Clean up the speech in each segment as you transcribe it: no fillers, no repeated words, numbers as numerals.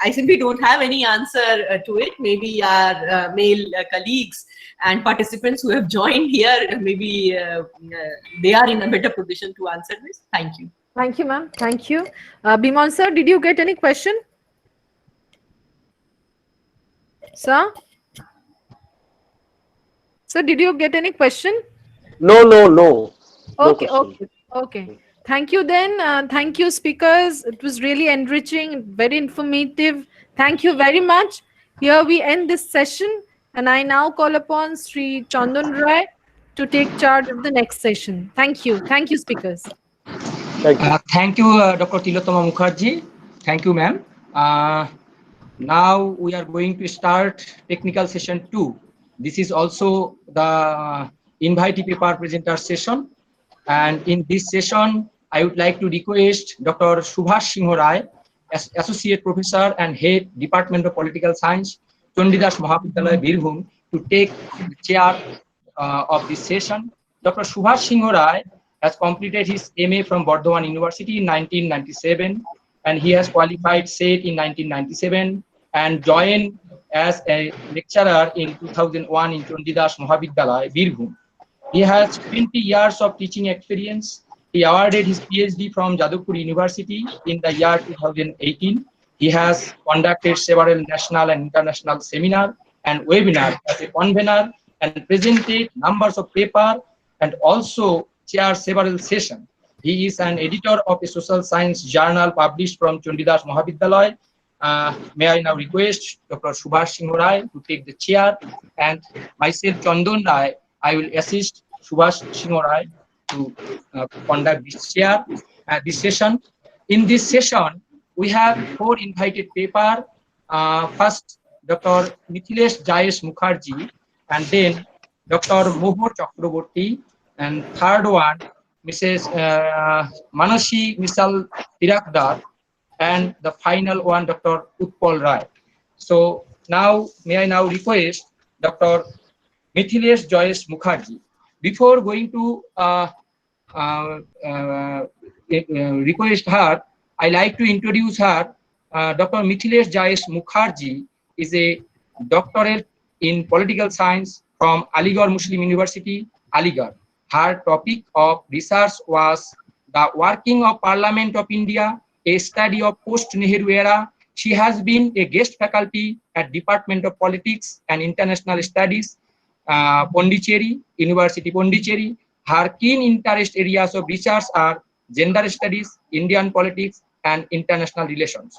I simply don't have any answer to it. Maybe our male colleagues and participants who have joined here, maybe they are in a better position to answer this. Thank you. Thank you, ma'am. Thank you. Bimal sir, did you get any question? Sir? Sir, did you get any question? No, no, no. No Okay, question. okay, okay. Thank you then. Thank you, speakers. It was really enriching, very informative. Thank you very much. Here we end this session, and I now call upon Sri Chandan Rai to take charge of the next session. Thank you. Thank you, speakers. Thank you. Thank you, Dr. Tilotoma Mukherjee. Thank you, ma'am. Now we are going to start technical session 2. This is also the invitee paper presenter session. And in this session, I would like to request Dr. Subhash Singh Rai, Associate Professor and Head Department of Political Science, Chandidas Mahavidyalaya, Birbhum, to take the chair of this session. Dr. Subhash Singh Rai has completed his MA from Bardhaman University in 1997, and he has qualified SET in 1997 and joined as a lecturer in 2001 in Chandidas Mahavidyalaya, Birbhum. He has 20 years of teaching experience. He awarded his PhD from Jadavpur University in the year 2018. He has conducted several national and international seminars and webinars as a convener and presented numbers of papers and also chaired several sessions. He is an editor of a social science journal published from Chandidas Mahavidyalaya. May I now request Dr. Subhash Singh Rai to take the chair, and myself, Chandan Rai, I will assist Subhash Singh Rai to conduct this chair, this session. In this session, we have 4 invited papers. First, Dr. Mithilesh Jayesh Mukherjee, and then Dr. Mohor Chakraborty, and third one, Mrs. Manasi Misal Tirakdar, and the final one, Dr. Utpal Rai. So now, may I now request Dr. Mithilesh Jayesh Mukherjee. Before going to request her, I like to introduce her. Dr. Mithilesh Jayesh Mukherjee is a doctorate in political science from Aligarh Muslim University, Aligarh. Her topic of research was the working of Parliament of India, a study of post-Nehru era. She has been a guest faculty at Department of Politics and International Studies, Pondicherry, University Pondicherry. Her keen interest areas of research are gender studies, Indian politics, and international relations.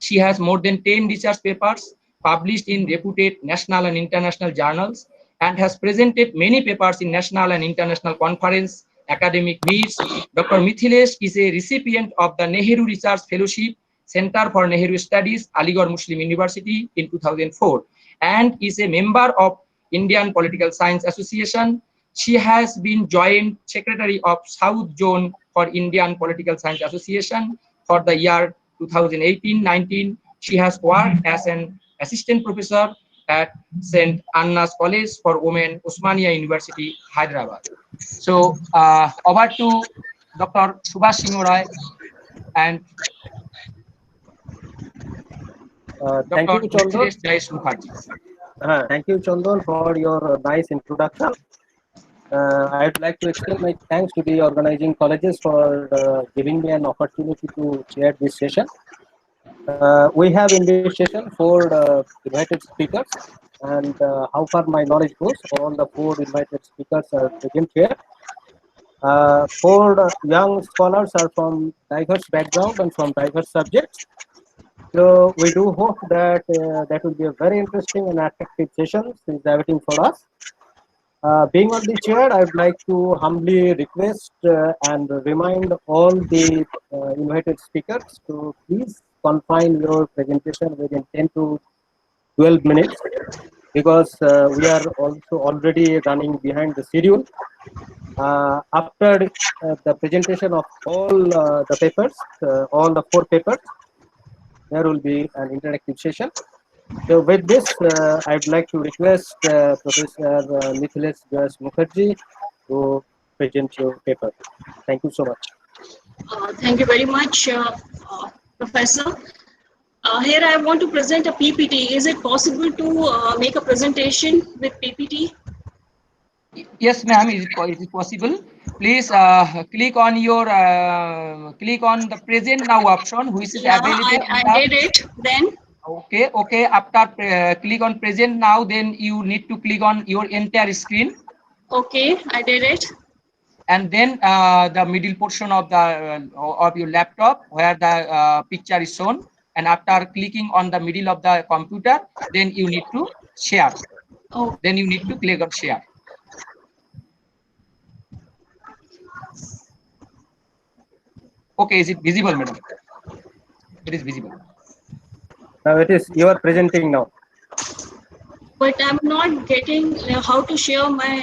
She has more than 10 research papers published in reputed national and international journals and has presented many papers in national and international conference, academic meets. Dr. Mithilesh is a recipient of the Nehru Research Fellowship, Center for Nehru Studies, Aligarh Muslim University in 2004, and is a member of Indian Political Science Association. She has been joint secretary of South Zone for Indian Political Science Association for the year 2018-19. She has worked as an assistant professor at St. Anna's College for Women, Osmania University, Hyderabad. So over to Dr. Subhash Singh Rai and thank you, Chandan. Thank you, Chandan, for your nice introduction. I'd like to extend my thanks to the organizing colleges for giving me an opportunity to chair this session. We have in this session 4 invited speakers, and how far my knowledge goes, all the 4 invited speakers are present here. 4 young scholars are from diverse background and from diverse subjects. So we do hope that that will be a very interesting and attractive session is awaiting for us. Being on the chair, I would like to humbly request and remind all the invited speakers to please confine your presentation within 10 to 12 minutes, because we are also already running behind the schedule. After the presentation of all the papers, all the 4 papers, there will be an interactive session. So with this, I'd like to request Professor Mithilesh Jayesh Mukherjee to present your paper. Thank you so much. Thank you very much, Professor. Here I want to present a PPT. Is it possible to make a presentation with PPT? Yes, ma'am. Is it possible? Please click on the present now option, which is Yeah, available on I the. did it. Then Okay. After click on present now, then you need to click on your entire screen, okay, I did it. and then the middle portion of your laptop where the picture is shown. And after clicking on the middle of the computer, then you need to share. Oh, Then you need to click on share. Okay, is it visible, madam? It is visible. Now it is, you are presenting now. but I'm not getting how to share my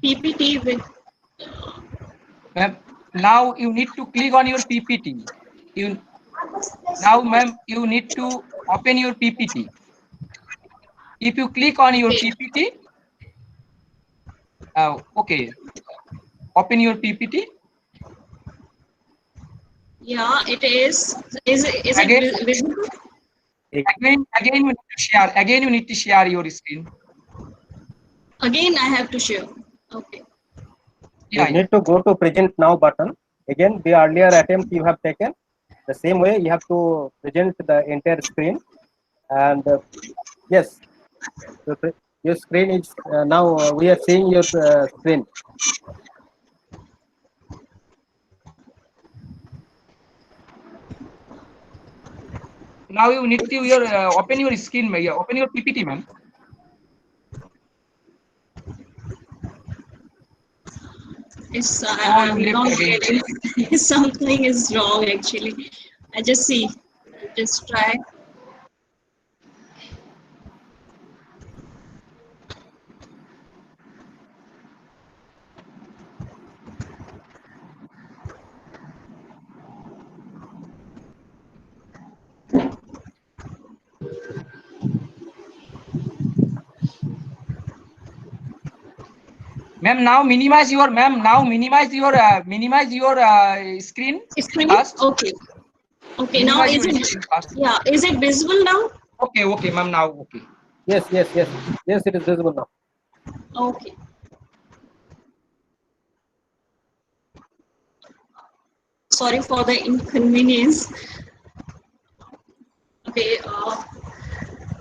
PPT with. Ma'am, now you need to click on your PPT. Now, ma'am, you need to open your PPT. If you click on your Okay. PPT, okay, open your PPT. Yeah, it is. Is Again. it visible? Again, you need to share. Again, you need to share your screen. Again, I have to share. Okay. You Yeah. need to go to present now button. Again, the earlier attempt you have taken, the same way you have to present the entire screen. And yes, your screen is now we are seeing your screen. Now you need to open your screen, yeah, open your PPT, ma'am. It's Oh, I'm you not left again. getting. Something is wrong actually. I just see. Just try. Ma'am, now minimize your screen. Screen? First. Okay. Okay. Now Minimize is your it? screen first. Yeah. Is it visible now? Okay, ma'am. Now okay. Yes, it is visible now. Okay. Sorry for the inconvenience. Okay.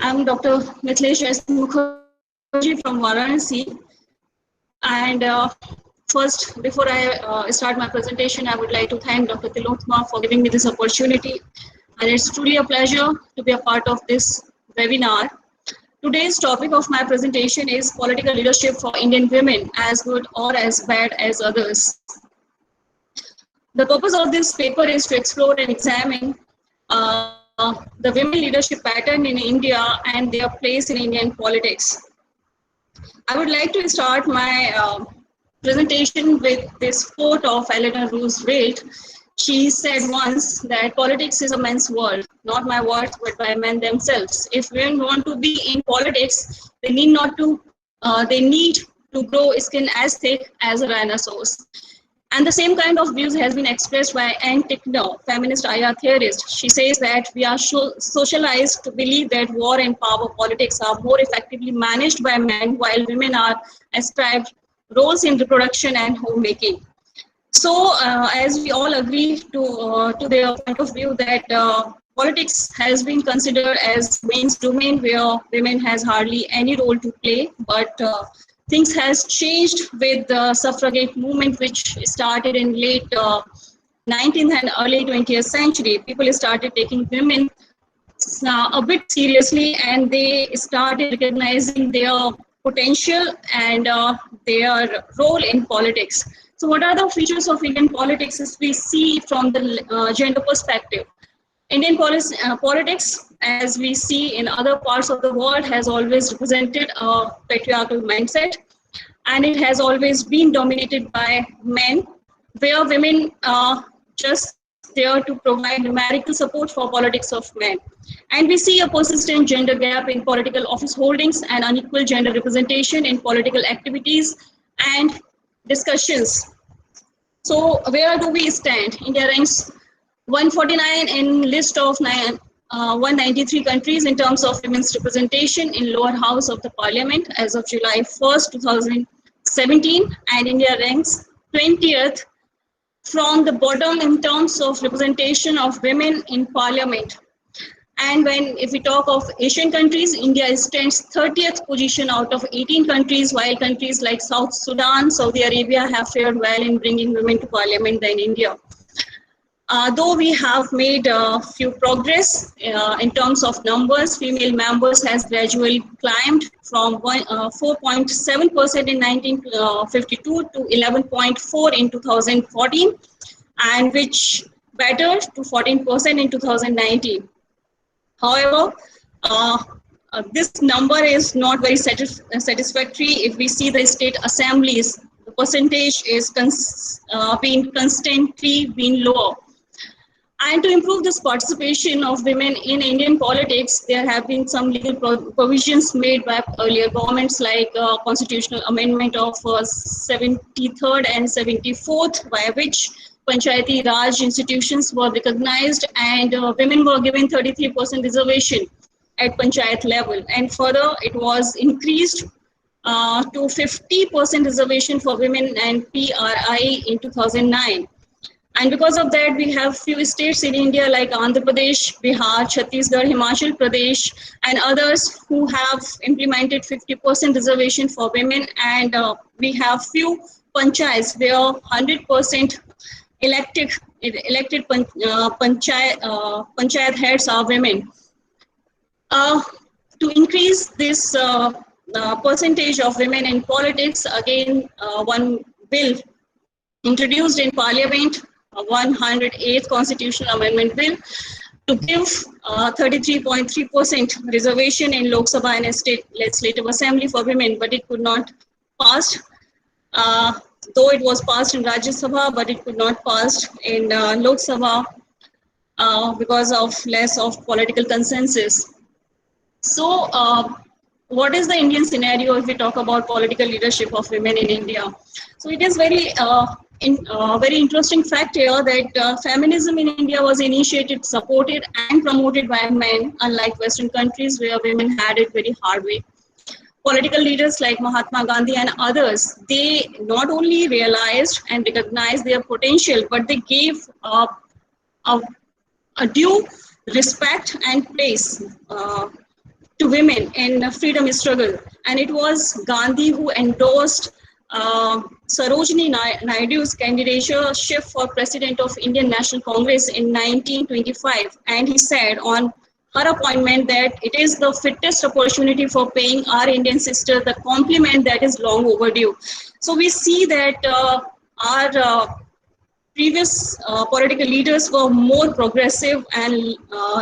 I'm Dr. Mithilesh S. Mukherjee from Varanasi. And first, before I start my presentation, I would like to thank Dr. Tilotma for giving me this opportunity. And it's truly a pleasure to be a part of this webinar. Today's topic of my presentation is political leadership for Indian women, as good or as bad as others. The purpose of this paper is to explore and examine the women leadership pattern in India and their place in Indian politics. I would like to start my presentation with this quote of Eleanor Roosevelt. She said once that politics is a man's world, not my words, but by men themselves. If women want to be in politics, they need to grow skin as thick as a rhinoceros. And the same kind of views has been expressed by Ann Tickner, feminist IR theorist. She says that we are socialized to believe that war and power politics are more effectively managed by men, while women are ascribed roles in reproduction and homemaking. So, as we all agree to their point of view that politics has been considered as men's domain where women has hardly any role to play, but things has changed with the suffragette movement, which started in late 19th and early 20th century. People started taking women a bit seriously, and they started recognizing their potential and their role in politics. So what are the features of Indian politics as we see from the gender perspective? Indian politics, as we see in other parts of the world, has always represented a patriarchal mindset, and it has always been dominated by men, where women are just there to provide numerical support for politics of men. And we see a persistent gender gap in political office holdings and unequal gender representation in political activities and discussions. So where do we stand? India ranks 149 in list of 193 countries in terms of women's representation in lower house of the parliament as of July 1st, 2017, and India ranks 20th from the bottom in terms of representation of women in parliament. And if we talk of Asian countries, India stands 30th position out of 18 countries, while countries like South Sudan, Saudi Arabia have fared well in bringing women to parliament than India. Though we have made a few progress in terms of numbers, female members has gradually climbed from 4.7% in 1952 to 11.4% in 2014, and which bettered to 14% in 2019. However, this number is not very satisfactory. If we see the state assemblies, the percentage is been constantly lower. And to improve this participation of women in Indian politics, there have been some legal provisions made by earlier governments, like constitutional amendment of 73rd and 74th, by which Panchayati Raj institutions were recognized and women were given 33% reservation at Panchayat level. And further, it was increased to 50% reservation for women and PRI in 2009. And because of that, we have few states in India like Andhra Pradesh, Bihar, Chhattisgarh, Himachal Pradesh, and others who have implemented 50% reservation for women. And we have few panchayats where 100% elected panchayat heads are women. To increase this percentage of women in politics, again, one bill introduced in Parliament, 108th Constitutional Amendment Bill, to give 33.3% reservation in Lok Sabha and State Legislative Assembly for women, but it could not pass. Though it was passed in Rajya Sabha, but it could not pass in Lok Sabha because of less of political consensus. So, what is the Indian scenario if we talk about political leadership of women in India? So, it is very interesting fact here that feminism in India was initiated, supported, and promoted by men, unlike Western countries where women had it very hard way. Political leaders like Mahatma Gandhi and others, they not only realized and recognized their potential, but they gave a due respect and place to women in the freedom struggle. And it was Gandhi who endorsed Sarojini Naidu's candidature for President of Indian National Congress in 1925. And he said on her appointment that it is the fittest opportunity for paying our Indian sister the compliment that is long overdue. So we see that our previous political leaders were more progressive and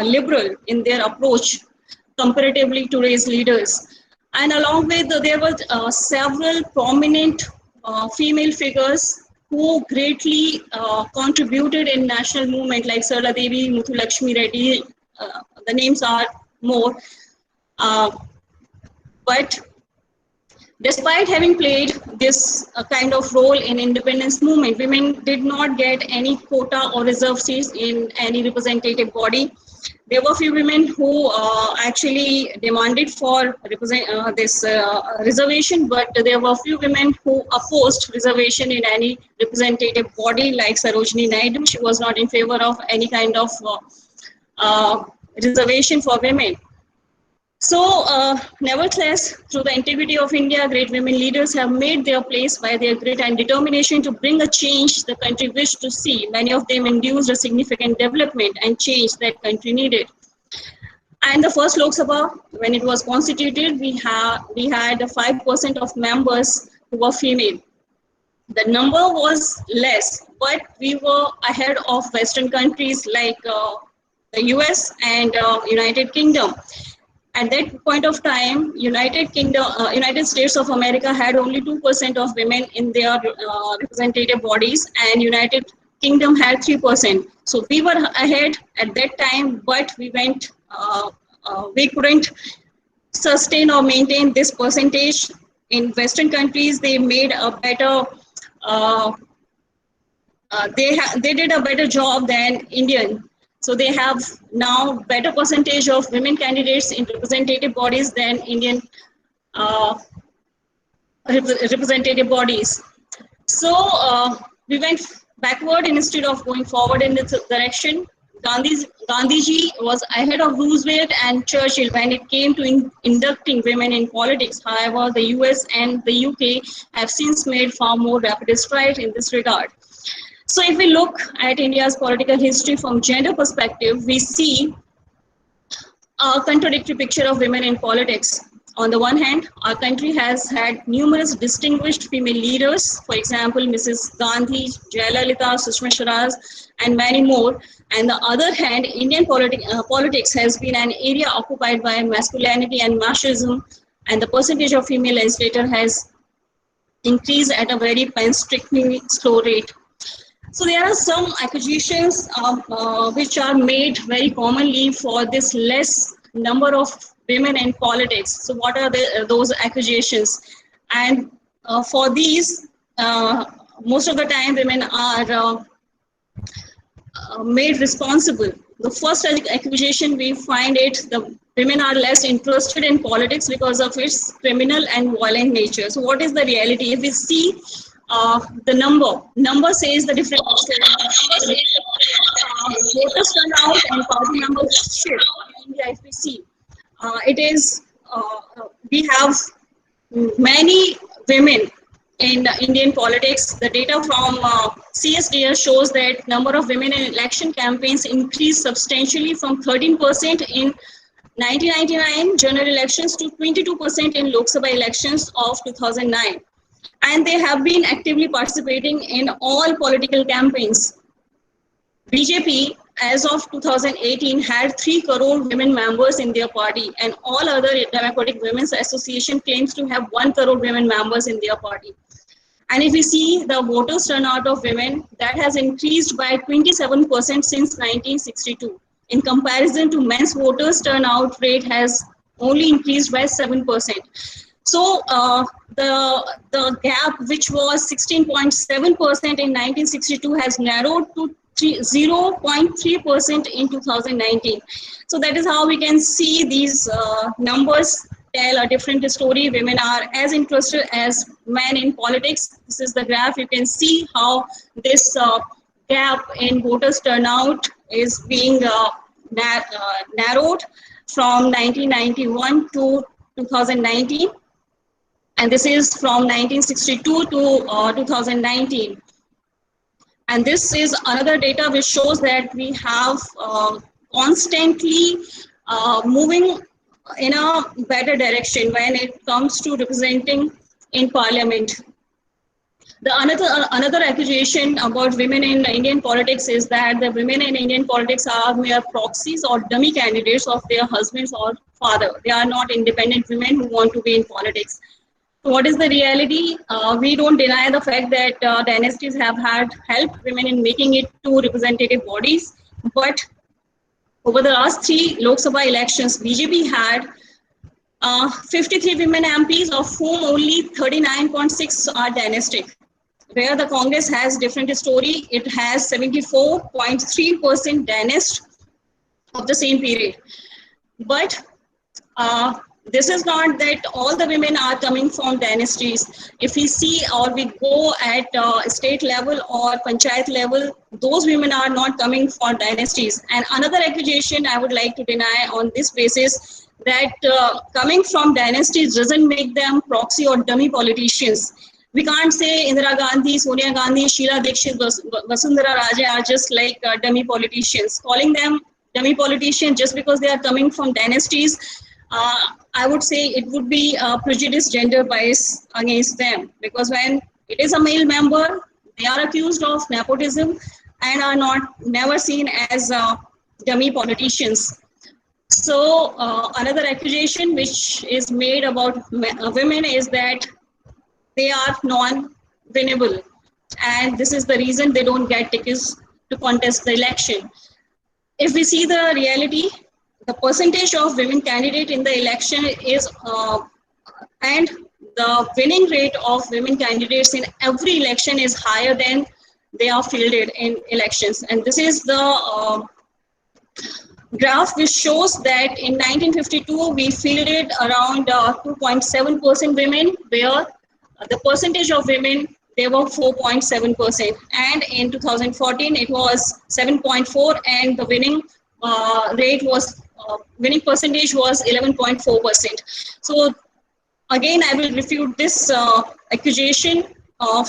liberal in their approach comparatively to today's leaders. And along with there were several prominent female figures who greatly contributed in national movement like Sarla Devi, Muthu Lakshmi Reddy. The names are more. But despite having played this kind of role in independence movement, women did not get any quota or reserve seats in any representative body. There were few women who actually demanded for this reservation, but there were few women who opposed reservation in any representative body like Sarojini Naidu. She was not in favor of any kind of reservation for women. So, nevertheless, through the integrity of India, great women leaders have made their place by their grit and determination to bring a change the country wished to see. Many of them induced a significant development and change that country needed. And the first Lok Sabha, when it was constituted, we had 5% of members who were female. The number was less, but we were ahead of Western countries like the US and United Kingdom. At that point of time, United States of America had only 2% of women in their representative bodies, and United Kingdom had 3%. So we were ahead at that time, but we couldn't sustain or maintain this percentage. In Western countries, they made a better, they did a better job than Indian. So they have now better percentage of women candidates in representative bodies than Indian representative bodies. So we went backward instead of going forward in this direction. Gandhiji was ahead of Roosevelt and Churchill when it came to inducting women in politics. However, the US and the UK have since made far more rapid strides in this regard. So if we look at India's political history from gender perspective, we see a contradictory picture of women in politics. On the one hand, our country has had numerous distinguished female leaders, for example, Mrs. Gandhi, Jayalalitha, Sushma Swaraj, and many more. And the other hand, Indian politics has been an area occupied by masculinity and machismo, and the percentage of female legislators has increased at a very painstakingly slow rate. So there are some accusations which are made very commonly for this less number of women in politics. So what are those accusations? And for these, most of the time women are made responsible. The first accusation we find the women are less interested in politics because of its criminal and violent nature. So what is the reality? If we see the number says the difference. Voters turnout and party membership in India, if we see, it is we have many women in Indian politics. The data from CSDS shows that number of women in election campaigns increased substantially from 13% in 1999 general elections to 22% in Lok Sabha elections of 2009. And they have been actively participating in all political campaigns. BJP, as of 2018, had 3 crore women members in their party, and all other Democratic Women's Association claims to have 1 crore women members in their party. And if we see the voters turnout of women, that has increased by 27% since 1962. In comparison to men's voters, turnout rate has only increased by 7%. So the gap, which was 16.7% in 1962, has narrowed to 0.3% in 2019. So that is how we can see these numbers tell a different story. Women are as interested as men in politics. This is the graph. You can see how this gap in voters turnout is being narrowed from 1991 to 2019. And this is from 1962 to 2019. And this is another data which shows that we have constantly moving in a better direction when it comes to representing in parliament. The another accusation about women in Indian politics is that the women in Indian politics are mere proxies or dummy candidates of their husbands or father. They are not independent women who want to be in politics. So what is the reality? We don't deny the fact that dynasties have had helped women in making it to representative bodies, but over the last 3 Lok Sabha elections, BJP had 53 women MPs, of whom only 39.6 are dynastic. Where the Congress has different story, it has 74.3% dynast of the same period. But this is not that all the women are coming from dynasties. If we see or we go at state level or panchayat level, those women are not coming from dynasties. And another accusation I would like to deny on this basis, that coming from dynasties doesn't make them proxy or dummy politicians. We can't say Indira Gandhi, Sonia Gandhi, Sheila Dikshit, Vasundhara Raje are just like dummy politicians. Calling them dummy politicians just because they are coming from dynasties, I would say it would be a prejudiced gender bias against them, because when it is a male member, they are accused of nepotism and are never seen as dummy politicians. So another accusation which is made about women is that they are non-winnable, and this is the reason they don't get tickets to contest the election. If we see the reality, the percentage of women candidate in the election is, and the winning rate of women candidates in every election is higher than they are fielded in elections. And this is the graph which shows that in 1952 we fielded around 2.7% women, where the percentage of women they were 4.7%, and in 2014 it was 7.4, and the winning percentage was 11.4%. So again, I will refute this accusation of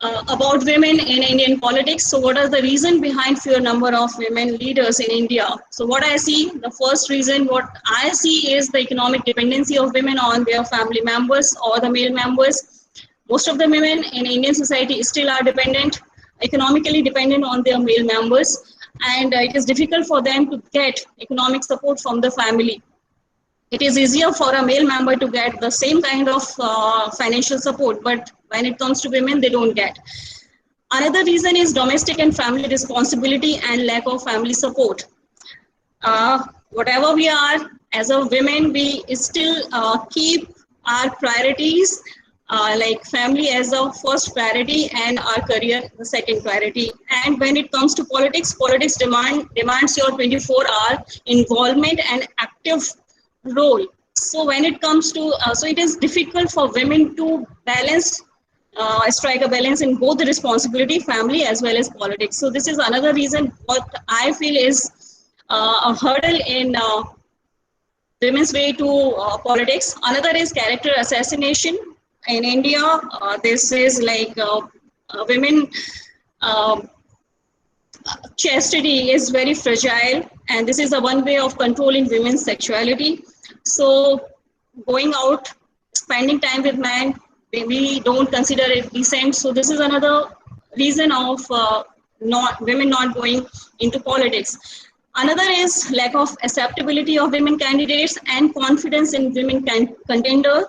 about women in Indian politics. So what are the reason behind fewer number of women leaders in India? So what I see, the first reason what I see is the economic dependency of women on their family members or the male members. Most of the women in Indian society still are economically dependent on their male members, and it is difficult for them to get economic support from the family. It is easier for a male member to get the same kind of financial support, but when it comes to women, they don't get. Another reason is domestic and family responsibility and lack of family support. Whatever we are, as a women, we still keep our priorities like family as a first priority and our career the second priority. And when it comes to politics, demands your 24-hour involvement and active role. So when it comes to, so it is difficult for women to strike a balance in both the responsibility, family as well as politics. So this is another reason what I feel is a hurdle in women's way to politics. Another is character assassination. In India, this is like women chastity is very fragile, and this is the one way of controlling women's sexuality. So going out, spending time with men, we don't consider it decent. So this is another reason of women not going into politics. Another is lack of acceptability of women candidates and confidence in women contender.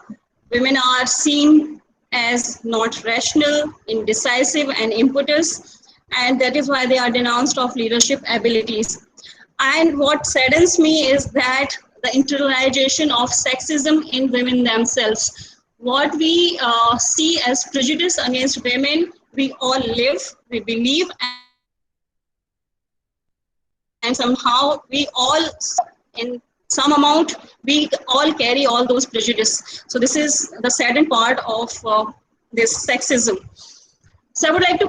Women are seen as not rational, indecisive, and impetuous, and that is why they are denounced of leadership abilities. And what saddens me is that the internalization of sexism in women themselves. What we see as prejudice against women, we all live, we believe, and somehow we all, in some amount, we all carry all those prejudice. So this is the saddened part of this sexism. So I would like to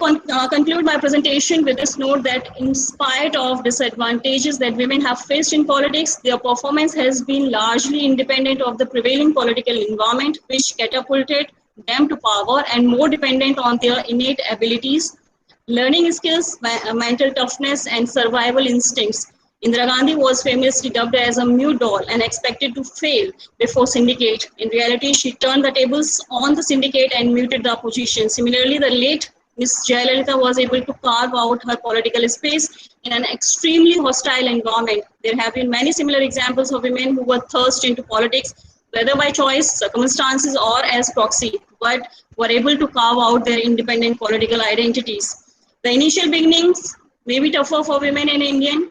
conclude my presentation with this note that in spite of disadvantages that women have faced in politics, their performance has been largely independent of the prevailing political environment, which catapulted them to power, and more dependent on their innate abilities, learning skills, mental toughness, and survival instincts. Indira Gandhi was famously dubbed as a mute doll and expected to fail before syndicate. In reality, she turned the tables on the syndicate and muted the opposition. Similarly, the late Ms. Jayalalitha was able to carve out her political space in an extremely hostile environment. There have been many similar examples of women who were thrust into politics, whether by choice, circumstances, or as proxy, but were able to carve out their independent political identities. The initial beginnings may be tougher for women in India,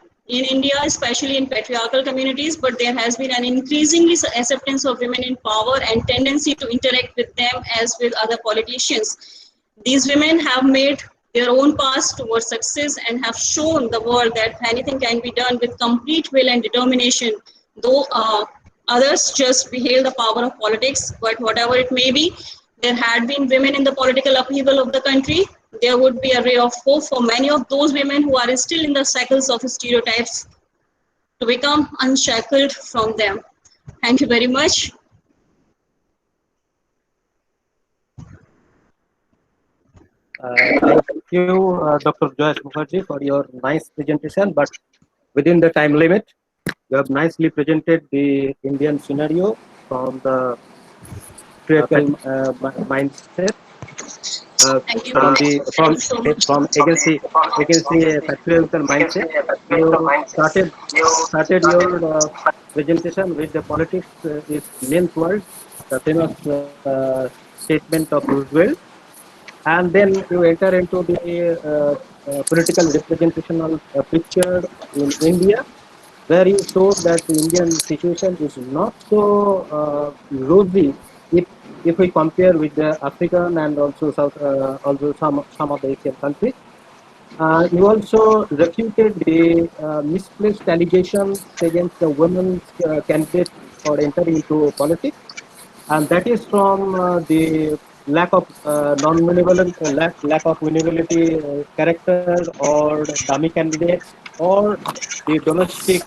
especially in patriarchal communities, but there has been an increasingly acceptance of women in power and tendency to interact with them as with other politicians. These women have made their own paths towards success and have shown the world that anything can be done with complete will and determination, though others just behave the power of politics. But whatever it may be, there had been women in the political upheaval of the country. There would be a ray of hope for many of those women who are still in the cycles of stereotypes to become unshackled from them. Thank you very much. Thank you, Dr. Joyce Mukherjee, for your nice presentation, but within the time limit. You have nicely presented the Indian scenario from the patriarchal mindset. From agency patriarchal mindset. You started your presentation with the politics is men's world, the famous statement of Roosevelt, and then you enter into the political representational picture in India, where you show that the Indian situation is not so rosy if we compare with the African and also some of the Asian countries. You also refuted the misplaced allegations against the women's candidates for entering into politics, and that is from the lack of non-winnable, lack of winnability character or dummy candidates or the domestic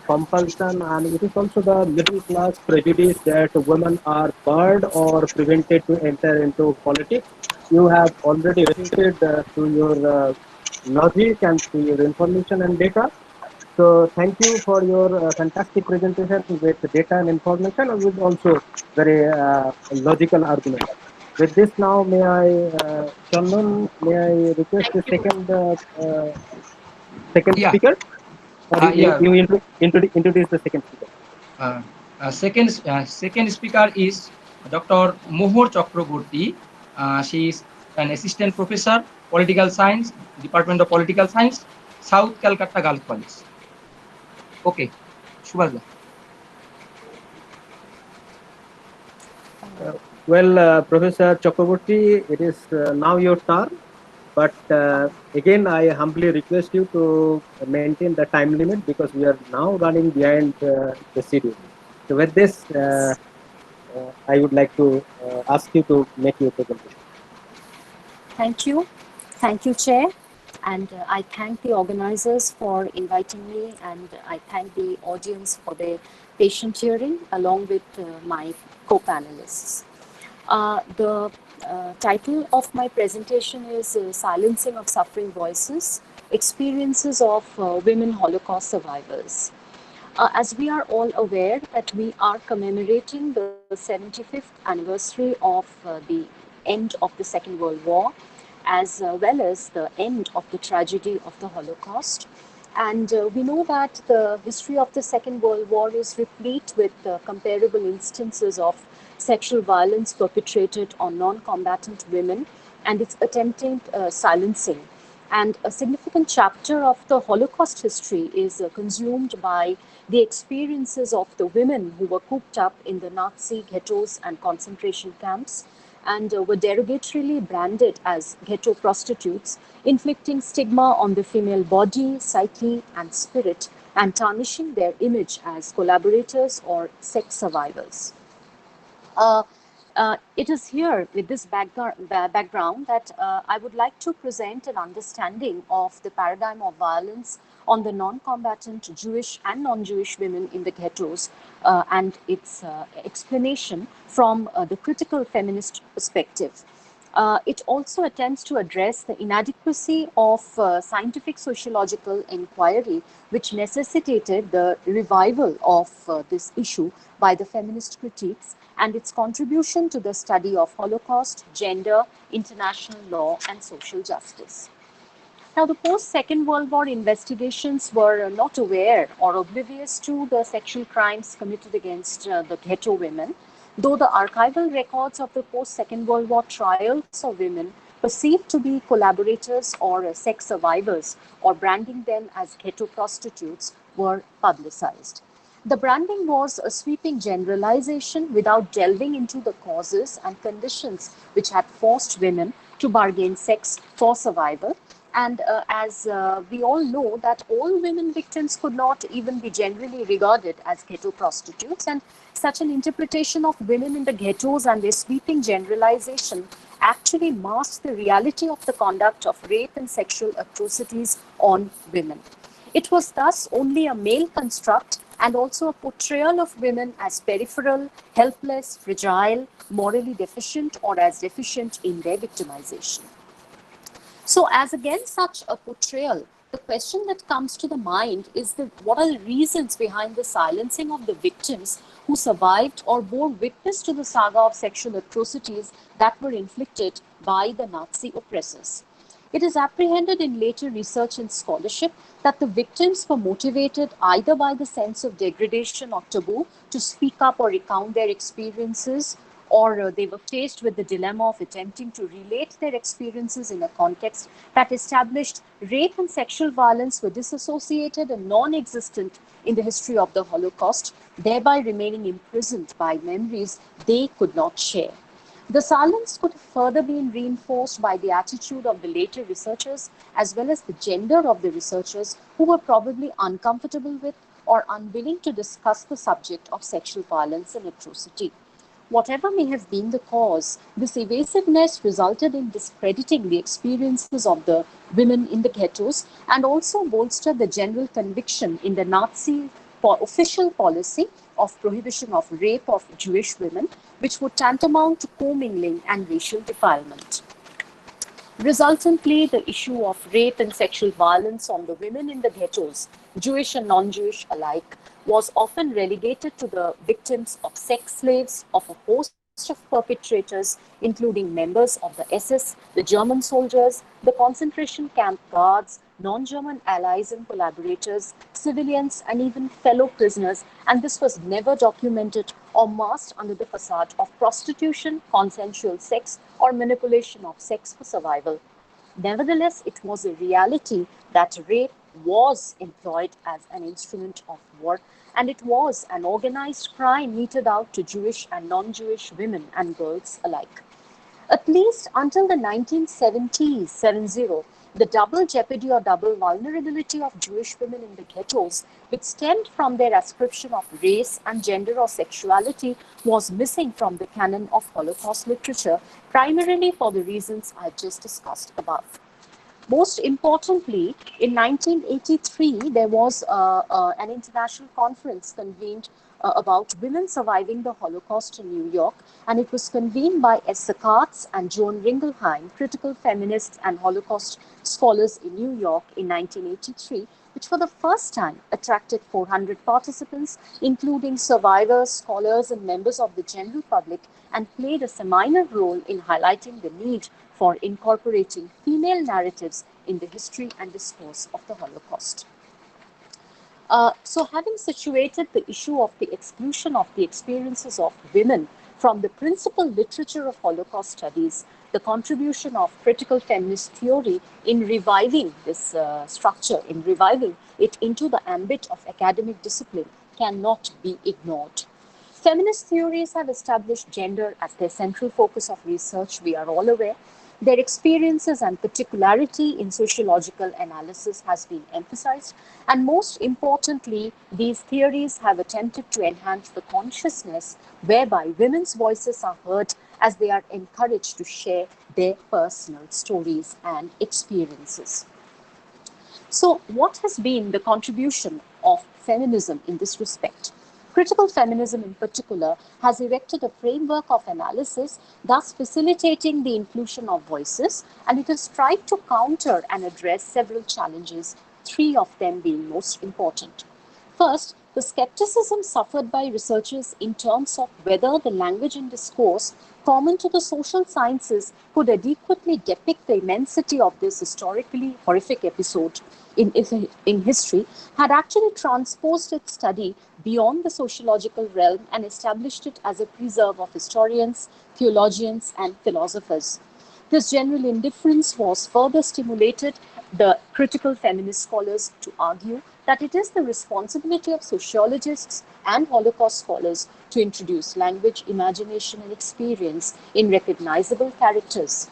compulsion, and it is also the middle class prejudice that women are barred or prevented to enter into politics. You have already refuted through your logic and through your information and data. So thank you for your fantastic presentation with data and information and with also very logical argument. With this now, may I, Chandan, may I request the second Yeah, speaker? Or yeah. introduce the second speaker. Second speaker is Dr. Mohor Chakraborty. She is an assistant professor, political science, Department of Political Science, South Calcutta Girls College. Okay, Shubhasda. Professor Chakraborty, it is now your turn. But again, I humbly request you to maintain the time limit because we are now running behind the schedule. So with this, I would like to ask you to make your presentation. Thank you. Thank you, Chair. And I thank the organizers for inviting me, and I thank the audience for their patient hearing along with my co-panelists. The title of my presentation is Silencing of Suffering Voices, Experiences of Women Holocaust Survivors. As we are all aware that we are commemorating the 75th anniversary of the end of the Second World War, as well as the end of the tragedy of the Holocaust. And we know that the history of the Second World War is replete with comparable instances of sexual violence perpetrated on non-combatant women and its attempted silencing. And a significant chapter of the Holocaust history is consumed by the experiences of the women who were cooped up in the Nazi ghettos and concentration camps and were derogatorily branded as ghetto prostitutes, inflicting stigma on the female body, psyche, and spirit, and tarnishing their image as collaborators or sex survivors. It is here with this background that I would like to present an understanding of the paradigm of violence on the non-combatant Jewish and non-Jewish women in the ghettos and its explanation from the critical feminist perspective. It also attempts to address the inadequacy of scientific sociological inquiry, which necessitated the revival of this issue by the feminist critiques and its contribution to the study of Holocaust, gender, international law, and social justice. Now, the post-Second World War investigations were not aware or oblivious to the sexual crimes committed against the ghetto women, though the archival records of the post-Second World War trials of women perceived to be collaborators or sex survivors or branding them as ghetto prostitutes were publicized. The branding was a sweeping generalization without delving into the causes and conditions which had forced women to bargain sex for survival. And as we all know that all women victims could not even be generally regarded as ghetto prostitutes, and such an interpretation of women in the ghettos and their sweeping generalization actually masks the reality of the conduct of rape and sexual atrocities on women. It was thus only a male construct and also a portrayal of women as peripheral, helpless, fragile, morally deficient, or as deficient in their victimization. So as against such a portrayal, the question that comes to the mind is what are the reasons behind the silencing of the victims who survived or bore witness to the saga of sexual atrocities that were inflicted by the Nazi oppressors? It is apprehended in later research and scholarship that the victims were motivated either by the sense of degradation or taboo to speak up or recount their experiences, or they were faced with the dilemma of attempting to relate their experiences in a context that established rape and sexual violence were disassociated and non-existent in the history of the Holocaust, thereby remaining imprisoned by memories they could not share. The silence could have further been reinforced by the attitude of the later researchers as well as the gender of the researchers who were probably uncomfortable with or unwilling to discuss the subject of sexual violence and atrocity. Whatever may have been the cause, this evasiveness resulted in discrediting the experiences of the women in the ghettos and also bolstered the general conviction in the Nazi official policy of prohibition of rape of Jewish women, which would tantamount to commingling and racial defilement. Resultantly, the issue of rape and sexual violence on the women in the ghettos, Jewish and non-Jewish alike, was often relegated to the victims of sex slaves of a host of perpetrators, including members of the SS, the German soldiers, the concentration camp guards, non-German allies and collaborators, civilians, and even fellow prisoners, and this was never documented or masked under the facade of prostitution, consensual sex, or manipulation of sex for survival. Nevertheless, it was a reality that rape was employed as an instrument of war, and it was an organized crime meted out to Jewish and non-Jewish women and girls alike. At least until the 1970s, the double jeopardy or double vulnerability of Jewish women in the ghettos, which stemmed from their ascription of race and gender or sexuality, was missing from the canon of Holocaust literature, primarily for the reasons I just discussed above. Most importantly, in 1983, there was an international conference convened about women surviving the Holocaust in New York, and it was convened by Esther Katz and Joan Ringelheim, critical feminists and Holocaust scholars in New York in 1983, which for the first time attracted 400 participants, including survivors, scholars, and members of the general public, and played a seminal role in highlighting the need for incorporating female narratives in the history and discourse of the Holocaust. So having situated the issue of the exclusion of the experiences of women from the principal literature of Holocaust studies, the contribution of critical feminist theory in reviving this structure, in reviving it into the ambit of academic discipline, cannot be ignored. Feminist theories have established gender as their central focus of research, we are all aware. Their experiences and particularity in sociological analysis has been emphasized, and most importantly, these theories have attempted to enhance the consciousness whereby women's voices are heard as they are encouraged to share their personal stories and experiences. So, what has been the contribution of feminism in this respect? Critical feminism in particular has erected a framework of analysis, thus facilitating the inclusion of voices, and it has tried to counter and address several challenges, three of them being most important. First, the skepticism suffered by researchers in terms of whether the language and discourse common to the social sciences could adequately depict the immensity of this historically horrific episode in history had actually transposed its study beyond the sociological realm and established it as a preserve of historians, theologians, and philosophers. This general indifference was further stimulated the critical feminist scholars to argue that it is the responsibility of sociologists and Holocaust scholars to introduce language, imagination, and experience in recognizable characters.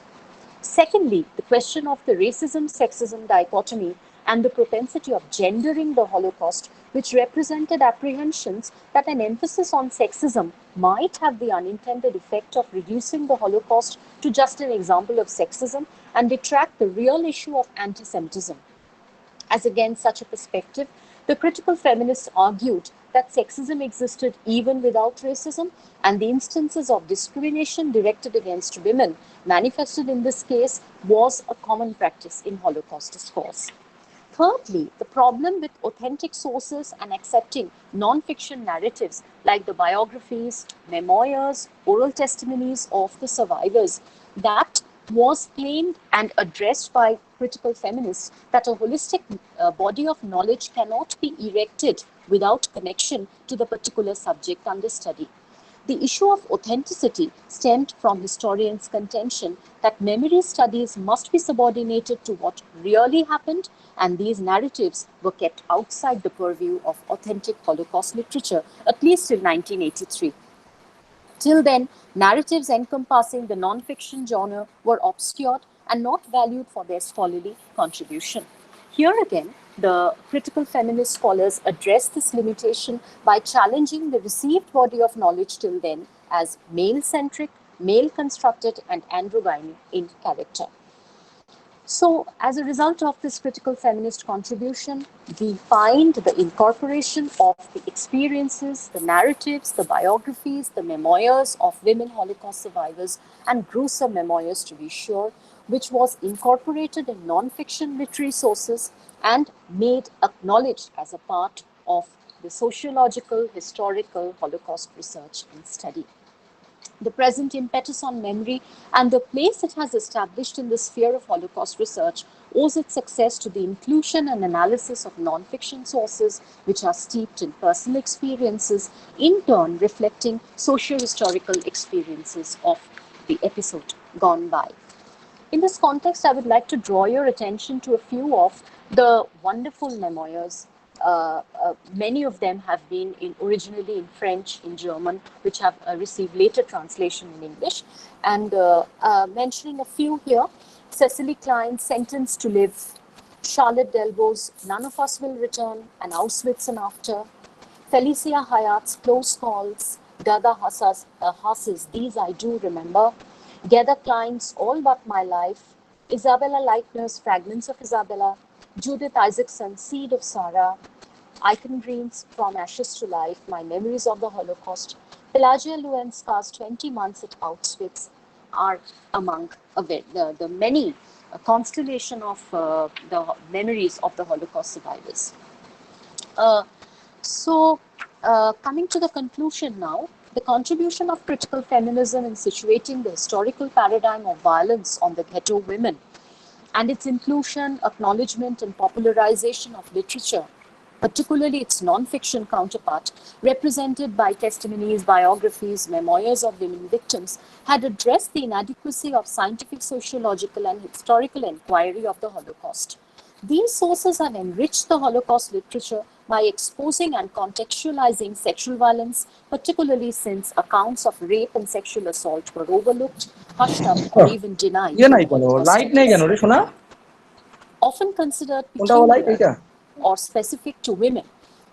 Secondly, the question of the racism-sexism dichotomy and the propensity of gendering the Holocaust, which represented apprehensions that an emphasis on sexism might have the unintended effect of reducing the Holocaust to just an example of sexism and detract the real issue of anti-Semitism. As against such a perspective, the critical feminists argued that sexism existed even without racism, and the instances of discrimination directed against women manifested in this case was a common practice in Holocaust discourse. Thirdly, the problem with authentic sources and accepting non-fiction narratives like the biographies, memoirs, oral testimonies of the survivors, that was claimed and addressed by critical feminists that a holistic body of knowledge cannot be erected without connection to the particular subject under study. The issue of authenticity stemmed from historians' contention that memory studies must be subordinated to what really happened, and these narratives were kept outside the purview of authentic Holocaust literature, at least till 1983. Till then, narratives encompassing the non-fiction genre were obscured and not valued for their scholarly contribution. Here again, the critical feminist scholars address this limitation by challenging the received body of knowledge till then as male-centric, male-constructed, and androgyny in character. So, as a result of this critical feminist contribution, we find the incorporation of the experiences, the narratives, the biographies, the memoirs of women Holocaust survivors, and gruesome memoirs to be sure, which was incorporated in non-fiction literary sources and made acknowledged as a part of the sociological, historical Holocaust research and study. The present impetus on memory and the place it has established in the sphere of Holocaust research owes its success to the inclusion and analysis of non-fiction sources which are steeped in personal experiences, in turn reflecting socio-historical experiences of the episode gone by. In this context, I would like to draw your attention to a few of the wonderful memoirs. Many of them have been originally in French, in German, which have received later translation in English. And mentioning a few here, Cecily Klein's Sentenced to Live, Charlotte Delbo's None of Us Will Return, and Auschwitz and After, Felicia Hayat's Close Calls, Dada Haas's These I Do Remember, Gerda Klein's All But My Life, Isabella Leitner's Fragments of Isabella, Judith Isaacson's Seed of Sarah, Eichengreen's From Ashes to Life, My Memories of the Holocaust, Pelagia Luenska's 20 Months at Auschwitz are among the many constellation of the memories of the Holocaust survivors. Coming to the conclusion now, the contribution of critical feminism in situating the historical paradigm of violence on the ghetto women and its inclusion, acknowledgement, and popularization of literature, particularly its non-fiction counterpart, represented by testimonies, biographies, memoirs of women victims, had addressed the inadequacy of scientific, sociological, and historical inquiry of the Holocaust. These sources have enriched the Holocaust literature by exposing and contextualizing sexual violence, particularly since accounts of rape and sexual assault were overlooked, hushed up, or even denied. Often considered peculiar or specific to women,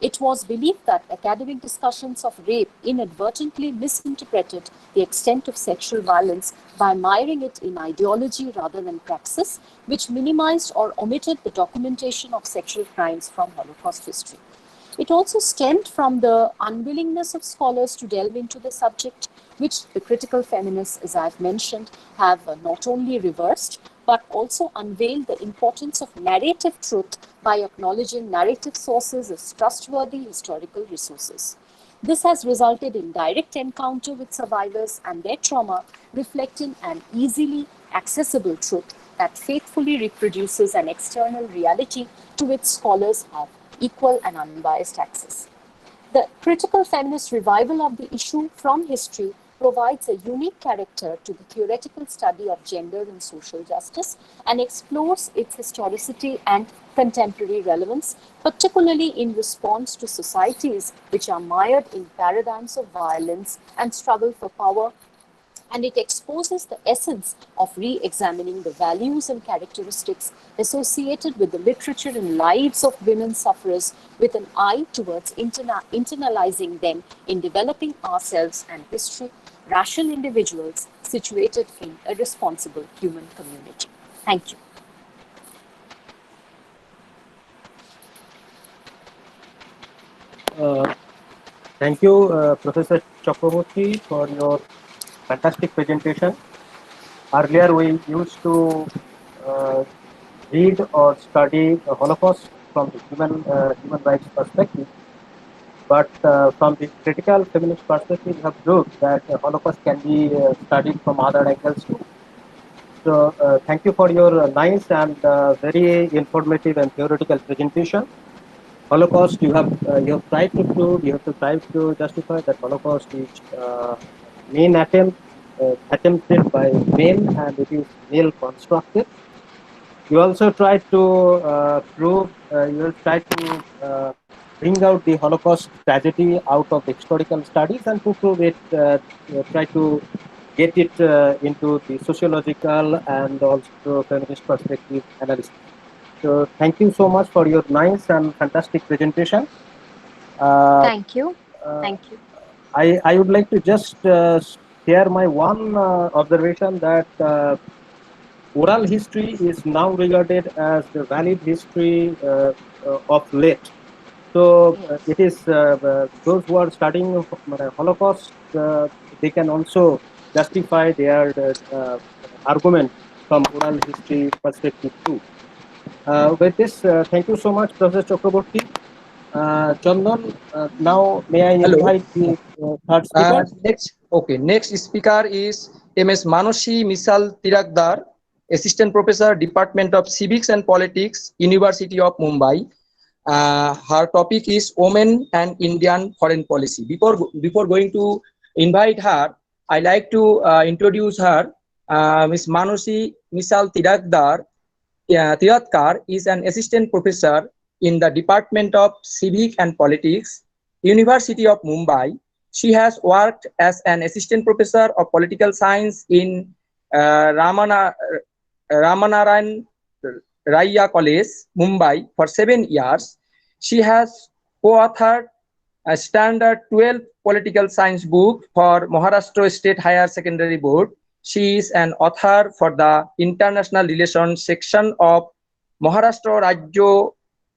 it was believed that academic discussions of rape inadvertently misinterpreted the extent of sexual violence by miring it in ideology rather than praxis, which minimized or omitted the documentation of sexual crimes from Holocaust history. It also stemmed from the unwillingness of scholars to delve into the subject, which the critical feminists, as I've mentioned, have not only reversed, but also unveiled the importance of narrative truth by acknowledging narrative sources as trustworthy historical resources. This has resulted in direct encounter with survivors and their trauma, reflecting an easily accessible truth that faithfully reproduces an external reality to which scholars have equal and unbiased access. The critical feminist revival of the issue from history provides a unique character to the theoretical study of gender and social justice and explores its historicity and contemporary relevance, particularly in response to societies which are mired in paradigms of violence and struggle for power. And it exposes the essence of re-examining the values and characteristics associated with the literature and lives of women sufferers with an eye towards internalizing them in developing ourselves and history, rational individuals situated in a responsible human community. Thank you. Thank you, Professor Chakraborty, for your fantastic presentation. Earlier, we used to read or study the Holocaust from the human rights perspective, but from the critical feminist perspective, we have proved that the Holocaust can be studied from other angles too. So, thank you for your nice and very informative and theoretical presentation. Holocaust, you have tried to prove, you have to try to justify that Holocaust is main attempted by men and it is male constructed. You also tried to prove, you have tried to bring out the Holocaust tragedy out of the historical studies and to prove it, try to get it into the sociological and also feminist perspective analysis. So thank you so much for your nice and fantastic presentation. Thank you. Thank you. I would like to just share my one observation that oral history is now regarded as the valid history of late. So it is those who are studying Holocaust, they can also justify their argument from oral history perspective too. With this, thank you so much, Professor Chakraborty. Chandan, now may I Hello. invite the third speaker? Next speaker is MS Manoshi Misal Tirakdar, Assistant Professor, Department of Civics and Politics, University of Mumbai. Her topic is Women and Indian Foreign Policy. Before going to invite her, I like to introduce her. Ms. Manoshi Misal Tirakdar is an assistant professor in the Department of Civic and Politics, University of Mumbai. She has worked as an assistant professor of political science in Ramanarayan Raya College, Mumbai for 7 years. She has co-authored a standard 12 political science book for Maharashtra State Higher Secondary Board. She is an author for the International Relations section of Maharashtra Rajya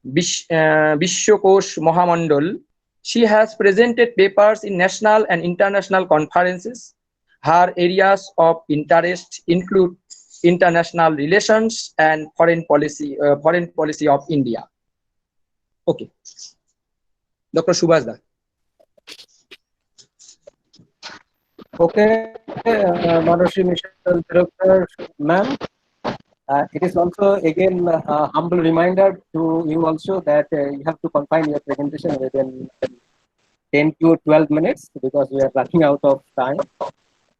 Vishwakosh Mahamandal. She has presented papers in national and international conferences. Her areas of interest include international relations and foreign policy of India. Okay, Dr. Subhash Da. Okay, Manoshi Misal Tirakdar, ma'am. It is also again a humble reminder to you also that you have to confine your presentation within 10 to 12 minutes because we are running out of time.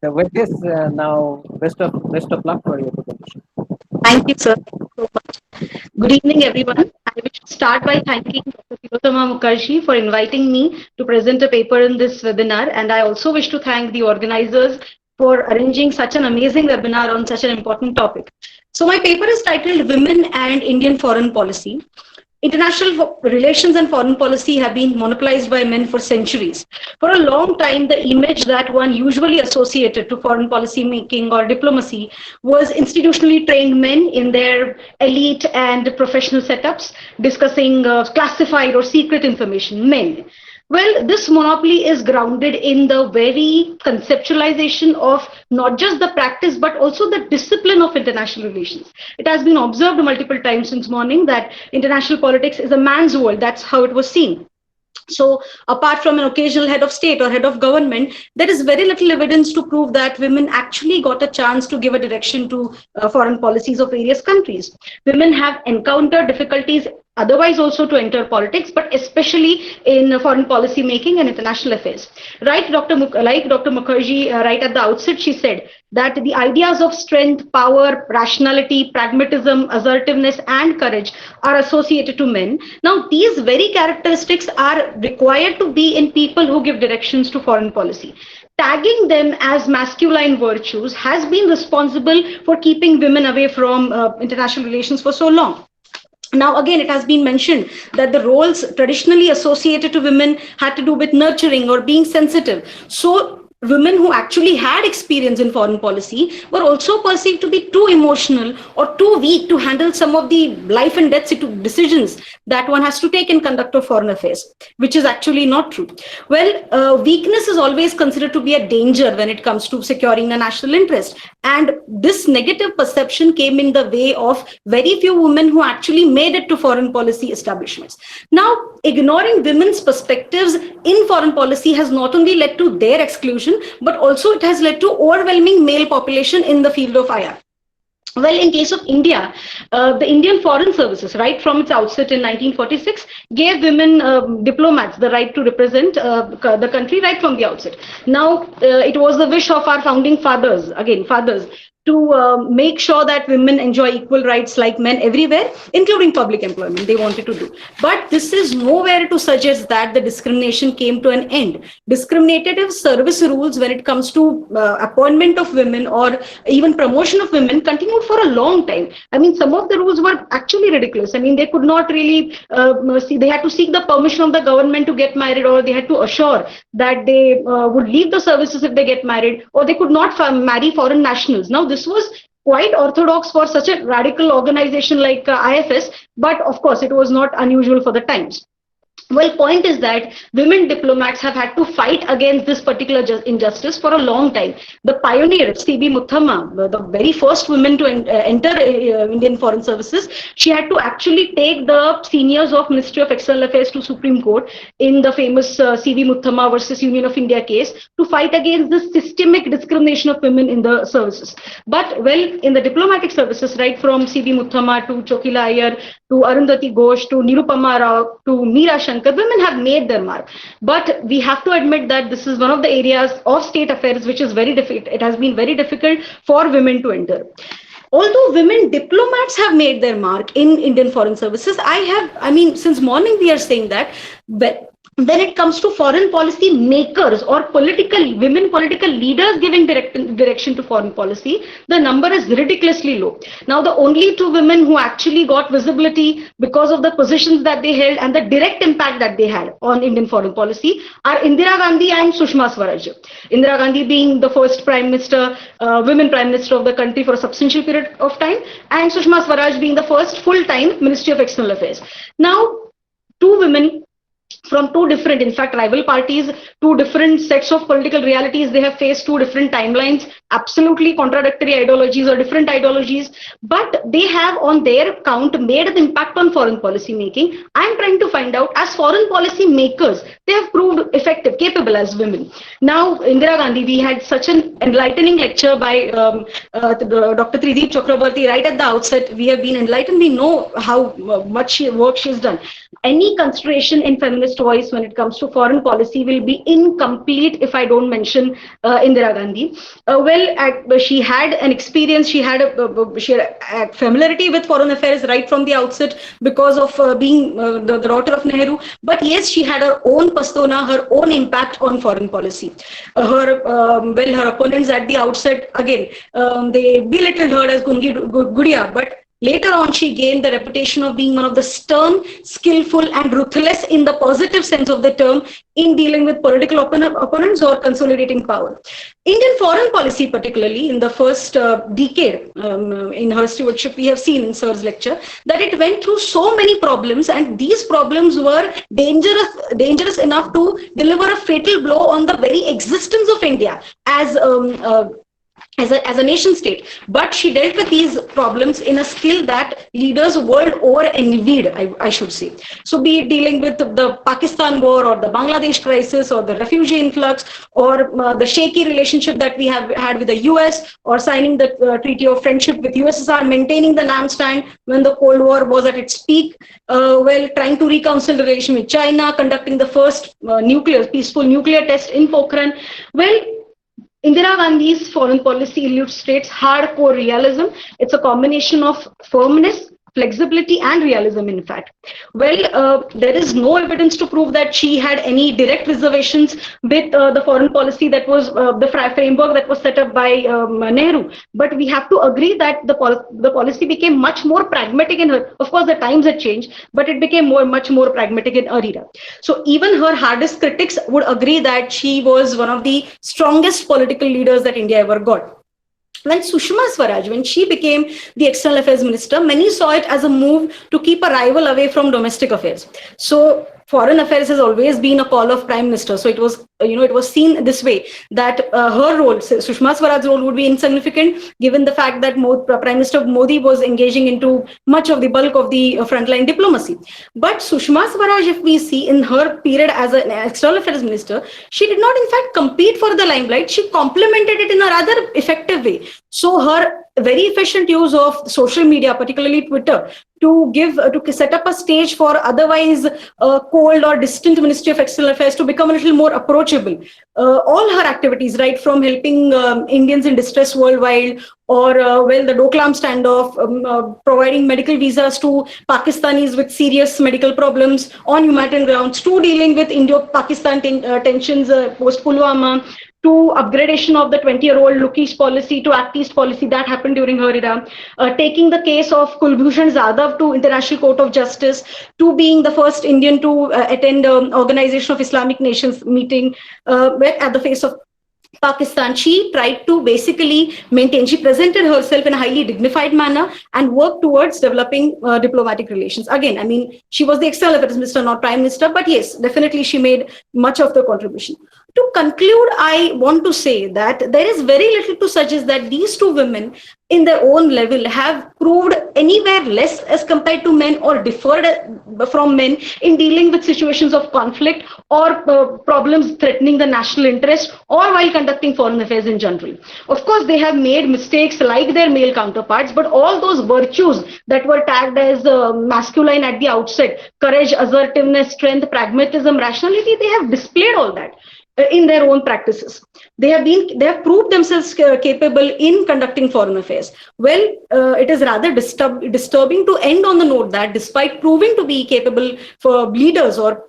So with this, now best of luck for your presentation. Thank you, sir, so much. Good evening, everyone. I wish to start by thanking Dr. Tilotama Mukherjee for inviting me to present a paper in this webinar, and I also wish to thank the organizers for arranging such an amazing webinar on such an important topic. So my paper is titled Women and Indian Foreign Policy. International relations and foreign policy have been monopolized by men for centuries. For a long time, the image that one usually associated to foreign policy making or diplomacy was institutionally trained men in their elite and professional setups discussing classified or secret information, men. Well, this monopoly is grounded in the very conceptualization of not just the practice, but also the discipline of international relations. It has been observed multiple times since morning that international politics is a man's world. That's how it was seen. So apart from an occasional head of state or head of government, there is very little evidence to prove that women actually got a chance to give a direction to foreign policies of various countries. Women have encountered difficulties otherwise also to enter politics, but especially in foreign policy making and international affairs. Right, Dr. Mukherjee, right at the outset, she said that the ideas of strength, power, rationality, pragmatism, assertiveness, and courage are associated to men. Now, these very characteristics are required to be in people who give directions to foreign policy. Tagging them as masculine virtues has been responsible for keeping women away from international relations for so long. Now, again, it has been mentioned that the roles traditionally associated to women had to do with nurturing or being sensitive. So women who actually had experience in foreign policy were also perceived to be too emotional or too weak to handle some of the life and death decisions that one has to take in conduct of foreign affairs, which is actually not true. Well, weakness is always considered to be a danger when it comes to securing a national interest. And this negative perception came in the way of very few women who actually made it to foreign policy establishments. Now, ignoring women's perspectives in foreign policy has not only led to their exclusion, but also it has led to overwhelming male population in the field of IR. Well, in case of India, the Indian Foreign Services, right from its outset in 1946, gave women diplomats the right to represent the country right from the outset. Now, it was the wish of our founding fathers, again, fathers, to make sure that women enjoy equal rights like men everywhere, including public employment. They wanted to do. But this is nowhere to suggest that the discrimination came to an end. Discriminative service rules when it comes to appointment of women or even promotion of women continued for a long time. I mean, some of the rules were actually ridiculous. I mean, they could not really they had to seek the permission of the government to get married, or they had to assure that they would leave the services if they get married, or they could not marry foreign nationals. Now, this was quite orthodox for such a radical organization like IFS, but of course, it was not unusual for the times. Well, point is that women diplomats have had to fight against this particular injustice for a long time. The pioneer, C.B. Muthamma, the very first woman to enter Indian Foreign Services, she had to actually take the seniors of Ministry of External Affairs to Supreme Court in the famous C.B. Muthamma versus Union of India case to fight against this systemic discrimination of women in the services. But, well, in the diplomatic services, right from C.B. Muthamma to Chokila Iyer to Arundhati Ghosh to Nirupama Rao to Meera Shankar, women have made their mark. But we have to admit that this is one of the areas of state affairs which is very difficult. It has been very difficult for women to enter. Although women diplomats have made their mark in Indian Foreign Services, since morning we are saying that, but when it comes to foreign policy makers or women political leaders giving direction to foreign policy, the number is ridiculously low. Now, the only two women who actually got visibility because of the positions that they held and the direct impact that they had on Indian foreign policy are Indira Gandhi and Sushma Swaraj. Indira Gandhi being the first prime minister, women prime minister of the country for a substantial period of time, and Sushma Swaraj being the first full-time Ministry of External Affairs. Now, two women from two different, in fact, rival parties, two different sets of political realities. They have faced two different timelines, absolutely contradictory ideologies or different ideologies, but they have on their count made an impact on foreign policy making. I'm trying to find out, as foreign policy makers, they have proved effective, capable as women. Now, Indira Gandhi, we had such an enlightening lecture by Dr. Trideep Chakrabarti right at the outset. We have been enlightened. We know how much work she's done. Any consideration in feminist voice when it comes to foreign policy will be incomplete if I don't mention Indira Gandhi. She had an experience, she had a familiarity with foreign affairs right from the outset because of being the daughter of Nehru. But yes, she had her own persona, her own impact on foreign policy. Her opponents at the outset, again, they belittled her as Gudiya, but later on, she gained the reputation of being one of the stern, skillful, and ruthless in the positive sense of the term in dealing with political opponents or consolidating power. Indian foreign policy, particularly in the first decade in her stewardship, we have seen in Sir's lecture that it went through so many problems, and these problems were dangerous enough to deliver a fatal blow on the very existence of India as a nation state. But she dealt with these problems in a skill that leaders world over envied, I should say. So be it dealing with the Pakistan war or the Bangladesh crisis or the refugee influx or the shaky relationship that we have had with the US, or signing the Treaty of Friendship with USSR, maintaining the NAM stand when the Cold War was at its peak, trying to reconcile the relation with China, conducting the first peaceful nuclear test in Pokhran. Indira Gandhi's foreign policy illustrates hardcore realism. It's a combination of firmness, flexibility, and realism, in fact. There is no evidence to prove that she had any direct reservations with the foreign policy that was the framework that was set up by Nehru. But we have to agree that the policy became much more pragmatic in her. Of course, the times had changed, but it became much more pragmatic in her era. So even her hardest critics would agree that she was one of the strongest political leaders that India ever got. When Sushma Swaraj, when she became the External Affairs Minister, many saw it as a move to keep a rival away from domestic affairs. So foreign affairs has always been a call of Prime Minister. So it was seen this way that her role, Sushma Swaraj's role, would be insignificant given the fact that Prime Minister Modi was engaging into much of the bulk of the frontline diplomacy. But Sushma Swaraj, if we see in her period as an External Affairs Minister, she did not in fact compete for the limelight. She complemented it in a rather effective way. So her very efficient use of social media, particularly Twitter, to set up a stage for otherwise cold or distant Ministry of External Affairs to become a little more approachable approachable. All her activities, right from helping Indians in distress worldwide, or the Doklam standoff, providing medical visas to Pakistanis with serious medical problems on humanitarian grounds, to dealing with Indo-Pakistan tensions post-Pulwama, to upgradation of the 20-year-old Look East policy to Act East policy that happened during her era, taking the case of Kulbhushan Jadhav to International Court of Justice, to being the first Indian to attend Organization of Islamic Nations meeting at the face of Pakistan. She tried to basically maintain, she presented herself in a highly dignified manner and worked towards developing diplomatic relations. Again, I mean, she was the external affairs minister, not prime minister, but yes, definitely she made much of the contribution. To conclude, I want to say that there is very little to suggest that these two women in their own level have proved anywhere less as compared to men or differed from men in dealing with situations of conflict or problems threatening the national interest or while conducting foreign affairs in general. Of course, they have made mistakes like their male counterparts, but all those virtues that were tagged as masculine at the outset, courage, assertiveness, strength, pragmatism, rationality, they have displayed all that in their own practices. They have proved themselves capable in conducting foreign affairs. Well, it is rather disturbing to end on the note that despite proving to be capable for leaders or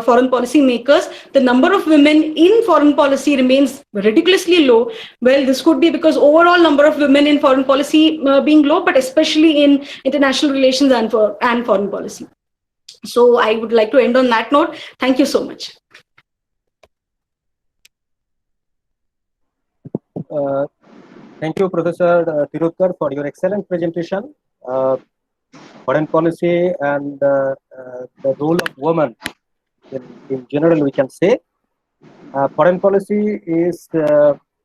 foreign policy makers, the number of women in foreign policy remains ridiculously low. Well, this could be because overall number of women in foreign policy being low, but especially in international relations and foreign policy. So I would like to end on that note. Thank you so much. Thank you, Professor Tirudkar, for your excellent presentation. Foreign policy and the role of women in general, we can say. Foreign policy is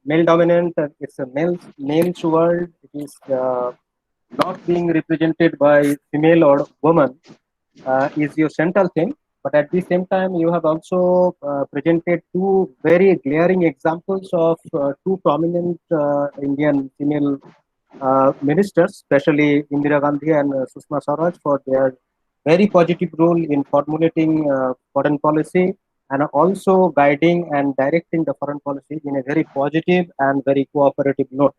male dominant, it's a male's world, it is not being represented by female or woman is your central theme. But at the same time, you have also presented two very glaring examples of two prominent Indian female ministers, especially Indira Gandhi and Sushma Swaraj, for their very positive role in formulating foreign policy and also guiding and directing the foreign policy in a very positive and very cooperative note.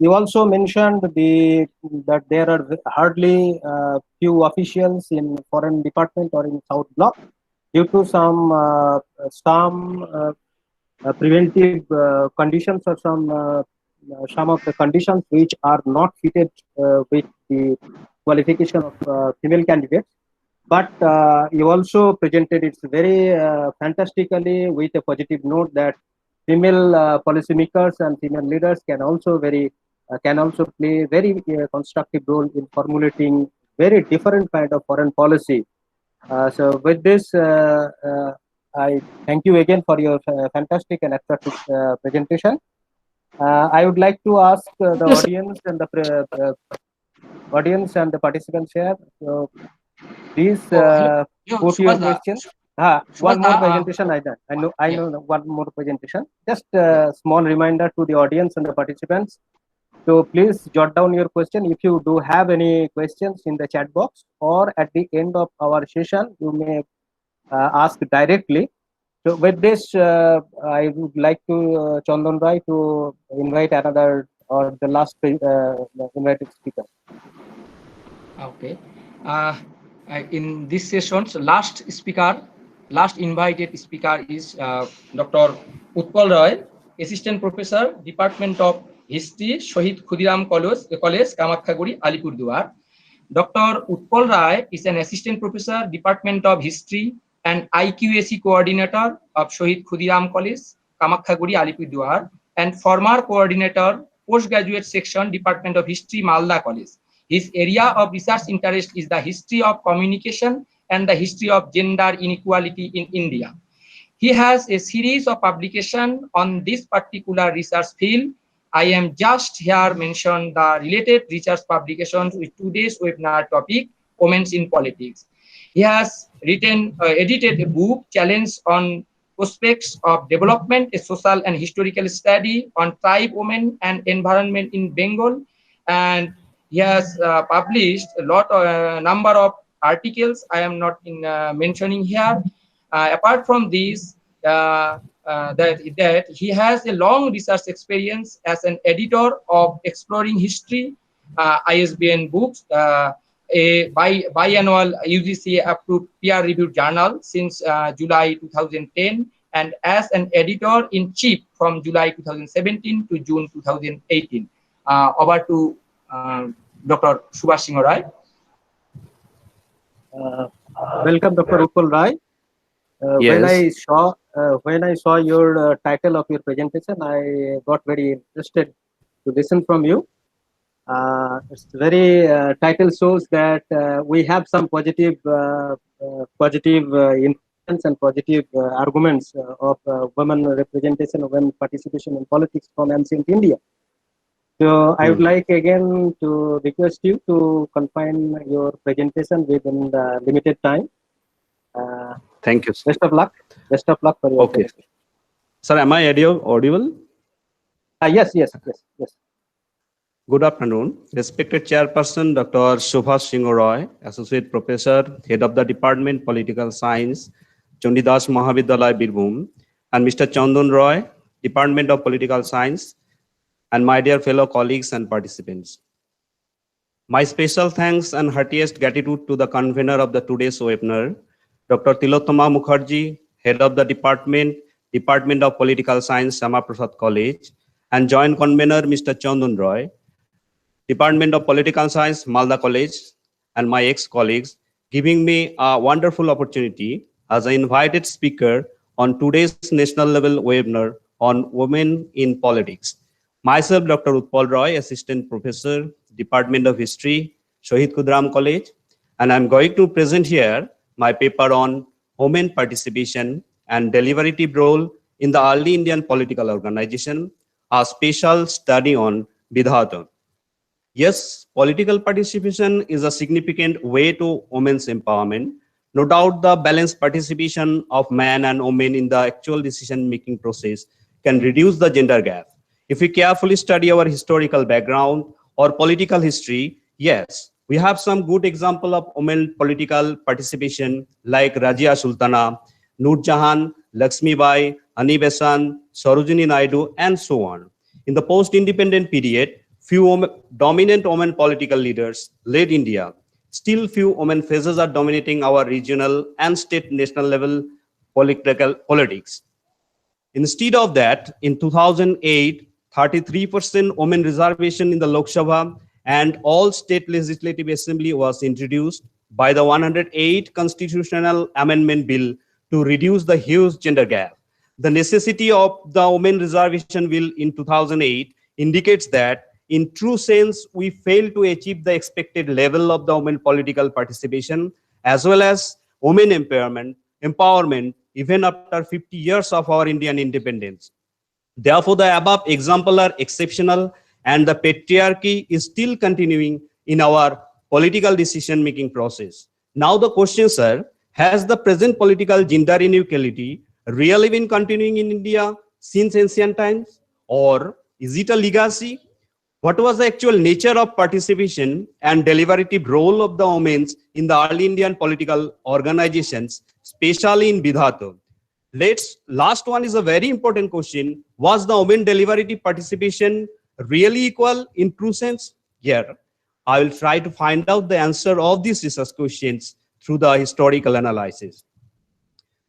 You also mentioned that there are hardly few officials in foreign department or in South Bloc due to some preventive conditions or some of the conditions which are not fitted with the qualification of female candidates. But you also presented it very fantastically with a positive note that female policymakers and female leaders can also play very constructive role in formulating very different kind of foreign policy. So with this, I thank you again for your fantastic and attractive presentation. I would like to ask the audience and the participants here. So please put your questions. One more presentation. I know one more presentation. Just a small reminder to the audience and the participants. So please jot down your question. If you do have any questions in the chat box, or at the end of our session, you may ask directly. So with this, I would like to Chandan Rai to invite another or the last invited speaker. Okay. In this session's last invited speaker is Dr. Utpal Roy, Assistant Professor, Department of History, Shohid Khudiram College, Kamakhaguri, Alipurduar. Dr. Utpal Roy is an Assistant Professor, Department of History and IQAC Coordinator of Shohid Khudiram College, Kamakhaguri, Alipurduar, and former Coordinator, Postgraduate Section, Department of History, Malda College. His area of research interest is the history of communication and the history of gender inequality in India. He has a series of publications on this particular research field. I am just here mention the related research publications with today's webinar topic, Women in Politics. He has edited a book, Challenge on Prospects of Development, a social and historical study on tribe women and environment in Bengal, and he has published a number of articles I am not mentioning here. Apart from this, that he has a long research experience as an editor of Exploring History, ISBN books, a biannual UGC approved peer-reviewed journal since July 2010, and as an editor-in-chief from July 2017 to June 2018. Over to Dr. Subhash Singh Rai. Welcome, Dr. Utpal Rai. Yes. When I saw your title of your presentation, I got very interested to listen from you. It's very title shows that we have some positive influence and positive arguments of women representation, women participation in politics from ancient India. So I would like again to request you to confine your presentation within the limited time. Thank you. Best of luck. Best of luck for your Okay. Sir, am I audible? Yes. Good afternoon. Respected Chairperson, Dr. Subhash Singh Roy, Associate Professor, Head of the Department Political Science, Chandidas Mahavidyalaya, Birbhum, and Mr. Chandan Roy, Department of Political Science, and my dear fellow colleagues and participants. My special thanks and heartiest gratitude to the convener of the today's webinar, Dr. Tilottama Mukherjee, Head of the Department of Political Science, Syama Prasad College, and Joint Convener, Mr. Chandan Roy, Department of Political Science, Malda College, and my ex-colleagues, giving me a wonderful opportunity as an invited speaker on today's national level webinar on women in politics. Myself, Dr. Utpal Roy, Assistant Professor, Department of History, Shahid Khudram College, and I'm going to present here my paper on women participation and deliberative role in the early Indian political organization, a special study on Vidhata. Yes, political participation is a significant way to women's empowerment. No doubt the balanced participation of men and women in the actual decision-making process can reduce the gender gap. If we carefully study our historical background or political history, yes, we have some good example of women political participation like Rajia Sultana, Nur Jahan, Lakshmi Bai, Ani Besant, Sarojini Naidu, and so on. In the post-independent period, few dominant women political leaders led India. Still few women faces are dominating our regional and state national level politics. Instead of that, in 2008, 33% women reservation in the Lok Sabha and all state legislative assembly was introduced by the 108 constitutional amendment bill to reduce the huge gender gap. The necessity of the women reservation bill in 2008 indicates that in true sense, we failed to achieve the expected level of the women political participation as well as women empowerment even after 50 years of our Indian independence. Therefore, the above examples are exceptional and the patriarchy is still continuing in our political decision-making process. Now the question, sir, has the present political gender inequality really been continuing in India since ancient times? Or is it a legacy? What was the actual nature of participation and deliberative role of the women in the early Indian political organizations, especially in Vidhata? Last one is a very important question. Was the women deliberative participation really equal in true sense? Here, I will try to find out the answer of these research questions through the historical analysis.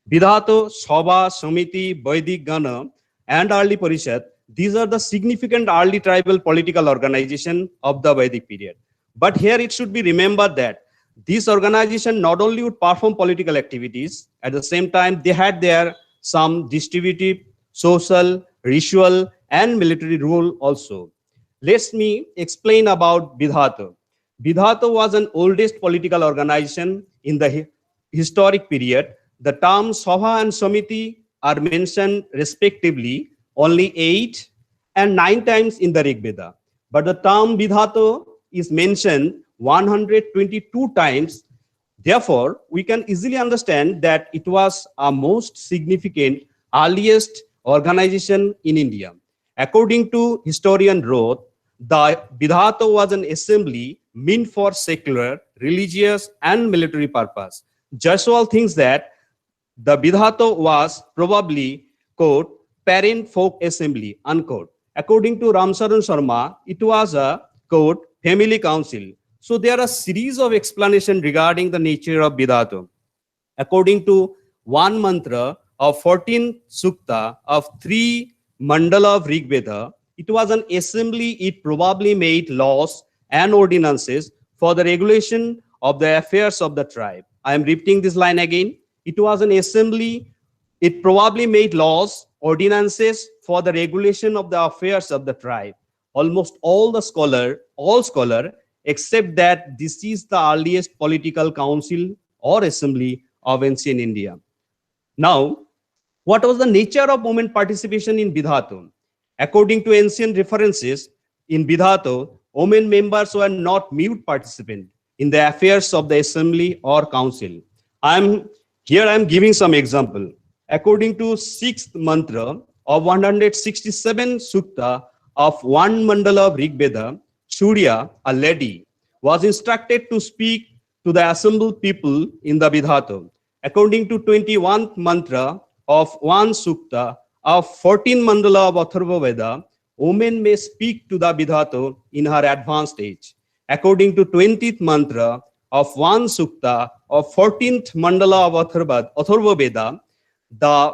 Vidhata, Sabha, Samiti, Vaidik Gana, and early Parishad, these are the significant early tribal political organization of the Vedic period. But here it should be remembered that this organization not only would perform political activities, at the same time they had their some distributive, social, ritual, and military role also. Let me explain about Vidhata. Vidhata was an oldest political organization in the historic period. The terms Sabha and Samiti are mentioned respectively only 8 and 9 times in the Rig Veda. But the term Vidhata is mentioned 122 times. Therefore, we can easily understand that it was a most significant, earliest organization in India. According to historian Roth, the Vidhata was an assembly meant for secular, religious, and military purpose. Jaiswal thinks that the Bidhato was probably, quote, parent folk assembly, unquote. According to Ramsaran Sharma, it was a, quote, family council. So there are a series of explanations regarding the nature of Bidhato. According to one mantra of 14th Sukta of 3 Mandala of Rig Veda, it was an assembly. It probably made laws and ordinances for the regulation of the affairs of the tribe. I am repeating this line again. It was an assembly. It probably made laws, ordinances for the regulation of the affairs of the tribe. Almost all scholars, except that this is the earliest political council or assembly of ancient India. Now, what was the nature of women participation in Bidhato? According to ancient references, in Bidhato, women members were not mute participants in the affairs of the assembly or council. I'm giving some example. According to 6th mantra of 167 Sukta of 1 Mandala of Rig Veda, Surya, a lady, was instructed to speak to the assembled people in the Bidhato. According to 21th mantra of 1 Sukta of 14 Mandala of Atharva Veda, women may speak to the Bidhato in her advanced age. According to 20th mantra of 1 Sukta of 14th Mandala of Atharva Veda, the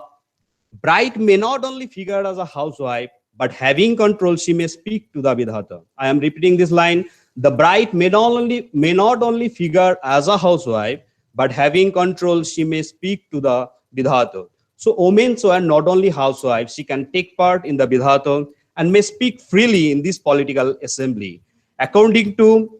bride may not only figure as a housewife, but having control, she may speak to the Bidhata. I am repeating this line. The bride may not only figure as a housewife, but having control, she may speak to the Bidhata. So women are not only housewives, she can take part in the Bidhata and may speak freely in this political assembly. According to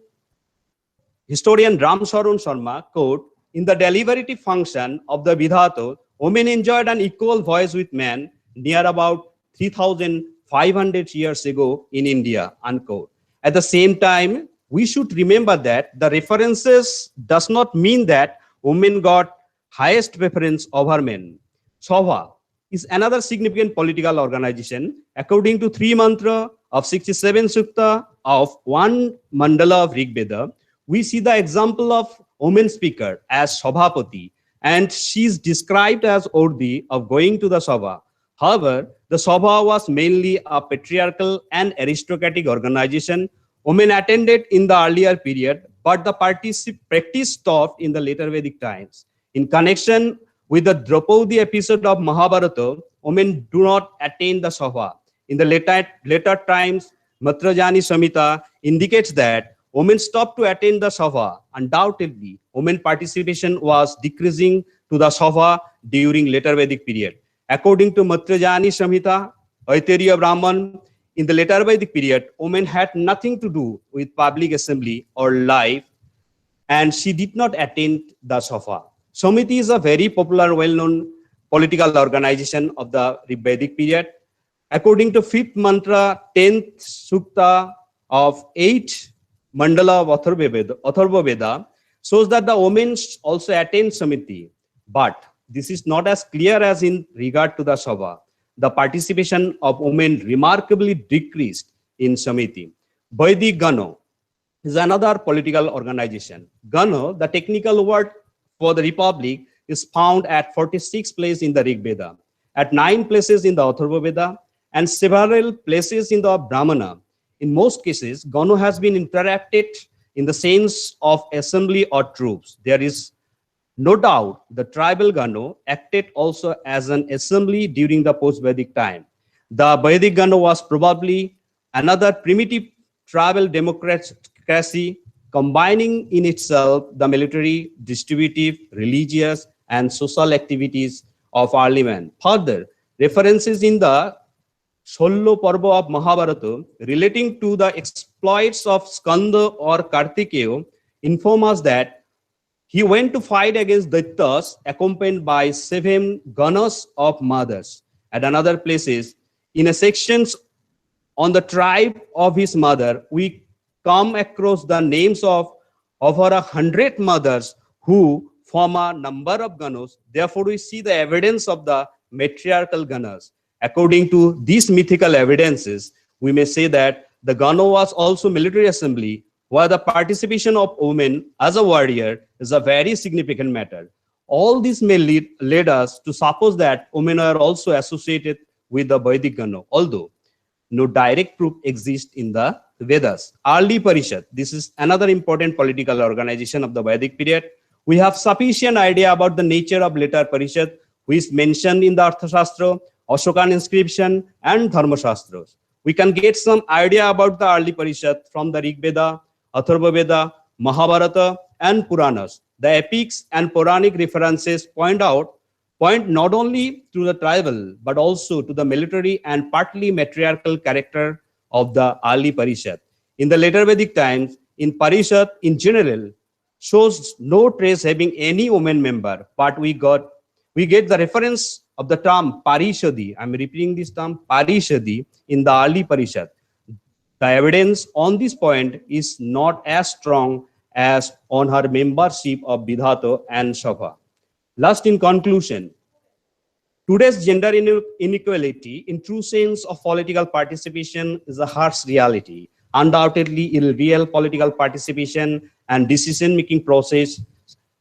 historian Ramsaran Sharma, quote, in the deliberative function of the Bidhato, women enjoyed an equal voice with men near about 3,500 years ago in India, unquote. At the same time, we should remember that the references does not mean that women got highest preference over men. Sabha is another significant political organization. According to 3 mantra of 67 Sukta of 1 Mandala of Rig Veda, we see the example of woman speaker as Sabhapati, and she is described as worthy of going to the Sabha. However, the Sabha was mainly a patriarchal and aristocratic organization. Women attended in the earlier period, but the practice stopped in the later Vedic times. In connection with the Draupadi episode of Mahabharata, women do not attend the Sabha. In the later times, Matrajani Samhita indicates that women stopped to attend the Sabha. Undoubtedly, women participation was decreasing to the Sabha during later Vedic period. According to Matrajani Samhita, Aitareya Brahman, in the later Vedic period, women had nothing to do with public assembly or life, and she did not attend the Sabha. Samiti is a very popular, well-known political organization of the Vedic period. According to 5th mantra, 10th Sukta of 8 Mandala of Atharva Veda, shows that the women also attend Samiti. But this is not as clear as in regard to the Sabha. The participation of women remarkably decreased in Samiti. Vaidik Gano is another political organization. Gano, the technical word for the republic, is found at 46 places in the Rig Veda, at 9 places in the Atharva Veda, and several places in the Brahmana. In most cases, Gano has been interpreted in the sense of assembly or troops. There is no doubt the tribal Gano acted also as an assembly during the post-Vedic time. The Vedic Gano was probably another primitive tribal democracy combining in itself the military, distributive, religious, and social activities of early man. Further, references in the Shollo Parva of Mahabharata relating to the exploits of Skanda or Kartikeya inform us that he went to fight against Daityas accompanied by 7 Ganas of mothers. At another places, in a sections on the tribe of his mother, we come across the names of over 100 mothers who form a number of Ganas. Therefore, we see the evidence of the matriarchal Ganas. According to these mythical evidences, we may say that the Gano was also military assembly, where the participation of women as a warrior is a very significant matter. All this may lead us to suppose that women are also associated with the Vedic Gana, although no direct proof exists in the Vedas. Early Parishad, this is another important political organization of the Vedic period. We have sufficient idea about the nature of later Parishad, which is mentioned in the Arthashastra, Ashokan inscription, and Dharmashastras. We can get some idea about the early Parishad from the Rig Veda, Atharva Veda, Mahabharata, and Puranas. The epics and Puranic references point not only to the tribal, but also to the military and partly matriarchal character of the early Parishad. In the later Vedic times, in Parishad in general, shows no trace having any woman member, but we get the reference of the term Parishadi. I'm repeating this term Parishadi in the early Parishad. The evidence on this point is not as strong as on her membership of Vidhata and Sabha. Last, in conclusion, today's gender inequality in true sense of political participation is a harsh reality. Undoubtedly, in real political participation and decision-making process,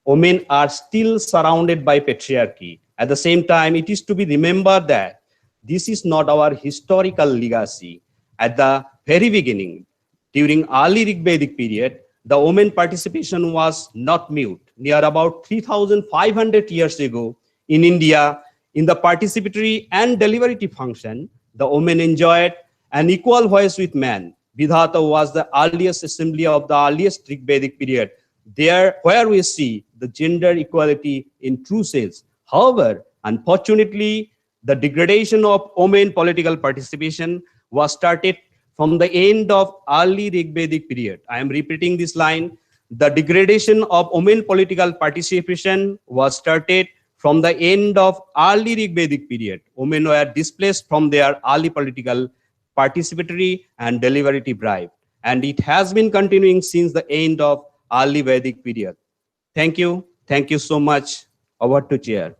women are still surrounded by patriarchy. At the same time, it is to be remembered that this is not our historical legacy. At the very beginning, during early Rig Vedic period, the women participation was not mute. Near about 3,500 years ago in India, in the participatory and deliberative function, the women enjoyed an equal voice with men. Vidhata was the earliest assembly of the earliest Rig Vedic period, there where we see the gender equality in true sense. However, unfortunately, the degradation of women political participation was started from the end of early Rig Vedic period. I am repeating this line. The degradation of women political participation was started from the end of early Rig Vedic period. Women were displaced from their early political participatory and deliberative right. And it has been continuing since the end of early Vedic period. Thank you. Thank you so much. Over to Chair.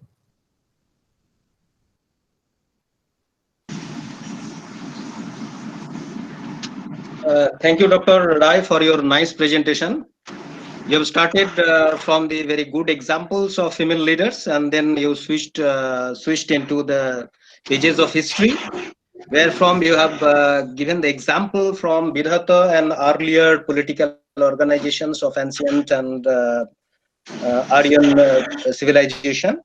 Thank you, Dr. Rai, for your nice presentation. You have started from the very good examples of female leaders, and then you switched into the pages of history, wherefrom you have given the example from Vidhata and earlier political organizations of ancient and Aryan civilization.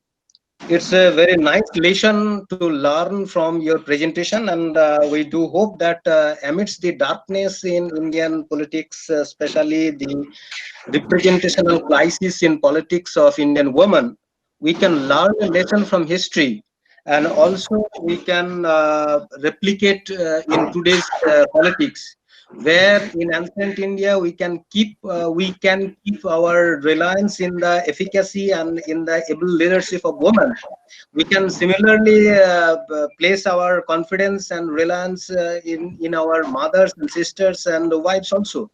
It's a very nice lesson to learn from your presentation, and we do hope that amidst the darkness in Indian politics, especially the representational crisis in politics of Indian women, we can learn a lesson from history, and also we can replicate in today's politics, where in ancient India we can keep our reliance in the efficacy and in the able leadership of women. We can similarly place our confidence and reliance in our mothers and sisters and wives also.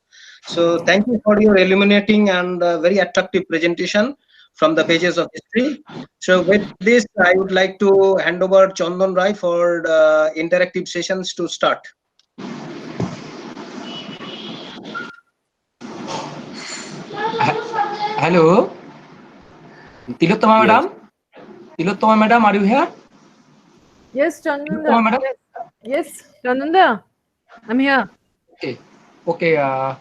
So thank you for your illuminating and very attractive presentation from the pages of history. So with this, I would like to hand over Chandan Rai for the interactive sessions to start. Hello, Tilottama madam. Tilottama madam, are you here? Yes, Chananda. Yes, Chananda. I'm here. Okay. Okay.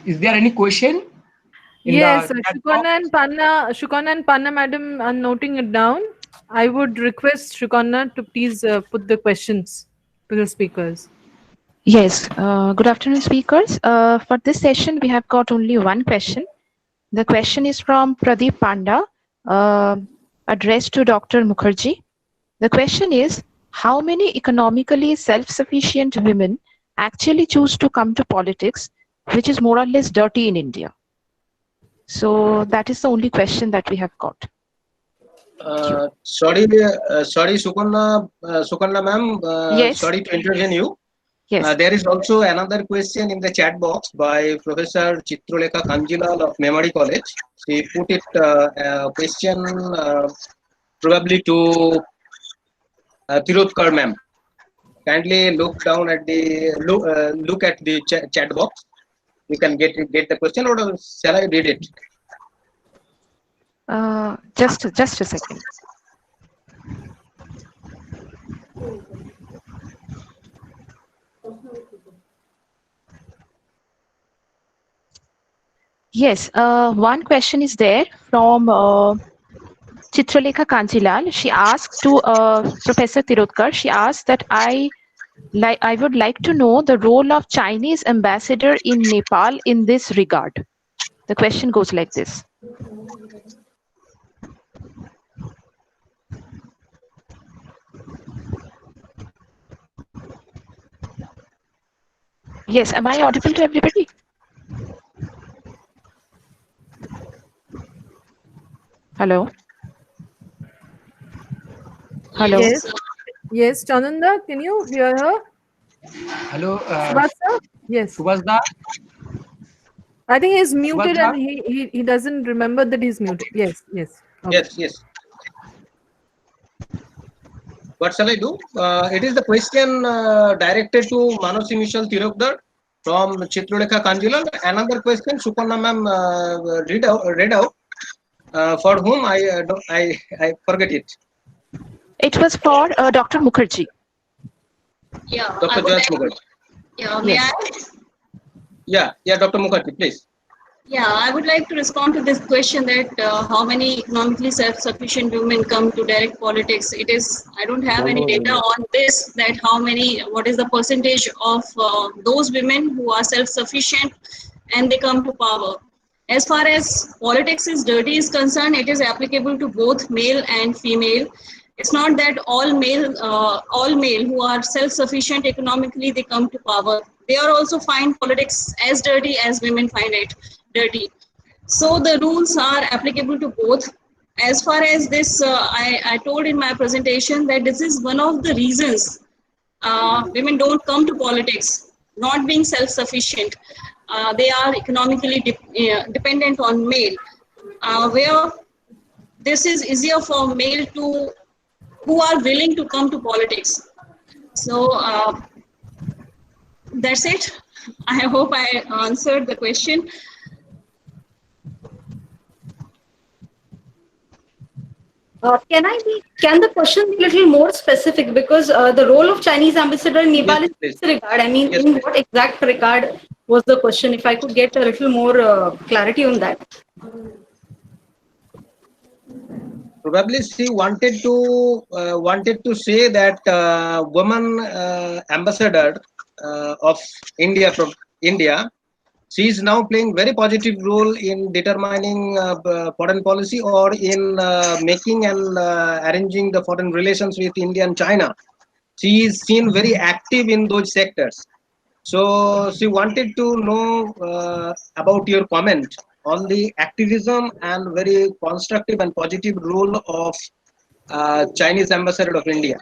Is there any question? Yes, Shukana and Panna madam are noting it down. I would request Shukana to please put the questions to the speakers. Yes, good afternoon, speakers. For this session, we have got only one question. The question is from Pradeep Panda, addressed to Dr. Mukherjee. The question is, how many economically self-sufficient women actually choose to come to politics, which is more or less dirty in India? So that is the only question that we have got. Sorry, Sukarna ma'am. Yes. Sorry to intervene you. Yes. There is also another question in the chat box by Professor Chitralekha Kanjilal of Memory College. She put it a question probably to Tilotkar ma'am. Kindly look down at the look at the chat box. You can get the question, or shall I read it? Just a second. Yes, one question is there from Chitralekha Kanchilal. She asked to Professor Tirotkar. She asked that I would like to know the role of Chinese ambassador in Nepal in this regard. The question goes like this. Yes, am I audible to everybody? Hello? Hello? Yes. Yes, Chananda, can you hear her? Hello, Subhash sir? Yes. Subhasda. I think he's muted Subhasda? and he doesn't remember that he's muted. Yes, yes. Okay. Yes, yes. What shall I do? It is the question directed to Manosi Michel Tirokdar from Chitralekha Kanjilal. Another question, Suparna ma'am read out for whom I forget it. It was for Dr. Mukherjee. Yeah, Dr. Joyce Mukherjee. yeah, may I? Yeah, Dr. Mukherjee, please. Yeah, I would like to respond to this question that how many economically self-sufficient women come to direct politics. It is, I don't have any data on this, that what is the percentage of those women who are self-sufficient and they come to power. As far as politics is dirty is concerned, it is applicable to both male and female. It's not that all male who are self-sufficient economically, they come to power. They are also find politics as dirty as women find it dirty. So the rules are applicable to both. As far as this, I told in my presentation that this is one of the reasons women don't come to politics, not being self-sufficient. They are economically dependent on male, where this is easier for male who are willing to come to politics. So that's it. I hope I answered the question. Can the question be a little more specific, because the role of Chinese ambassador in Nepal is in this regard. I mean, in what exact regard was the question? If I could get a little more clarity on that. Probably she wanted to say that woman ambassador of India from India, she is now playing very positive role in determining foreign policy or in making and arranging the foreign relations with India and China. She is seen very active in those sectors. So she wanted to know about your comment on the activism and very constructive and positive role of Chinese ambassador of India.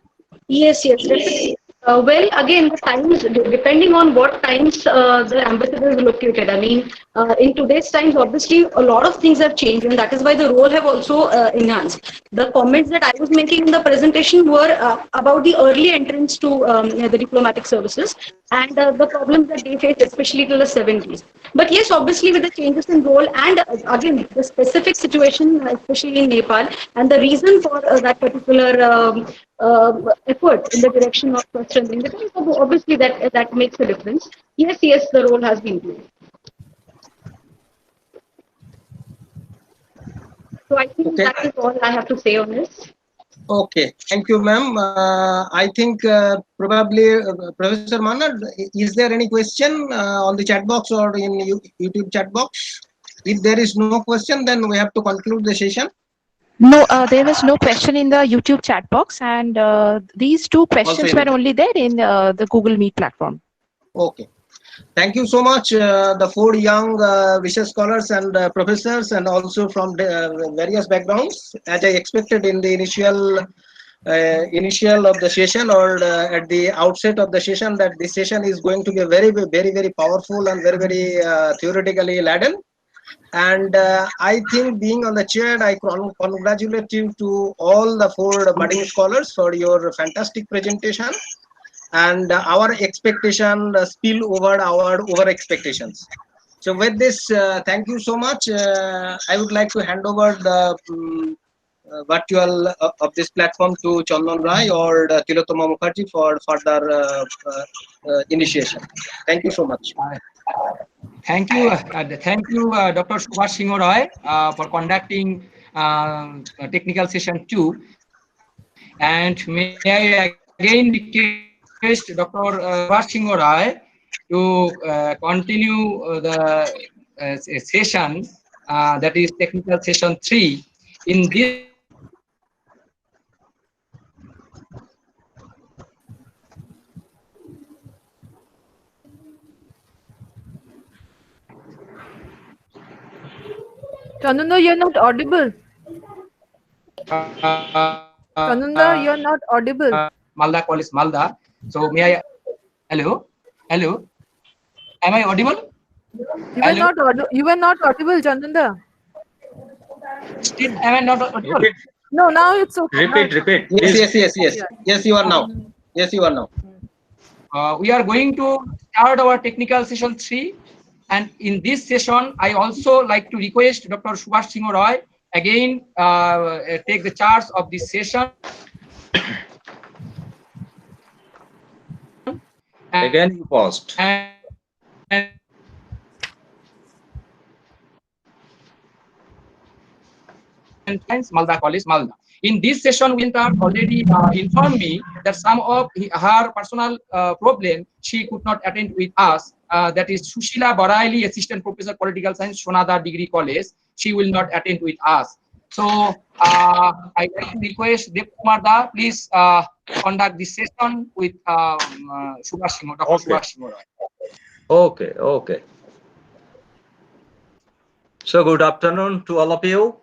Yes, definitely. Well, again, the times, depending on what times the ambassador is located. I mean, in today's times, obviously, a lot of things have changed, and that is why the role have also enhanced. The comments that I was making in the presentation were about the early entrance to the diplomatic services and the problems that they faced, especially till the 70s. But yes, obviously, with the changes in role and again, the specific situation, especially in Nepal, and the reason for that particular effort in the direction of strengthening the country, obviously that makes a difference. Yes, the role has been played. So I think that is all I have to say on this. Okay, thank you, ma'am. I think probably Professor Manad, is there any question on the chat box or in YouTube chat box? If there is no question, then we have to conclude the session. No, there was no question in the YouTube chat box, and these two questions were only there in the Google Meet platform. Okay. Thank you so much, the four young research scholars and professors, and also from various backgrounds. As I expected in the initial of the session or at the outset of the session, that this session is going to be very, very powerful and very, very theoretically laden. And I think, being on the chair, I congratulate you to all the four budding scholars for your fantastic presentation. And our expectation spill over our over expectations. So with this, thank you so much. I would like to hand over the virtual of this platform to Chandan Rai or Tilotoma Mukherjee for further initiation. Thank you so much. Thank you, Dr. Subhash Singh Roy, for conducting technical session 2. And may I again request Dr. Subhash Singh Roy to continue the session that is technical session 3. In this Chananda, you're not audible. Chananda, you're not audible. Malda College, Malda. So may I? Hello. Am I audible? You were not audible, Chananda. Still, am I not audible? No, now it's okay. Repeat. Yes, you are now. Yes, you are now. We are going to start our technical session 3. And in this session, I also like to request Dr. Subhash Singh Roy again take the charge of this session. Again, you paused. Malda College, Malda. In this session, Winter already informed me that some of her personal problem she could not attend with us. That is Sushila Baraili, Assistant Professor Political Science, Shonada Degree College. She will not attend with us. So I like to request Dev Kumar Da, please conduct this session with Subhash Singh, Dr. Subhash Singh Roy. Okay. So good afternoon to all of you.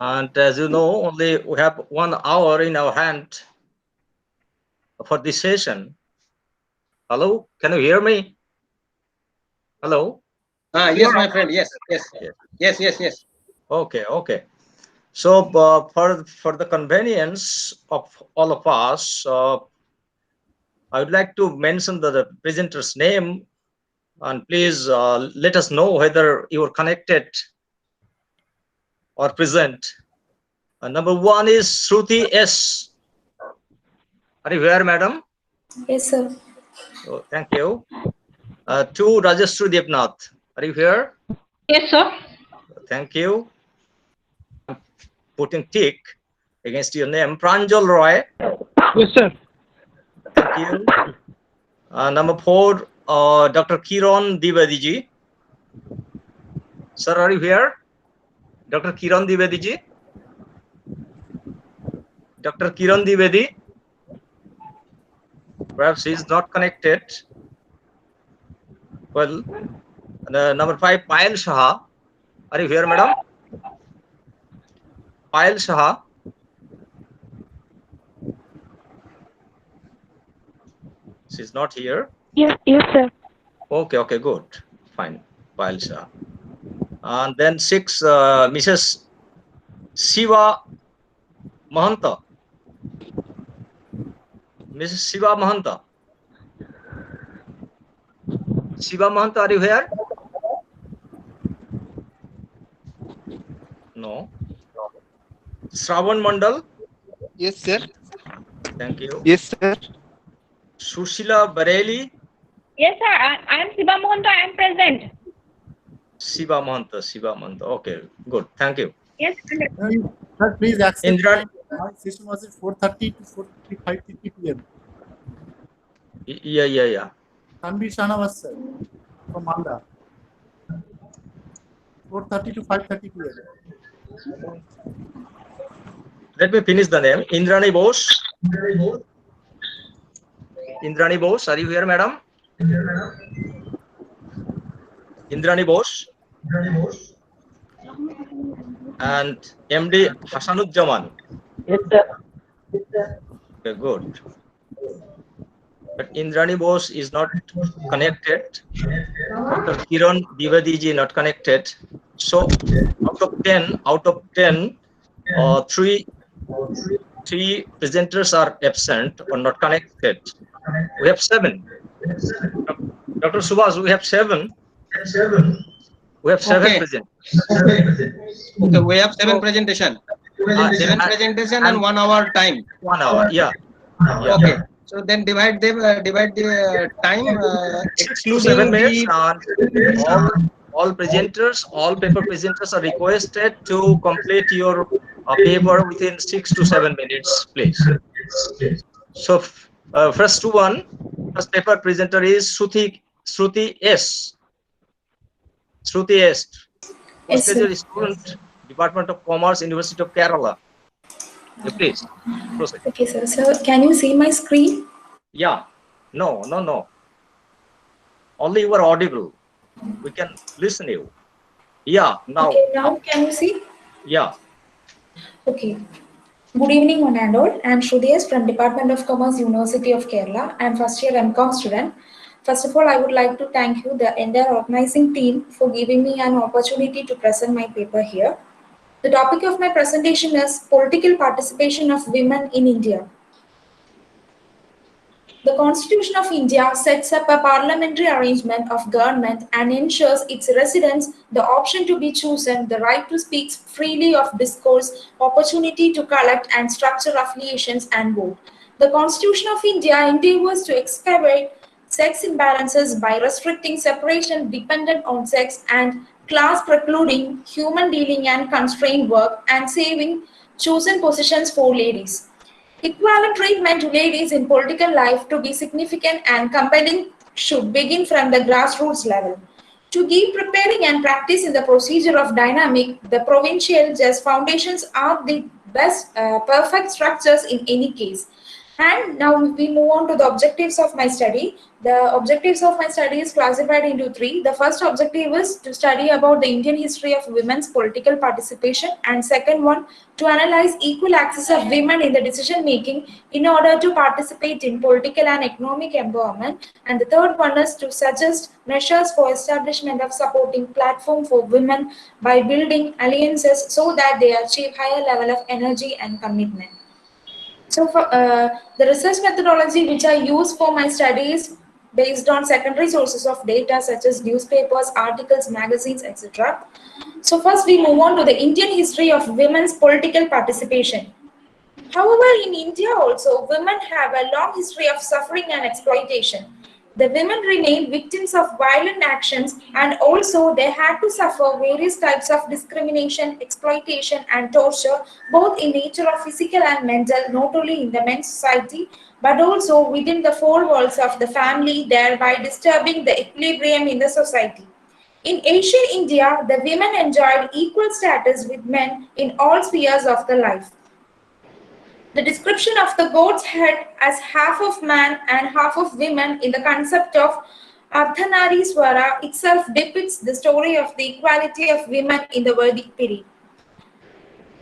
And as you know, we have 1 hour in our hand for this session. Hello, can you hear me? Hello? Yes, my friend. Yes. Okay. So for the convenience of all of us, I would like to mention the presenter's name, and please let us know whether you are connected or present. Number 1 is Shruti S. Are you here, madam? Yes, sir. Oh, thank you. 2, Rajeshri Devnath. Are you here? Yes, sir. Thank you. Putting tick against your name. Pranjal Roy. Yes, sir. Thank you. Number 4, Dr. Kiran Dwivedi. Sir, are you here? Dr. Kiran Dwivedi. Dr. Kiran Dwivedi. Perhaps he is not connected. Well, number 5, Payal Shah. Are you here, madam? Payal Shah. She is not here. Yes, sir. Okay, good. Fine. Payal Shah. And then 6, Mrs. Shiva Mahanta. Mrs. Shiva Mahanta. Shiva Mahanta, are you here? No. Shravan Mandal. Yes, sir. Thank you. Yes, sir. Sushila Bareli. Yes, sir. I am Shiva Mahanta. I am present. Shiva Mahanta. Okay, good. Thank you. Yes, Sir, please accept. Indra. My session was at 4:30 to 4:55 p.m. Yeah. Tanvi Shanavas, sir, from Malda. 4:30 to 5:30 p.m. Let me finish the name. Indrani Bose. Indrani Bose, are you here, madam? Indrani Bose. And MD Hasanuzzaman. Yes, sir. Okay, good. But Indrani Bose is not connected. Dr. Kiran Dwivedi ji not connected. So out of 10, 3 presenters are absent or not connected. We have 7. Dr. Subhash, we have 7. We have 7 Okay. present. Okay, we have 7 presentation. 7 presentation and 1 hour time. 1 hour, yeah. Okay. So then divide the time 6 to 7 excluding minutes, the and all presenters, all paper presenters are requested to complete your paper within 6 to 7 minutes, please. So first paper presenter is Shruti S. Shruti S. Yes, sir. Postgraduate student, Department of Commerce, University of Kerala. Yeah, please proceed. Okay, sir. So, can you see my screen? Yeah. No. Only you are audible. We can listen you. Yeah. Now. Okay, now can you see? Yeah. Okay. Good evening, one and all. I am Shruti S from Department of Commerce, University of Kerala. I am first year MCom student. First of all, I would like to thank you, the entire organizing team, for giving me an opportunity to present my paper here. The topic of my presentation is political participation of women in India. The Constitution of India sets up a parliamentary arrangement of government and ensures its residents the option to be chosen, the right to speak freely of discourse, opportunity to collect and structure affiliations and vote. The Constitution of India endeavors to excavate sex imbalances by restricting separation dependent on sex and class, precluding human dealing and constrained work, and saving chosen positions for ladies. Equivalent treatment to ladies in political life to be significant and compelling should begin from the grassroots level. To keep preparing and practice in the procedure of dynamic, the provincial just foundations are the best perfect structures in any case. And now we move on to the objectives of my study. The objectives of my study is classified into 3. The first objective is to study about the Indian history of women's political participation, and second one, to analyze equal access of women in the decision making in order to participate in political and economic empowerment. And the third one is to suggest measures for establishment of supporting platform for women by building alliances so that they achieve higher level of energy and commitment. So for the research methodology which I use for my studies based on secondary sources of data such as newspapers, articles, magazines, etc. So first we move on to the Indian history of women's political participation. However, in India also, women have a long history of suffering and exploitation. The women remain victims of violent actions, and also they had to suffer various types of discrimination, exploitation and torture, both in nature of physical and mental, not only in the men's society, but also within the four walls of the family, thereby disturbing the equilibrium in the society. In ancient India, the women enjoyed equal status with men in all spheres of the life. The description of the goat's head as half of man and half of women in the concept of Ardhanarishwara itself depicts the story of the equality of women in the Vedic period.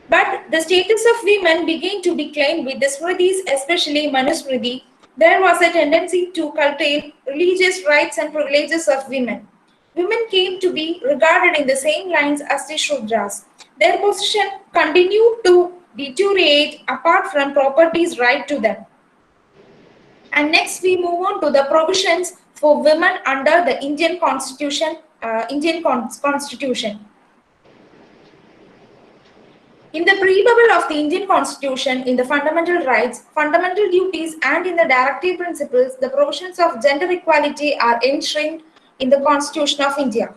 But the status of women began to decline with the Smritis, especially Manusmriti. There was a tendency to curtail religious rights and privileges of women. Women came to be regarded in the same lines as the Shudras. Their position continued to deteriorate apart from property's right to them. And next we move on to the provisions for women under the Indian Constitution. In the preamble of the Indian Constitution, in the fundamental rights, fundamental duties, and in the directive principles, the provisions of gender equality are enshrined in the Constitution of India.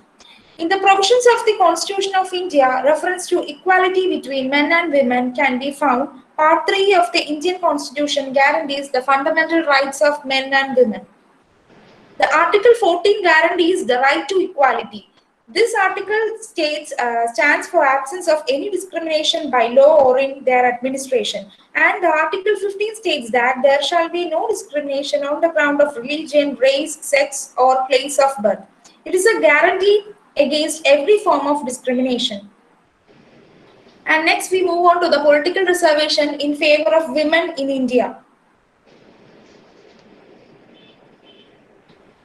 In the provisions of the Constitution of India, reference to equality between men and women can be found. Part 3 of the Indian Constitution guarantees the fundamental rights of men and women. The Article 14 guarantees the right to equality. This article stands for absence of any discrimination by law or in their administration. And the Article 15 states that there shall be no discrimination on the ground of religion, race, sex, or place of birth. It is a guarantee against every form of discrimination. And next we move on to the political reservation in favor of women in India.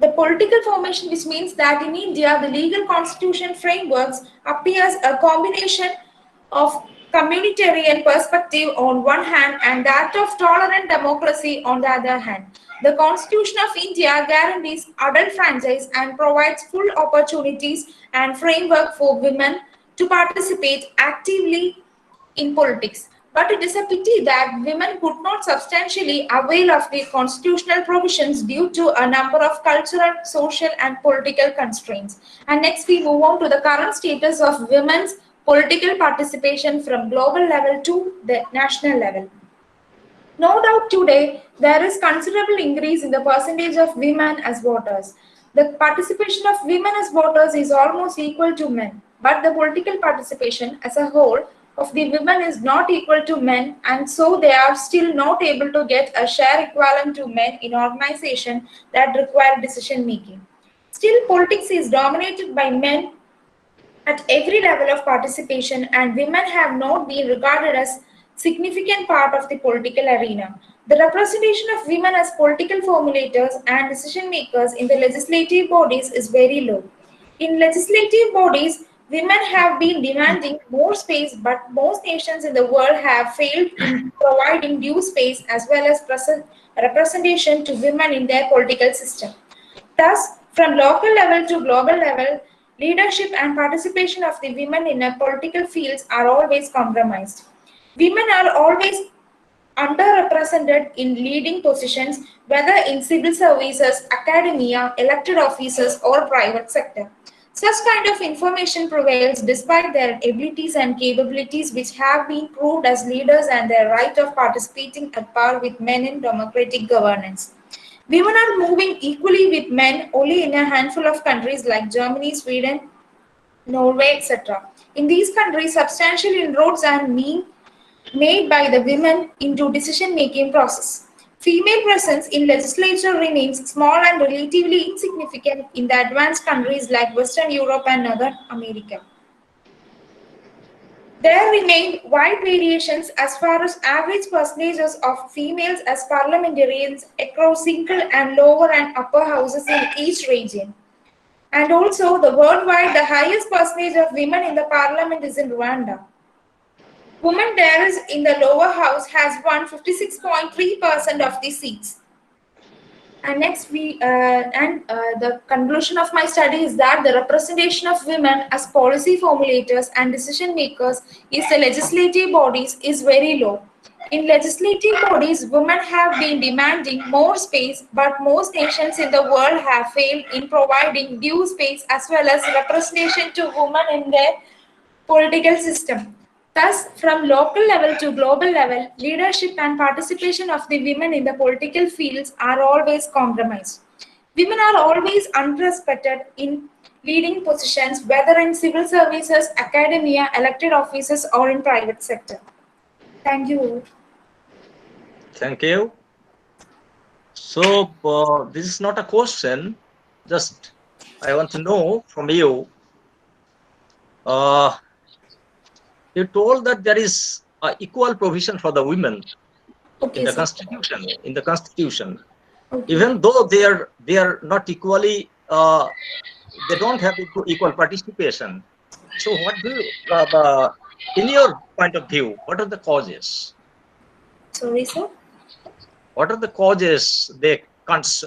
The political formation, which means that in India, the legal constitution frameworks appears a combination of communitarian perspective on one hand and that of tolerant democracy on the other hand. The Constitution of India guarantees adult franchise and provides full opportunities and framework for women to participate actively in politics. But it is a pity that women could not substantially avail of the constitutional provisions due to a number of cultural, social, and political constraints. And next, we move on to the current status of women's political participation from global level to the national level. No doubt today, there is considerable increase in the percentage of women as voters. The participation of women as voters is almost equal to men, but the political participation as a whole of the women is not equal to men, and so they are still not able to get a share equivalent to men in organizations that require decision making. Still, politics is dominated by men at every level of participation, and women have not been regarded as significant part of the political arena. The representation of women as political formulators and decision makers in the legislative bodies is very low. In legislative bodies, women have been demanding more space, but most nations in the world have failed in providing due space as well as representation to women in their political system. Thus, from local level to global level, leadership and participation of the women in a political fields are always compromised. Women are always underrepresented in leading positions, whether in civil services, academia, elected offices, or private sector. Such kind of information prevails despite their abilities and capabilities, which have been proved as leaders and their right of participating at par with men in democratic governance. Women are moving equally with men only in a handful of countries like Germany, Sweden, Norway, etc. In these countries, substantial inroads are made by the women into decision-making process. Female presence in legislature remains small and relatively insignificant in the advanced countries like Western Europe and Northern America. There remain wide variations as far as average percentages of females as parliamentarians across single and lower and upper houses in each region. And also, the worldwide, the highest percentage of women in the parliament is in Rwanda. Women there is in the lower house has won 56.3% of the seats. And next, the conclusion of my study is that the representation of women as policy formulators and decision makers in the legislative bodies is very low. In legislative bodies, women have been demanding more space, but most nations in the world have failed in providing due space as well as representation to women in their political system. Thus, from local level to global level, leadership and participation of the women in the political fields are always compromised. Women are always unrespected in leading positions, whether in civil services, academia, elected offices, or in private sector. Thank you. Thank you. So this is not a question, just I want to know from you. You told that there is equal provision for the women in the Constitution. In the Constitution, even though they are not equally, they don't have equal participation. So, what do you, in your point of view, what are the causes? Sorry, sir. What are the causes they can't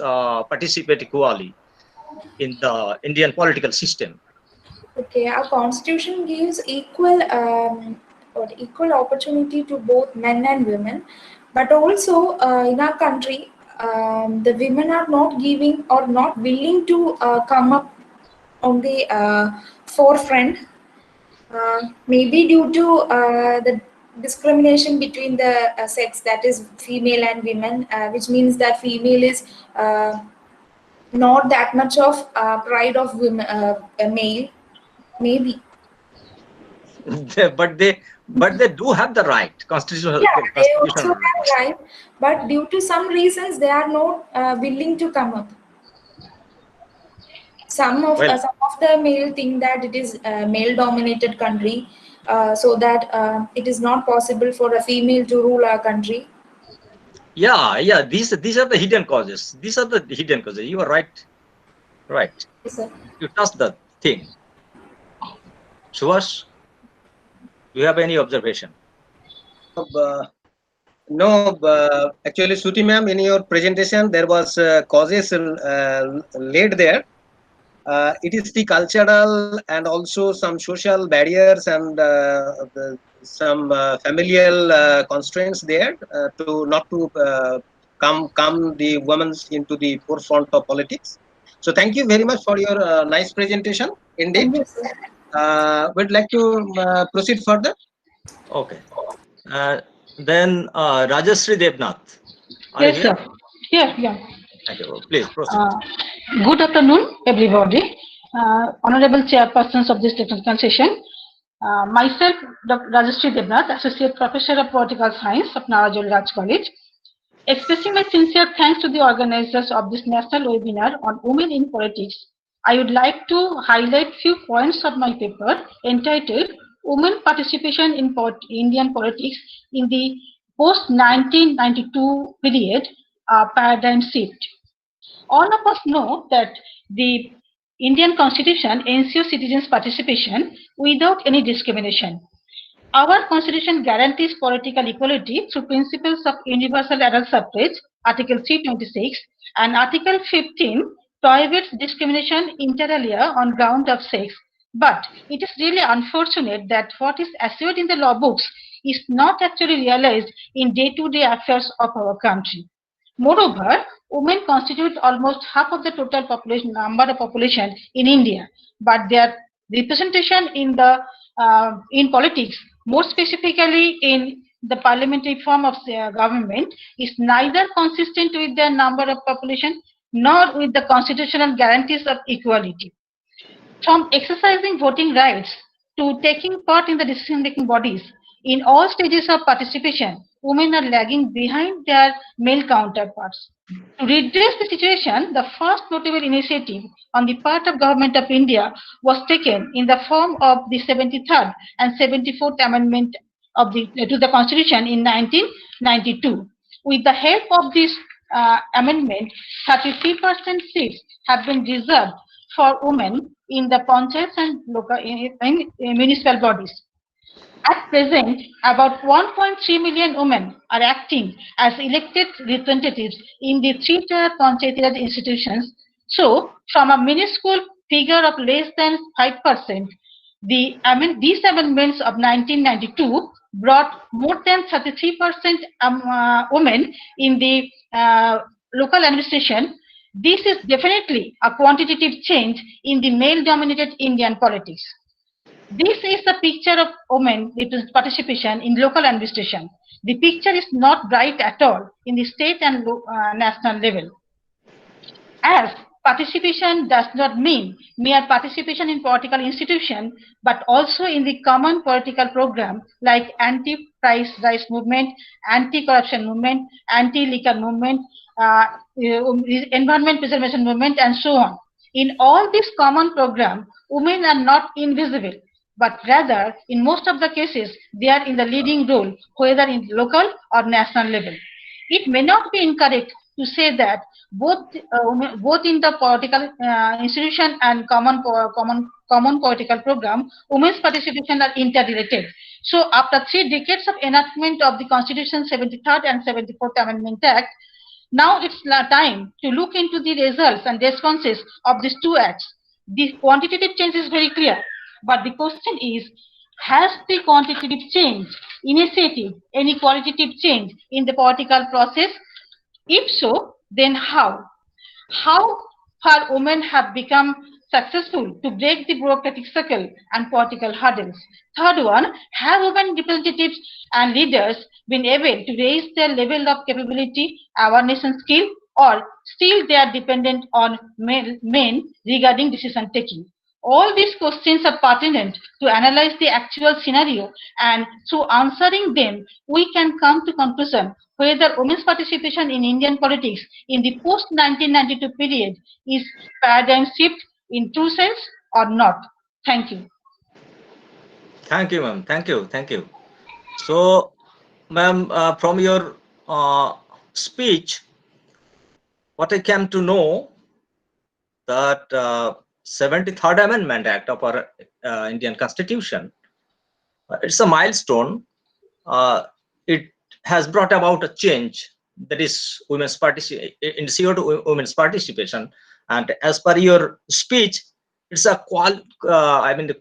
participate equally in the Indian political system? Okay, our constitution gives equal opportunity to both men and women, but also in our country, the women are not giving or not willing to come up on the forefront, maybe due to the discrimination between the sex, that is female and women, which means that female is not that much of pride of women, male. Maybe. but they do have the right, constitutional. Yeah, they also have right, but due to some reasons they are not willing to come up. Some of the male think that it is a male-dominated country, so that it is not possible for a female to rule our country. Yeah. These are the hidden causes. These are the hidden causes. You are right. Right. Yes, sir. You touched the thing. Subhash? Do you have any observation? No, actually, Shruti ma'am, in your presentation, there was causes laid there. It is the cultural and also some social barriers and some familial constraints there to not to come the women into the forefront of politics. So thank you very much for your nice presentation. Indeed, we'd like to proceed further. Okay. Then Rajashree Devnath. Are you Yes, here? sir. Yeah. Thank you. Please proceed. Good afternoon, everybody. Honorable chairpersons of this technical session. Myself, Dr. Rajashree Devnath, Associate Professor of Political Science of Nagarjuna Raj College. Expressing my sincere thanks to the organizers of this national webinar on women in politics, I would like to highlight few points of my paper entitled Women Participation in Indian Politics in the Post-1992 Period, Paradigm Shift. All of us know that the Indian Constitution ensures citizens' participation without any discrimination. Our Constitution guarantees political equality through principles of universal adult suffrage, Article 326, and Article 15 prohibits discrimination inter alia on ground of sex. But it is really unfortunate that what is assured in the law books is not actually realized in day-to-day affairs of our country. Moreover, women constitute almost half of the total population number of population in India, but their representation in the in politics, more specifically in the parliamentary form of government, is neither consistent with their number of population nor with the constitutional guarantees of equality. From exercising voting rights to taking part in the decision-making bodies, in all stages of participation, women are lagging behind their male counterparts. To redress the situation, the first notable initiative on the part of Government of India was taken in the form of the 73rd and 74th Amendment of to the Constitution in 1992. With the help of this amendment, 33% seats have been reserved for women in the panchayats and local in municipal bodies. At present, about 1.3 million women are acting as elected representatives in the three-tier Panchayati Raj institutions. So, from a minuscule figure of less than 5%, these amendments of 1992 brought more than 33% women in the local administration. This is definitely a quantitative change in the male-dominated Indian politics. This is the picture of women participation in local administration. The picture is not bright at all in the state and national level. As participation does not mean mere participation in political institution, but also in the common political program like anti-price rise movement, anti-corruption movement, anti-liquor movement, environment preservation movement, and so on. In all this common program, women are not invisible, but rather, in most of the cases, they are in the leading role, whether in local or national level. It may not be incorrect to say that both in the political institution and common political program, women's participation are interrelated. So, after 3 decades of enactment of the Constitution 73rd and 74th Amendment Act, now it's time to look into the results and responses of these 2 acts. The quantitative change is very clear. But the question is, has the quantitative change initiated any qualitative change in the political process? If so, then how? How far women have become successful to break the bureaucratic circle and political hurdles? Third one, have women representatives and leaders been able to raise their level of capability, awareness and skill, or still they are dependent on men regarding decision taking? All these questions are pertinent to analyze the actual scenario, and through answering them, we can come to conclusion whether women's participation in Indian politics in the post-1992 period is paradigm shift in true sense or not. Thank you. Thank you, ma'am. Thank you. So, ma'am, from your speech, what I came to know that 73rd Amendment Act of our Indian Constitution It's a milestone. It has brought about a change, that is women's ensured women's participation. And as per your speech, it's a quantitative.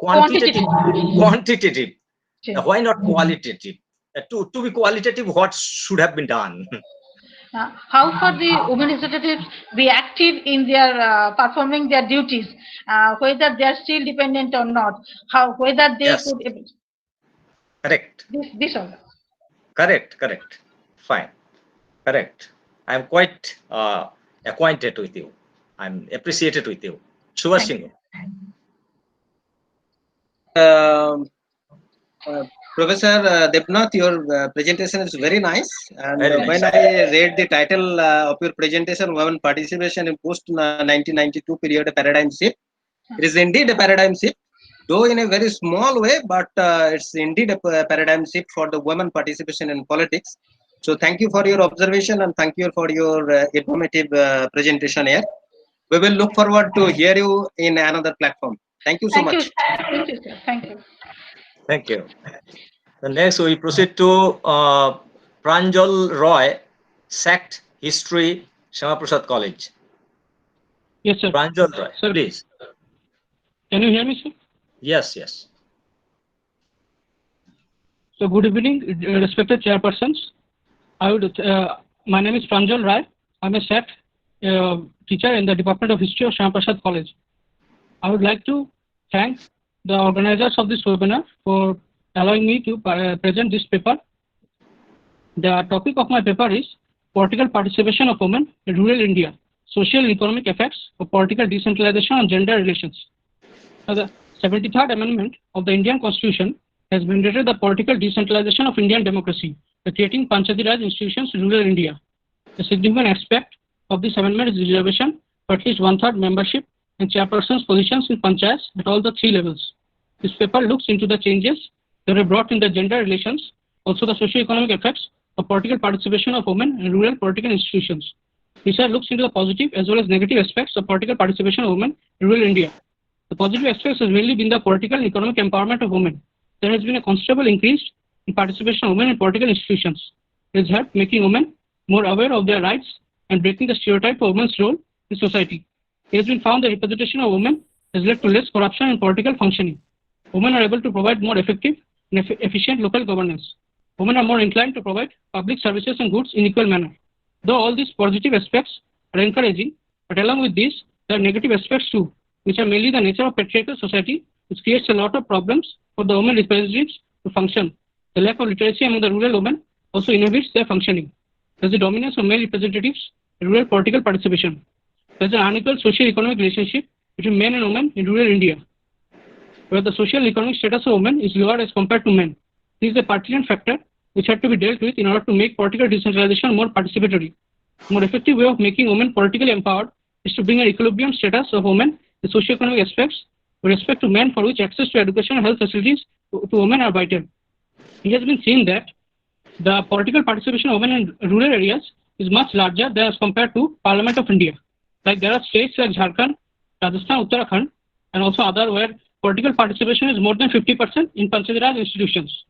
Why not qualitative? To be qualitative, what should have been done? How far the women representatives be active in their performing their duties, whether they are still dependent or not, whether they could. Correct. This all. Correct. Fine. Correct. I'm quite acquainted with you. I'm appreciated with you. Subhash Singh. Professor Debnath, your presentation is very nice. And when I read the title of your presentation, Women Participation in Post-1992 Period Paradigm Shift, it is indeed a paradigm shift, though in a very small way, but it's indeed a paradigm shift for the women participation in politics. So thank you for your observation and thank you for your informative presentation here. We will look forward to hear you in another platform. Thank you so much. Thank you, sir. Thank you. Thank you. The next we proceed to Pranjal Roy, SACT History, Shama Prasad College. Yes, sir. Pranjal Roy, sir, please. Can you hear me, sir? Yes. So good evening, respected chairpersons. My name is Pranjal Roy. I'm a SACT teacher in the Department of History of Shama Prasad College. I would like to thank the organizers of this webinar for allowing me to present this paper. The topic of my paper is Political Participation of Women in Rural India, Social and Economic Effects of Political Decentralization on Gender Relations. Now, the 73rd Amendment of the Indian Constitution has mandated the political decentralization of Indian democracy, by creating Panchayati Raj institutions in rural India. A significant aspect of this amendment is reservation for at least 1/3 membership and chairperson's positions in panchayats at all the 3 levels. This paper looks into the changes that are brought in the gender relations, also the socio-economic effects of political participation of women in rural political institutions. Research looks into the positive as well as negative aspects of political participation of women in rural India. The positive aspects has mainly been the political and economic empowerment of women. There has been a considerable increase in participation of women in political institutions. It has helped making women more aware of their rights and breaking the stereotype of women's role in society. It has been found that representation of women has led to less corruption in political functioning. Women are able to provide more effective and efficient local governance. Women are more inclined to provide public services and goods in equal manner. Though all these positive aspects are encouraging, but along with these, there are negative aspects too, which are mainly the nature of patriarchal society, which creates a lot of problems for the women representatives to function. The lack of literacy among the rural women also inhibits their functioning. There's the dominance of male representatives in rural political participation. There's an unequal socio-economic relationship between men and women in rural India, where the social and economic status of women is lower as compared to men. This is a pertinent factor which had to be dealt with in order to make political decentralization more participatory. A more effective way of making women politically empowered is to bring an equilibrium status of women in socio-economic aspects with respect to men, for which access to education and health facilities to women are vital. It has been seen that the political participation of women in rural areas is much larger than as compared to Parliament of India. Like there are states like Jharkhand, Rajasthan, Uttarakhand, and also other where political participation is more than 50% in Panchayati Raj institutions.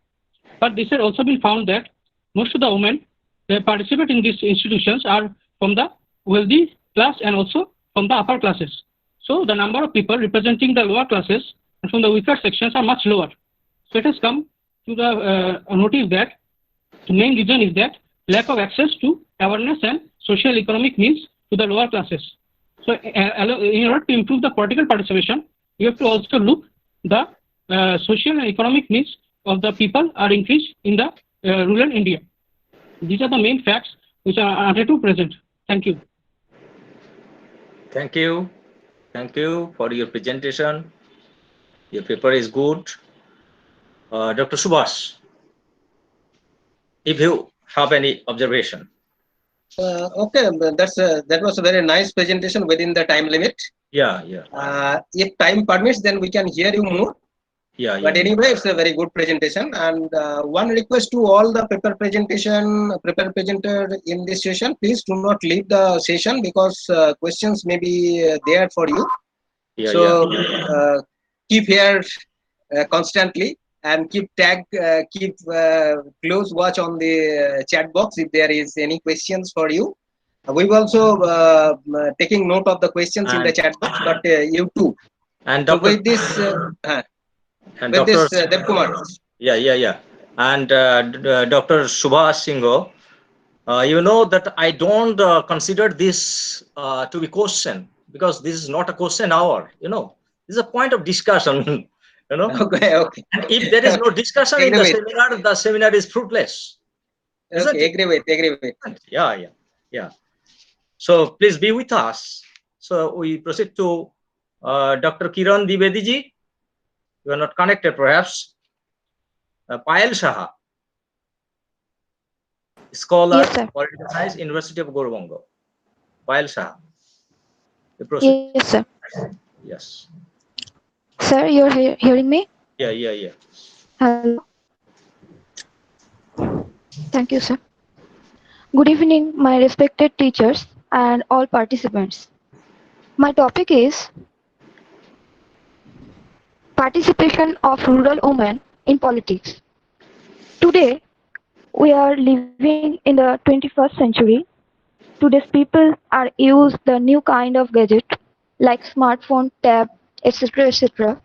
But this has also been found that most of the women that participate in these institutions are from the wealthy class and also from the upper classes. So the number of people representing the lower classes and from the weaker sections are much lower. So it has come to the notice that the main reason is that lack of access to awareness and social economic means to the lower classes. So in order to improve the political participation, you have to also look the social and economic needs of the people are increased in the rural India. These are the main facts which are added to present. Thank you. Thank you. Thank you for your presentation. Your paper is good. Dr. Subhash, if you have any observation. Okay, that was a very nice presentation within the time limit. Yeah. If time permits, then we can hear you more. Yeah. But anyway, it's a very good presentation. And one request to all the paper presenter in this session: please do not leave the session because questions may be there for you. Keep here constantly and keep close watch on the chat box if there is any questions for you. We've also taking note of the questions in the chat box, but you too. And so Dr. with this, and with Dr. this, Devkumar. Yeah. And Dr. Subhash Singh, you know that I don't consider this to be question, because this is not a question hour. You know, this is a point of discussion. You know. Okay. And if there is no discussion in the seminar is fruitless. Okay, agree with. Yeah. So please be with us. So we proceed to Dr. Kiran Dwivedi ji. You are not connected, perhaps. Payal Saha, scholar, Yes, political science, University of Guruvanga. Payal Saha. Yes, sir. Yes. Sir, you're hearing me? Yeah. Hello. Thank you, sir. Good evening, my respected teachers and all participants. My topic is participation of rural women in politics. Today, we are living in the 21st century. Today's people are used the new kind of gadget like smartphone, tab, etc.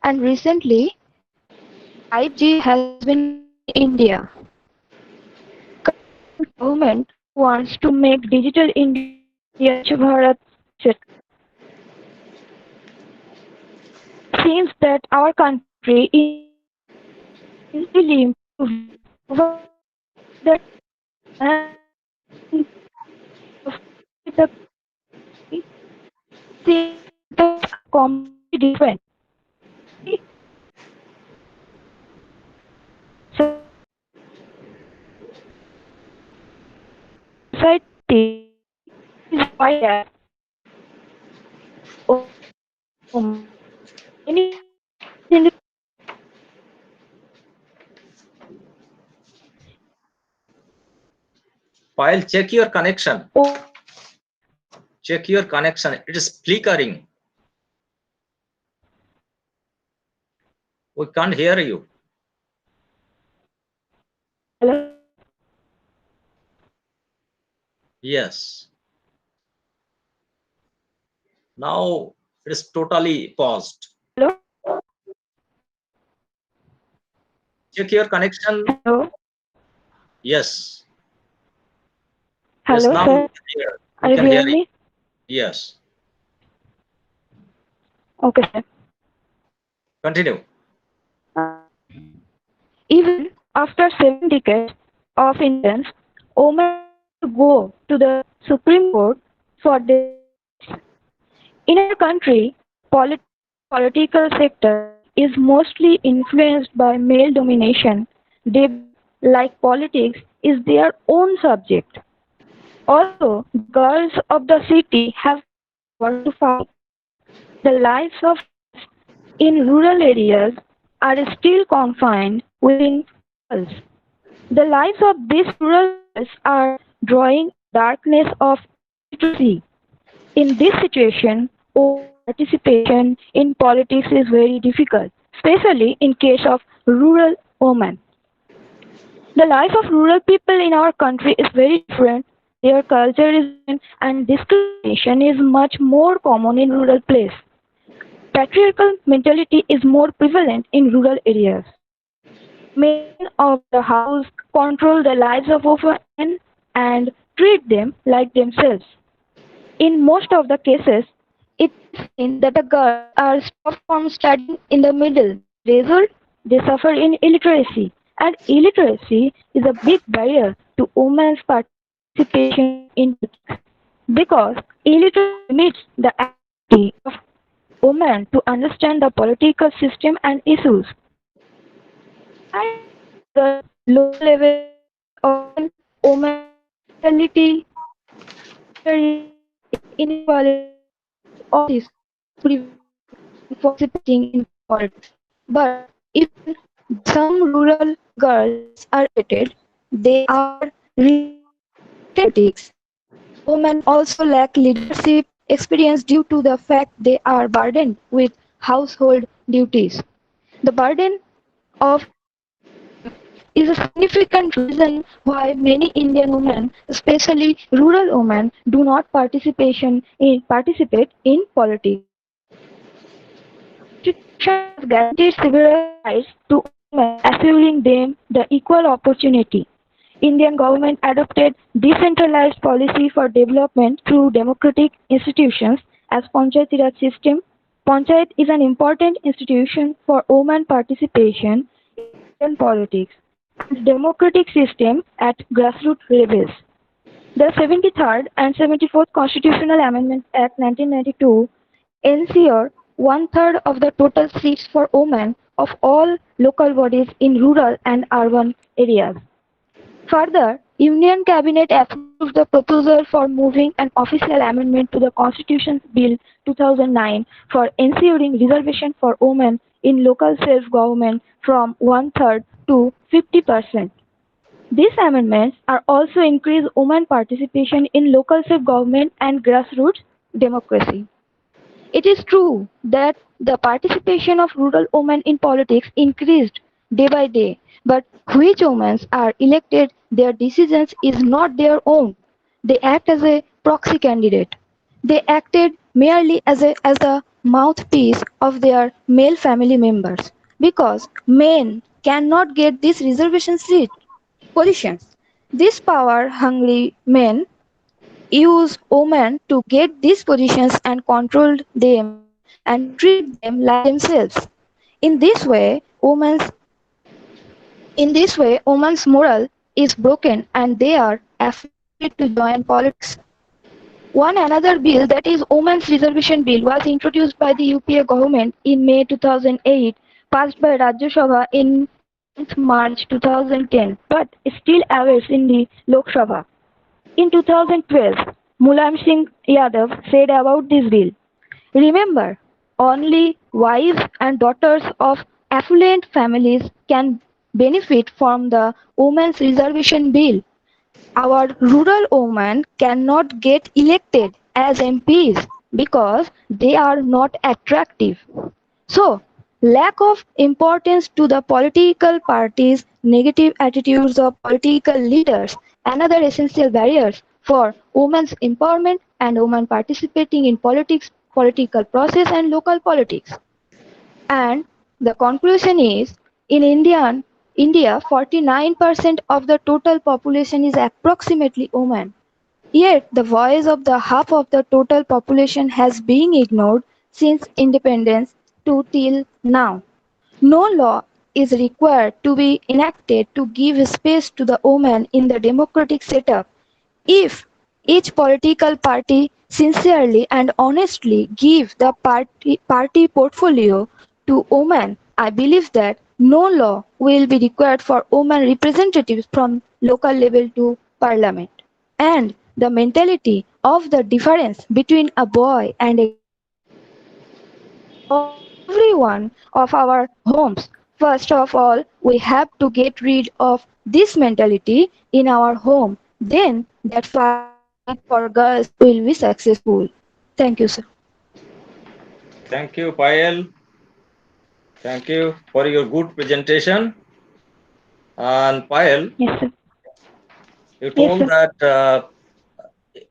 And recently, 5G has been in India. Government wants to make digital India Bharat, etc. Seems that our country is really improving that the completely different. Society is why that any Payal, check your connection. Check your connection. It is flickering. We can't hear you. Hello? Yes. Now it is totally paused. Hello? Check your connection. Hello? Yes. Hello, now sir. Are you hearing me? Yes. Okay, sir. Continue. Even after 7 decades of independence, women go to the Supreme Court for this. In our country, political sector is mostly influenced by male domination. They, like politics, is their own subject. Also, girls of the city have power to fight. The lives of in rural areas are still confined within walls. The lives of these rural girls are drawing darkness of illiteracy. In this situation, participation in politics is very difficult, especially in case of rural women. The life of rural people in our country is very different. Their culture is different and discrimination is much more common in rural places. Patriarchal mentality is more prevalent in rural areas. Men of the house control the lives of women and treat them like themselves. In most of the cases, it is seen that the girls are stopped from studying in the middle. Result, they suffer in illiteracy, and illiteracy is a big barrier to women's participation in politics because illiteracy limits the ability of women to understand the political system and issues. And the low level of women mentality, inequality, all this participating in politics. But if some rural girls are educated, they are politics. Women also lack leadership experience due to the fact they are burdened with household duties. The burden of is a significant reason why many Indian women, especially rural women, do not participate in politics. The Constitution has guaranteed civil rights to women, assuring them the equal opportunity. Indian government adopted decentralized policy for development through democratic institutions as Panchayati Raj system. Panchayat is an important institution for women participation in politics and democratic system at grassroots levels. The 73rd and 74th Constitutional Amendment Act 1992 ensure one-third of the total seats for women of all local bodies in rural and urban areas. Further, Union Cabinet approved the proposal for moving an official amendment to the Constitution Bill 2009 for ensuring reservation for women in local self-government from one-third to 50%. These amendments are also increase women participation in local self-government and grassroots democracy. It is true that the participation of rural women in politics increased day by day, but which women are elected, their decisions is not their own. They act as a proxy candidate. They acted merely as a mouthpiece of their male family members because men cannot get these reservation seat positions. These power-hungry men use women to get these positions and control them and treat them like themselves. In this way, women's moral is broken and they are afraid to join politics. One another bill, that is Women's Reservation Bill, was introduced by the UPA government in May 2008, passed by Rajya Sabha in March 2010, but still awaits in the Lok Sabha. In 2012, Mulayam Singh Yadav said about this bill, remember, only wives and daughters of affluent families can benefit from the Women's Reservation Bill. Our rural women cannot get elected as MPs because they are not attractive. So, lack of importance to the political parties, negative attitudes of political leaders, another essential barriers for women's empowerment and women participating in politics, political process and local politics. And the conclusion is, in India, 49% of the total population is approximately women. Yet the voice of the half of the total population has been ignored since independence to till now. No law is required to be enacted to give space to the women in the democratic setup. If each political party sincerely and honestly give the party portfolio to women, I believe that no law will be required for women representatives from local level to parliament. And the mentality of the difference between a boy and a every one of our homes. First of all, we have to get rid of this mentality in our home. Then that fight for girls will be successful. Thank you, sir. Thank you, Payal. Thank you for your good presentation. And Payal, yes, sir. You told Yes, that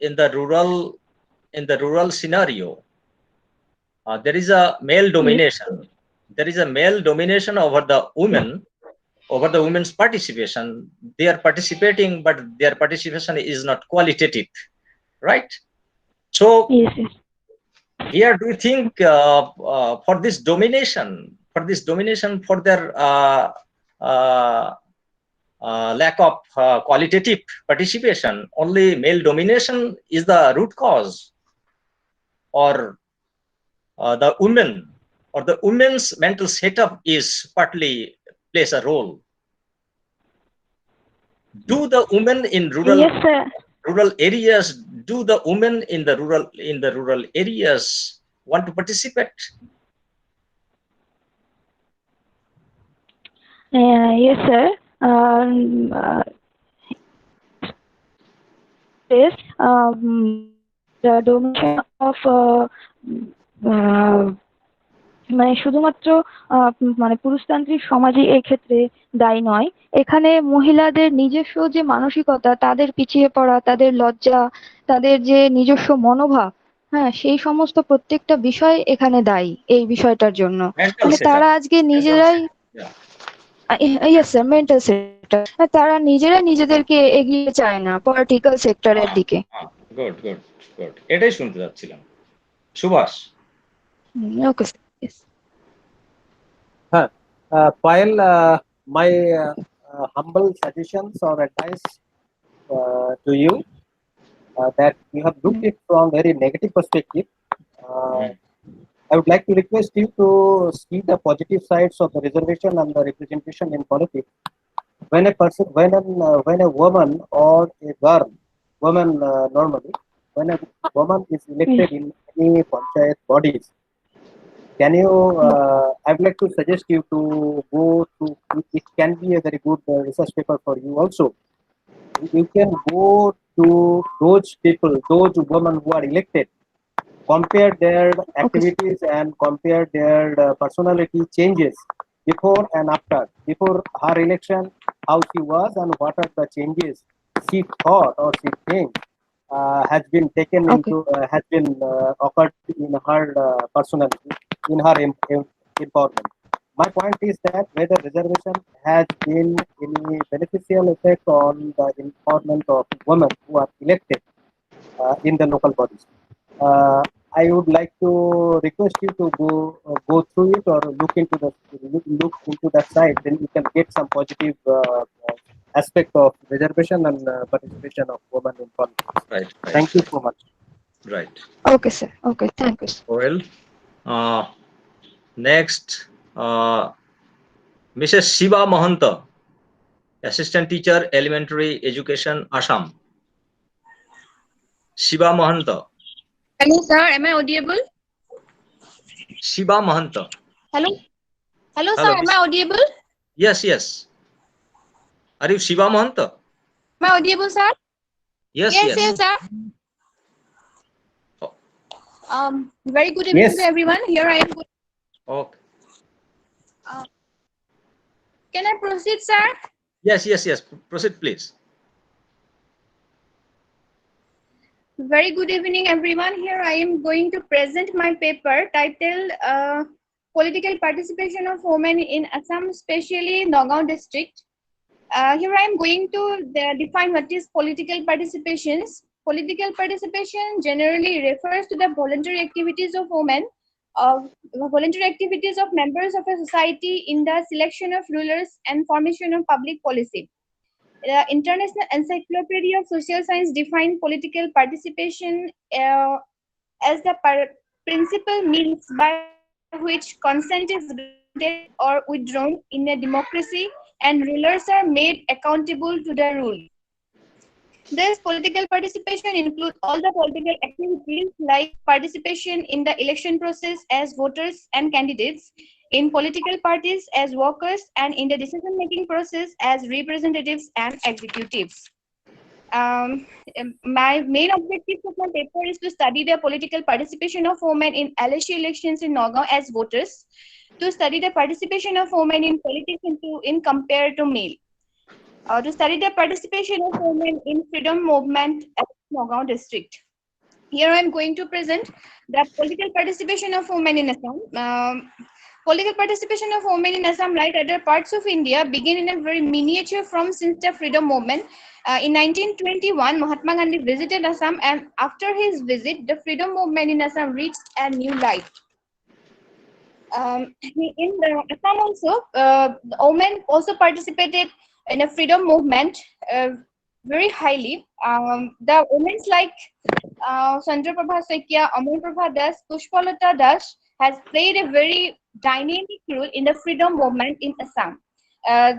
in the rural scenario, there is a male domination. There is a male domination over the women, over the women's participation. They are participating, but their participation is not qualitative, right? So here, do you think for this domination, for their lack of qualitative participation, only male domination is the root cause, or the women or the women's mental setup is partly plays a role? Do the women in rural areas, do the women in the rural areas want to participate? Yes, sir. Yes, the domination of মানে শুধুমাত্র মানে পুরুষতান্ত্রিক সমাজই এই ক্ষেত্রে দায়ী নয়, এখানে মহিলাদের নিজস্ব যে মানসিকতা, তাদের পিছিয়ে পড়া, তাদের লজ্জা, তাদের যে নিজস্ব মনোভাব, হ্যাঁ, সেই সমস্ত প্রত্যেকটা বিষয় এখানে দায়ী এই বিষয়টার জন্য। Mental মানে setup. তারা আজকে Mental নিজেরাই, Yeah. Yes sir, mental sector, তারা নিজেরাই নিজেদেরকে এগিয়ে চায় না পলিটিক্যাল সেক্টরের দিকে। গুড গুড গুড, এটাই শুনতে যাচ্ছিলাম। Subhash. Okay sir. While my humble suggestions or advice to you that you have looked it from very negative perspective, I would like to request you to see the positive sides of the reservation and the representation in politics. When a person, when a woman or a girl, woman normally, when a woman is elected in any panchayat bodies, can you? I would like to suggest you to go to. It can be a very good research paper for you also. You can go to those people, those women who are elected, compare their activities and compare their personality changes before and after. Before her election, how she was and what are the changes she thought or she thinks has been taken into, has been occurred in her personality, in her empowerment. My point is that whether reservation has been any beneficial effect on the empowerment of women who are elected in the local bodies. I would like to request you to go through it or look into that site. Then you can get some positive aspect of reservation and participation of women in politics. Right. Thank you so much. Right. Okay, sir. Okay, thank you. Well, next, Mrs. Shiva Mahanta, Assistant Teacher, Elementary Education, Assam. Shiva Mahanta. Hello, sir. Am I audible? Shiva Mahanta. Hello. Hello, sir. Am I audible? Yes, yes. Are you Shiva Mahanta? Am I audible, sir? Yes, Yes, yes. sir. Very good evening Yes. to everyone. Here I am. Okay. Can I proceed, sir? Yes, yes, yes. Proceed, please. Very good evening, everyone. Here I am going to present my paper titled Political Participation of Women in Assam, especially Nagaon district. Here I am going to define what is political participations. Political participation generally refers to the voluntary activities of women, voluntary activities of members of a society in the selection of rulers and formation of public policy. The International Encyclopedia of Social Science defined political participation as the principal means by which consent is granted or withdrawn in a democracy and rulers are made accountable to the rule. This political participation includes all the political activities like participation in the election process as voters and candidates, in political parties as workers, and in the decision-making process as representatives and executives. My main objective of my paper is to study the political participation of women in LSC elections in Nagaon as voters, to study the participation of women in politics in compared to male, to study the participation of women in freedom movement at Nagaon district. Here I am going to present the political participation of women in Assam. Political participation of women in Assam, like other parts of India, began in a very miniature form since the freedom movement. In 1921, Mahatma Gandhi visited Assam, and after his visit, the freedom movement in Assam reached a new light. In Assam also, women also participated in a freedom movement very highly. The women like Chandraprabha Sekya, Amarprabha Das, Pushpalata Das has played a very dynamic role in the freedom movement in Assam.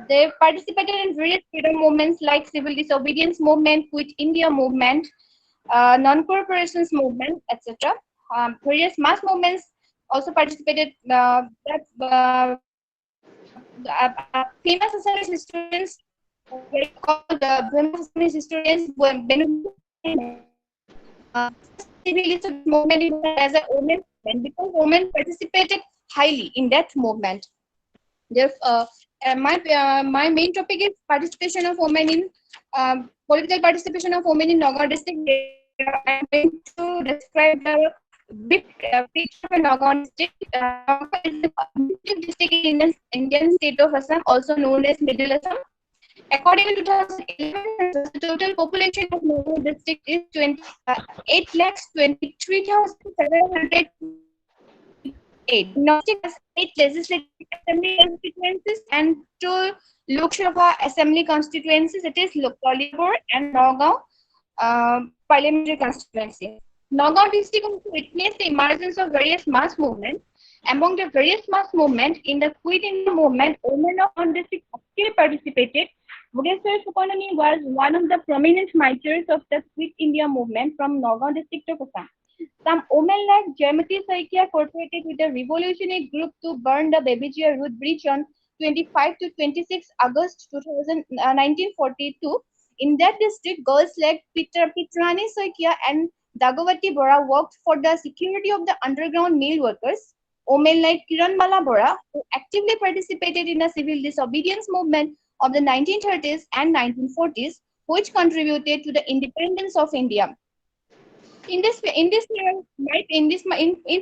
They participated in various freedom movements like civil disobedience movement, Quit India movement, non-corporations movement, etc. Various mass movements also participated. Famous Assamese historians, called famous Assamese historians, movement as a women because women participated highly in that movement. Therefore, my main topic is participation of women in political participation of women in Nagaon district. I'm going to describe the big picture of Nagaon district. Nagaon is the administrative district in Indian state of Assam, also known as Middle Assam. According to 2011, the total population of Nagaon district is 8,23,708. District has 8 legislative assembly constituencies and 2 Lok Sabha assembly constituencies. It is Kolhapur and Nagaon parliamentary constituency. Nagaon district also witnessed the emergence of various mass movements. Among the various mass movements in the Quit India movement, women of Nagaon district actively participated. Bhogeshwari Suparnani was one of the prominent martyrs of the Quit India movement from Nagaon district of Assam. Some women like Jayamati Saikia cooperated with the revolutionary group to burn the Babijia Road Bridge on 25 to 26 August 1942. In that district, girls like Pitrani Saikia and Dagavati Bora worked for the security of the underground mill workers. Women like Kiranmala Bora, who actively participated in the civil disobedience movement of the 1930s and 1940s, which contributed to the independence of India. In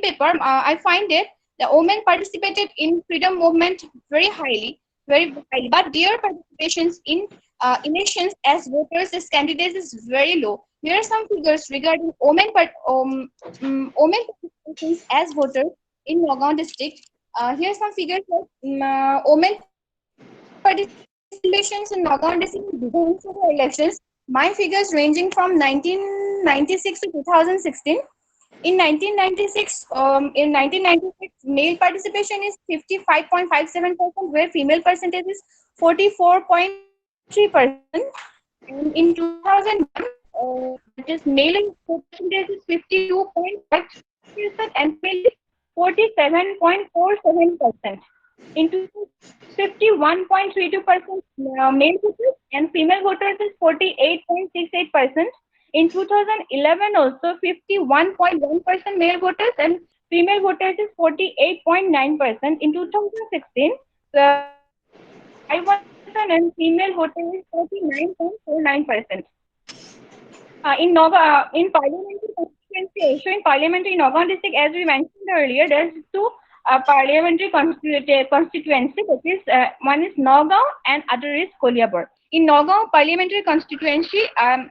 paper, I find it the women participated in freedom movement very highly, but their participations in elections as voters, as candidates is very low. Here are some figures regarding women participations as voters in Nagaon district. Here are some figures of women participations in Nagaon district elections. My figures ranging from 1996 to 2016. In 1996, male participation is 55.57%, where female percentage is 44.3%. And in 2001, it is male percentage is 52.5% and female is 47.47%. In 51.32% male voters and female voters is 48.68%. In 2011 also 51.1% male voters and female voters is 48.9%. In 2016, the and female voters is 49.49%. In parliamentary constituency, also in parliamentary Nagaon district, as we mentioned earlier, there's 2 parliamentary constituency, that is one is Nagaon and other is Kolhapur. In Nagaon parliamentary constituency,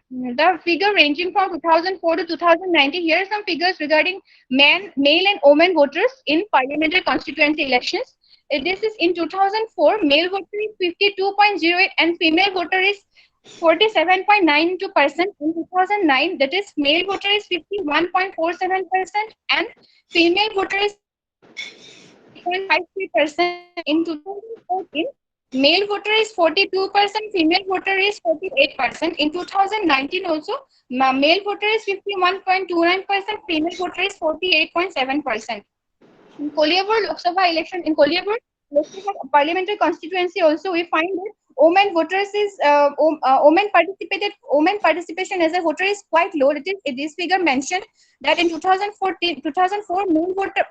the figure ranging from 2004 to 2019, here are some figures regarding male and women voters in parliamentary constituency elections. This is in 2004, male voter is 52.08 and female voter is 47.92%. In 2009, that is male voter is 51.47% and female voter is 0.53%. In 2014, male voter is 42%, female voter is 48%. In 2019 also, male voter is 51.29%, female voter is 48.7%. In Kolhapur Lok Sabha election, in Kolhapur Lok Sabha parliamentary constituency also, we find that women voters is women participation as a voter is quite low. This figure mentioned that in 2004 female voter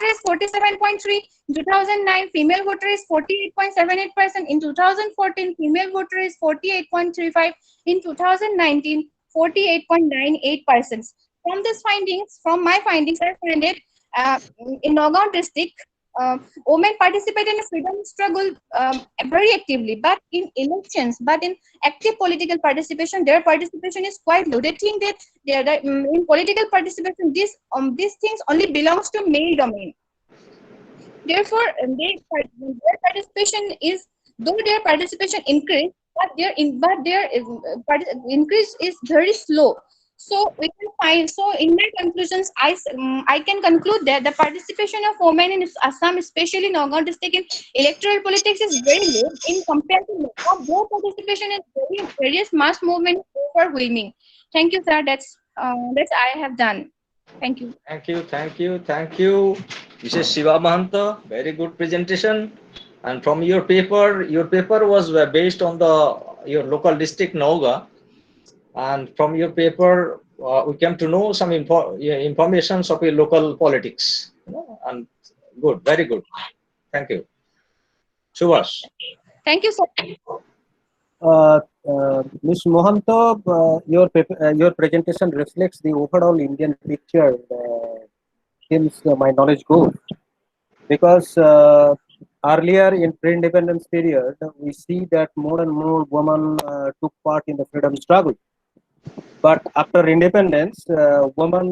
is 47.3. In 2009 female voter is 48.78%. In 2014 female voter is 48.35. In 2019 48.98%. From my findings, I find it in Nagaon district, women participate in a freedom struggle very actively, but in elections, but in active political participation, their participation is quite low. They think that in political participation, these things only belongs to male domain. Therefore, their participation is, though their participation increased, but their increase is very slow. So we can find. So in my conclusions, I can conclude that the participation of women in Assam, especially Nagaon district, in electoral politics is very low in comparison to their participation in various mass movements overwhelming. Thank you, sir. That's I have done. Thank you. Thank you. Mrs. Shiva Mahanta, very good presentation. And from your paper was based on your local district Nauga. And from your paper, we came to know some information of your local politics. And Good, very good. Thank you. Subhash. Thank you, sir. Ms. Mohanto, your presentation reflects the overall Indian picture since my knowledge goes. Because earlier in pre-independence period, we see that more and more women took part in the freedom struggle. But after independence, women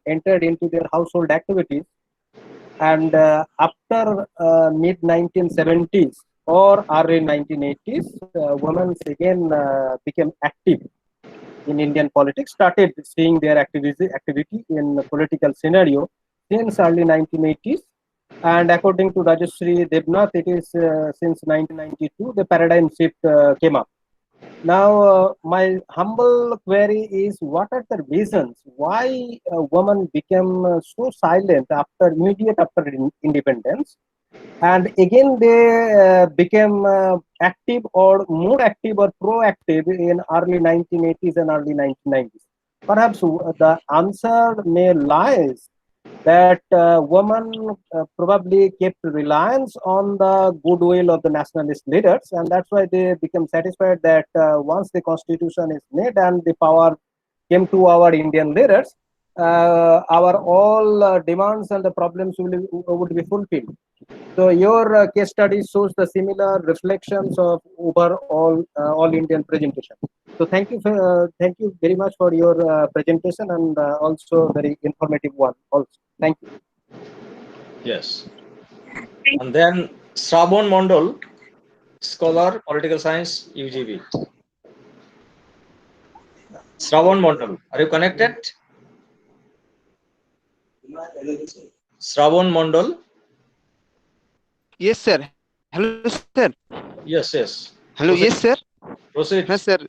entered into their household activities, and after mid 1970s or early 1980s, women again became active in Indian politics, started seeing their activity in the political scenario since early 1980s. And according to Rajashri Debnath, it is since 1992 the paradigm shift came up. Now, my humble query is, what are the reasons why women became so silent immediate after independence, and again they became active or more active or proactive in early 1980s and early 1990s? Perhaps the answer may lies that women probably kept reliance on the goodwill of the nationalist leaders, and that's why they become satisfied that once the constitution is made and the power came to our Indian leaders, our all demands and the problems would be fulfilled. So your case study shows the similar reflections of overall all Indian presentation. So thank you very much for your presentation, and also very informative one also. Thank you. Yes. And then Shravan Mondal, scholar, political science, UGB. Shravan Mondal, are you connected? Shravan Mondal. Yes, sir. Hello, sir. Yes, yes. Hello, Proceed. yes, sir. Proceed. Yes, sir.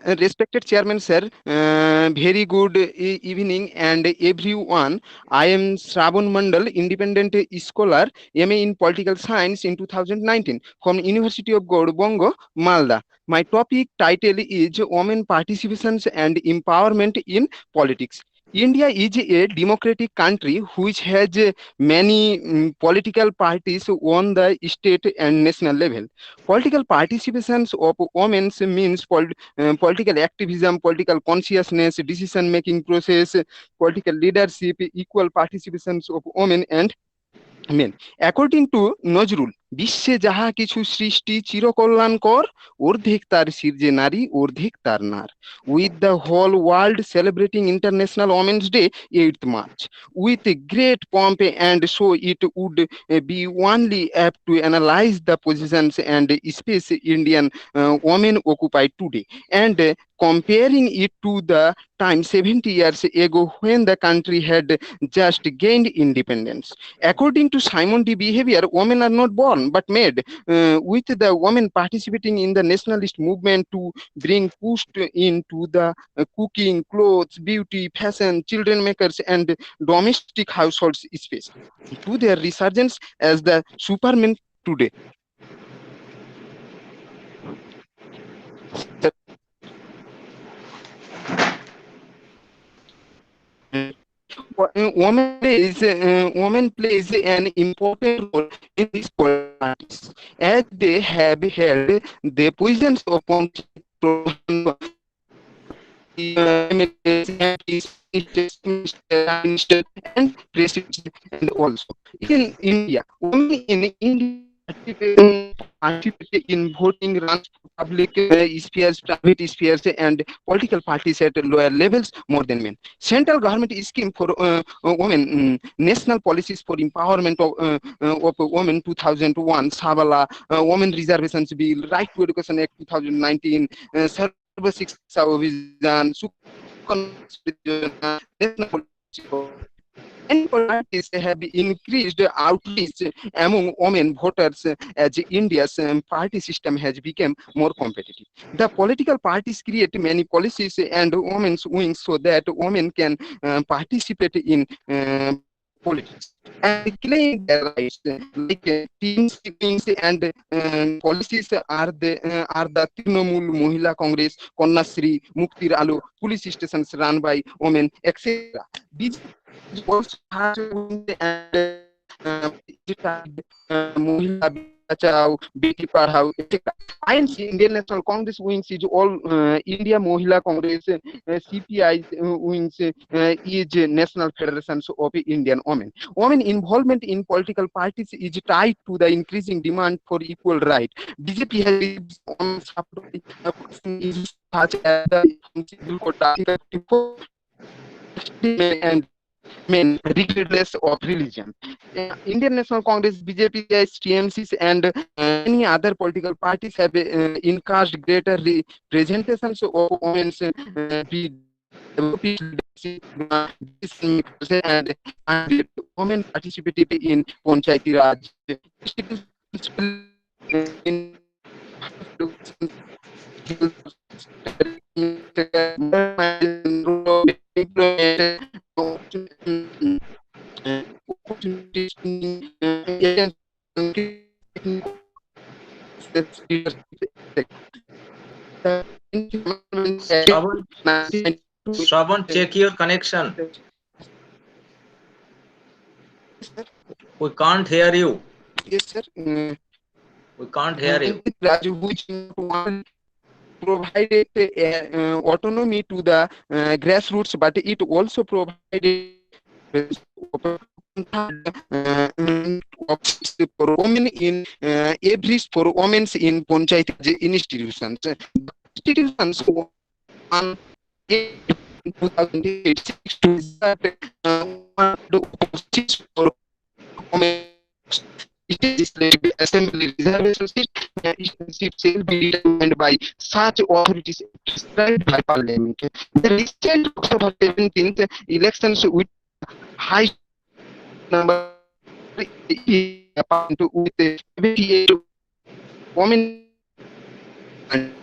Respected chairman, sir. Very good evening, and everyone. I am Shravan Mondal, independent scholar, MA in political science in 2019 from University of Gaurabanga, Malda. My topic title is Women Participations and Empowerment in Politics. India is a democratic country which has many political parties on the state and national level. Political participations of women means political activism, political consciousness, decision-making process, political leadership, equal participations of women and men. According to Nazrul, বিশ্বে যাহা কিছু সৃষ্টি চিরকল্যাণকর, অর্ধেক তার সৃজে নারী, অর্ধেক তার নার. With the whole world celebrating International Women's Day 8th March with great pomp, and so it would be only apt to analyze the positions and space Indian women occupy today, and comparing it to the time 70 years ago when the country had just gained independence. According to Simon D. Behavior, women are not born but made, with the women participating in the nationalist movement to bring pushed into the cooking, clothes, beauty, fashion, children makers and domestic households space to their resurgence as the supermen today. Women plays an important role in these parties, as they have held the positions of and president, and also in India, women in India participate in voting, runs for public spheres, private spheres, and political parties at lower levels more than men. Central government scheme for women, national policies for empowerment of women 2001, Sabala, Women Reservations Bill, Right to Education Act 2019, Sarva Shiksha Abhiyan, national policy and parties have increased outreach among women voters as India's party system has become more competitive. The political parties create many policies and women's wings so that women can participate in politics and claim their rights, like teams and policies are the Trinamool Mohila Congress, Kanyashree, Muktir Alo, police stations run by women, etc. These also have Mohila Bachao, Beti Padhao, etc. INC, Indian National Congress wings is all India Mohila Congress, CPI wings is National Federation of Indian Women. Women involvement in political parties is tied to the increasing demand for equal right. BJP has women support issues such as the Article 54 and men regardless of religion. Indian National Congress, BJP, TMCs, and many other political parties have encouraged greater representations of women's and women participated in Panchayati Raj. Shravan, check your connection. We can't hear you. Yes, sir. We can't hear you. Which provided autonomy to the grassroots, but it also provided for women in for women in Panchayat institutions. Institutions on 2008 to for women. Legislative Assembly reservation seat shall be determined by such authorities prescribed by Parliament. The recent October 17th elections with high number with 78 women and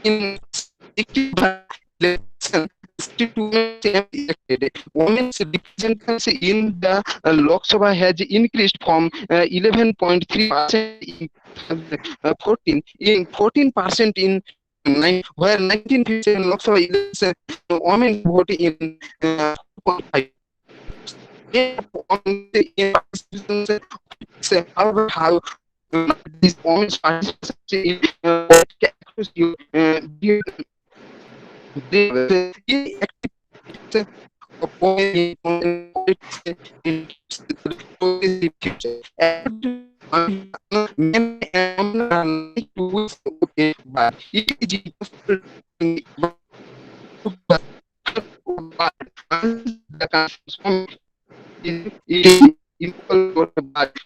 in 65 elections. Women's representation in the Lok Sabha has increased from 11.3% in 14% in where 19% in Lok Sabha elections women vote in 4.5%. However, how these women's participation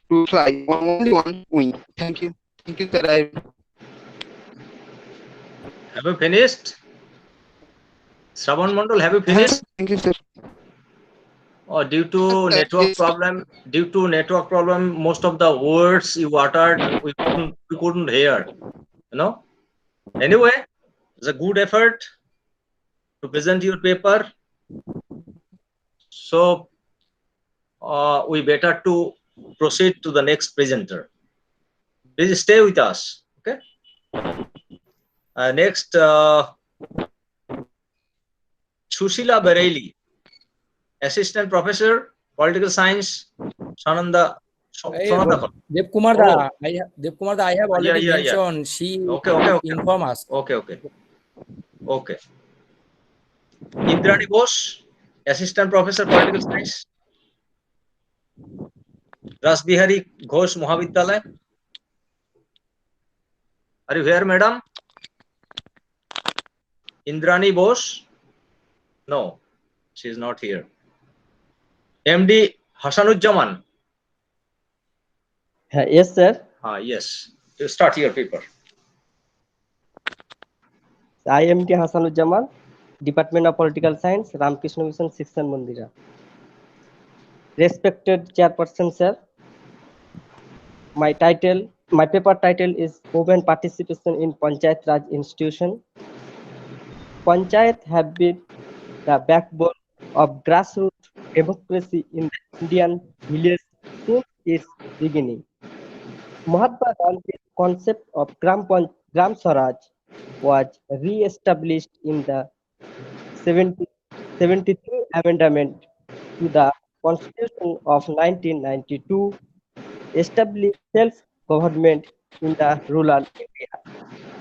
to try only one wing. Thank you. Thank you, sir. Have you finished? Shravan Mandal, have you finished? Thank you, sir. Or due to network problem, most of the words you uttered we couldn't hear. You know. Anyway, it's a good effort to present your paper. So we better to proceed to the next presenter. Please stay with us. Okay. Next, Sushila Bareilly, Assistant Professor, Political Science, Sananda. Dev Kumar da, I have already mentioned. Yeah. She Okay. inform us. Okay. Indrani Bose, Assistant Professor, Political Science. Rasbihari Ghosh Mahavidyalaya. Are you here, madam? Indrani Bose? No, she is not here. MD Hasanuzzaman. Yes, sir. Yes. You start your paper. I am MD Hasanuzzaman, Department of Political Science, Ramakrishna Mission, Shikshan Mandira. Respected Chairperson, sir. My paper title is Women Participation in Panchayat Raj Institution. Panchayat have been the backbone of grassroots democracy in the Indian village since its beginning. Mahatma Gandhi's concept of Gram Swaraj was re-established in the 73 Amendment to the Constitution of 1992 established self-government in the rural area.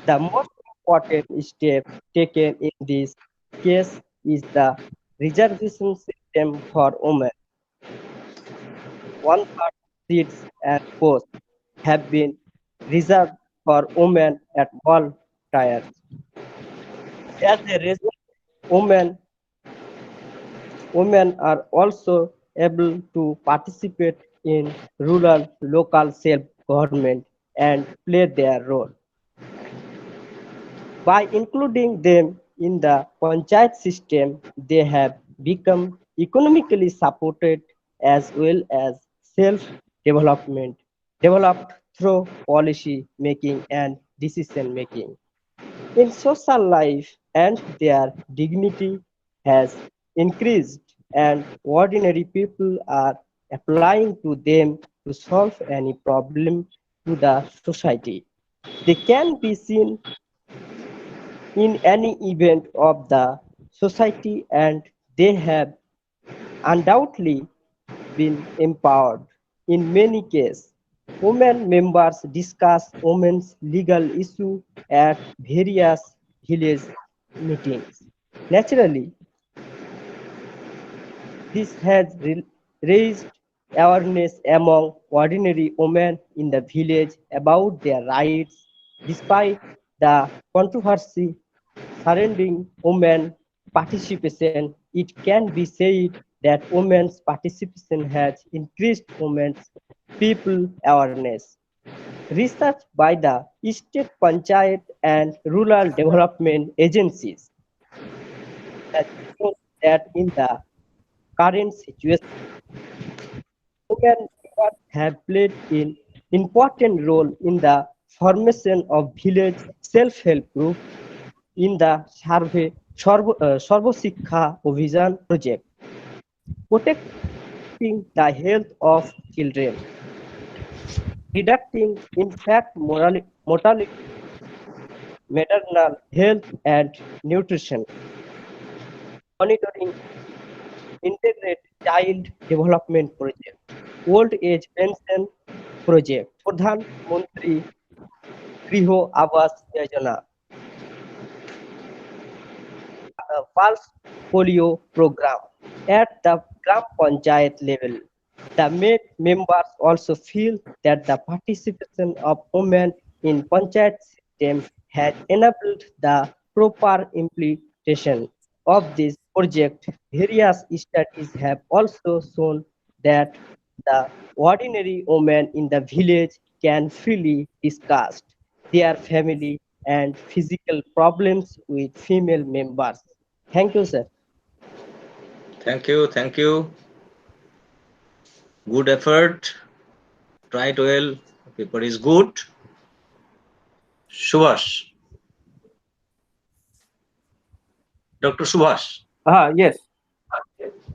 The most important step taken in this case is the reservation system for women. 1/3 seats and posts have been reserved for women at all tiers. As a result, women are also able to participate in rural local self-government and play their role. By including them in the panchayat system, they have become economically supported as well as self-development, developed through policy making and decision making. In social life, and their dignity has increased, and ordinary people are applying to them to solve any problem to the society. They can be seen in any event of the society, and they have undoubtedly been empowered. In many cases, women members discuss women's legal issues at various village meetings. Naturally, this has raised awareness among ordinary women in the village about their rights. Despite the controversy surrounding women participation, it can be said that women's participation has increased women's people awareness. Research by the state panchayat and rural development agencies has shown that in the current situation, women have played an important role in the formation of village self-help group in the Sarva Shiksha Abhiyan project, protecting the health of children, reducing infant mortality, maternal health and nutrition, monitoring integrated child development project, old age pension project, Pradhan Mantri Griho Awas Yojana, pulse polio program at the Gram Panchayat level. The members also feel that the participation of women in Panchayat system has enabled the proper implementation of this project. Various studies have also shown that the ordinary women in the village can freely discuss their family and physical problems with female members. Thank you, sir. Thank you. Thank you. Good effort. Tried well. Paper is good. Subhash. Dr. Subhash. Yes.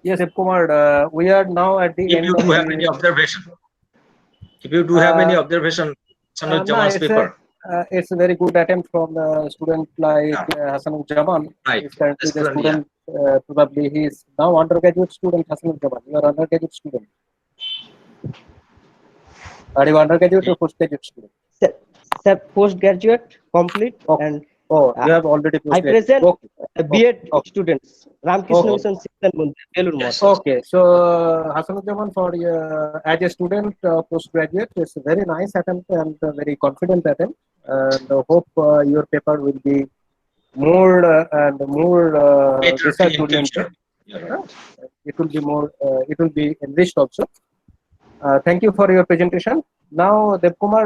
Yes, Kumar, we are now at the If end you of do have any observation, if you do have any observation, Hasanul Jaman's paper. It's a very good attempt from a student like Hasanul Jaman. Right. He's currently the Excellent, student, probably he is now undergraduate student, Hasanul Jaman. You are undergraduate student. Are you undergraduate or postgraduate student? Sir, postgraduate complete and you have already I present B.Ed Okay. students. Ramakrishna Mission Sikshan Mandir, Belur Math. Okay, so Hasanul Jaman, for as a student postgraduate, it's a very nice attempt and a very confident attempt. And hope your paper will be more and more research oriented. It will be more. It will be enriched also. Thank you for your presentation. Now, Devkumar,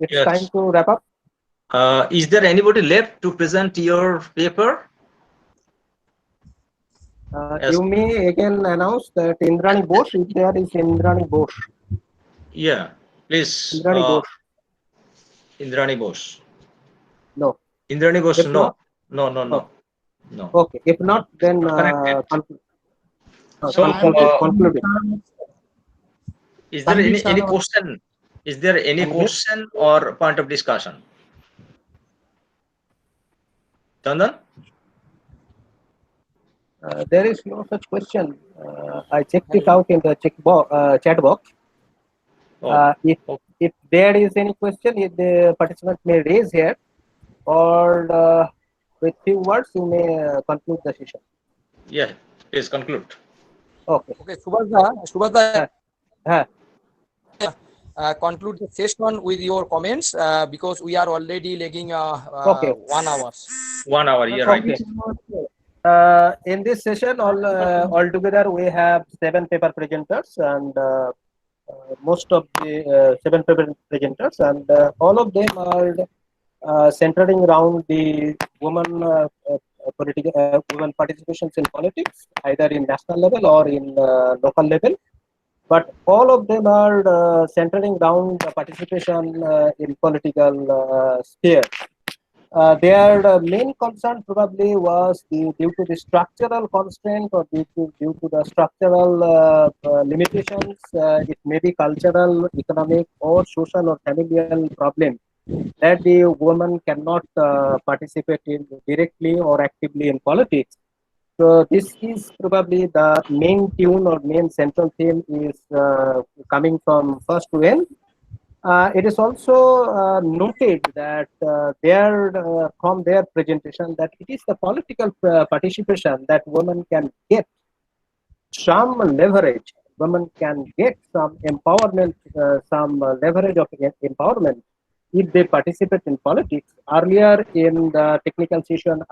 it's Yes. time to wrap up. Is there anybody left to present your paper? You may again announce that Indrani Bose, if there is Indrani Bose. Yeah, please. Indrani Bose. Indrani Bose. No. Indrani Bose, If no. not- No. Okay, if not, then conclude it. Is there any question? Is there any question or point of discussion? Chandan? There is no such question. I checked it out in the chat box. If there is any question, if the participant may raise here, or with few words, you may conclude the session. Yeah, please conclude. Okay. Okay, Subhasda, conclude the session with your comments because we are already lagging Okay. 1 hour. 1 hour, yeah, Okay. right. In this session, altogether we have 7 paper presenters, and most of the 7 paper presenters, and all of them are centering around the women women participations in politics, either in national level or in local level. But all of them are centering around the participation in political sphere. Their main concern probably was due to the structural constraint, or due to the structural limitations. It may be cultural, economic, or social or familial problem that the woman cannot participate in directly or actively in politics. So this is probably the main tune or main central theme is coming from first to end. It is also noted that from their presentation that it is the political participation that women can get some leverage. Women can get some empowerment, some leverage of empowerment if they participate in politics. Earlier in technical session,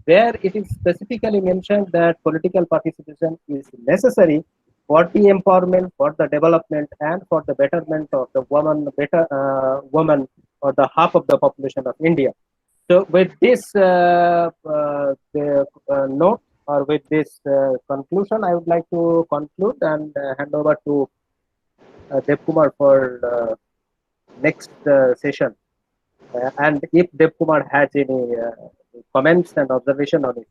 where it is specifically mentioned that political participation is necessary for the empowerment, for the development, and for the betterment of the woman, woman or the half of the population of India. So with this note, or with this conclusion, I would like to conclude and hand over to Dev Kumar for next session. And if Dev Kumar has any comments and observation on it.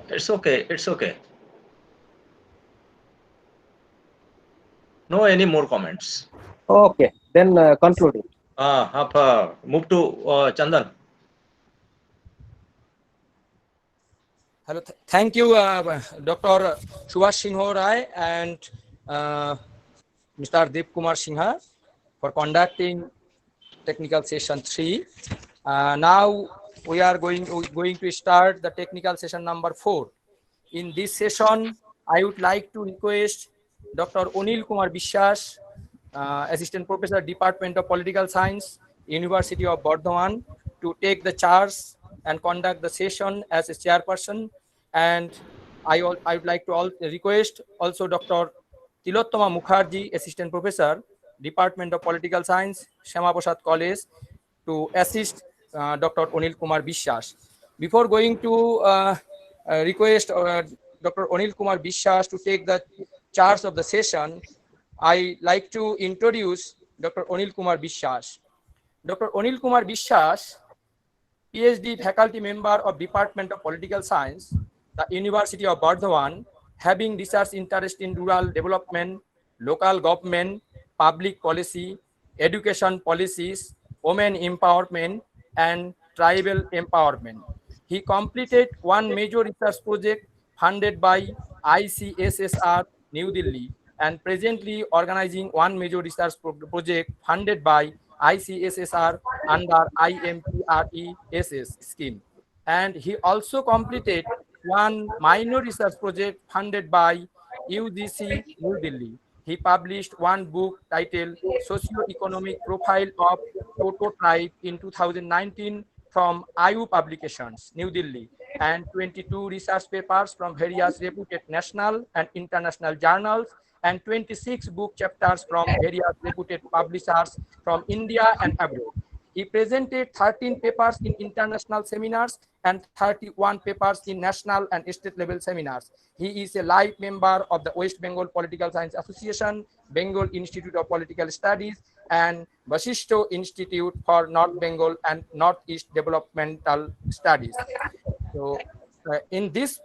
It's okay. It's okay. No any more comments. Okay, then conclude it. Move to Chandan. Hello, thank you, Dr. Subhash Singh Rai and Mr. Dev Kumar Singha for conducting technical session 3. Now we are going to start the technical session number 4. In this session, I would like to request Dr. Onil Kumar Bishwas, Assistant Professor, Department of Political Science, University of Bardhaman, to take the charge and conduct the session as a chairperson. And I would like to request also Dr. Tilottama Mukherjee, Assistant Professor, Department of Political Science, Shyama Prasad College, to assist Dr. Onil Kumar Bishwas. Before going to request Dr. Onil Kumar Bishwas to take the charge of the session, I like to introduce Dr. Onil Kumar Bishwas. Dr. Onil Kumar Bishwas, PhD faculty member of Department of Political Science, the University of Bardhaman, having research interest in rural development, local government, public policy, education policies, women empowerment, and tribal empowerment. He completed one major research project funded by ICSSR New Delhi, and presently organizing one major research project funded by ICSSR under IMPRESS scheme. And he also completed one minor research project funded by UGC New Delhi. He published one book titled Socio-Economic Profile of Toto Tribe in 2019 from IU Publications, New Delhi, and 22 research papers from various reputed national and international journals, and 26 book chapters from various reputed publishers from India and abroad. He presented 13 papers in international seminars and 31 papers in national and state level seminars. He is a life member of the West Bengal Political Science Association, Bengal Institute of Political Studies, and Vasishto Institute for North Bengal and Northeast Developmental Studies. So in this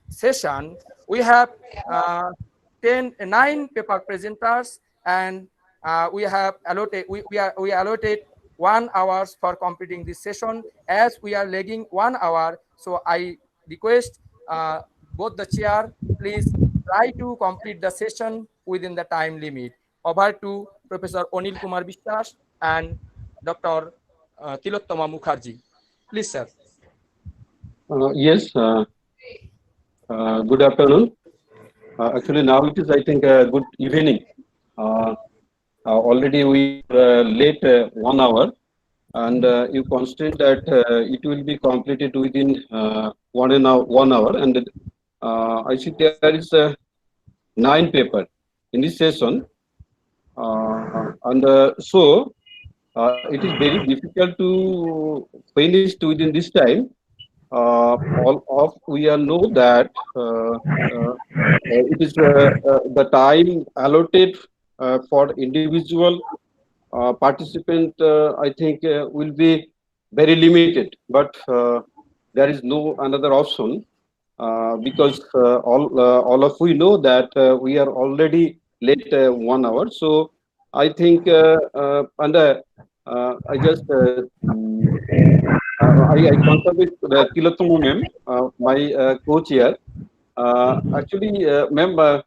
session, we have 9 paper presenters, and we have allotted, we allotted 1 hour for completing this session. As we are lagging 1 hour, so I request both the chair, please try to complete the session within the time limit. Over to Professor Onil Kumar Bishwas and Dr. Tilottama Mukherjee. Please, sir. Yes, good afternoon. Actually, now it is, I think, good evening. Already we late 1 hour, and you constant that it will be completed within 1 hour. And I see there is 9 paper in this session, and so it is very difficult to finish within this time. All of we all know that it is the time allotted for individual participant, I think, will be very limited. But there is no another option because all of we know that we are already late 1 hour. So I think, and I just I consult with Tilottama ma'am, my co-chair. Actually, ma'am,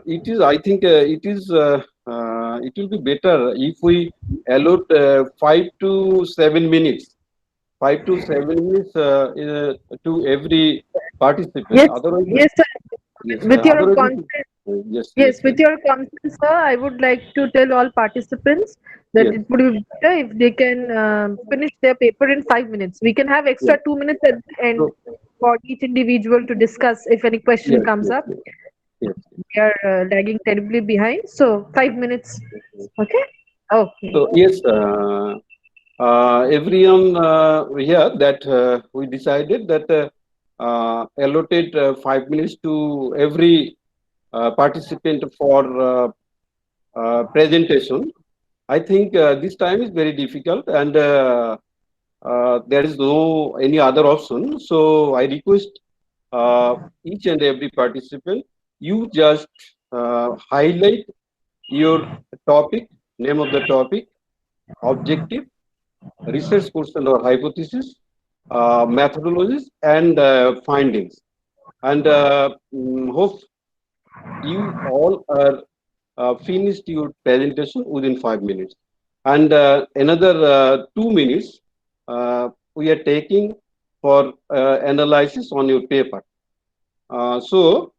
it is. I think it is. It will be better if we allot 5 to 7 minutes. 5 to 7 minutes to every participant. Yes, Otherwise, yes, sir. yes, With your otherwise consent, yes, yes, with your consent, sir, I would like to tell all participants that Yes. it would be better if they can finish their paper in 5 minutes. We can have extra Yes. 2 minutes at the end for each individual to discuss if any question Yes, comes yes, up. yes. We are lagging terribly behind, so 5 minutes. Okay. Okay. So yes, everyone here that we decided that allotted 5 minutes to every participant for presentation. I think this time is very difficult, and there is no any other option. So I request each and every participant, you just highlight your topic, name of the topic, objective, research question or hypothesis, methodologies, and findings. And hope you all are finished your presentation within 5 minutes. And another 2 minutes we are taking for analysis on your paper. So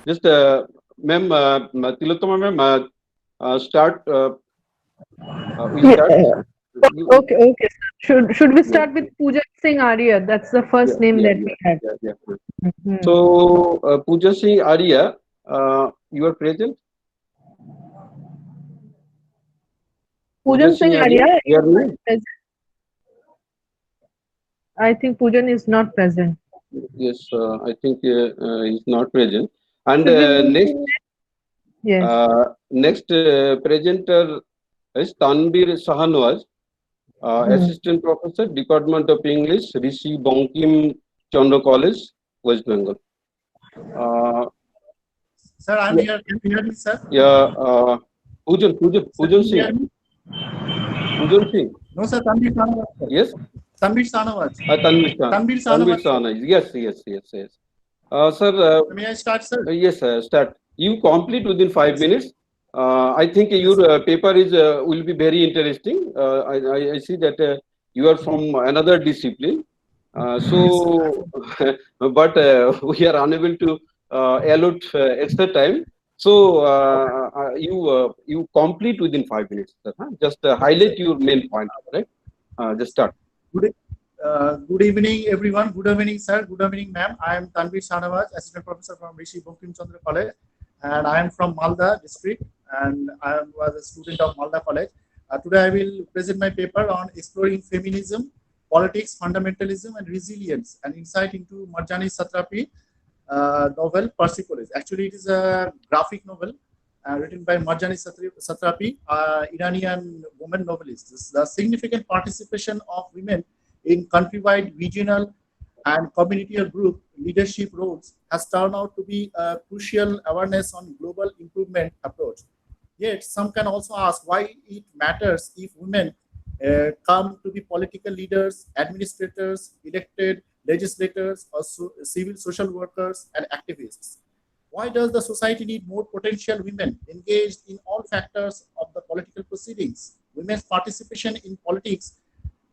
just ma'am, Tilottama ma'am, start. We start. Okay, okay. Should we start with Pooja Singh Arya? That's the first name that we have. Mhm. So Pooja Singh Arya, you are present. Poojan Singh Arya you are is there? not present. I think Poojan is not present. Yes, I think he's not present. And Should we move next, to Yes. next presenter is Tanbir Sahanwaz, Assistant Professor, Department of English, Rishi Bankim Chandra College, West Bengal. Sir, I'm here. Can you hear me, sir? Yeah, Poojan Singh. Poojan Singh. No, sir. Tanvir Sanawaz. Sir. Yes. Tanvir Sanawaz. Tanvir Tanvir Sanawaz. Yes. Sir. May I start, sir? Yes, start. You complete within 5 minutes. I think your paper is will be very interesting. I see that you are from another discipline. So, but we are unable to allot extra time. So you complete within 5 minutes. Sir, huh? Just highlight your main point, right? Just start. Good evening, everyone. Good evening, sir. Good evening, ma'am. I am Tanvir Sanawaz, Assistant Professor from Rishi Bankim Chandra College, and I am from Malda district, and I was a student of Malda College. Today, I will present my paper on exploring feminism, politics, fundamentalism, and resilience, an insight into Marjani Satrapi novel Persepolis. Actually, it is a graphic novel written by Marjani Satrapi, Iranian woman novelist. The significant participation of women in countrywide, regional, and community group leadership roles has turned out to be a crucial awareness on global improvement approach. Yet, some can also ask why it matters if women come to be political leaders, administrators, elected legislators, or civil social workers and activists. Why does the society need more potential women engaged in all factors of the political proceedings? Women's participation in politics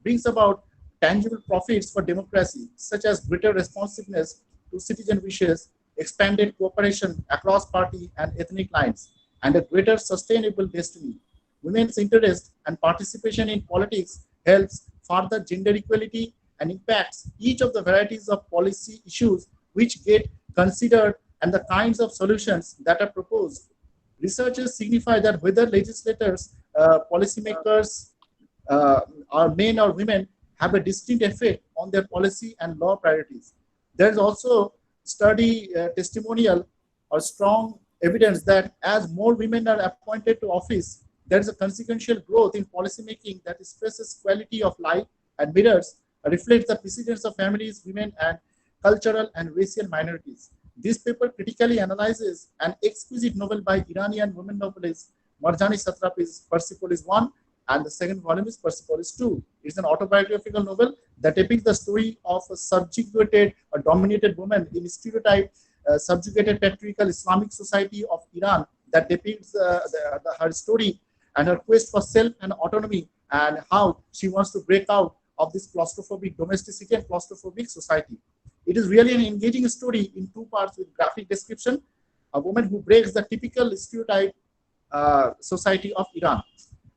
brings about tangible profits for democracy, such as greater responsiveness to citizen wishes, expanded cooperation across party and ethnic lines, and a greater sustainable destiny. Women's interest and participation in politics helps further gender equality and impacts each of the varieties of policy issues which get considered and the kinds of solutions that are proposed. Researchers signify that whether legislators, policymakers are men or women have a distinct effect on their policy and law priorities. There is also study testimonial or strong evidence that as more women are appointed to office, there is a consequential growth in policymaking that stresses quality of life and mirrors reflects the precedence of families, women, and cultural and racial minorities. This paper critically analyzes an exquisite novel by Iranian women novelist Marjani Satrapi's Persepolis 1, and the second volume is Persepolis 2. It's an autobiographical novel that depicts the story of a subjugated or dominated woman in stereotype subjugated patriarchal Islamic society of Iran that depicts her story and her quest for self and autonomy and how she wants to break out of this claustrophobic domesticity and claustrophobic society. It is really an engaging story in two parts with graphic description, a woman who breaks the typical stereotype society of Iran.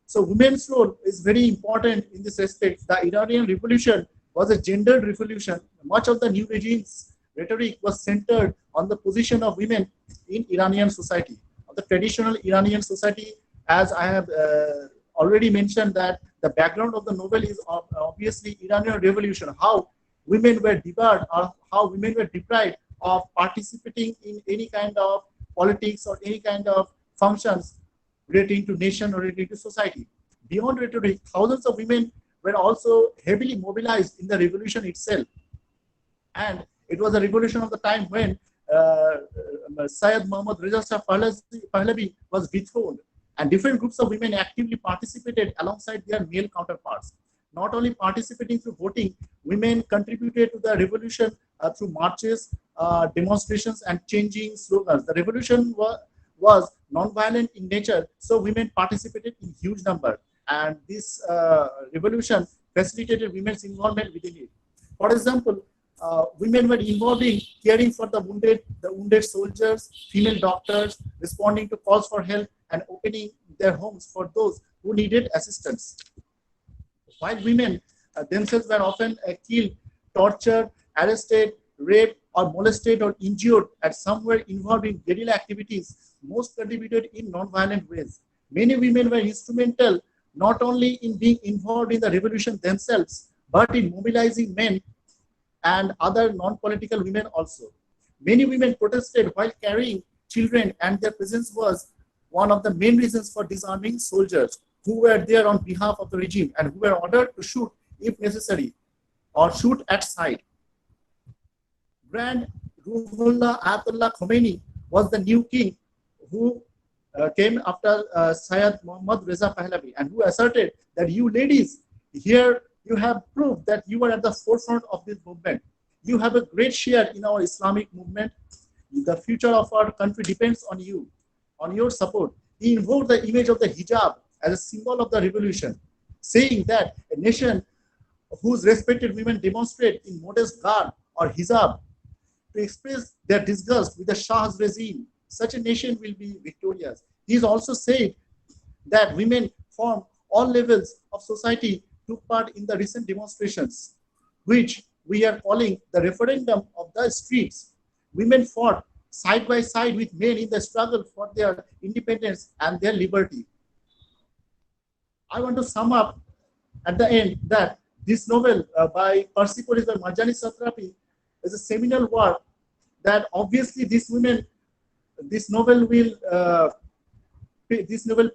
So women's role is very important in this respect. The Iranian revolution was a gendered revolution. Much of the new regime's rhetoric was centered on the position of women in Iranian society. The traditional Iranian society, as I have already mentioned, that the background of the novel is obviously Iranian revolution, how women were debarred or how women were deprived of participating in any kind of politics or any kind of functions relating to nation or relating to society. Beyond rhetoric, thousands of women were also heavily mobilized in the revolution itself. And it was a revolution of the time when Syed Muhammad Reza Shah Pahlavi was dethroned, and different groups of women actively participated alongside their male counterparts. Not only participating through voting, women contributed to the revolution through marches, demonstrations, and changing slogans. The revolution was non-violent in nature, so women participated in huge number, and this revolution facilitated women's involvement within it. For example, women were involved in caring for the wounded soldiers, female doctors, responding to calls for help, and opening their homes for those who needed assistance. While women themselves were often killed, tortured, arrested, raped, or molested or injured, and some were involved in guerrilla activities, most contributed in non-violent ways. Many women were instrumental not only in being involved in the revolution themselves, but in mobilizing men and other non-political women also. Many women protested while carrying children, and their presence was one of the main reasons for disarming soldiers who were there on behalf of the regime and who were ordered to shoot if necessary or shoot at sight. Grand Ruhollah Ayatollah Khomeini was the new king who came after Syed Muhammad Reza Pahlavi, and who asserted that you ladies, here you have proved that you are at the forefront of this movement. You have a great share in our Islamic movement. The future of our country depends on you, on your support. He invoked the image of the hijab as a symbol of the revolution, saying that a nation whose respected women demonstrate in modest garb or hijab to express their disgust with the Shah's regime, such a nation will be victorious. He has also said that women from all levels of society took part in the recent demonstrations, which we are calling the referendum of the streets. Women fought side by side with men in the struggle for their independence and their liberty. I want to sum up at the end that this novel by Persepolis by Marjani Satrapi is a seminal work that obviously this novel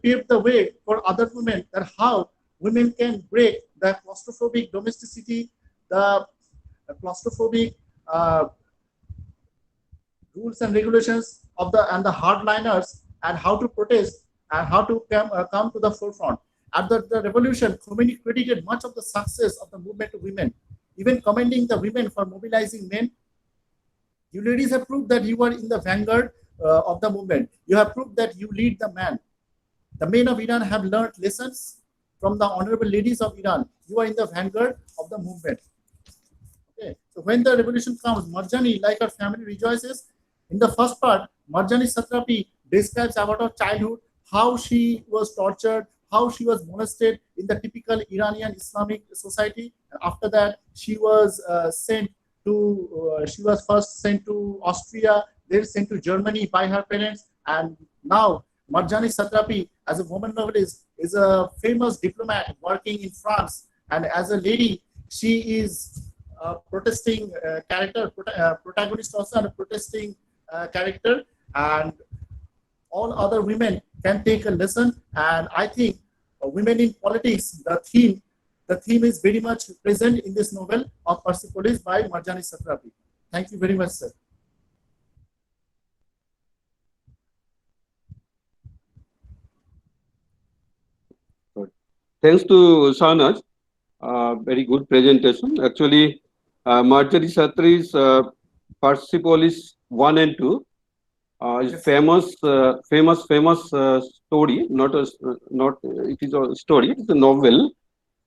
pave the way for other women, that how women can break the claustrophobic domesticity, the claustrophobic rules and regulations of the hardliners, and how to protest and how to come to the forefront. After the revolution, Khomeini credited much of the success of the movement to women. even commending the women for mobilizing men. You ladies have proved that you are in the vanguard of the movement. You have proved that you lead the man. The men of Iran have learned lessons from the honorable ladies of Iran. You are in the vanguard of the movement. Okay. So when the revolution comes, Marjani, like her family, rejoices. In the first part, Marjani Satrapi describes about her childhood, how she was tortured, how she was molested in the typical Iranian Islamic society. After that, she was she was first sent to Austria, then sent to Germany by her parents, and now Marjani Satrapi, as a woman novelist, is a famous diplomat working in France, and as a lady, she is a protesting character, protagonist also, and a protesting character, and all other women can take a lesson. And I think women in politics, the theme is very much present in this novel of Persepolis by Marjani Satrapi. Thank you very much, sir. Thanks to Shahnaz, very good presentation. Actually, Marjorie Satrapi's Persepolis 1 and 2 is famous story. It is a story. It is a novel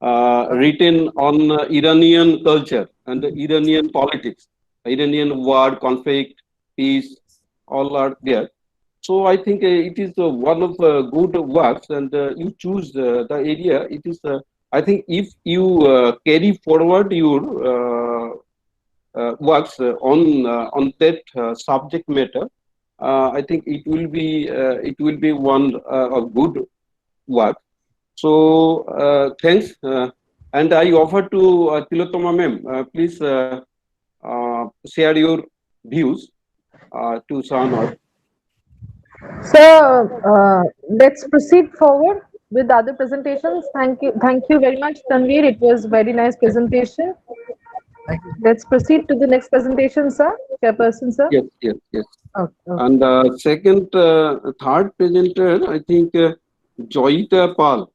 written on Iranian culture and Iranian politics, Iranian war, conflict, peace, all are there. So I think it is one of the good works, and you choose the area. It is, I think, if you carry forward your works on that subject matter, I think it will be one of good work. So thanks, and I offer to Tilotoma ma'am, please share your views to Shahnaz. So let's proceed forward with other presentations. Thank you very much, Tanveer. It was very nice presentation. Let's proceed to the next presentation, sir. Chairperson, sir. Yes. Okay. And third presenter, I think Joyita Pal.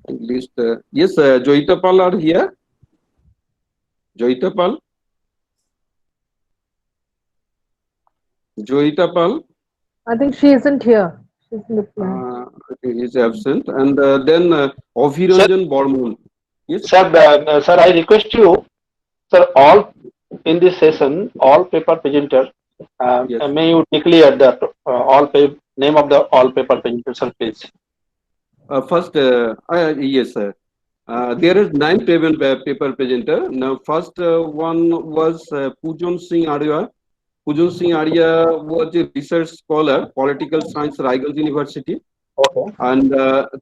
At least yes, Joyita Pal are here. Joyita Pal. I think she isn't here. She's in the plan. I think he's absent. And then Abhiranjan Bormon. Yes. Sir, I request you, sir, all in this session, all paper presenters, Yes. may you declare the name of the all paper presenters, sir, please. First, yes, sir. There is 9 paper presenter. Now, first one was Pujan Singh Arya. Pujan Singh Arya was a research scholar, political science, Raiganj University. Okay. And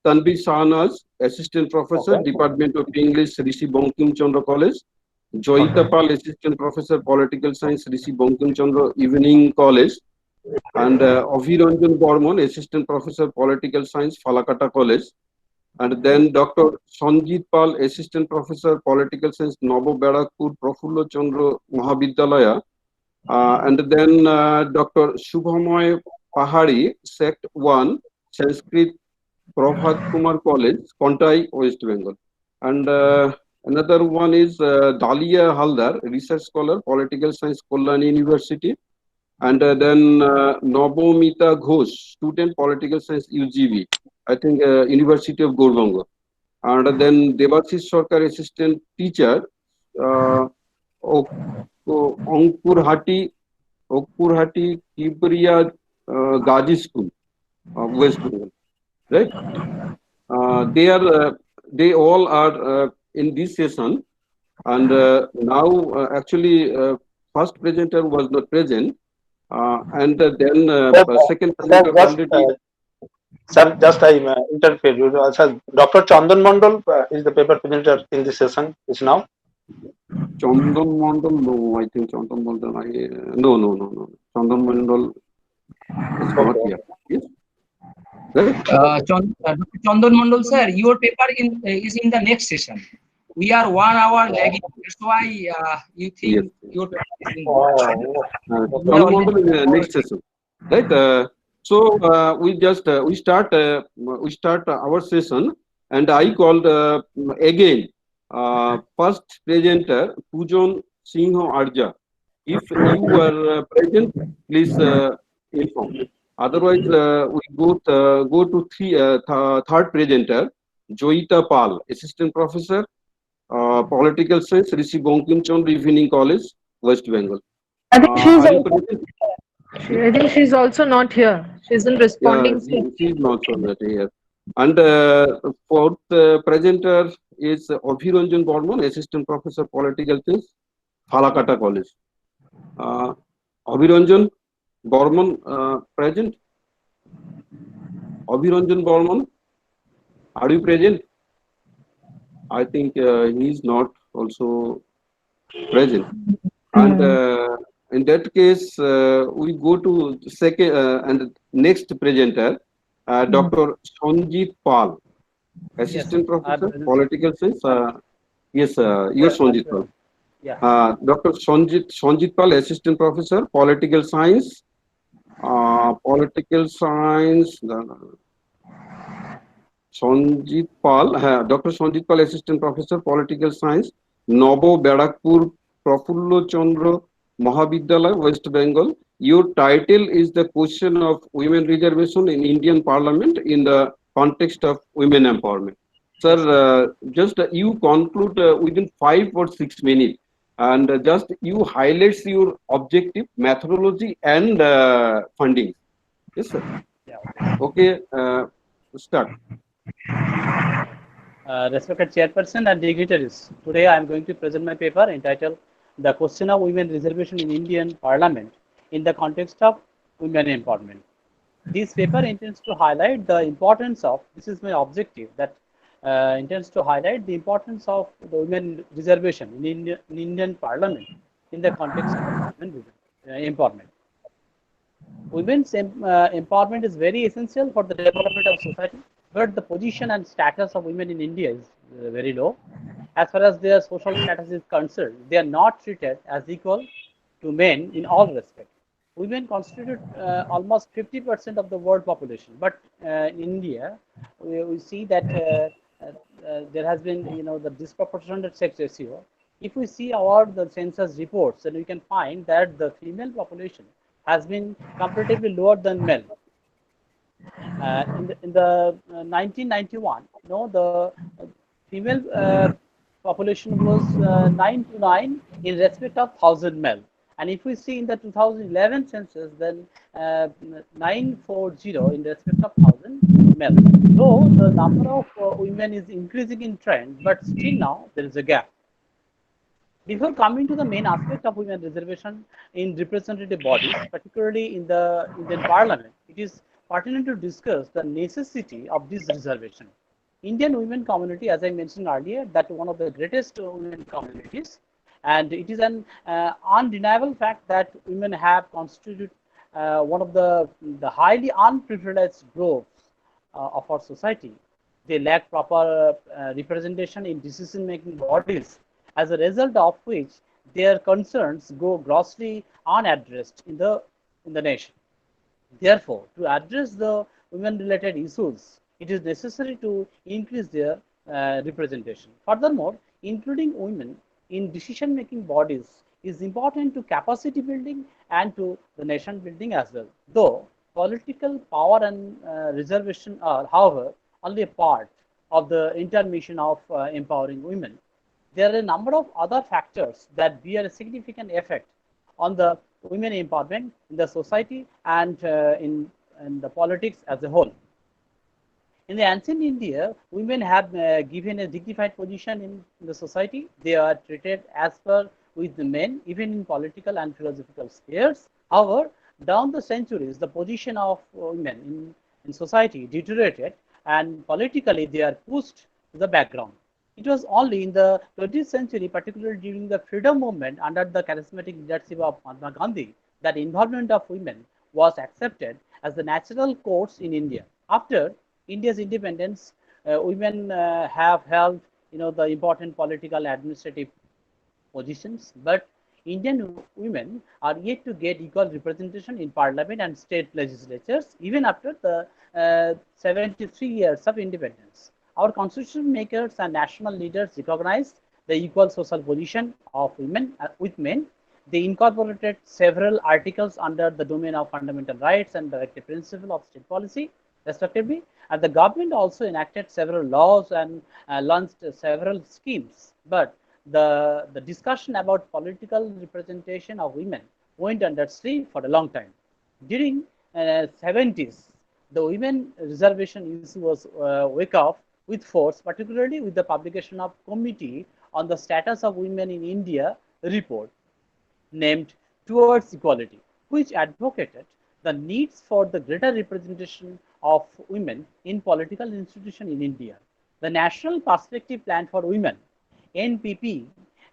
Tanveer Shahnaz, assistant professor, Department of English, Rishi Bankim Chandra College. Joyita Pal, assistant professor, political science, Rishi Bankim Chandra Evening College. And Abhiranjan Bormon, assistant professor, political science, Falakata College. And then Dr. Sanjit Pal, assistant professor, political science, Novo Barakpur Prafulla Chandra Mahavidyalaya. And then Dr. Shubhamoy Pahari, Sect 1, Sanskrit, Prabhat Kumar College, Kontai, West Bengal. And another one is Dalia Haldar, research scholar, political science, Kollan University. And then Nabomita Ghosh, student, political science, UGV, I think University of Gorbanga. And then Devashish Sarkar, assistant teacher, Okpurhati Kibriya Gaji School, West Bengal, right? They all are in this session, and now actually first presenter was not present, and then second presenter already. Sir, just I interfere. Sir, Dr. Chandan Mandal is the paper presenter in this session. Is now. Chandan Mandal, no, I think Chandan Mandal. No. Chandan Mandal is not here. Yes. Right? Dr. Chandan Mandal, sir, your paper is in the next session. We are 1 hour lagging. That's why you think your paper is in Chandan Mandal is next session, right? So we start our session, and I called again First presenter, Pujon Singh Arja. If you are present, please inform. Otherwise, we go to third presenter, Joyita Pal, Assistant Professor, Political Science, Rishi Bankim Chandra Evening College, West Bengal. I think she's Are you also, present? I think she's also not here. She isn't responding. She is not so that here. And fourth presenter is Abhiranjan Borman, Assistant Professor, Political Science, Falakata College. Abhiranjan Borman present? Abhiranjan Borman, are you present? I think he is not also present. And in that case, we go to second and next presenter, Dr. Sanjit Pal, Assistant Professor, Political Science. Yes, you're Sanjit Pal. Yeah. Dr. Sanjit Pal, Assistant Professor, Political Science. Political Science. Sanjit Pal, Dr. Sanjit Pal, Assistant Professor, Political Science, Nobo Barakpur Prafullo Chandra Mahavidyalaya, West Bengal. Your title is the question of women reservation in Indian Parliament in the context of women empowerment. Sir, just you conclude within 5 or 6 minutes, and just you highlights your objective, methodology, and funding. Yes, sir. Yeah. Okay, start. Respected Chairperson and dignitaries, today I am going to present my paper entitled The Question of Women Reservation in Indian Parliament in the Context of Women Empowerment. This paper intends to highlight the importance of, this is my objective, that intends to highlight the importance of the women reservation in Indian Parliament in the context of women empowerment. Women's empowerment is very essential for the development of society, but the position and status of women in India is very low. As far as their social status is concerned, they are not treated as equal to men in all respects. Women constitute almost 50% of the world population, but in India, we see that there has been, the disproportionate sex ratio. If we see the census reports, then we can find that the female population has been comparatively lower than male. In the 1991, the female population was 9 to 9 in respect of 1,000 male. And if we see in the 2011 census, then 940 in respect of 1,000 male. Though the number of women is increasing in trend, but still now there is a gap. Before coming to the main aspect of women reservation in representative bodies, particularly in the Indian Parliament, it is pertinent to discuss the necessity of this reservation. Indian women community, as I mentioned earlier, that one of the greatest women communities, and it is an undeniable fact that women have constituted one of the highly unprivileged groups of our society. They lack proper representation in decision-making bodies, as a result of which their concerns go grossly unaddressed in the nation. Therefore, to address the women-related issues, it is necessary to increase their representation. Furthermore, including women in decision-making bodies is important to capacity building and to the nation building as well. Though political power and reservation are, however, only a part of the intermission of empowering women. There are a number of other factors that bear a significant effect on the women empowerment in the society and in the politics as a whole. In the ancient India, women have given a dignified position in the society. They are treated as per with the men, even in political and philosophical spheres. However, down the centuries, the position of women in society deteriorated, and politically they are pushed to the background. It was only in the 20th century, particularly during the freedom movement under the charismatic leadership of Mahatma Gandhi, that involvement of women was accepted as the natural course in India. After India's independence, women have held, the important political administrative positions, but Indian women are yet to get equal representation in parliament and state legislatures, even after the 73 years of independence. Our constitution makers and national leaders recognized the equal social position of women with men. They incorporated several articles under the domain of fundamental rights and directive principle of state policy, respectively. And the government also enacted several laws and launched several schemes. But the discussion about political representation of women went under sleep for a long time. During 70s, the women reservation issue was wake up with force, particularly with the publication of Committee on the Status of Women in India report named Towards Equality, which advocated the needs for the greater representation of women in political institutions in India. The National Perspective Plan for Women, NPP,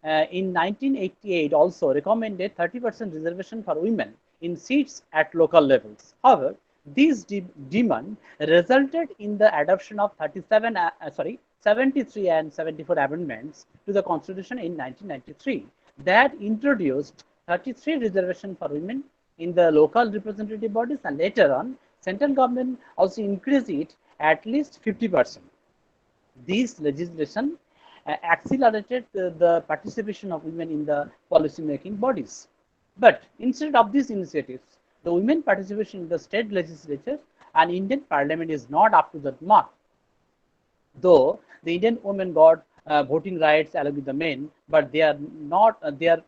in 1988 also recommended 30% reservation for women in seats at local levels. However, this demand resulted in the adoption of 73 and 74 amendments to the Constitution in 1993 that introduced 33 reservation for women in the local representative bodies, and later on, central government also increased it at least 50%. This legislation accelerated the participation of women in the policy-making bodies. But instead of these initiatives, the women participation in the state legislature and Indian parliament is not up to that mark. Though the Indian women got voting rights along with the men, but they are not. They are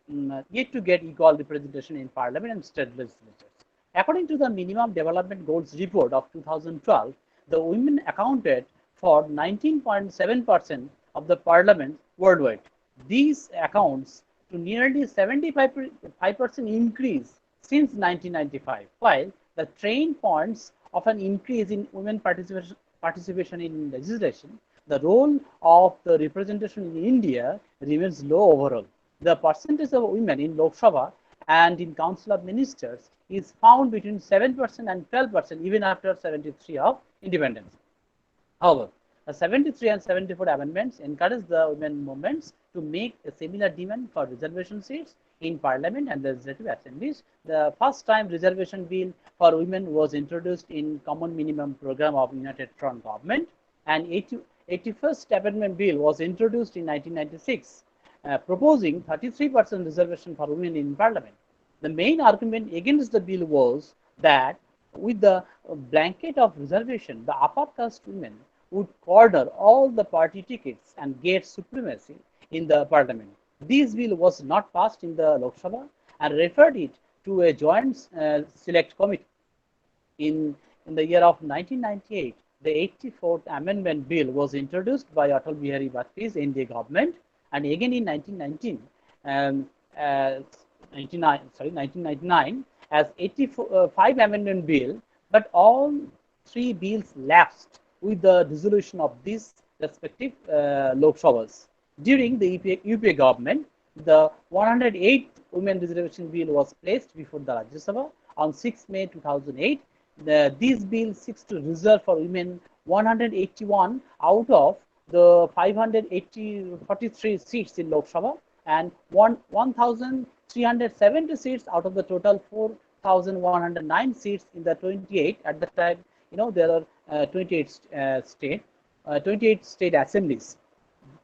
yet to get equal representation in parliament and state legislatures. According to the Minimum Development Goals report of 2012, the women accounted for 19.7% of the parliament worldwide. These accounts to nearly 75% increase since 1995, while the trend points of an increase in women participation in legislation, the role of the representation in India remains low overall. The percentage of women in Lok Sabha and in Council of Ministers is found between 7% and 12% even after 73 of independence. However, the 73 and 74 amendments encourage the women movements to make a similar demand for reservation seats in parliament and legislative assemblies. The first time reservation bill for women was introduced in Common Minimum Program of United Front Government, and 81st Amendment Bill was introduced in 1996, proposing 33% reservation for women in parliament. The main argument against the bill was that with the blanket of reservation, the upper caste women would corner all the party tickets and get supremacy in the parliament. This bill was not passed in the Lok Sabha and referred it to a joint select committee. In the year of 1998, the 84th Amendment Bill was introduced by Atal Bihari Vajpayee's NDA government, and again in 1999 as 85 Amendment Bill, but all three bills lapsed with the dissolution of these respective Lok Sabhas. During the UPA government, the 108th Women Reservation Bill was placed before the Rajya Sabha on 6 May 2008. This bill seeks to reserve for women 181 out of the 543 seats in Lok Sabha and 1,370 seats out of the total 4,109 seats in the 28. At the time, there are 28 state assemblies.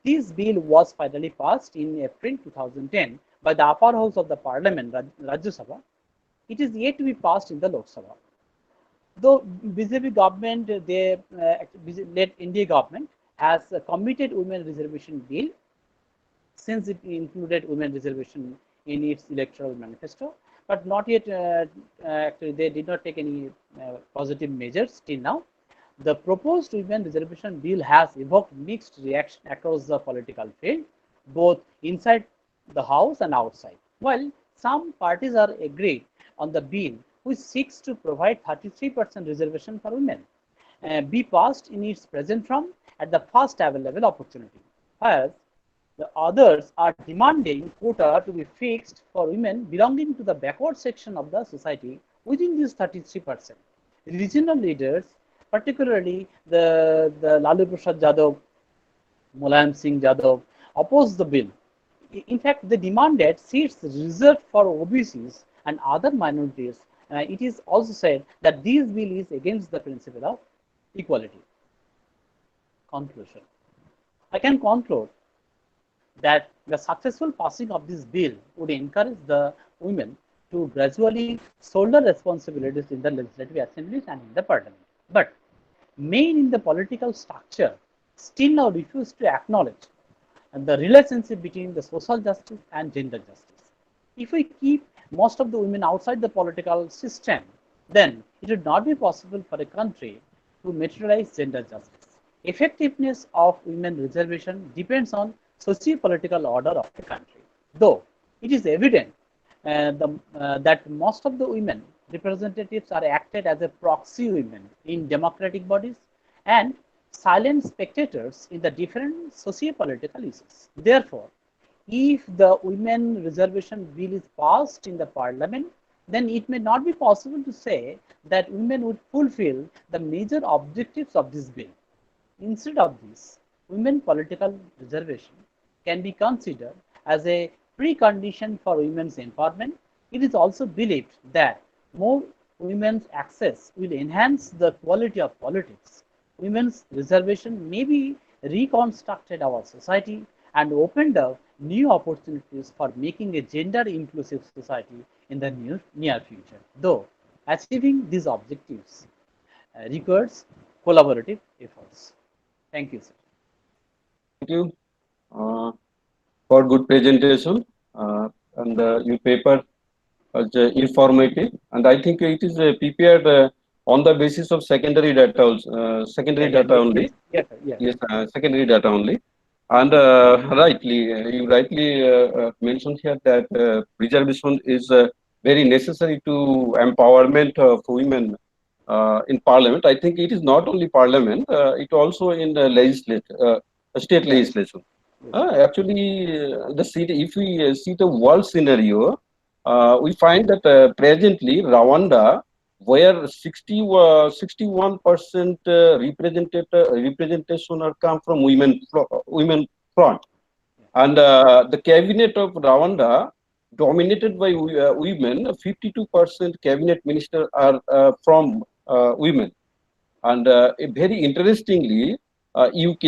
This bill was finally passed in April 2010 by the upper house of the parliament, Rajya Sabha. It is yet to be passed in the Lok Sabha. Though BJP government, led India government has committed women reservation bill since it included women reservation in its electoral manifesto, but not yet, actually they did not take any positive measures till now. The proposed women reservation bill has evoked mixed reaction across the political field, both inside the house and outside. While some parties are agreed on the bill, which seeks to provide 33% reservation for women, be passed in its present form at the first available opportunity. Whereas the others are demanding quota to be fixed for women belonging to the backward section of the society within this 33%. Regional leaders, particularly the Lalu Prasad Yadav, Mulayam Singh Yadav, opposed the bill. In fact, they demanded seats reserved for OBCs and other minorities. It is also said that this bill is against the principle of equality. conclusion. I can conclude that the successful passing of this bill would encourage the women to gradually shoulder responsibilities in the legislative assemblies and in the parliament. But men in the political structure still now refuse to acknowledge the relationship between the social justice and gender justice. If we keep most of the women outside the political system, then it would not be possible for a country to materialize gender justice. Effectiveness of women reservation depends on socio-political order of the country. Though it is evident that most of the women representatives are acted as a proxy women in democratic bodies and silent spectators in the different socio-political issues. Therefore, if the women reservation bill is passed in the parliament, then it may not be possible to say that women would fulfill the major objectives of this bill. Instead of this, women political reservation can be considered as a precondition for women's empowerment. It is also believed that more women's access will enhance the quality of politics. Women's reservation may be reconstructed our society and opened up new opportunities for making a gender inclusive society in the near future. Though achieving these objectives requires collaborative efforts. Thank you, sir. Thank you for good presentation, and your paper was informative, and I think it is prepared on the basis of secondary data, secondary data only. Yes, yes. Yes, secondary data only. And you rightly mentioned here that reservation is very necessary to empowerment of women in parliament. I think it is not only parliament, it also in the legislature, state legislation. Actually, the city, if we see the world scenario, we find that presently Rwanda, where 61% representation are come from women front, and the cabinet of Rwanda dominated by women. 52% cabinet minister are from women, and very interestingly, UK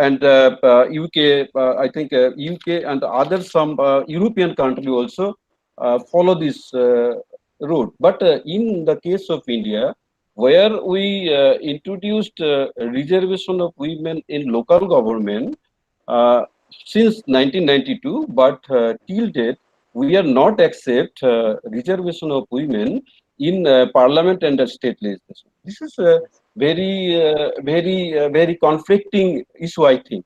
and UK, I think UK and other some European country also follow this route. But in the case of India, where we introduced reservation of women in local government since 1992, but till date, we are not accept reservation of women in parliament and state legislation. This is a very conflicting issue, I think.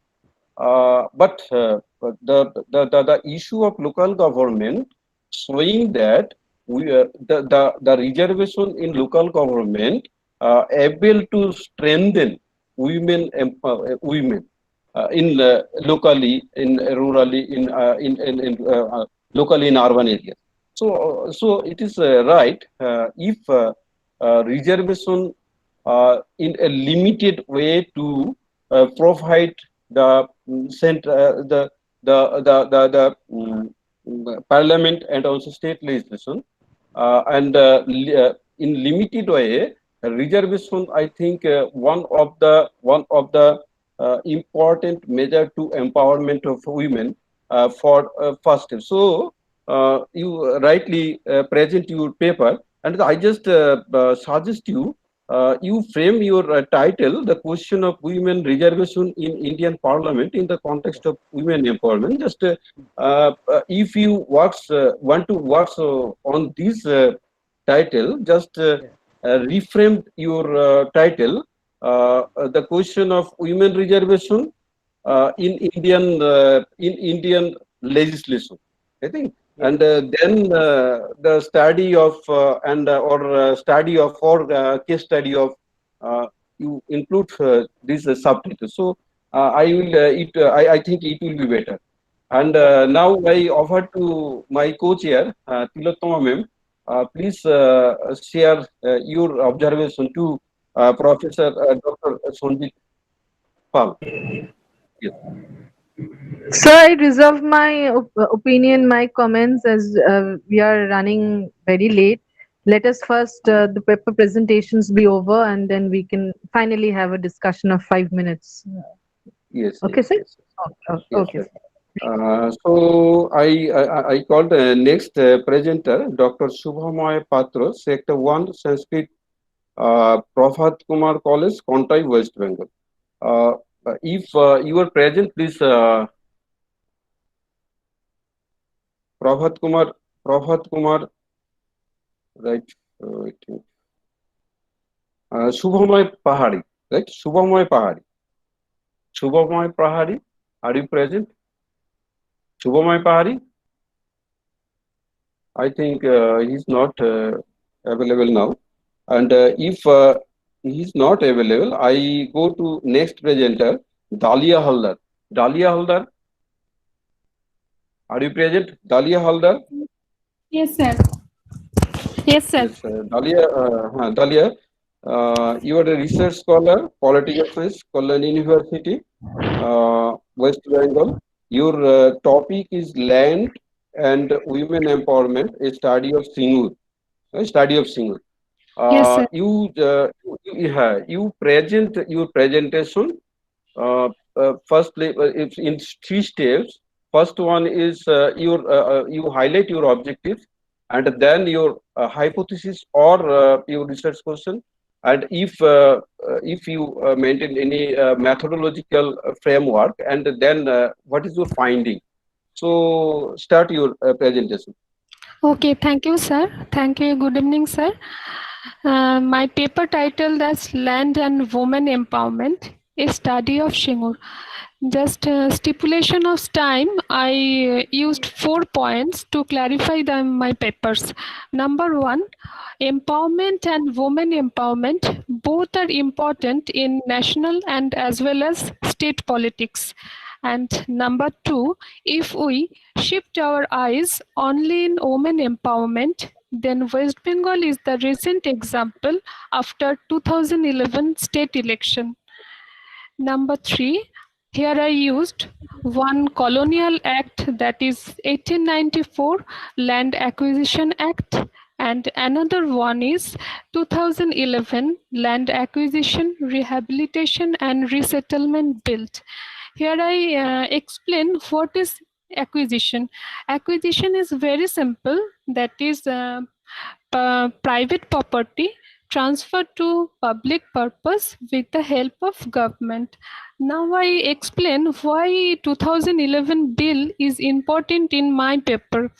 But the issue of local government showing that the reservation in local government able to strengthen women in locally, in rurally, in locally in urban areas. So it is right if reservation in a limited way to provide the parliament and also state legislation, and in limited way reservation, I think one of the important measure to empowerment of women for first step. So you rightly present your paper, and I just suggest you you frame your title, the question of women reservation in Indian Parliament in the context of women empowerment. Just if you want to work on this title, just reframe your title, the question of women reservation in Indian legislation, I think. And then the study of study of or case study of you include this subtitle. So I will I think it will be better. And now I offer to my co-chair Tilottama ma'am. Please share your observation to Professor Dr. Sonjit Pal. Yes. So I reserve my opinion, my comments, as we are running very late. let us first the paper presentations be over, and then we can finally have a discussion of 5 minutes. Yes. Okay, yes, sir? yes. Okay. Yes, Okay. sir. So I called next presenter, Dr. Shubhamoy Patra, Sector 1, Sanskrit, Prabhat Kumar College, Kontai, West Bengal. If you are present, please, Prabhat Kumar, right? Shubhamoy Pahari, right? Shubhamoy Pahari. Shubhamoy Pahari, are you present? Shubhamoy Pahari? I think he's not available now. And if he's not available, I go to next presenter, Dalia Haldar. Dalia Haldar, are you present? Dalia Haldar? Yes, sir. Yes, sir. Yes, Dalia, you are a research scholar, political science, Kollan University, West Bengal. Your topic is land and women empowerment, a study of Singur. Yes, sir. You present your presentation firstly it's in 3 steps. First one is you highlight your objectives, and then your hypothesis or your research question, and if you maintain any methodological framework, and then what is your finding. So start your presentation. Okay, thank you, sir. Thank you. Good evening, sir. My paper title is Land and Women Empowerment, a study of Shingur. Just stipulation of time, I used 4 points to clarify my papers. Number 1, empowerment and women empowerment both are important in national and as well as state politics. And number 2, if we shift our eyes only in women empowerment, then West Bengal is the recent example after 2011 state election. Number 3, here I used one colonial act, that is 1894 Land Acquisition Act, and another one is 2011 Land Acquisition, Rehabilitation and Resettlement Bill. Here I explain what is acquisition. Acquisition is very simple, that is private property transferred to public purpose with the help of government. Now I explain why 2011 bill is important in my paper,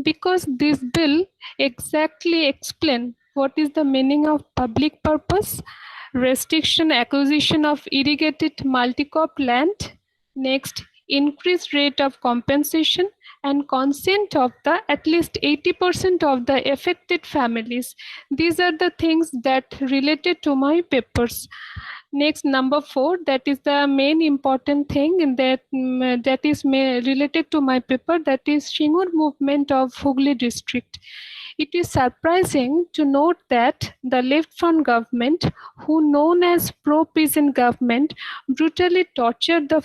because this bill exactly explain what is the meaning of public purpose, restriction acquisition of irrigated multi-crop land, next increased rate of compensation, and consent of the at least 80% of the affected families. These are the things that related to my papers. Next, number 4, that is the main important thing, and that is related to my paper, that is Shingur movement of Hooghly district. It is surprising to note that the left front government, who known as pro-peasant government, brutally tortured the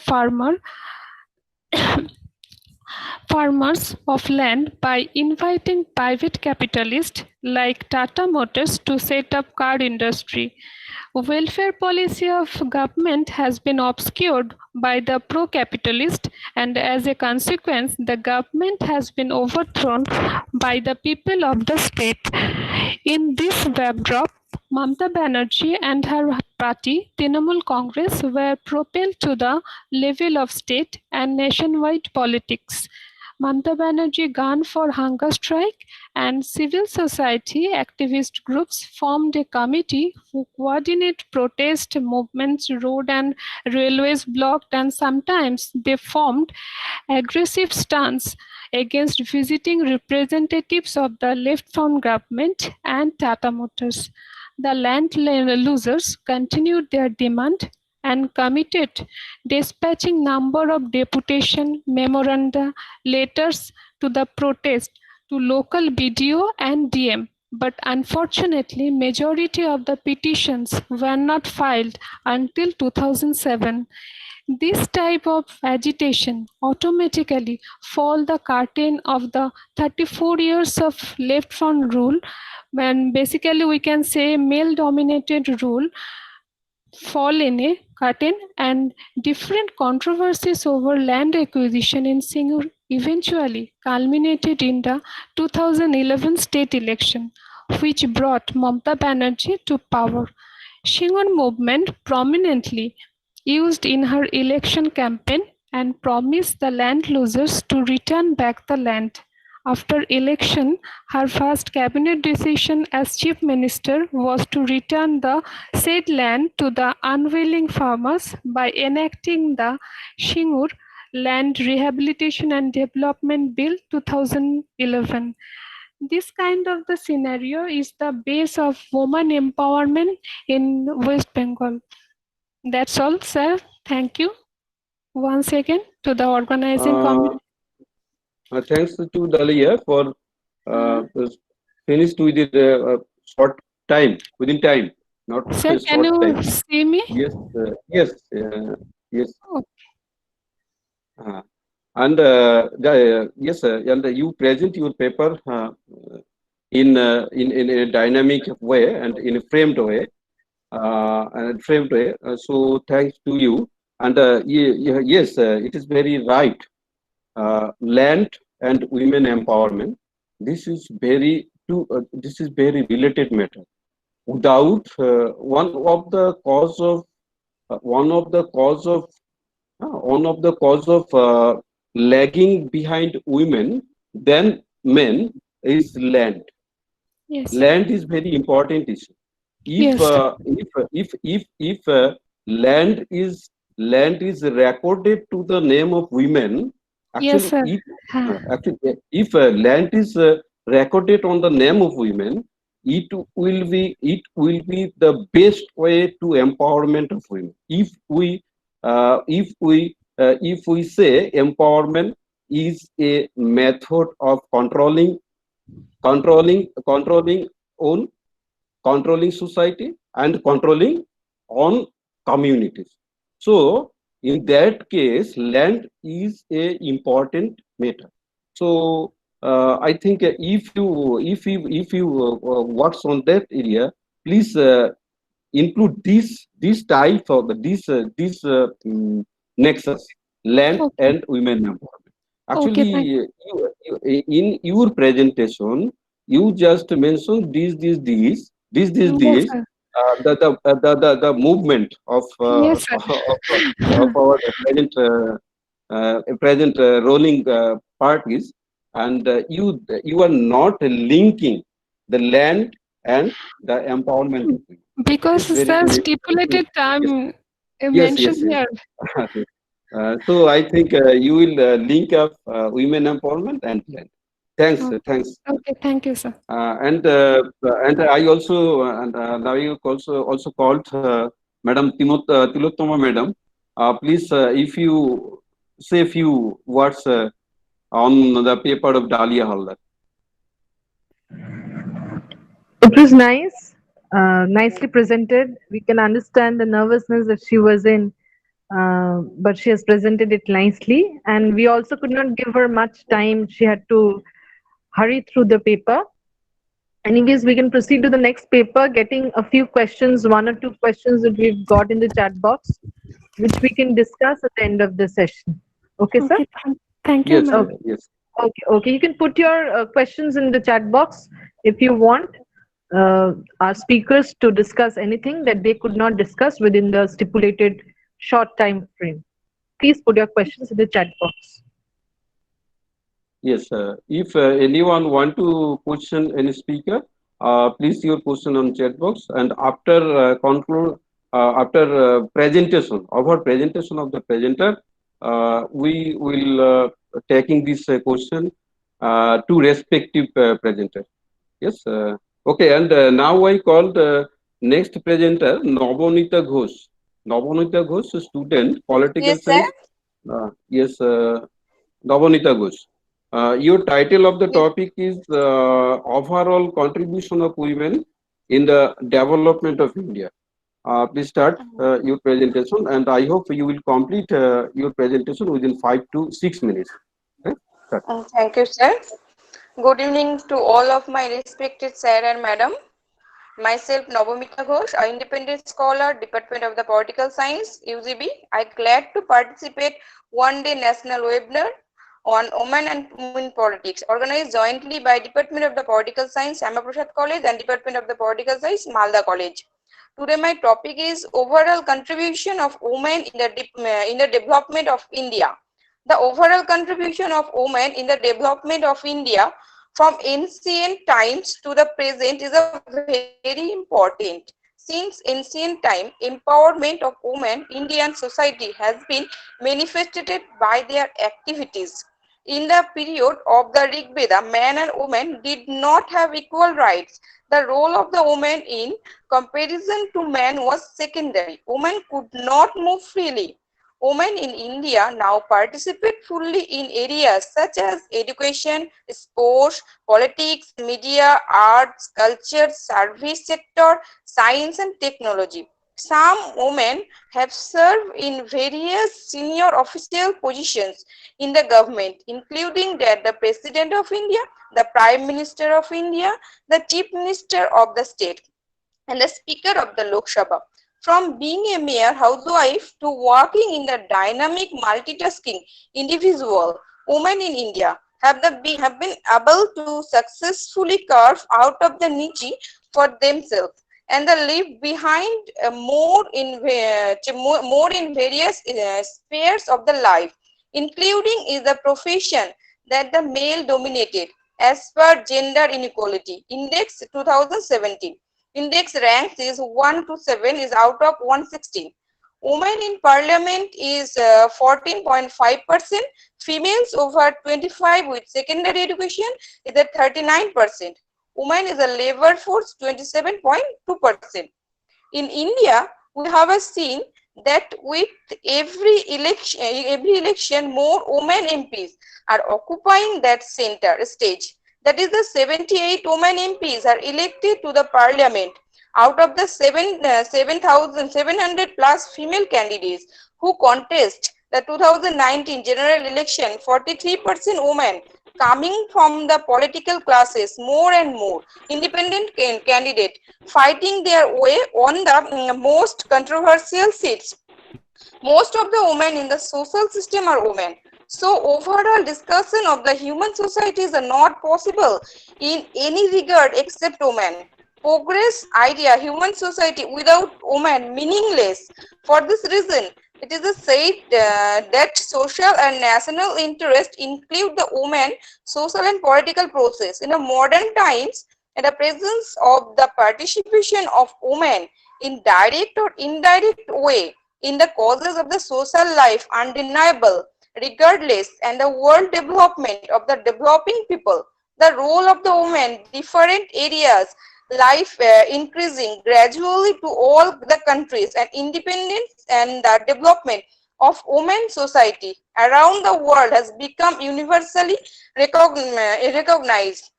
farmers of land by inviting private capitalists like Tata Motors to set up car industry. Welfare policy of government has been obscured by the pro-capitalist, and as a consequence, the government has been overthrown by the people of the state. In this backdrop, Mamata Banerjee and her party, Trinamool Congress, were propelled to the level of state and nationwide politics. Mamata Banerjee gone for hunger strike, and civil society activist groups formed a committee who coordinate protest movements, road and railways blocked, and sometimes they formed aggressive stance against visiting representatives of the left-front government and Tata Motors. The land losers continued their demand and committed dispatching number of deputation, memoranda, letters to the protest to local BDO and DM. But unfortunately, majority of the petitions were not filed until 2007. This type of agitation automatically fall the curtain of the 34 years of left front rule, when basically we can say male dominated rule fall in a curtain, and different controversies over land acquisition in Singur eventually culminated in the 2011 state election, which brought Mamata Banerjee to power. Singur movement prominently used in her election campaign and promised the land losers to return back the land. After election, her first cabinet decision as chief minister was to return the said land to the unwilling farmers by enacting the Singur Land Rehabilitation and Development Bill 2011. This kind of the scenario is the base of woman empowerment in West Bengal. That's all, sir. Thank you once again to the organizing committee. Thanks to Dalia for finished with it short time, within time, not Sir, short can you time. see me? Yes, yes, yes. Okay. And yes, and you present your paper in a dynamic way and in a framed way, so thanks to you. And yes, it is very right. Land and women empowerment. This is very related matter. Without one of the cause of lagging behind women than men is land. Yes. Land is very important issue. Yes. If land is recorded to the name of women, Yes, sir. if land is recorded on the name of women, it will be the best way to empowerment of women. If we say empowerment is a method of controlling society and controlling on communities. So in that case, land is a important matter. So I think if you works on that area, please include this type of this nexus, land and women empowerment. Actually, in your presentation, you just mentioned this. Yes, sir. The movement of Yes, sir. of our present ruling parties, and you are not linking the land and the empowerment. Because sir, stipulated time mentioned here. So I think you will link up women empowerment and land. Thanks. Okay, thank you, sir. And I also now you also called Madam Tilottama Madam. Please, if you say a few words on the paper of Dalia Haldar. It was nice, nicely presented. We can understand the nervousness that she was in, but she has presented it nicely. And we also could not give her much time. She had to hurry through the paper. Anyways, we can proceed to the next paper, getting a few questions, 1 or 2 questions that we've got in the chat box, which we can discuss at the end of the session. Okay, sir? Thank you, ma'am. Okay. Yes. Okay. You can put your questions in the chat box if you want our speakers to discuss anything that they could not discuss within the stipulated short time frame. Please put your questions in the chat box. Yes, if anyone want to question any speaker, please your question on chat box, and after presentation of our presentation of the presenter, we will taking this question to respective presenter. Yes. Okay, and now I call the next presenter, Nobonita Ghosh. Nobonita Ghosh, student, political science. Yes, Nobonita Ghosh. Your title of the topic is overall contribution of women in the development of India. Please start your presentation, and I hope you will complete your presentation within 5 to 6 minutes. Okay? Start. Thank you, sir. Good evening to all of my respected sir and madam. Myself, Navamita Ghosh, an independent scholar, Department of the Political Science, UGB. I glad to participate one-day national webinar on women and women politics, organized jointly by Department of the Political Science, Syama Prasad College, and Department of the Political Science, Malda College. Today, my topic is overall contribution of women in the development of India. The overall contribution of women in the development of India from ancient times to the present is a very important. Since ancient time, empowerment of women in Indian society has been manifested by their activities. In the period of the Rig Veda, man and woman did not have equal rights. The role of the woman in comparison to man was secondary. Women could not move freely. Women in India now participate fully in areas such as education, sports, politics, media, arts, culture, service sector, science and technology. Some women have served in various senior official positions in the government, including that the President of India, the Prime Minister of India, the Chief Minister of the state, and the Speaker of the Lok Sabha. From being a mere housewife to working in the dynamic multitasking individual, women in India have been able to successfully carve out of the niche for themselves and leave behind more in various spheres of the life, including is the profession that the male dominated as per Gender Inequality Index 2017. Index ranks is 1 to 7 is out of 116. Women in parliament is 14.5%. Females over 25 with secondary education is at 39%. Women is a labor force 27.2%. In India, we have seen that with every election, more women MPs are occupying that center stage. That is, the 78 women MPs are elected to the parliament out of the 7,700 plus female candidates who contest the 2019 general election. 43% women coming from the political classes, more and more independent candidate fighting their way on the most controversial seats. Most of the women in the social system are women. So overall discussion of the human societies are not possible in any regard except women. Progress idea, human society without women meaningless. For this reason, it is said that social and national interest include the women, social and political process. In the modern times, in the presence of the participation of women in direct or indirect way in the causes of the social life undeniable, regardless, and the world development of the developing people, the role of the woman, different areas, life increasing gradually to all the countries, and independence and the development of women society around the world has become universally recognized.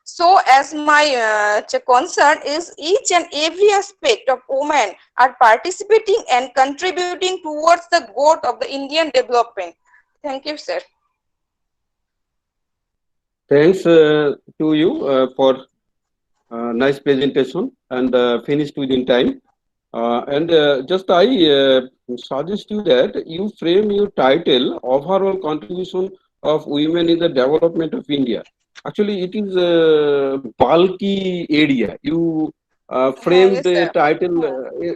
So as my concern is each and every aspect of women are participating and contributing towards the growth of the Indian development. Thank you, sir. Thanks to you for nice presentation and finished within time. Just I suggest you that you frame your title overall contribution of women in the development of India. Actually, it is a bulky area. You framed the title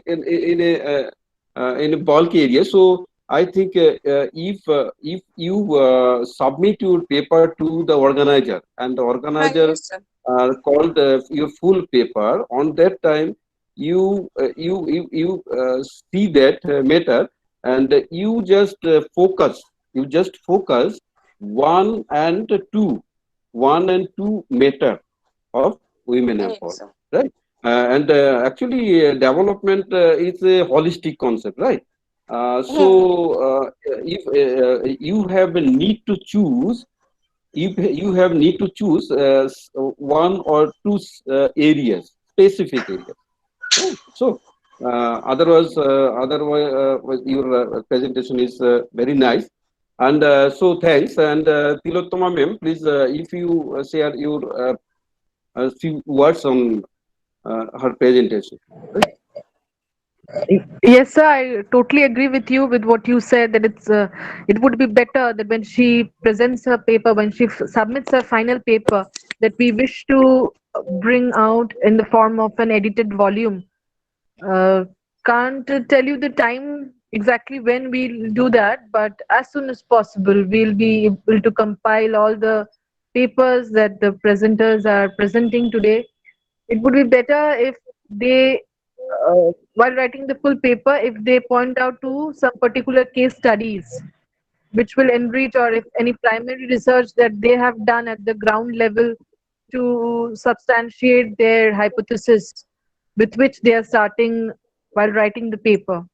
in a bulky area. So I think if you submit your paper to the organizer and the organizer called your full paper, on that time you see that matter, and you just focus. You just focus one and two matter of women empowerment, right? Actually, development is a holistic concept, right? If you have a need to choose, if you have need to choose one or two areas, specific areas. Right? So Otherwise, your presentation is very nice. And so thanks. And Tilottama ma'am, please, if you share your few words on her presentation. Yes, sir. I totally agree with you with what you said that it would be better that when she presents her paper, when she submits her final paper, that we wish to bring out in the form of an edited volume. Can't tell you the time exactly when we'll do that, but as soon as possible, we'll be able to compile all the papers that the presenters are presenting today. It would be better if they, while writing the full paper, if they point out to some particular case studies which will enrich, or if any primary research that they have done at the ground level to substantiate their hypothesis with which they are starting while writing the paper.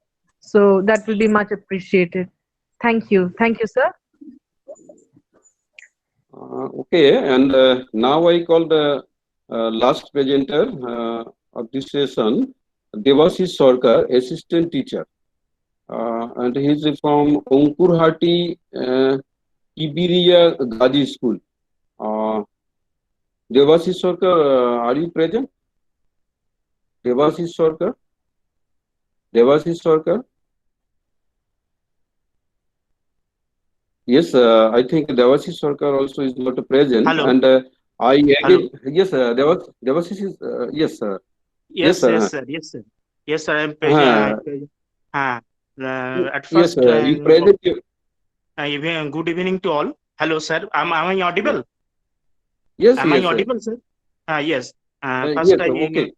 So that will be much appreciated. Thank you. Thank you, sir. Okay, and now I call the last presenter of this session, Devashish Sarkar, assistant teacher. And he is from Onkurhati Kibiria Gazi School. Devashish Sarkar, are you present? Devashish Sarkar? Devashish Sarkar? Yes, I think Devashish Sarkar also is not present. Hello. And I added, Hello. yes, Devashish is, yes, sir. Yes, sir. yes, sir. Yes, sir. Yes, sir. I am present. At Yes, first, you present your, good evening to all. Hello, sir. Am I audible? yes, Am yes, I sir. audible, sir? Yes. Yes, sir, okay.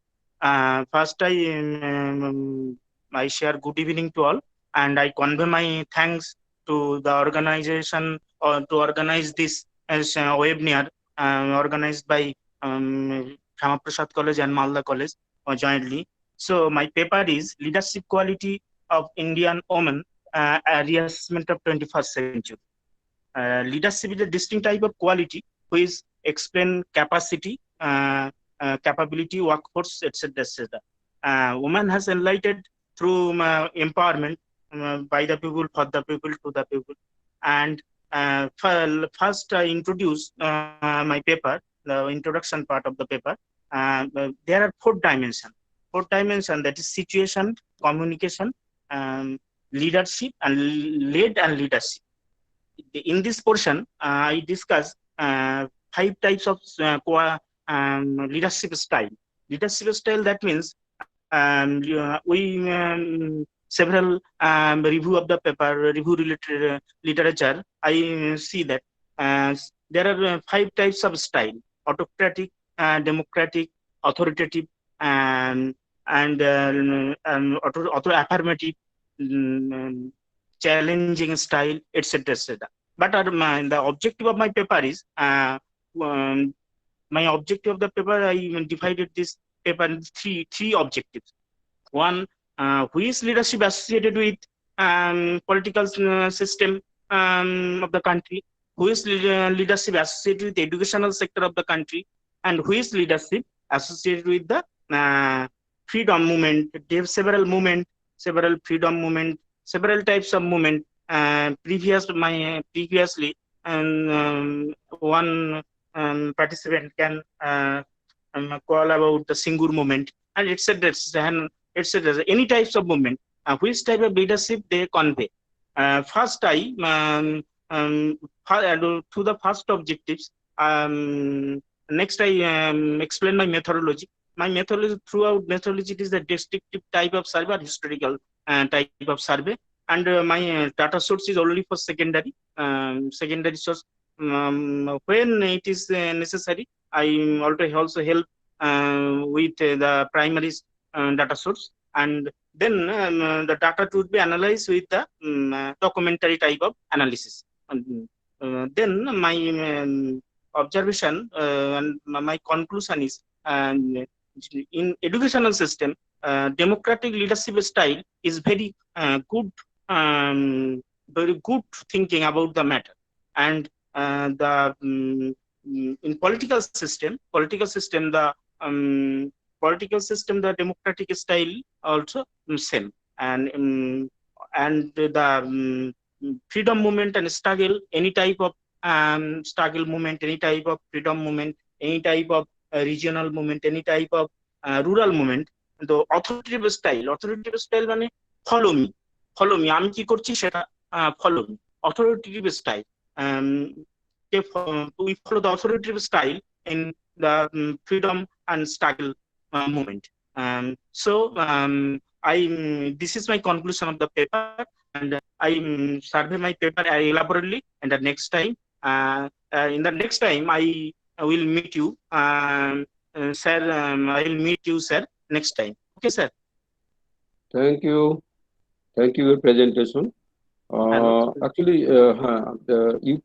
I share good evening to all, and I convey my thanks to the organization or to organize this as webinar organized by Shama Prasad College and Malda College jointly. So my paper is Leadership Quality of Indian Women, a reassessment of 21st century. Leadership is a distinct type of quality which explain capacity, capability, workforce, etc., etc. Woman has enlightened through empowerment by the people, for the people, to the people. And first I introduce my paper, the introduction part of the paper. There are four dimensions. That is situation, communication, leadership, and lead and leadership. In this portion, I discuss 5 types of leadership style. Leadership style, that means several review of the paper, review related literature, I see that there are 5 types of style: autocratic, democratic, authoritative, and affirmative, challenging style, etc., etc. But the objective of my paper is my objective of the paper, I divided this paper in three objectives. One, which leadership associated with political system of the country, which leadership associated with the educational sector of the country, and which leadership associated with the freedom movement. They have several movement, several freedom movement, several types of movement. Previously, one participant can call about the Singur movement, and etc. etc. Any types of movement, which type of leadership they convey. First, I to the first objectives. Next, I explain my methodology. My methodology, throughout methodology, it is the descriptive type of survey or historical type of survey. And my data source is only for secondary source. When it is necessary, I also help with the primary data source, and then the data would be analyzed with the documentary type of analysis. Then my observation and my conclusion is, in educational system, democratic leadership style is very good thinking about the matter. And in political system, the political system, the democratic style also same, and the freedom movement and struggle, any type of struggle movement, any type of freedom movement, any type of regional movement, any type of rural movement, the authoritative style মানে follow me আমি কি করছি সেটা follow me, authoritative style, we follow the authoritative style in the freedom and struggle movement. This is my conclusion of the paper, and I survey my paper elaborately. And the next time, I will meet you, sir. I will meet you, sir, next time. Okay, sir. Thank you. Thank you for your presentation. Actually, you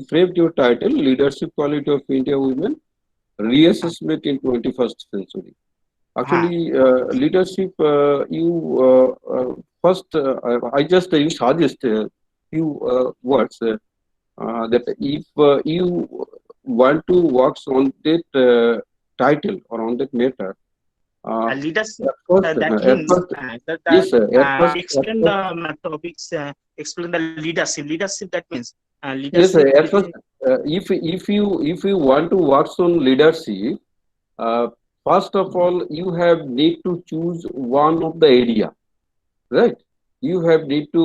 framed your title, Leadership Quality of India Women, Reassessment in 21st Century. Actually, leadership, first, I just you suggest a few words that if you want to work on that title or on that matter, leadership, first, that means yes, sir. Explain the topics, explain the leadership, that means leadership. Yes, sir. At first, if you want to work on leadership, first of all, you have need to choose one of the area, right? You have need to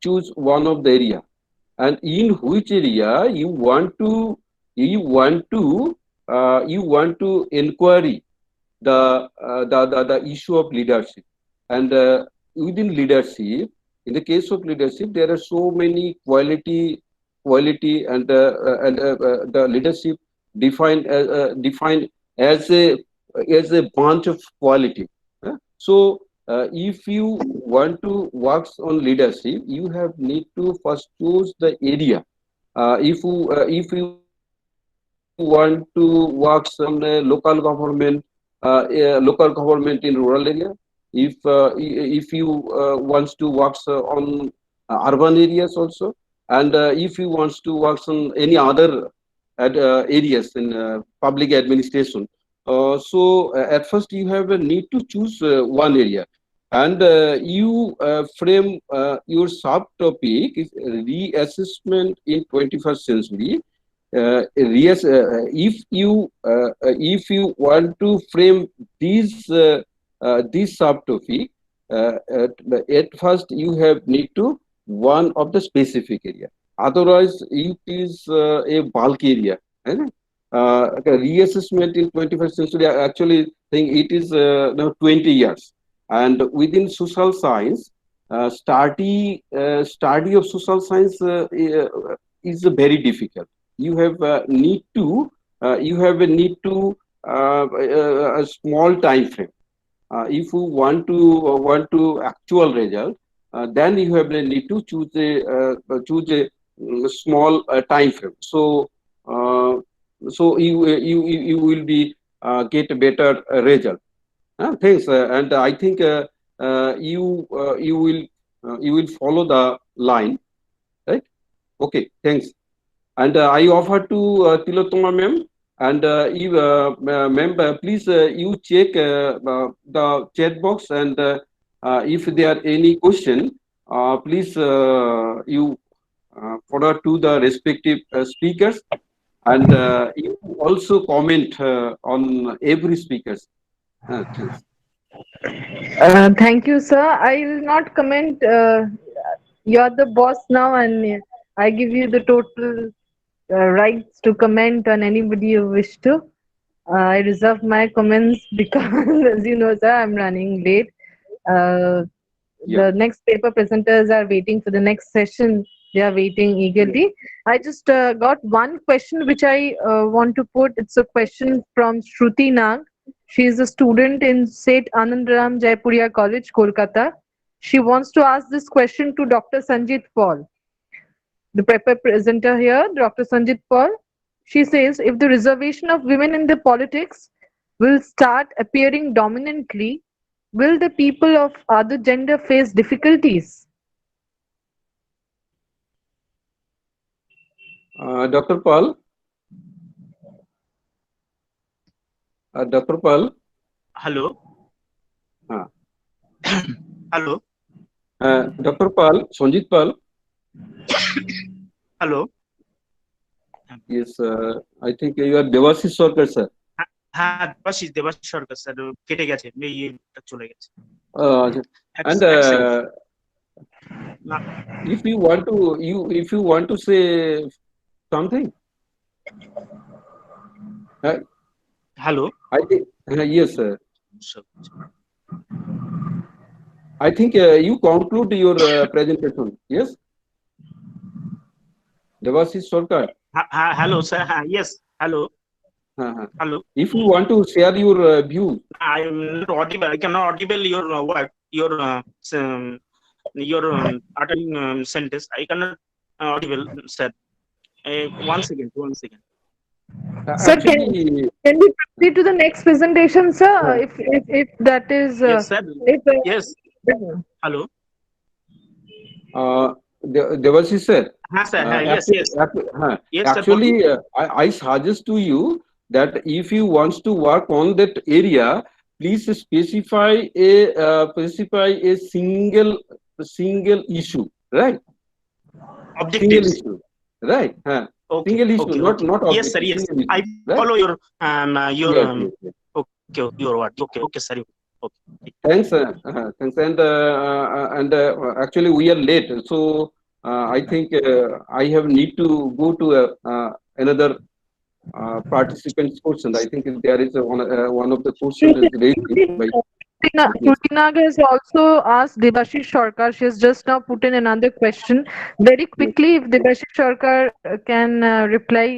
choose one of the area, and in which area you want to inquiry the issue of leadership. And within leadership, in the case of leadership, there are so many quality and the leadership defined as a bunch of quality. So if you want to work on leadership, you have need to first choose the area. If you want to work on the local government in rural area, if you want to work on urban areas also, and if you want to work on any other areas in public administration. So at first you have a need to choose one area, and you frame your subtopic is reassessment in 21st century. If you want to frame this subtopic, at first you have need to one of the specific area. Otherwise, it is a bulk area. Reassessment in 21st century, I actually think it is now 20 years. And within social science, study of social science is very difficult. You have a need to a small time frame. If you want to actual result, then you have the need to choose a small time frame. So you will be get a better result. Thanks, and I think you will follow the line, right? Okay, thanks. And I offer to Tilotoma ma'am, and ma'am, please you check the chat box, and if there are any question, please you forward to the respective speakers, and you also comment on every speakers. Thank you, sir. I will not comment. You're the boss now, and I give you the total rights to comment on anybody you wish to. I reserve my comments because, as you know, sir, I'm running late. The next paper presenters are waiting for the next session. They are waiting eagerly. I just got one question which I want to put. It's a question from Shruti Nag. She is a student in St. Anandram Jaipuria College, Kolkata. She wants to ask this question to Dr. Sanjit Paul. The paper presenter here, Dr. Sanjit Paul. She says, if the reservation of women in the politics will start appearing dominantly, will the people of other gender face difficulties? Dr. Paul? Dr. Paul? Hello. Hello. Dr. Pal, Sanjit Pal. Hello. Yes, I think you are Devashish Sarkar, sir. হ্যাঁ দেবাশিস সরকার sir কেটে গেছে এইটা চলে গেছে And if you want to say something. Hello. I think yes, sir. I think you conclude your presentation. Yes. Devashish Sarkar. Hello, sir. Yes. Hello. Hello. If you want to share your view. I am not audible. I cannot audible your word. Your uttering sentence. I cannot audible, sir. One second. Sir, can we proceed to the next presentation, sir? If that is. Yes, sir. Yes. Hello. Devashish sir. Sir. Yes. Yes, actually, I suggest to you that if you want to work on that area, please specify a single issue, right? Objectives. Single issue, right? Single issue, not objective. Yes, sir. Yes, I follow your okay, your word. Okay, sir. Okay. Thanks, thanks. And actually we are late, so I think I have need to go to another participant's question. I think there is one of the questions is raised by Shruti Nag has also asked Devashish Sarkar. She has just now put in another question. Very quickly, if Devashish Sarkar can reply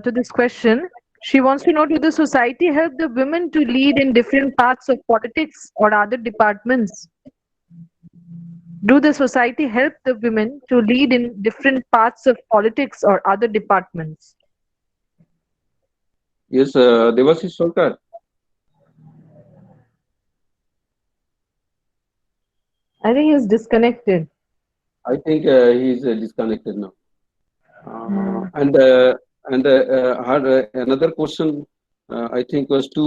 to this question. She wants to know, do the society help the women to lead in different parts of politics or other departments? Do the society help the women to lead in different parts of politics or other departments? Yes, Devashish Sarkar. I think he's disconnected. I think he's disconnected now. And her another question, I think, was to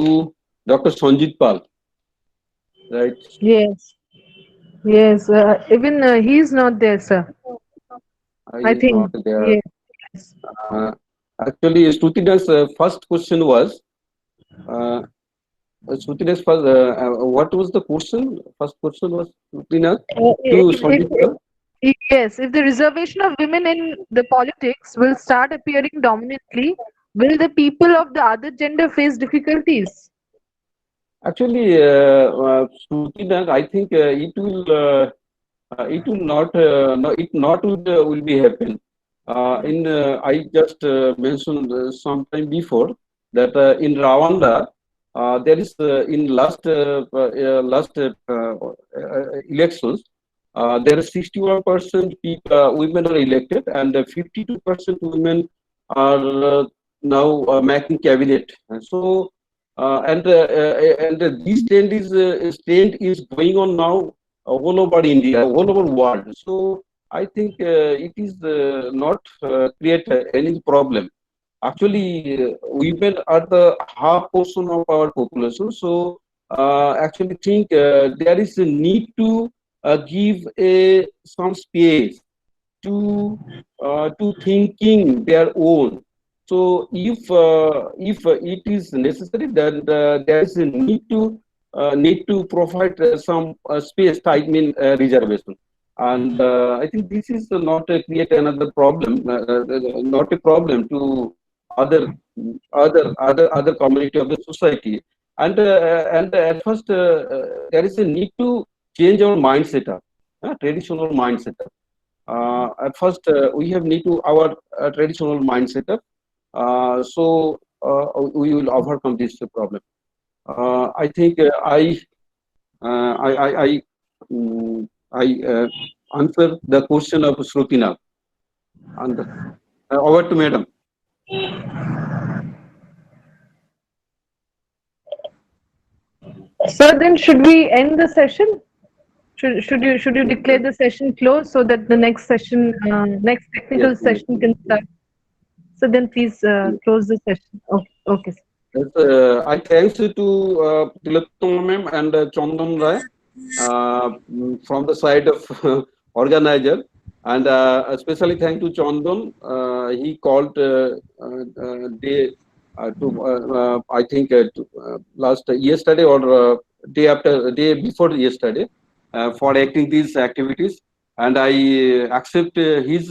Dr. Sanjit Pal, right? Yes. Even he's not there, sir. I think. Not there. Yes. Actually, Shrutina's first question was. Shrutina's first. What was the question? First question was Shrutina to Sanjit Pal. Yes, if the reservation of women in the politics will start appearing dominantly, will the people of the other gender face difficulties? Actually, Shrutina, I think it will not will be happen. I just mentioned sometime before that in Rwanda there is in last elections. There are 61% women are elected, and 52% women are now making cabinet. So, and this trend is going on now all over India, all over world. So, I think it is not create any problem. Actually, women are the half portion of our population. So, actually, think there is a need to give some space to thinking their own. So if it is necessary, then there is a need to provide some space, I mean reservation. And I think this is not create another problem, not a problem to other community of the society. And at first there is a need to change our mindset up, traditional mindset up. At first, we have need to our traditional mindset up, so we will overcome this problem. I think I answer the question of Shrutina. And over to Madam. So then, should we end the session? Should you declare the session closed so that the next session, next technical session can start? So then please close the session. Okay. Yes, I thanks to Tilottama ma'am and Chandan Rai from the side of organizer, and especially thank to Chandan. He called day I think last yesterday or day before yesterday for acting these activities, and I accept his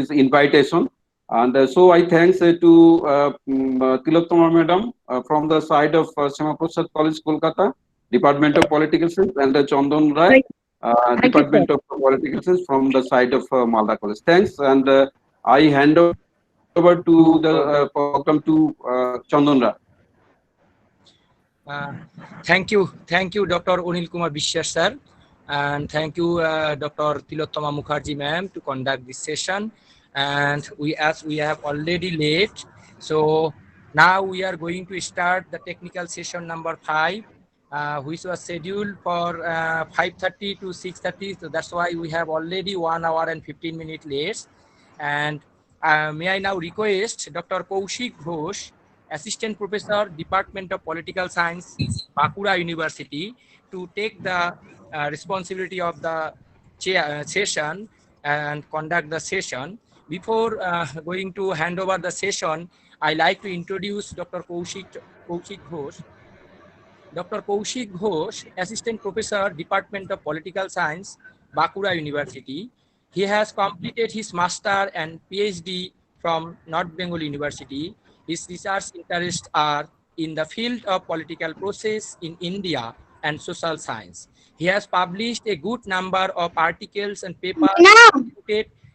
invitation. And so I thanks to Tilottama Madam from the side of Syama Prasad College, Kolkata, Department of Political Science, and Chandan Rai, Department of Political Science from the side of Malda College. Thanks, and I hand over to the program to Chandan Rai. Thank you, Dr. Anil Kumar Biswas sir, and thank you, Dr. Tilottama Mukherjee ma'am, to conduct this session. And as we have already late, so now we are going to start the technical session number 5, which was scheduled for 5:30 to 6:30. So that's why we have already 1 hour and 15 minutes late. And may I now request Dr. Kaushik Ghosh, Assistant Professor, Department of Political Science, Bankura University, to take the responsibility of the session and conduct the session. Before going to hand over the session, I like to introduce Dr. Kaushik Ghosh. Dr. Kaushik Ghosh, Assistant Professor, Department of Political Science, Bankura University. He has completed his Master and PhD from North Bengal University. His research interests are in the field of political process in India and social science. He has published a good number of articles and papers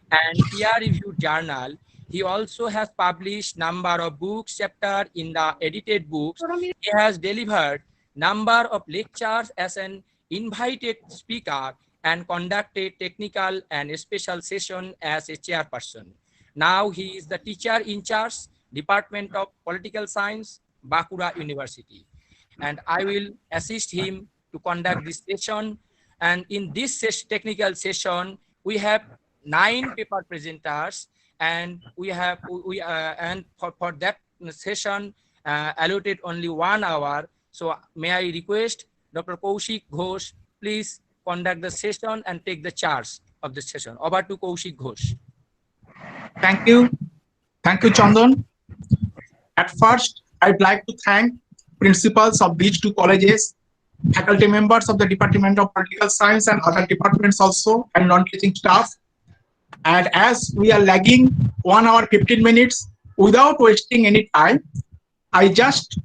and peer-reviewed journal. He also has published number of books, chapter in the edited books. He has delivered number of lectures as an invited speaker and conducted technical and special session as a chairperson. Now he is the teacher in charge, Department of Political Science, Bankura University. And I will assist him to conduct this session. And in this technical session, we have 9 paper presenters, and and for that session allotted only 1 hour. So may I request Dr. Kaushik Ghosh, please conduct the session and take the charge of the session. Over to Kaushik Ghosh. Thank you, Chandan. At first, I'd like to thank principals of these 2 colleges, faculty members of the Department of Political Science and other departments also, and non-teaching staff. And as we are lagging 1 hour 15 minutes, without wasting any time, I just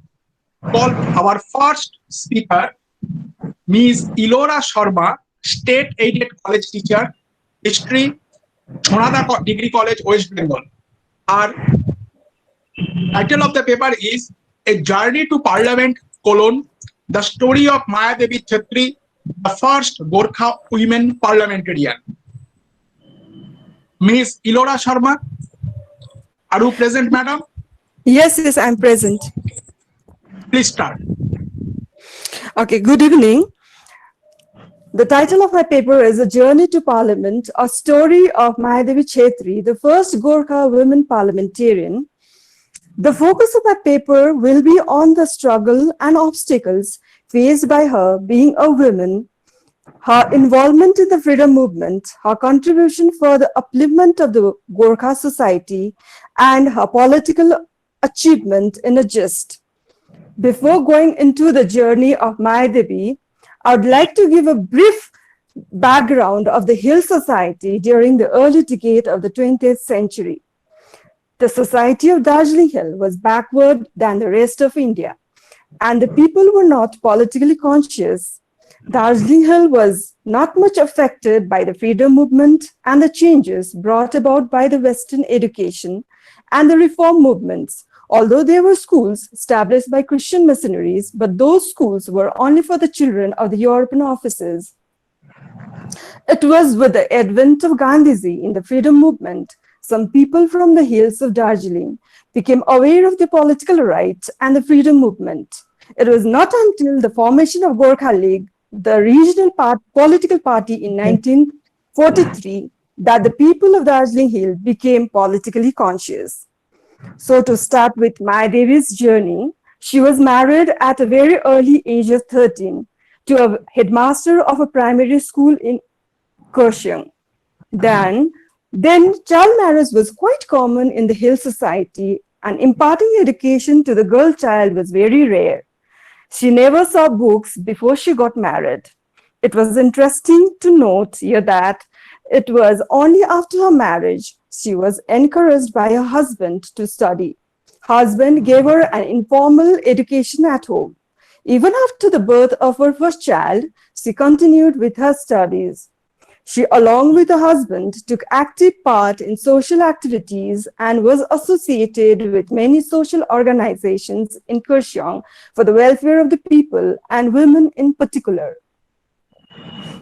call our first speaker, Ms. Ilora Sharma, State Aided College Teacher, History, Chonada Degree College, West Bengal. Our title of the paper is A Journey to Parliament, the story of Maya Devi Chhetri, the first Gorkha women parliamentarian. Ms. Ilora Sharma, are you present, madam? Yes, I'm present. Please start. Okay, good evening. The title of my paper is A Journey to Parliament, a story of Mayadevi Chhetri, the first Gorkha women parliamentarian. The focus of my paper will be on the struggle and obstacles faced by her being a woman, her involvement in the freedom movement, her contribution for the upliftment of the Gorkha society, and her political achievement in a gist. Before going into the journey of Mayadevi, I would like to give a brief background of the Hill Society during the early decade of the 20th century. The society of Darjeeling Hill was backward than the rest of India, and the people were not politically conscious. Darjeeling Hill was not much affected by the freedom movement and the changes brought about by the Western education and the reform movements, although there were schools established by Christian missionaries, but those schools were only for the children of the European officers. It was with the advent of Gandhiji in the freedom movement, some people from the hills of Darjeeling became aware of the political rights and the freedom movement. It was not until the formation of Gorkha League, the regional political party in 1943, that the people of Darjeeling Hill became politically conscious. So to start with Mayadevi's journey, she was married at a very early age of 13 to a headmaster of a primary school in Kurseong. Then child marriage was quite common in the hill society, and imparting education to the girl child was very rare. She never saw books before she got married. It was interesting to note here that it was only after her marriage she was encouraged by her husband to study. Husband gave her an informal education at home. Even after the birth of her first child, she continued with her studies. She, along with her husband, took active part in social activities and was associated with many social organizations in Kurseong for the welfare of the people and women in particular.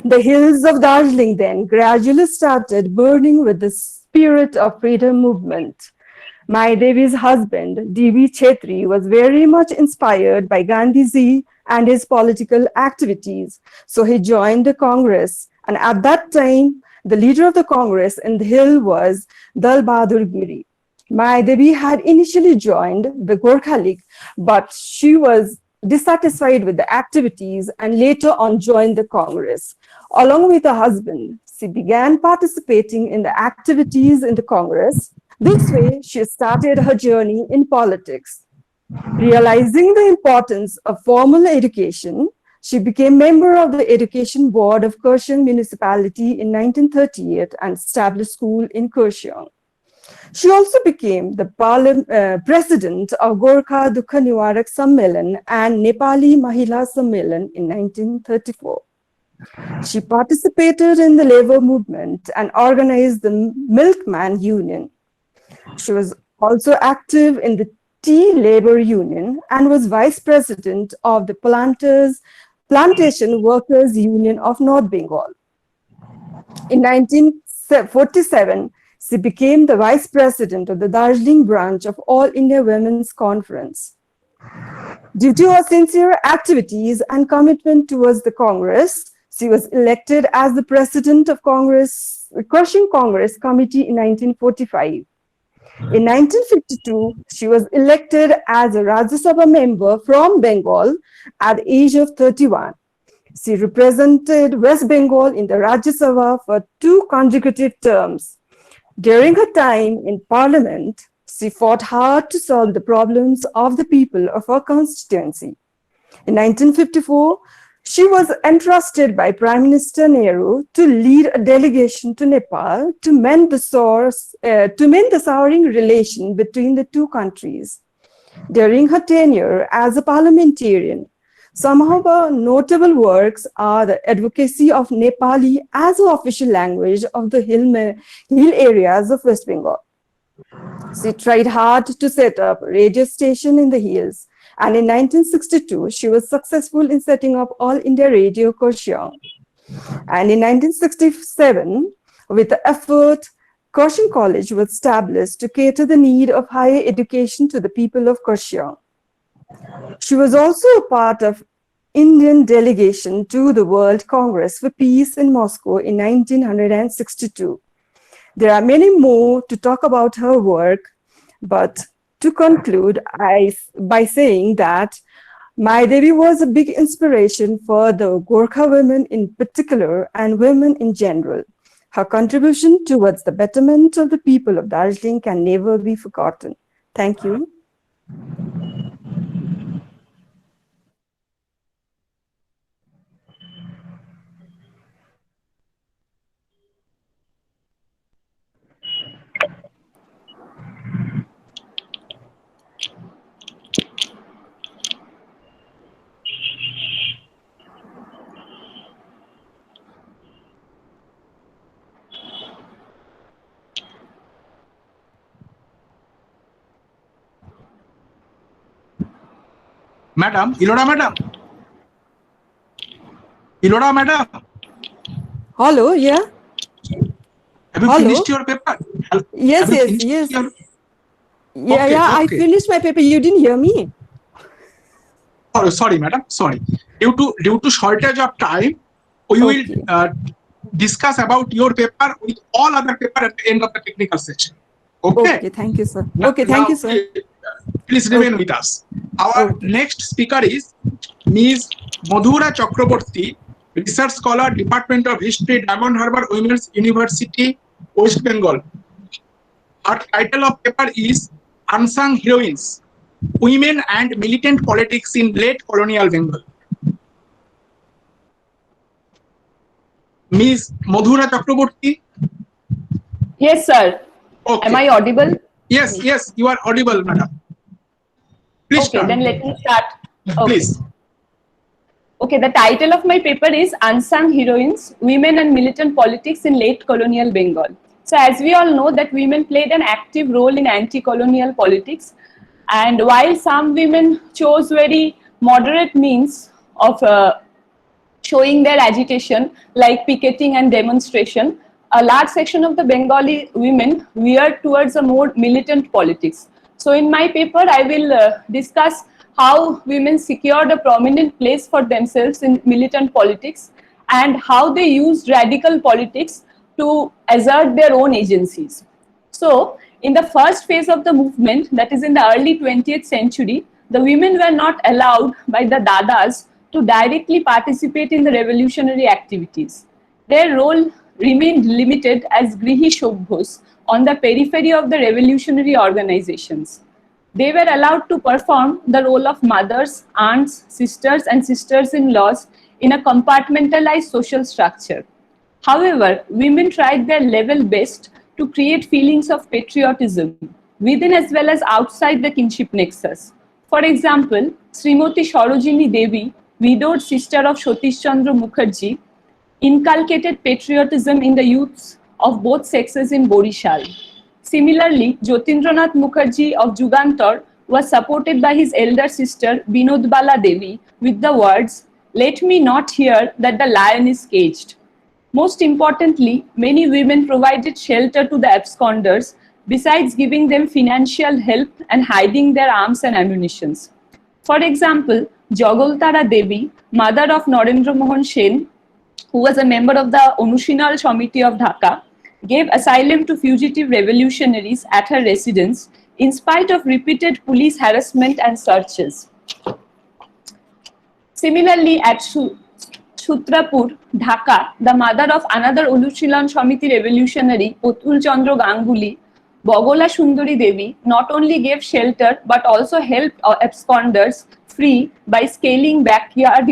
The hills of Darjeeling then gradually started burning with the spirit of freedom movement. Mayadevi's husband, D.B. Chetri, was very much inspired by Gandhiji and his political activities, so he joined the Congress. And at that time, the leader of the Congress in the hill was Dal Bahadur Giri. Mayadevi had initially joined the Gorkha League, but she was dissatisfied with the activities and later on joined the Congress. Along with her husband, she began participating in the activities in the Congress. This way, she started her journey in politics. Realizing the importance of formal education, she became member of the Education Board of Kurseong Municipality in 1938 and established school in Kurseong. She also became the president of Gorkha Dukha Niwarak Sammelan and Nepali Mahila Sammelan in 1934. She participated in the labor movement and organized the Milkman Union. She was also active in the Tea Labor Union and was vice president of the Plantation Workers Union of North Bengal. In 1947, she became the vice president of the Darjeeling branch of All India Women's Conference. Due to her sincere activities and commitment towards the Congress, she was elected as the president of Kurseong Congress Committee in 1945. In 1952, she was elected as a Rajya Sabha member from Bengal at the age of 31. She represented West Bengal in the Rajya Sabha for 2 consecutive terms. During her time in Parliament, she fought hard to solve the problems of the people of her constituency. In 1954, she was entrusted by Prime Minister Nehru to lead a delegation to Nepal to mend the souring relation between the two countries. During her tenure as a parliamentarian, some of her notable works are the advocacy of Nepali as an official language of the hill areas of West Bengal. She tried hard to set up a radio station in the hills, and in 1962, she was successful in setting up All India Radio Kurseong. And in 1967, with the effort, Kurseong College was established to cater the need of higher education to the people of Kurseong. She was also a part of Indian delegation to the World Congress for Peace in Moscow in 1962. There are many more to talk about her work, but to conclude by saying that Mayadevi was a big inspiration for the Gorkha women in particular and women in general. Her contribution towards the betterment of the people of Darjeeling can never be forgotten. Thank you. Madam, Iloda madam. Iloda madam. Hello, yeah. Have you finished your paper? Yes. I finished my paper. You didn't hear me. Oh, sorry, madam. Sorry. Due to shortage of time, we will discuss about your paper with all other paper at the end of the technical session. Okay. Okay, thank you, sir. Now- Okay, thank now, you, sir. Please remain with us. Our next speaker is Ms. Madhura Chakraborty, research scholar, Department of History, Diamond Harbour Women's University, West Bengal. Her title of paper is Unsung Heroines, Women and Militant Politics in Late Colonial Bengal. Ms. Madhura Chakraborty. Yes, sir. Okay. Am I audible? Yes, yes, you are audible, madam. Please Okay, start. then let me start. Okay. Please. Okay, the title of my paper is Unsung Heroines, Women and Militant Politics in Late Colonial Bengal. So as we all know that women played an active role in anti-colonial politics, and while some women chose very moderate means of showing their agitation like picketing and demonstration, a large section of the Bengali women veered towards a more militant politics. So in my paper, I will discuss how women secured a prominent place for themselves in militant politics and how they used radical politics to assert their own agencies. So in the first phase of the movement, that is in the early 20th century, the women were not allowed by the Dadas to directly participate in the revolutionary activities. Their role remained limited as Grihi Shobhos on the periphery of the revolutionary organizations. They were allowed to perform the role of mothers, aunts, sisters, and sisters-in-laws in a compartmentalized social structure. However, women tried their level best to create feelings of patriotism within as well as outside the kinship nexus. For example, Srimati Sarojini Devi, widowed sister of Satish Chandra Mukherjee, inculcated patriotism in the youths of both sexes in Borishal. Similarly, Jyotindranath Mukherjee of Jugantar was supported by his elder sister Binodbala Devi with the words, "Let me not hear that the lion is caged." Most importantly, many women provided shelter to the absconders besides giving them financial help and hiding their arms and ammunitions. For example, Jagoltara Devi, mother of Narendra Mohan Sen, who was a member of the Anushinal Samiti of Dhaka, gave asylum to fugitive revolutionaries at her residence in spite of repeated police harassment and searches. Similarly, at Sutrapur, Dhaka, the mother of another Anushilan Samiti revolutionary, Atul Chandra Ganguly, Bogola Sundari Devi, not only gave shelter but also helped absconders free by scaling backyard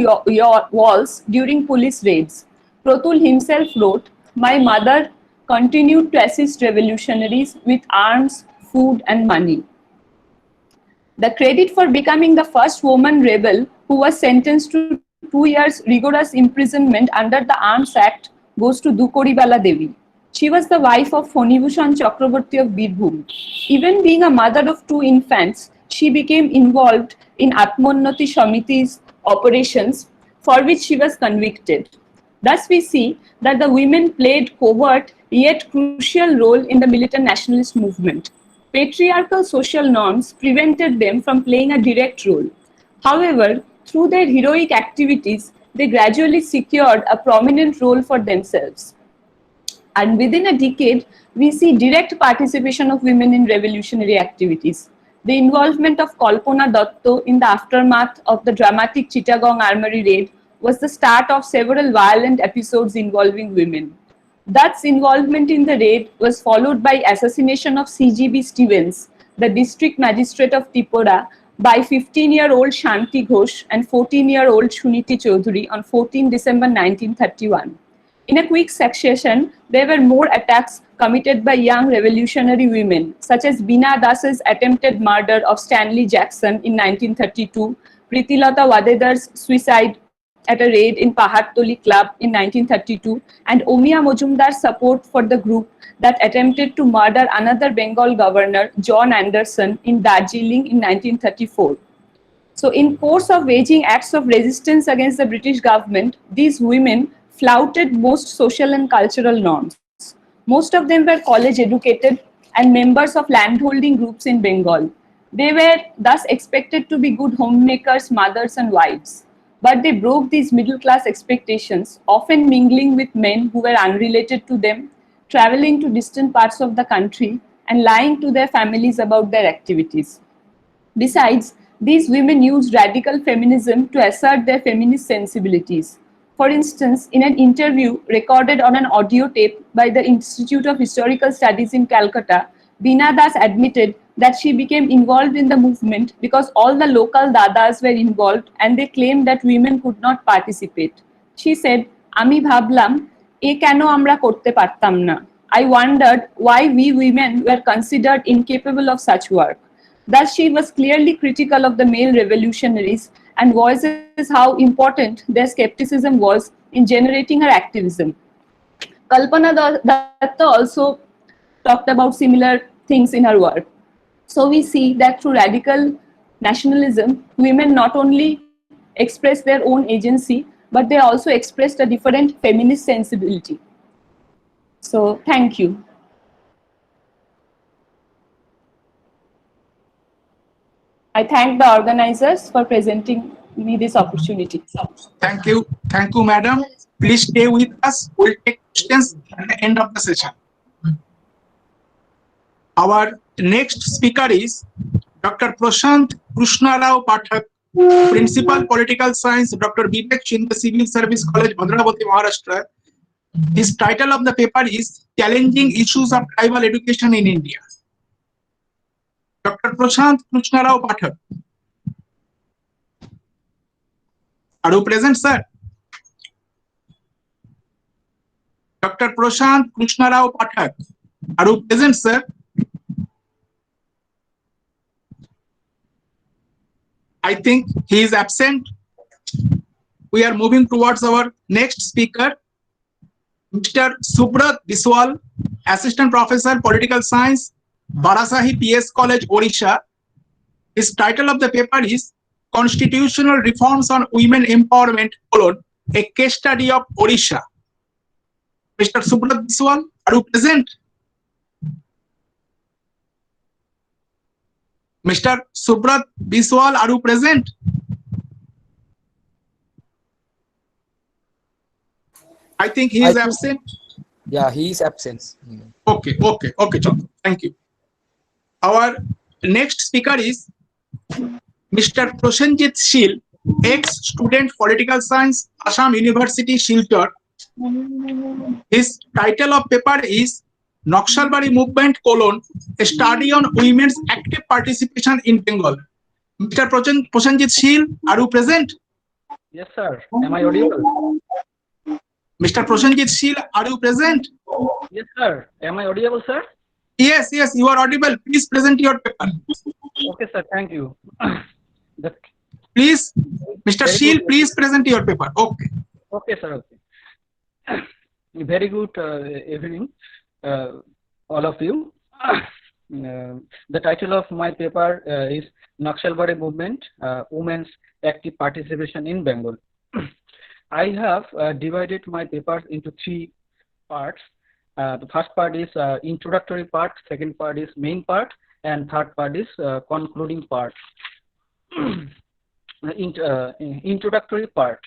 walls during police raids. Pratul himself wrote, "My mother continued to assist revolutionaries with arms, food, and money." The credit for becoming the first woman rebel who was sentenced to 2 years rigorous imprisonment under the Arms Act goes to Dukoribala Devi. She was the wife of Fonibhushan Chakraborty of Birbhum. Even being a mother of 2 infants, she became involved in Atmonnati Samiti's operations, for which she was convicted. Thus we see that the women played covert yet crucial role in the militant nationalist movement. Patriarchal social norms prevented them from playing a direct role. However, through their heroic activities, they gradually secured a prominent role for themselves. And within a decade, we see direct participation of women in revolutionary activities. The involvement of Kalpana Dotto in the aftermath of the dramatic Chittagong Armory raid was the start of several violent episodes involving women. Dutt's involvement in the raid was followed by assassination of CGB Stevens, the district magistrate of Tripura, by 15-year-old Shanti Ghosh and 14-year-old Shuniti Chaudhuri on 14 December 1931. In a quick succession, there were more attacks committed by young revolutionary women, such as Beena Das's attempted murder of Stanley Jackson in 1932, Pritilata Wadedar's suicide at a raid in Pahartoli Club in 1932, and Omia Mojumdar's support for the group that attempted to murder another Bengal governor, John Anderson, in Darjeeling in 1934. So in course of waging acts of resistance against the British government, these women flouted most social and cultural norms. Most of them were college educated and members of landholding groups in Bengal. They were thus expected to be good homemakers, mothers, and wives. But they broke these middle class expectations, often mingling with men who were unrelated to them, traveling to distant parts of the country, and lying to their families about their activities. Besides, these women used radical feminism to assert their feminist sensibilities. For instance, in an interview recorded on an audio tape by the Institute of Historical Studies in Calcutta, Beena Das admitted that she became involved in the movement because all the local dadas were involved and they claimed that women could not participate. She said, "Ami bhablam, e keno amra korte partam na." I wondered why we women were considered incapable of such work. Thus, she was clearly critical of the male revolutionaries and voices how important their skepticism was in generating her activism. Kalpana Datta also talked about similar things in her work. So we see that through radical nationalism, women not only expressed their own agency, but they also expressed a different feminist sensibility. So thank you. I thank the organizers for presenting me this opportunity. Thank you, madam. Please stay with us. We'll take questions at the end of the session. Our next speaker is Dr. Prashant Krishna Rao Pathak, Principal Political Science, Dr. Vivek Chinde Civil Service College, Bhadravati, Maharashtra. His title of the paper is Challenging Issues of Tribal Education in India. Dr. Prashant Krishna Rao Pathak. Are you present, sir? Dr. Prashant Krishna Rao Pathak. Are you present, sir? I think he is absent. We are moving towards our next speaker, Mr. Subrat Biswal, Assistant Professor, Political Science, Barasahi PS College, Odisha. His title of the paper is Constitutional Reforms on Women Empowerment, a case study of Odisha. Mr. Subrat Biswal, are you present? Mr. Subrat Biswal, are you present? I think he is absent. Yeah, he is absent. Okay, Chandra. Thank you. Our next speaker is Mr. Prosenjit Shil, ex-student political science, Assam University, Silchar. His title of paper is Naxalbari Movement, a study on women's active participation in Bengal. Mr. Prosenjit Shil, are you present? Yes, sir. Am I audible? Mr. Prosenjit Shil, are you present? Yes, sir. Am I audible, sir? Yes, you are audible. Please present your paper. Okay, sir. Thank you. Please, Mr. Shil, please present your paper. Okay. Okay, sir. Okay. Very good evening, all of you. The title of my paper is Naxalbari Movement, Women's Active Participation in Bengal. I have divided my papers into three parts. The first part is introductory part, second part is main part, and third part is concluding part. Introductory part.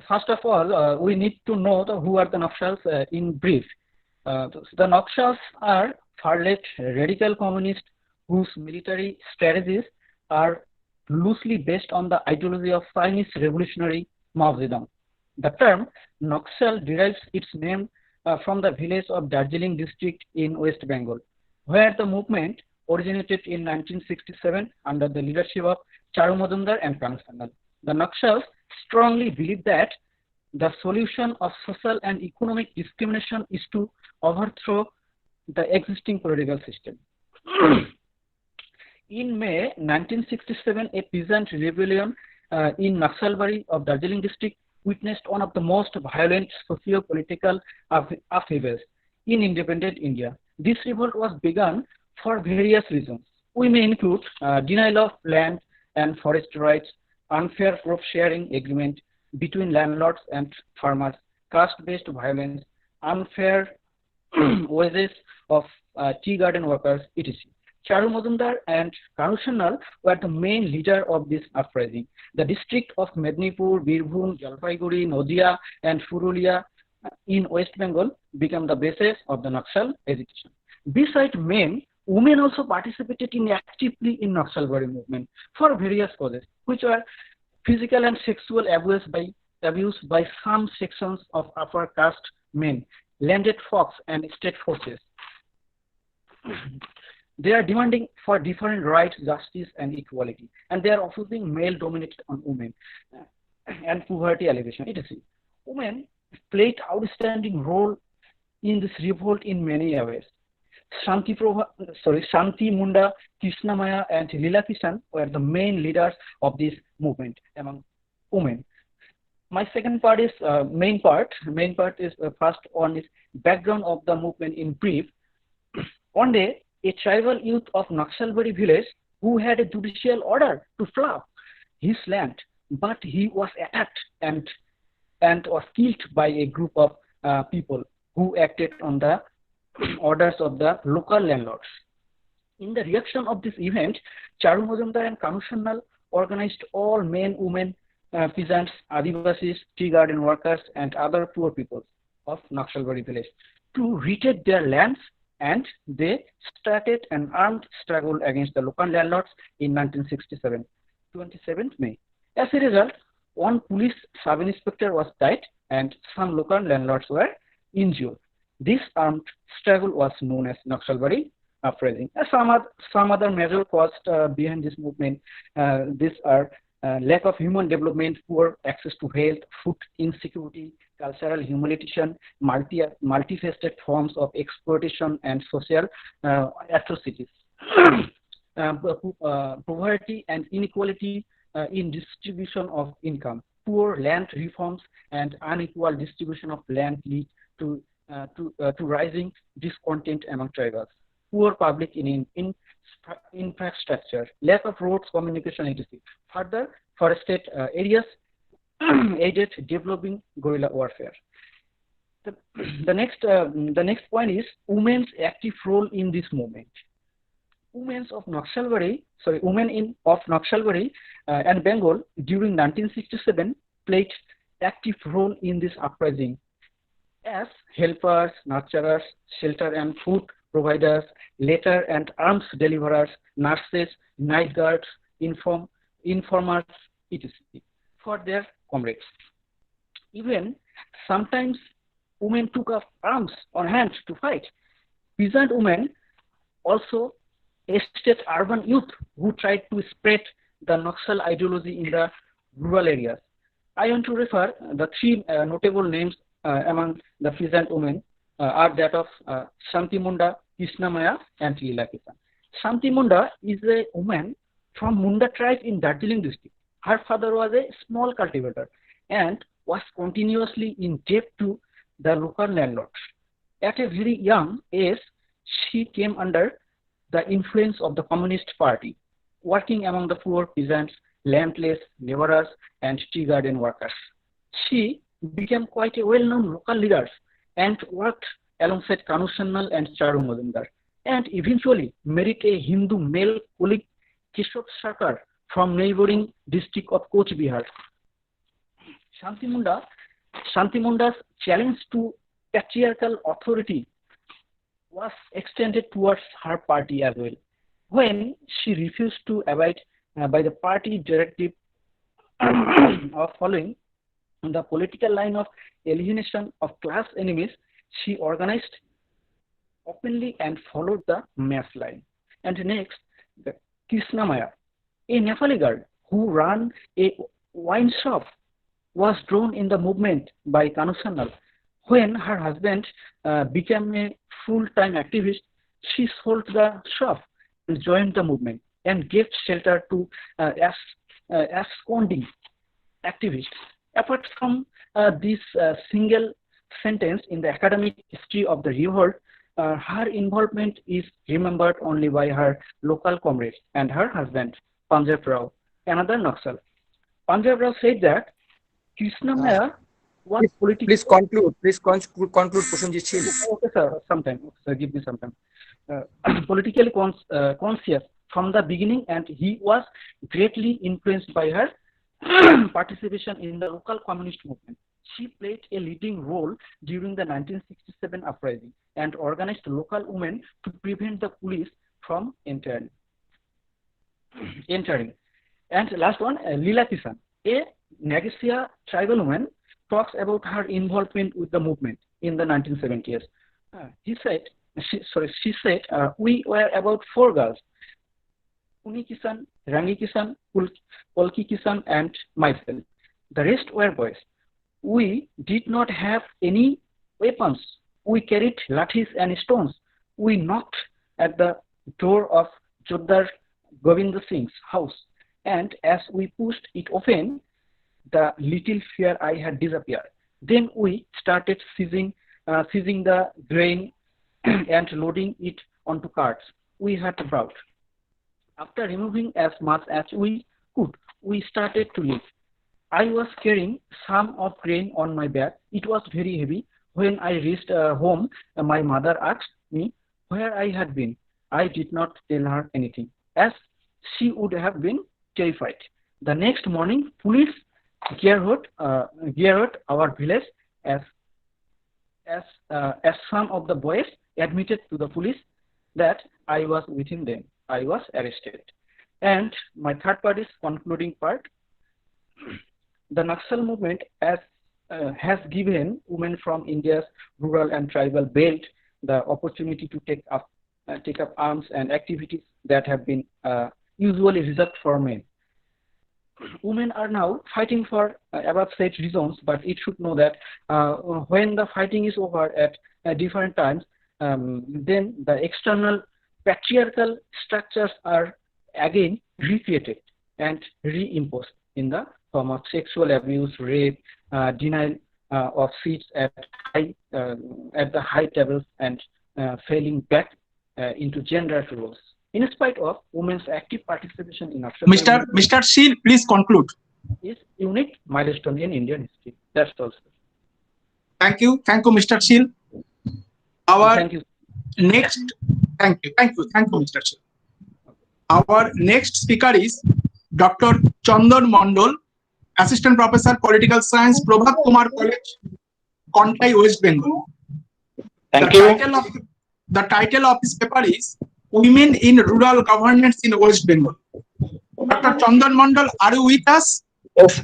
First of all, we need to know who are the Naxals in brief. The Naxals are far-left radical communists whose military strategies are loosely based on the ideology of Chinese revolutionary Mao Zedong. The term Naxal derives its name from the village of Darjeeling district in West Bengal, where the movement originated in 1967 under the leadership of Charu Majumdar and Kanu Sanyal. The Naxals strongly believe that the solution of social and economic discrimination is to overthrow the existing political system. In May 1967, a peasant rebellion in Naxalbari of Darjeeling district witnessed one of the most violent socio-political upheavals in independent India. This revolt was begun for various reasons. We may include denial of land and forest rights, unfair crop sharing agreement between landlords and farmers, caste-based violence, unfair wages of tea garden workers, etc. Charu Majumdar and Kanu Sanyal were the main leader of this uprising. The district of Mednipur, Birbhum, Jalpaiguri, Nadia, and Purulia in West Bengal became the basis of the Naxal agitation. Besides men, women also participated actively in Naxalbari movement for various causes, which were physical and sexual abuse by some sections of upper caste men, landed folks, and state forces. They are demanding for different rights, justice, and equality, and they are opposing male-dominated on women and poverty allegation, etc. Women played outstanding role in this revolt in many ways. Shanti Munda, Krishna Maya, and Lila Kishan were the main leaders of this movement among women. My second part is main part. Main part is first one is background of the movement in brief. One day, a tribal youth of Naxalbari village who had a judicial order to plough his land, but he was attacked and was killed by a group of people who acted on the orders of the local landlords. In the reaction of this event, Charu Majumdar and Kanu Sanyal organized all men, women, peasants, Adivasis, tea garden workers, and other poor people of Naxalbari village to retake their lands, and they started an armed struggle against the local landlords in 1967, 27th May. As a result, one police sub-inspector was died and some local landlords were injured. This armed struggle was known as Naxalbari uprising. Some other major causes behind this movement, these are lack of human development, poor access to health, food insecurity, cultural humiliation, multifaceted forms of exploitation, and social atrocities. Poverty and inequality in distribution of income, poor land reforms, and unequal distribution of land lead to rising discontent among tribals. Poor public infrastructure, lack of roads, communication, etc. Further, forested areas aided developing guerrilla warfare. The next point is women's active role in this movement. Women of Naxalbari and Bengal during 1967 played active role in this uprising as helpers, nurturers, shelter and food providers, letter and arms deliverers, nurses, night guards, informers, etc. for their comrades. Even sometimes women took up arms on hand to fight. Peasant women also assisted urban youth who tried to spread the Naxal ideology in the rural areas. I want to refer the three notable names among the peasant women are that of Shanti Munda, Krishna Maya, and Lila Kishan. Shanti Munda is a woman from Munda tribe in Darjeeling district. Her father was a small cultivator and was continuously in debt to the local landlords. At a very young age, she came under the influence of the Communist Party, working among the poor peasants, landless, laborers, and tea garden workers. She became quite a well-known local leader and worked alongside Kanu Sanyal and Charu Majumdar, and eventually married a Hindu male colleague, Keshav Sarkar, from neighboring district of Koch Bihar. Shanti Munda's challenge to patriarchal authority was extended towards her party as well, when she refused to abide by the party directive of following the political line of elimination of class enemies. She organized openly and followed the mass line. And next, the Krishna Maya, a Nepali girl who ran a wine shop, was drawn in the movement by Kanu Sanyal. When her husband became a full-time activist, she sold the shop and joined the movement and gave shelter to absconding activists. Apart from this single sentence in the academic history of the revolt, her involvement is remembered only by her local comrades and her husband, Panjab Rao, another Naxal. Panjab Rao said that Krishna Maya was politically... Please conclude, Prasenjit Chili. Okay, sir, sometime. Sir, give me some time. Politically conscious from the beginning, and he was greatly influenced by her participation in the local communist movement. She played a leading role during the 1967 uprising and organized local women to prevent the police from entering. And last one, Lila Kisan, a Nagassia tribal woman, talks about her involvement with the movement in the 1970s. She said, we were about 4 girls, Puni Kisan, Rangi Kisan, Polki Kisan, and myself. The rest were boys. We did not have any weapons. We carried lathis and stones. We knocked at the door of Jodhar Govinda Singh's house, and as we pushed it open, the little fear I had disappeared. Then we started seizing the grain and loading it onto carts. We had brought. After removing as much as we could, we started to leave. I was carrying some of grain on my back. It was very heavy. When I reached home, my mother asked me where I had been. I did not tell her anything, as she would have been terrified. The next morning, police gathered our village as some of the boys admitted to the police that I was within them. I was arrested. And my third part is concluding part. The Naxal movement has given women from India's rural and tribal belt the opportunity to take up arms and activities that have been usually reserved for men. Women are now fighting for above said reasons, but it should know that when the fighting is over at different times, then the external patriarchal structures are again recreated and reimposed in the form of sexual abuse, rape, denial of seats at the high tables, and falling back into gender roles. In spite of women's active participation in Mr. Sheel, please conclude. Is unique milestone in Indian history. That's all, sir. Thank you, Mr. Sheel. Thank you. Thank you, Mr. Sheel. Our next speaker is Dr. Chandan Mondol, Assistant Professor, Political Science, Prabhat Kumar College, Kontai, West Bengal. Thank you. The title of his paper is Women in Rural Governance in West Bengal. Dr. Chandan Mondol, are you with us?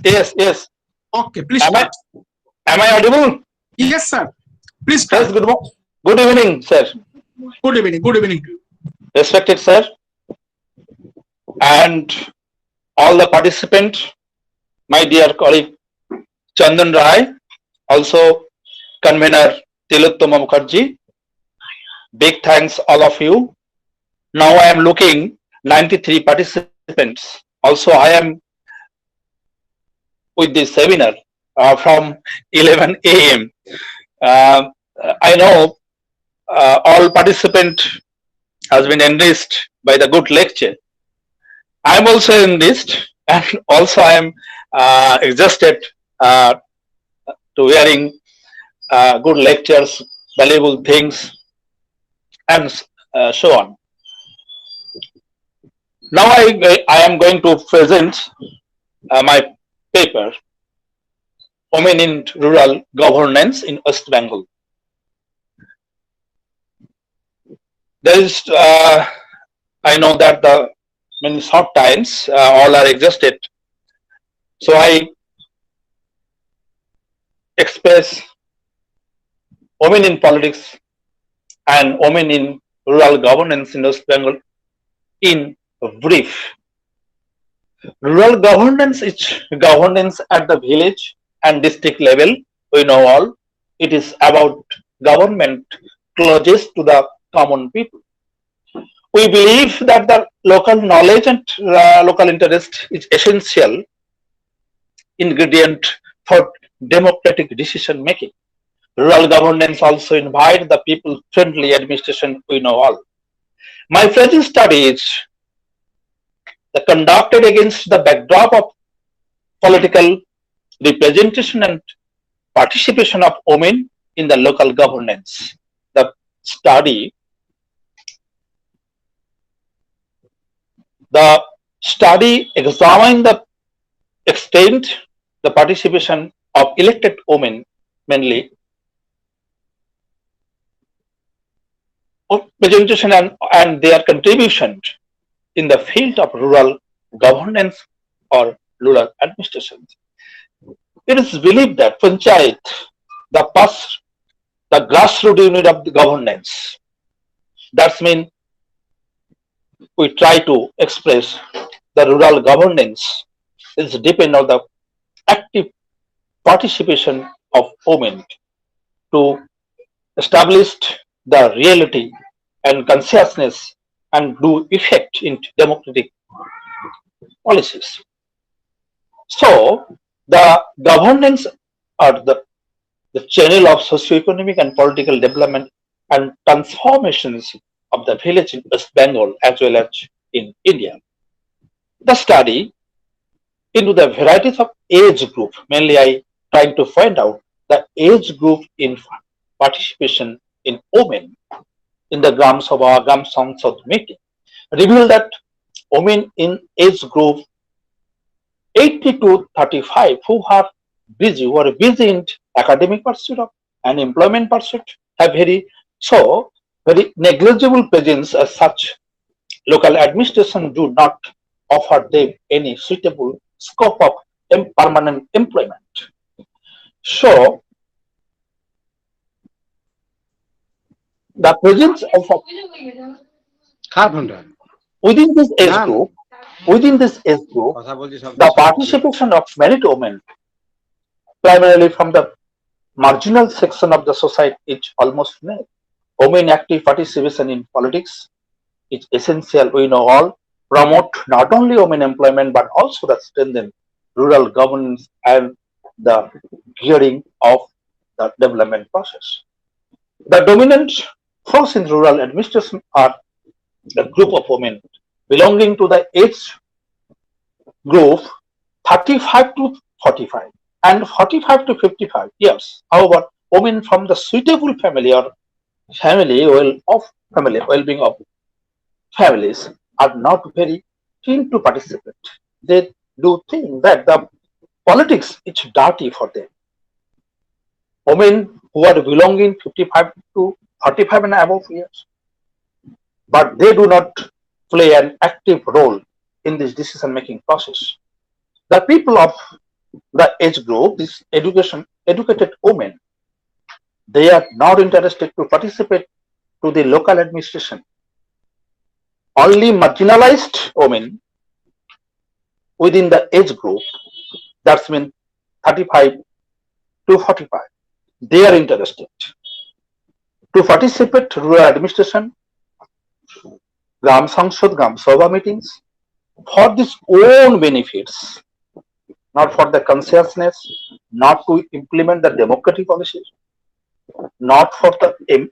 Yes. Okay, please start. Am I audible? Yes, sir. Please start. Yes, good evening, sir. Good evening to you. Respected sir, and all the participants, my dear colleague Chandan Rai, also convener Tilottama Mukherjee. Big thanks all of you. Now I am looking 93 participants. Also I am with this seminar from 11 a.m. I know all participants has been enriched by the good lecture. I am also enriched, and also I am exhausted to hearing good lectures, valuable things, and so on. Now I am going to present my paper, Women in Rural Governance in West Bengal. There is, I know that the many short times all are exhausted, so I express women in politics and women in rural governance in West Bengal in brief. Rural governance is governance at the village and district level. We know all. It is about government closest to the common people. We believe that the local knowledge and local interest is essential ingredient for democratic decision making. Rural governance also invite the people-friendly administration. We know all. My present study is conducted against the backdrop of political representation and participation of women in the local governance. The study examined the extent the participation of elected women mainly presentation and their contribution in the field of rural governance or rural administration. It is believed that Panchayat, the grassroots unit of the governance, that means we try to express the rural governance is depend on the active participation of women to establish the reality and consciousness and do effect in democratic policies. So the governance or the channel of socio-economic and political development and transformations of the village in West Bengal as well as in India. The study into the varieties of age group, mainly I trying to find out the age group in participation in women in the Gram Sabha, Gram Sangsad meeting, revealed that women in age group 80 to 35 who are busy in academic pursuit and employment pursuit have very negligible presence as such. Local administration do not offer them any suitable scope of permanent employment. So the presence of within this age group, the participation of married women, primarily from the marginal section of the society, is almost nil. Women active participation in politics is essential. We know all promote not only women employment but also the strengthen rural governance and the gearing of the development process. The dominant force in rural administration are the group of women belonging to the age group 35 to 45 and 45 to 55 years. However, women from the suitable family or well-being of families are not very keen to participate. They do think that the politics is dirty for them. Women who are belonging 55 to 45 and above years, but they do not play an active role in this decision-making process. The people of the age group, this educated women, they are not interested to participate to the local administration. Only marginalized women within the age group, that's mean 35 to 45, they are interested to participate rural administration, Gram Sangsad, Gram Sabha meetings for this own benefits, not for the consciousness, not to implement the democratic policies, not for the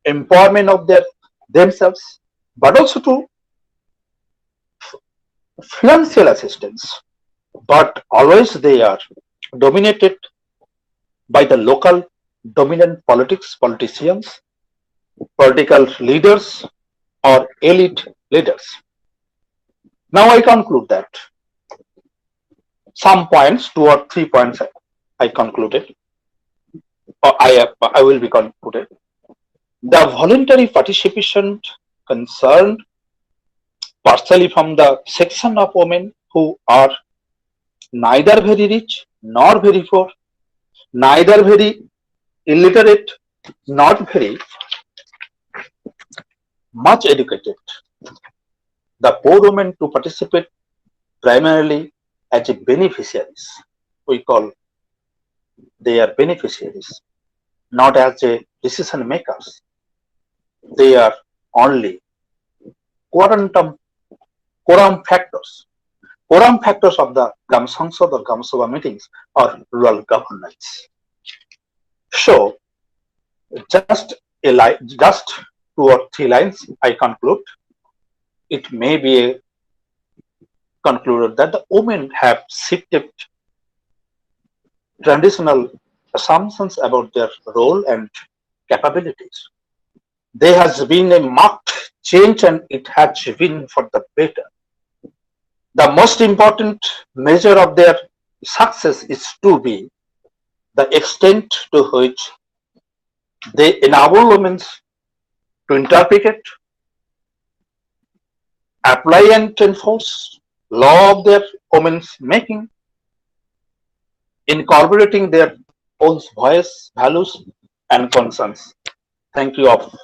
empowerment of themselves, but also to financial assistance. But always they are dominated by the local dominant politicians, political leaders, or elite leaders. Now I conclude that some points, 2 or 3 points I concluded, or I will be concluded. The voluntary participation concerned partially from the section of women who are neither very rich nor very poor, neither very illiterate, not very much educated. The poor women to participate primarily as a beneficiaries. We call they are beneficiaries, not as a decision makers. They are only quorum factors of the Gram Sangsad or Gram Sabha meetings or rural governance. So, just 2 or 3 lines I conclude. It may be concluded that the women have shifted traditional assumptions about their role and capabilities. There has been a marked change and it has been for the better. The most important measure of their success is to be the extent to which they enable women to interpret, apply and enforce law of their women's making, incorporating their own voice, values, and concerns. Thank you of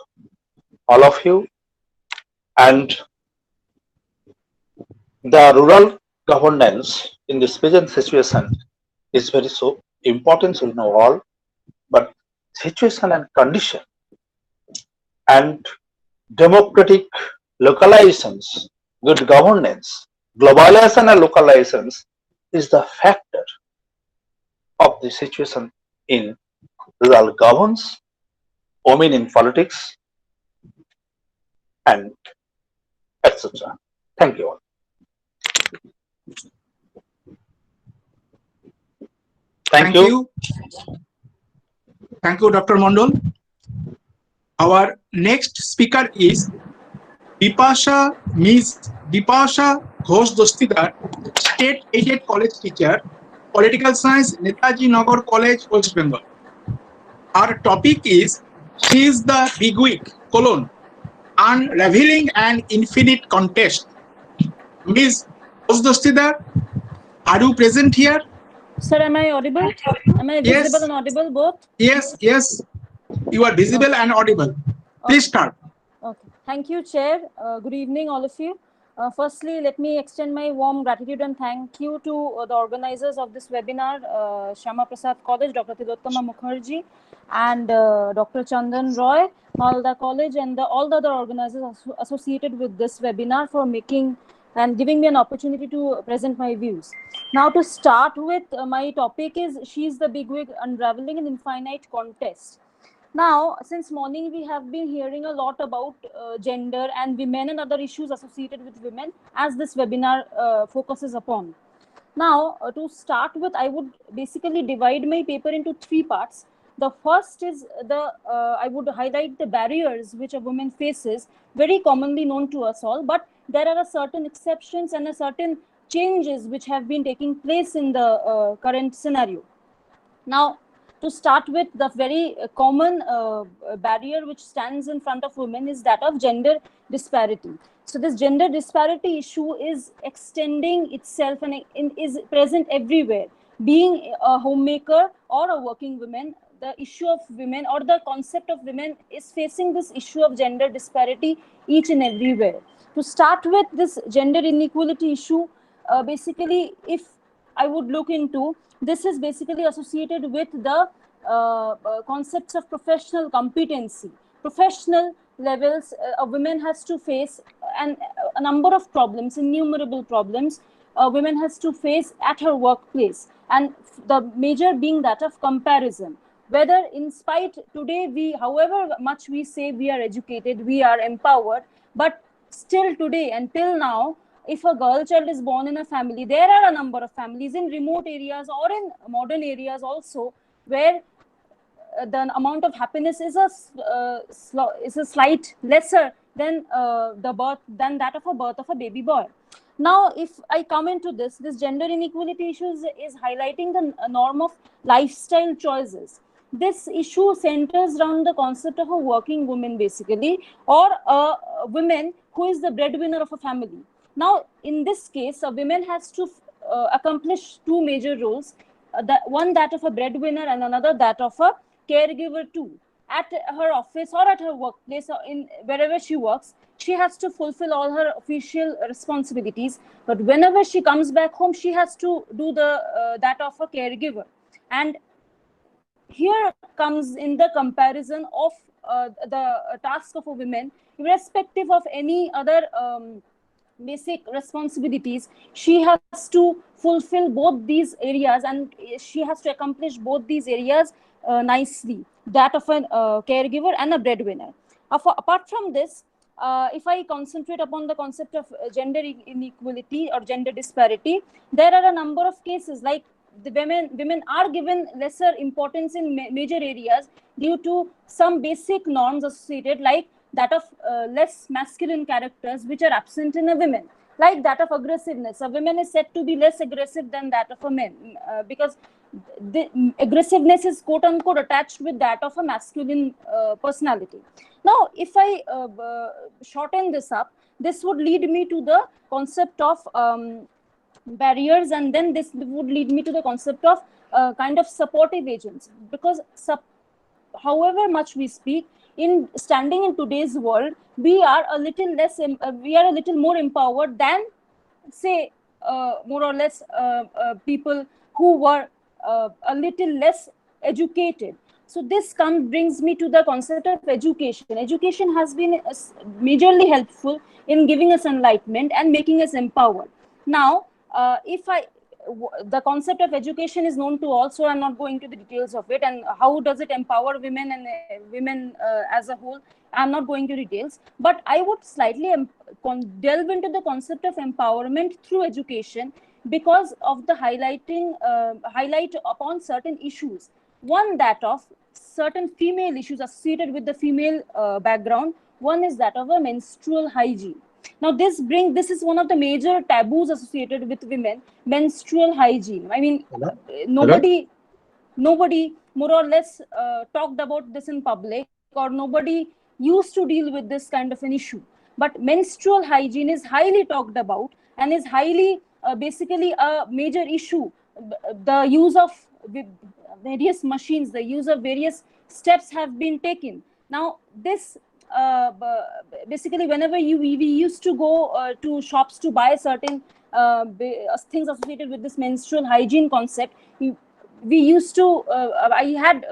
all of you. And the rural governance in this present situation is very so important, we know all, but situation and condition and democratic localizations, good governance, globalization and localizations is the factor of the situation in rural governance, women in politics, and etc. Thank you all. Thank you. Thank you, Dr. Mondal. Our next speaker is Ms. Bipasha Ghosh Dostidar, State Aided College Teacher, Political Science, Netaji Nagar College, West Bengal. Our topic is She is the Bigwig, Unraveling an Infinite Contest. Ms. Ghosh Dostidar, are you present here? Sir, am I audible? Am I Yes. visible and audible both? Yes, yes. You are visible and audible. Please start. Okay. Thank you, Chair. Good evening, all of you. Firstly, let me extend my warm gratitude and thank you to the organizers of this webinar, Shyama Prasad College, Dr. Tilottama Mukherjee, and Dr. Chandan Roy, Malda College, and all the other organizers associated with this webinar for making and giving me an opportunity to present my views. Now, to start with, my topic is She's the Bigwig, Unraveling an Infinite Contest. Now, since morning, we have been hearing a lot about gender and women and other issues associated with women, as this webinar focuses upon. Now, to start with, I would basically divide my paper into three parts. The first is I would highlight the barriers which a woman faces, very commonly known to us all, but there are certain exceptions and certain changes which have been taking place in the current scenario. Now, to start with, the very common barrier which stands in front of women is that of gender disparity. So this gender disparity issue is extending itself and is present everywhere. Being a homemaker or a working woman, the issue of women or the concept of women is facing this issue of gender disparity each and everywhere. To start with, this gender inequality issue, basically, if I would look into, this is basically associated with the concepts of professional competency. Professional levels, a woman has to face a number of problems, innumerable problems, a woman has to face at her workplace, and the major being that of comparison. Whether in spite today, however much we say we are educated, we are empowered, but still today, until now, if a girl child is born in a family, there are a number of families in remote areas or in modern areas also where the amount of happiness is a slight lesser than that of a birth of a baby boy. Now, if I come into this gender inequality issues is highlighting the norm of lifestyle choices. This issue centers around the concept of a working woman, basically, or a woman who is the breadwinner of a family. Now, in this case, a woman has to accomplish two major roles, one that of a breadwinner and another that of a caregiver too. At her office or at her workplace or wherever she works, she has to fulfill all her official responsibilities. But whenever she comes back home, she has to do that of a caregiver. And here comes in the comparison of the task of a woman, irrespective of any other basic responsibilities. She has to fulfill both these areas and she has to accomplish both these areas nicely, that of a caregiver and a breadwinner. Apart from this, if I concentrate upon the concept of gender inequality or gender disparity, there are a number of cases like the women are given lesser importance in major areas due to some basic norms associated, like that of less masculine characters which are absent in a woman, like that of aggressiveness. A woman is said to be less aggressive than that of a man because the aggressiveness is quote unquote attached with that of a masculine personality. Now, if I shorten this up, this would lead me to the concept of barriers, and then this would lead me to the concept of kind of supportive agents, because however much we speak, in standing in today's world, we are a little less, we are a little more empowered than, say, more or less people who were a little less educated. So this brings me to the concept of education. Education has been majorly helpful in giving us enlightenment and making us empowered. Now, the concept of education is known to all, so I'm not going to the details of it, and how does it empower women and women as a whole, I'm not going to details, but I would slightly delve into the concept of empowerment through education because of the highlight upon certain issues. One, that of certain female issues associated with the female background. One is that of a menstrual hygiene. Now, this is one of the major taboos associated with women, menstrual hygiene. I mean, nobody more or less talked about this in public, or nobody used to deal with this kind of an issue. But menstrual hygiene is highly talked about and is highly basically a major issue. The use of various machines, the use of various steps have been taken. Now, this basically, whenever we used to go to shops to buy certain things associated with this menstrual hygiene concept, we used to, I had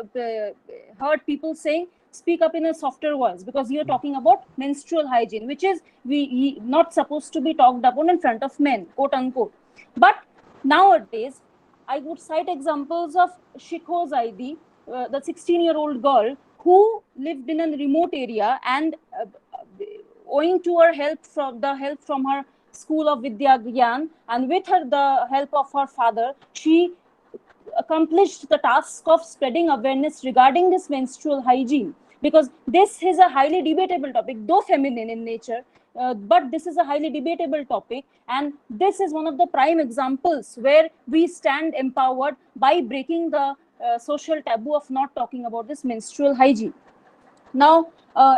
heard people saying, speak up in a softer voice because you're talking about menstrual hygiene, which is not supposed to be talked upon in front of men, quote unquote. But nowadays, I would cite examples of Shikho Zaidi, the 16-year-old girl who lived in a remote area, and owing to her help from her school of Vidya Gyan, and with the help of her father, she accomplished the task of spreading awareness regarding this menstrual hygiene, because this is a highly debatable topic, though feminine in nature, but this is a highly debatable topic, and this is one of the prime examples where we stand empowered by breaking the social taboo of not talking about this menstrual hygiene. Now,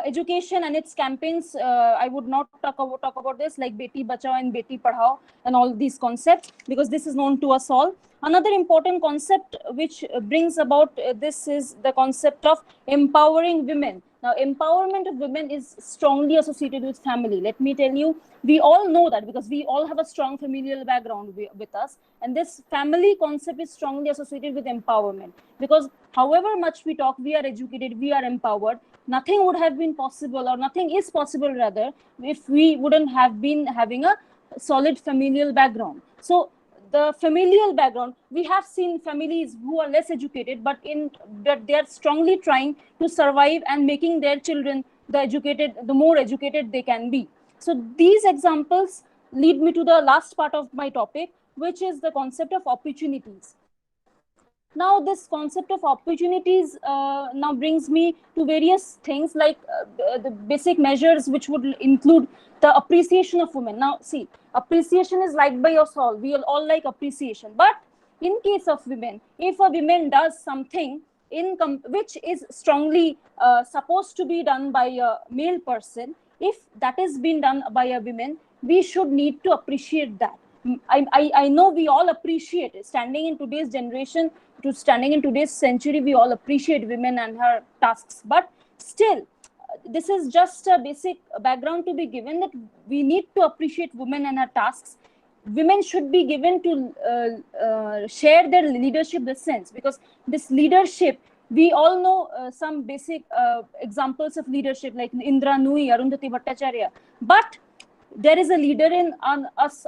education and its campaigns, I would not talk about this, like Beti Bachao and Beti Padhao and all these concepts, because this is known to us all. Another important concept which brings about this is the concept of empowering women. Now, empowerment of women is strongly associated with family. Let me tell you, we all know that because we all have a strong familial background with us. And this family concept is strongly associated with empowerment. Because however much we talk, we are educated, we are empowered, nothing would have been possible, or nothing is possible rather, if we wouldn't have been having a solid familial background. So the familial background, we have seen families who are less educated, but they are strongly trying to survive and making their children the more educated they can be. So these examples lead me to the last part of my topic, which is the concept of opportunities. Now, this concept of opportunities now brings me to various things like the basic measures, which would include the appreciation of women. Now, see, appreciation is liked by us all. We all like appreciation. But in case of women, if a woman does something which is strongly supposed to be done by a male person, if that is being done by a woman, we should need to appreciate that. I know we all appreciate it. Standing in today's generation, standing in today's century, we all appreciate women and her tasks. But still, this is just a basic background to be given that we need to appreciate women and her tasks. Women should be given to share their leadership lessons, because this leadership, we all know some basic examples of leadership like Indra Nui, Arundhati Bhattacharya. But there is a leader in us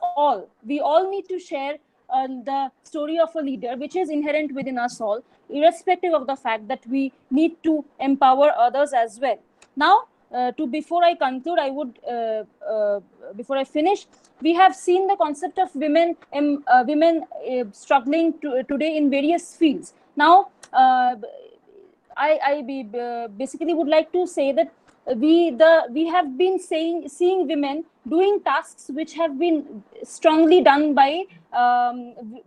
all. We all need to share the story of a leader, which is inherent within us all, irrespective of the fact that we need to empower others as well. Now, before I conclude, I would, before I finish, we have seen the concept of women struggling today in various fields. Now, I basically would like to say that we have been seeing women doing tasks which have been strongly done by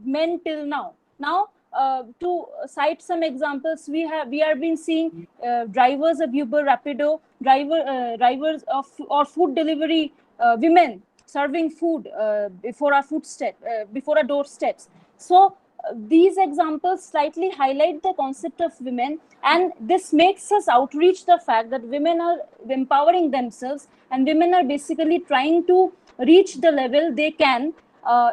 men till now. Now, to cite some examples, we are been seeing drivers of Uber, Rapido, drivers of or food delivery women serving food before our doorsteps. So these examples slightly highlight the concept of women, and this makes us outreach the fact that women are empowering themselves, and women are basically trying to reach the level they can,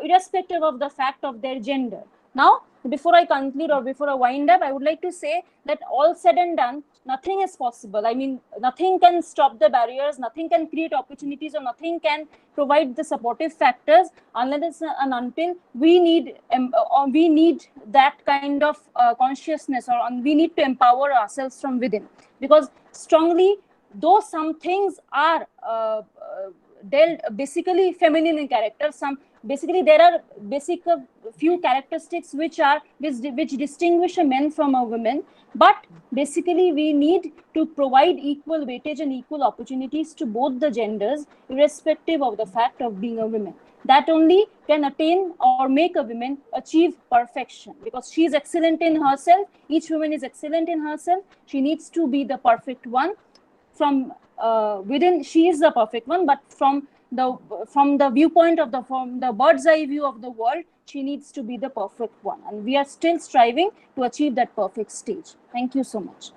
irrespective of the fact of their gender. Now, before I conclude or before I wind up, I would like to say that all said and done, nothing is possible. I mean, nothing can stop the barriers, nothing can create opportunities, or nothing can provide the supportive factors unless and until we need that kind of consciousness, or we need to empower ourselves from within. Because strongly, though some things are basically feminine in character, there are basic few characteristics which distinguish a man from a woman, but basically we need to provide equal weightage and equal opportunities to both the genders, irrespective of the fact of being a woman. That only can attain or make a woman achieve perfection, because she is excellent in herself. Each woman is excellent in herself. She needs to be the perfect one. From within, she is the perfect one, but from the viewpoint of from the bird's eye view of the world, she needs to be the perfect one, and we are still striving to achieve that perfect stage. Thank you so much.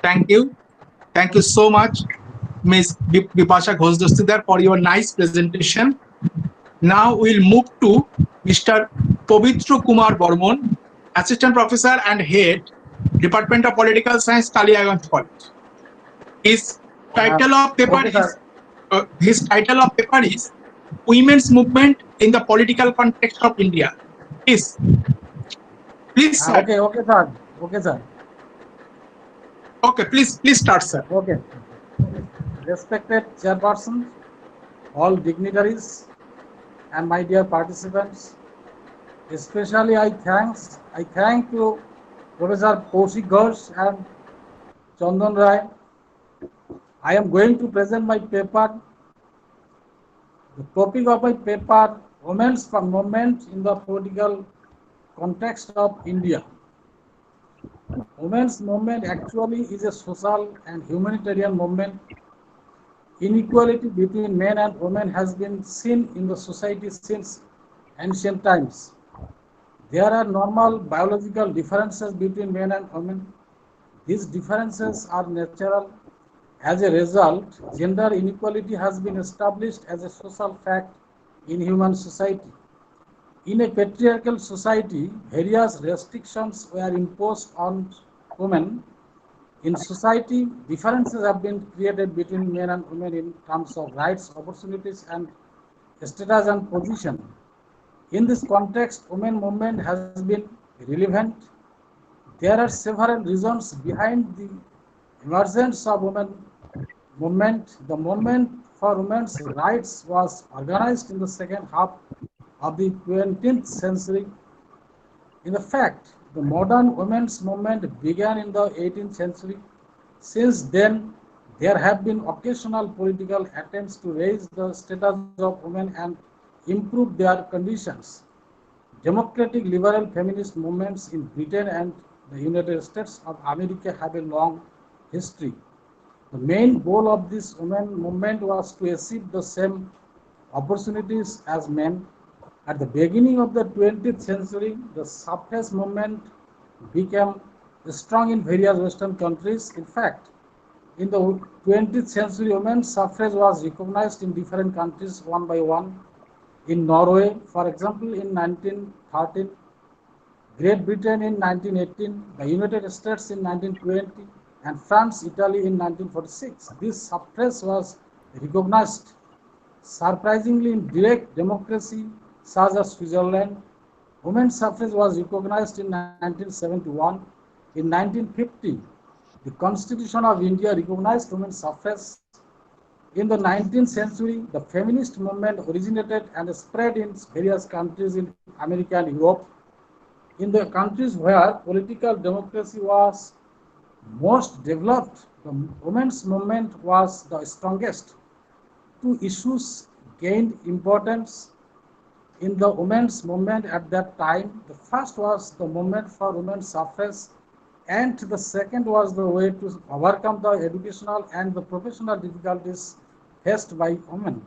Thank you so much, Ms. Bipasha Ghosh Dastidar, for your nice presentation. Now we'll move to Mr. Povitra Kumar Bormon, Assistant Professor and Head, Department of Political Science, Kaliaganj College. His title of paper is Women's Movement in the Political Context of India. Please, sir. Okay, sir. Okay, please start, sir. Okay. Respected chairperson, all dignitaries, and my dear participants, especially I thank to Professor Kaushik Ghosh and Chandan Rai. I am going to present my paper. The topic of my paper, Women's Movement in the Political Context of India. Women's movement actually is a social and humanitarian movement. Inequality between men and women has been seen in the society since ancient times. There are normal biological differences between men and women. These differences are natural. As a result, gender inequality has been established as a social fact in human society. In a patriarchal society, various restrictions were imposed on women. In society, differences have been created between men and women in terms of rights, opportunities, and status and position. In this context, women movement has been relevant. There are several reasons behind the emergence of women movement. The movement for women's rights was organized in the second half of the 20th century. In fact, the modern women's movement began in the 18th century. Since then, there have been occasional political attempts to raise the status of women and improve their conditions. Democratic liberal feminist movements in Britain and the United States of America have a long history. The main goal of this women movement was to achieve the same opportunities as men. At the beginning of the 20th century, the suffrage movement became strong in various Western countries. In fact, in the 20th century, women's suffrage was recognized in different countries one by one. In Norway, for example, in 1913, Great Britain in 1918, the United States in 1920, and France, Italy in 1946. This suffrage was recognized. Surprisingly, in direct democracy such as Switzerland, women's suffrage was recognized in 1971. In 1950, the Constitution of India recognized women's suffrage. In the 19th century, the feminist movement originated and spread in various countries in America and Europe. In the countries where political democracy was most developed, the women's movement was the strongest. Two issues gained importance in the women's movement at that time. The first was the movement for women's suffrage, and the second was the way to overcome the educational and the professional difficulties faced by women.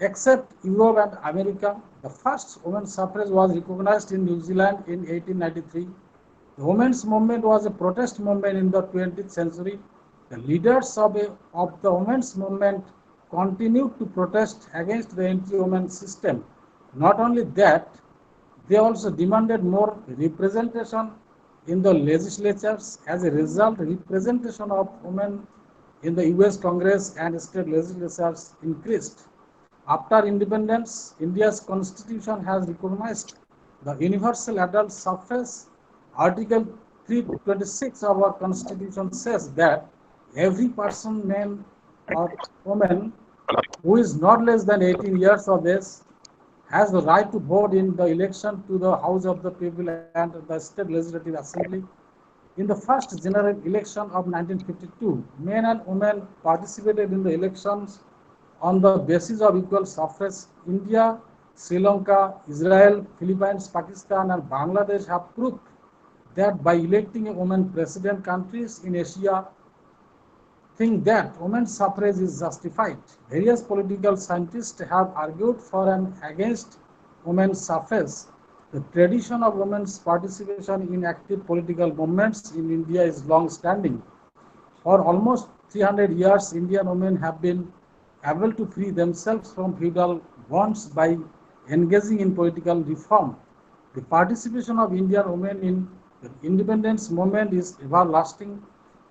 Except Europe and America, the first women's suffrage was recognized in New Zealand in 1893. The women's movement was a protest movement in the 20th century. The leaders of the women's movement continued to protest against the anti-women system. Not only that, they also demanded more representation in the legislatures. As a result, representation of women in the US Congress and state legislatures increased. After independence, India's constitution has recognized the universal adult suffrage. Article 326 of our constitution says that every person, man or woman, who is not less than 18 years of age has the right to vote in the election to the House of the People and the State Legislative Assembly. In the first general election of 1952, men and women participated in the elections on the basis of equal suffrage. India, Sri Lanka, Israel, Philippines, Pakistan, and Bangladesh have proved that by electing a woman president, countries in Asia think that women's suffrage is justified. Various political scientists have argued for and against women's suffrage. The tradition of women's participation in active political movements in India is long-standing. For almost 300 years, Indian women have been able to free themselves from feudal bonds by engaging in political reform. The participation of Indian women in the independence movement is everlasting.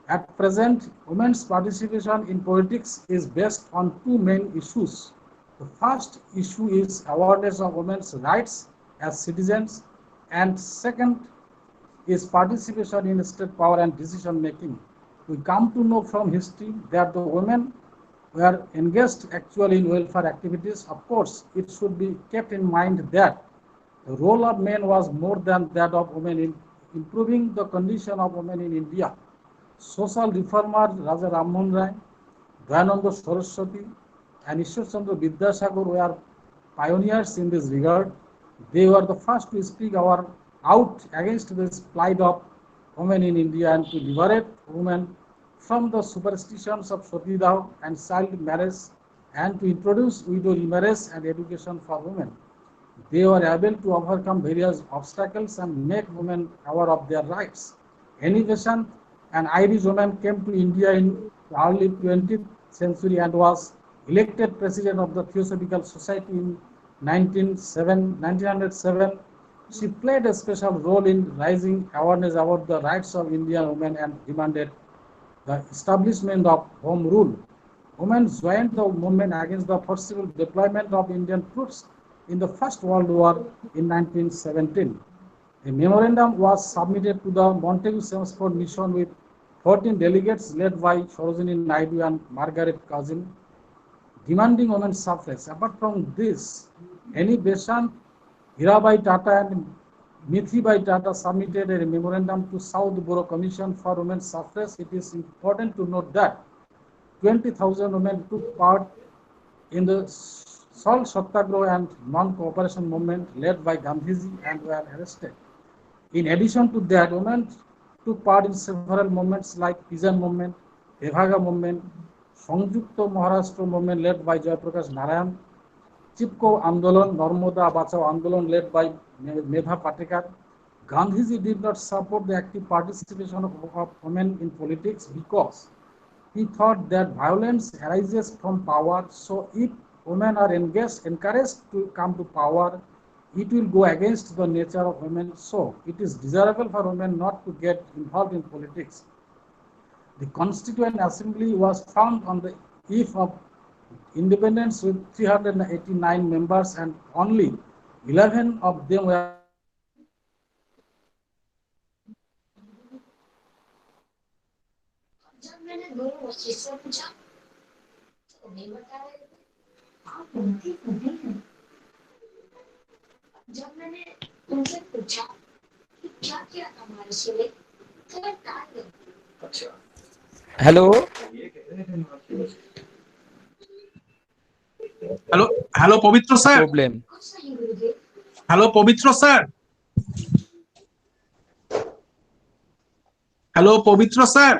At present, women's participation in politics is based on two main issues. The first issue is awareness of women's rights as citizens, and second is participation in state power and decision making. We come to know from history that the women were engaged actually in welfare activities. Of course, it should be kept in mind that the role of men was more than that of women in improving the condition of women in India. Social reformer Raja Rammohun Rai, Dayananda Saraswati, and Ishwar Chandra Vidyasagar were pioneers in this regard. They were the first to speak out against this plight of women in India and to liberate women from the superstitions of Satidaha and child marriage, and to introduce widow remarriage and education for women. They were able to overcome various obstacles and make women aware of their rights. Annie Besant, an Irish woman, came to India in the early 20th century and was elected president of the Theosophical Society in 1907. She played a special role in raising awareness about the rights of Indian women and demanded the establishment of home rule. Women joined the movement against the forcible deployment of Indian troops in the First World War in 1917. A memorandum was submitted to the Montagu Chelmsford Mission with 14 delegates led by Sarojini Naidu and Margaret Cousin, demanding women's suffrage. Apart from this, Annie Besant, Hirabai Tata, and Mithibai Tata submitted a memorandum to South Borough Commission for Women's Suffrage. It is important to note that 20,000 women took part in the Salt Satyagraha and non-cooperation movement led by Gandhiji and were arrested. In addition to that, women took part in several movements like Pigeon Movement, Evagha Movement, Sanjukta Maharashtra Movement led by Jayaprakash Narayan, Chipko Andolan, Narmada Bachao Andolan led by Medha Patekar. Gandhiji did not support the active participation of women in politics because he thought that violence arises from power. So if women are encouraged to come to power, it will go against the nature of women. So it is desirable for women not to get involved in politics. The Constituent Assembly was formed on the eve of independence with 389 members, and only 11 of them were जब मैंने दोनों चीज से पूछा तो नहीं बताया आप उनकी नहीं है जब मैंने उनसे पूछा कि क्या किया था हमारे लिए तो मैं टाल गई अच्छा Hello. Hello, Pavitra sir. Problem. Hello, Pavitra sir. Hello, Pavitra sir.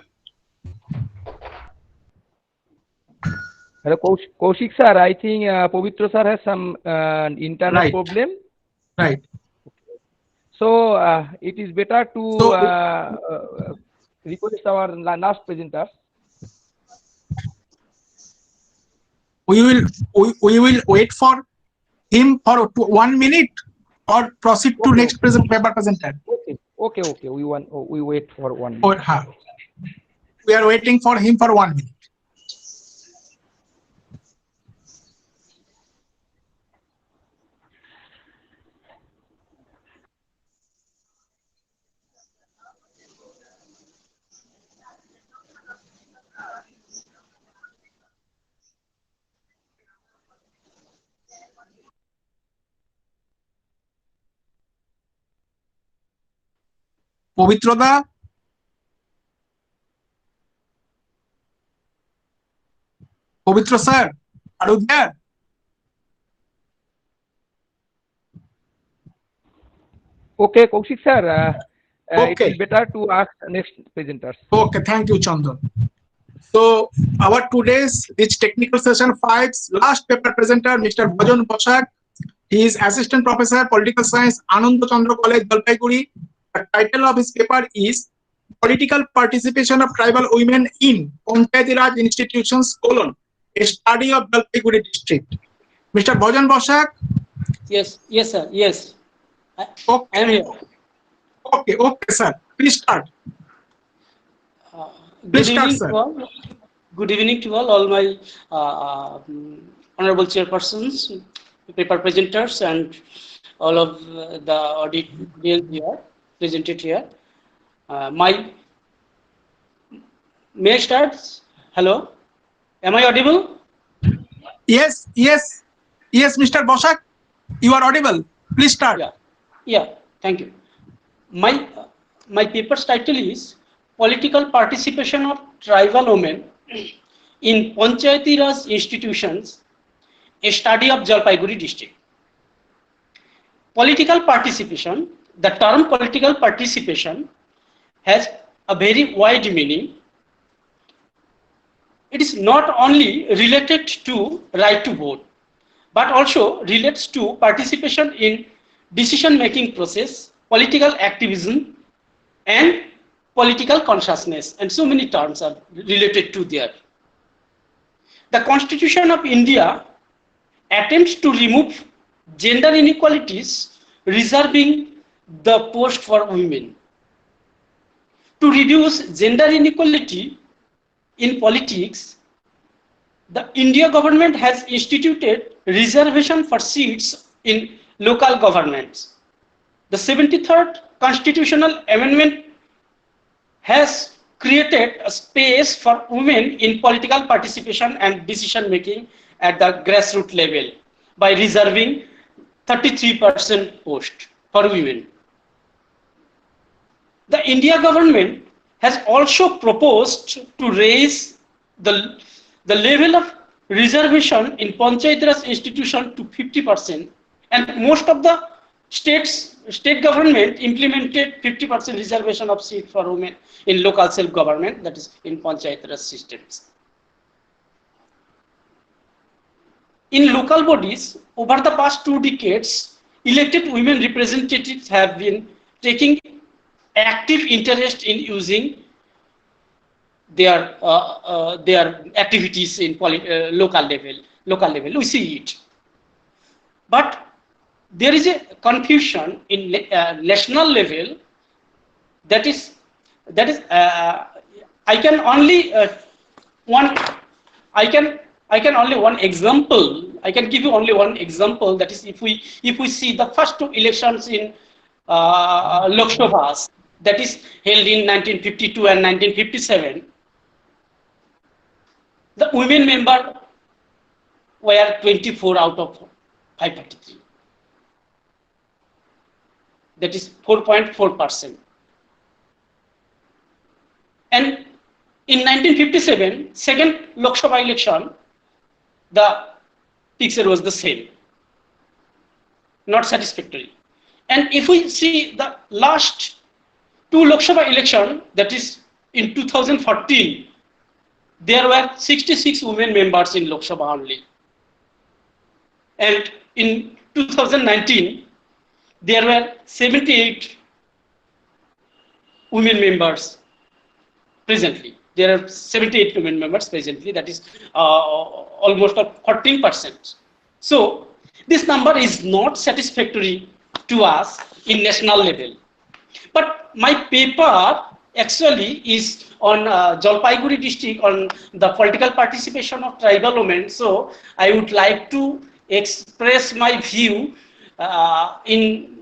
Hello, Kaushik sir. I think Pavitra sir has some internet Right. problem. Right. So it is better to request our last presenter. We will wait for him for 1 minute or proceed to next paper presenter. Okay. We wait for 1 minute. Or, we are waiting for him for 1 minute. Pavitra, Pavitra sir, are you there? Okay, Kaushik sir. It Okay. is better to ask next presenters. Okay, thank you, Chandan. So our today's this technical session 5's last paper presenter, Mr. Bhajan Bosak. He is assistant professor political science, Ananda Chandra College, Jalpaiguri. The title of his paper is Political Participation of Tribal Women in Panchayati Raj Institutions: a study of Jalpaiguri district. Mr. Bhajan Bosak. Yes, sir. Yes. I am here. Okay, sir. Please start. Good evening to all my honorable chairpersons, paper presenters, and all of the audience here presented here. May I start? Hello, am I audible? Yes, Mr. Bosak, you are audible. Please start. Yeah. Thank you. My paper's title is Political Participation of Tribal Women in Panchayati Raj Institutions, a study of Jalpaiguri district. Political participation, the term political participation has a very wide meaning. It is not only related to right to vote, but also relates to participation in decision-making process, political activism, and political consciousness, and so many terms are related to there. The Constitution of India attempts to remove gender inequalities, reserving the post for women. To reduce gender inequality in politics, the India government has instituted reservation for seats in local governments. The 73rd Constitutional Amendment has created a space for women in political participation and decision making at the grassroots level by reserving 33% post for women. The India government has also proposed to raise the level of reservation in Panchayat Raj institution to 50%, and most of the state government implemented 50% reservation of seat for women in local self-government, that is in Panchayat Raj systems. In local bodies, over the past 2 decades, elected women representatives have been taking active interest in using their activities in local level. We see it, but there is a confusion in national level. That is I can only one example. I can give you only one example. That is, if we see the first 2 elections in Lok Sabha, that is held in 1952 and 1957, the women member were 24 out of 533. That is 4.4%. And In 1957, second Lok Sabha election, the picture was the same, not satisfactory. And if we see the last two Lok Sabha election, that is in 2014, there were 66 women members in Lok Sabha only. And in 2019, there were 78 women members presently. There are 78 women members presently, that is almost 14%. So this number is not satisfactory to us in national level. But my paper actually is on Jalpaiguri district on the political participation of tribal women. So I would like to express my view in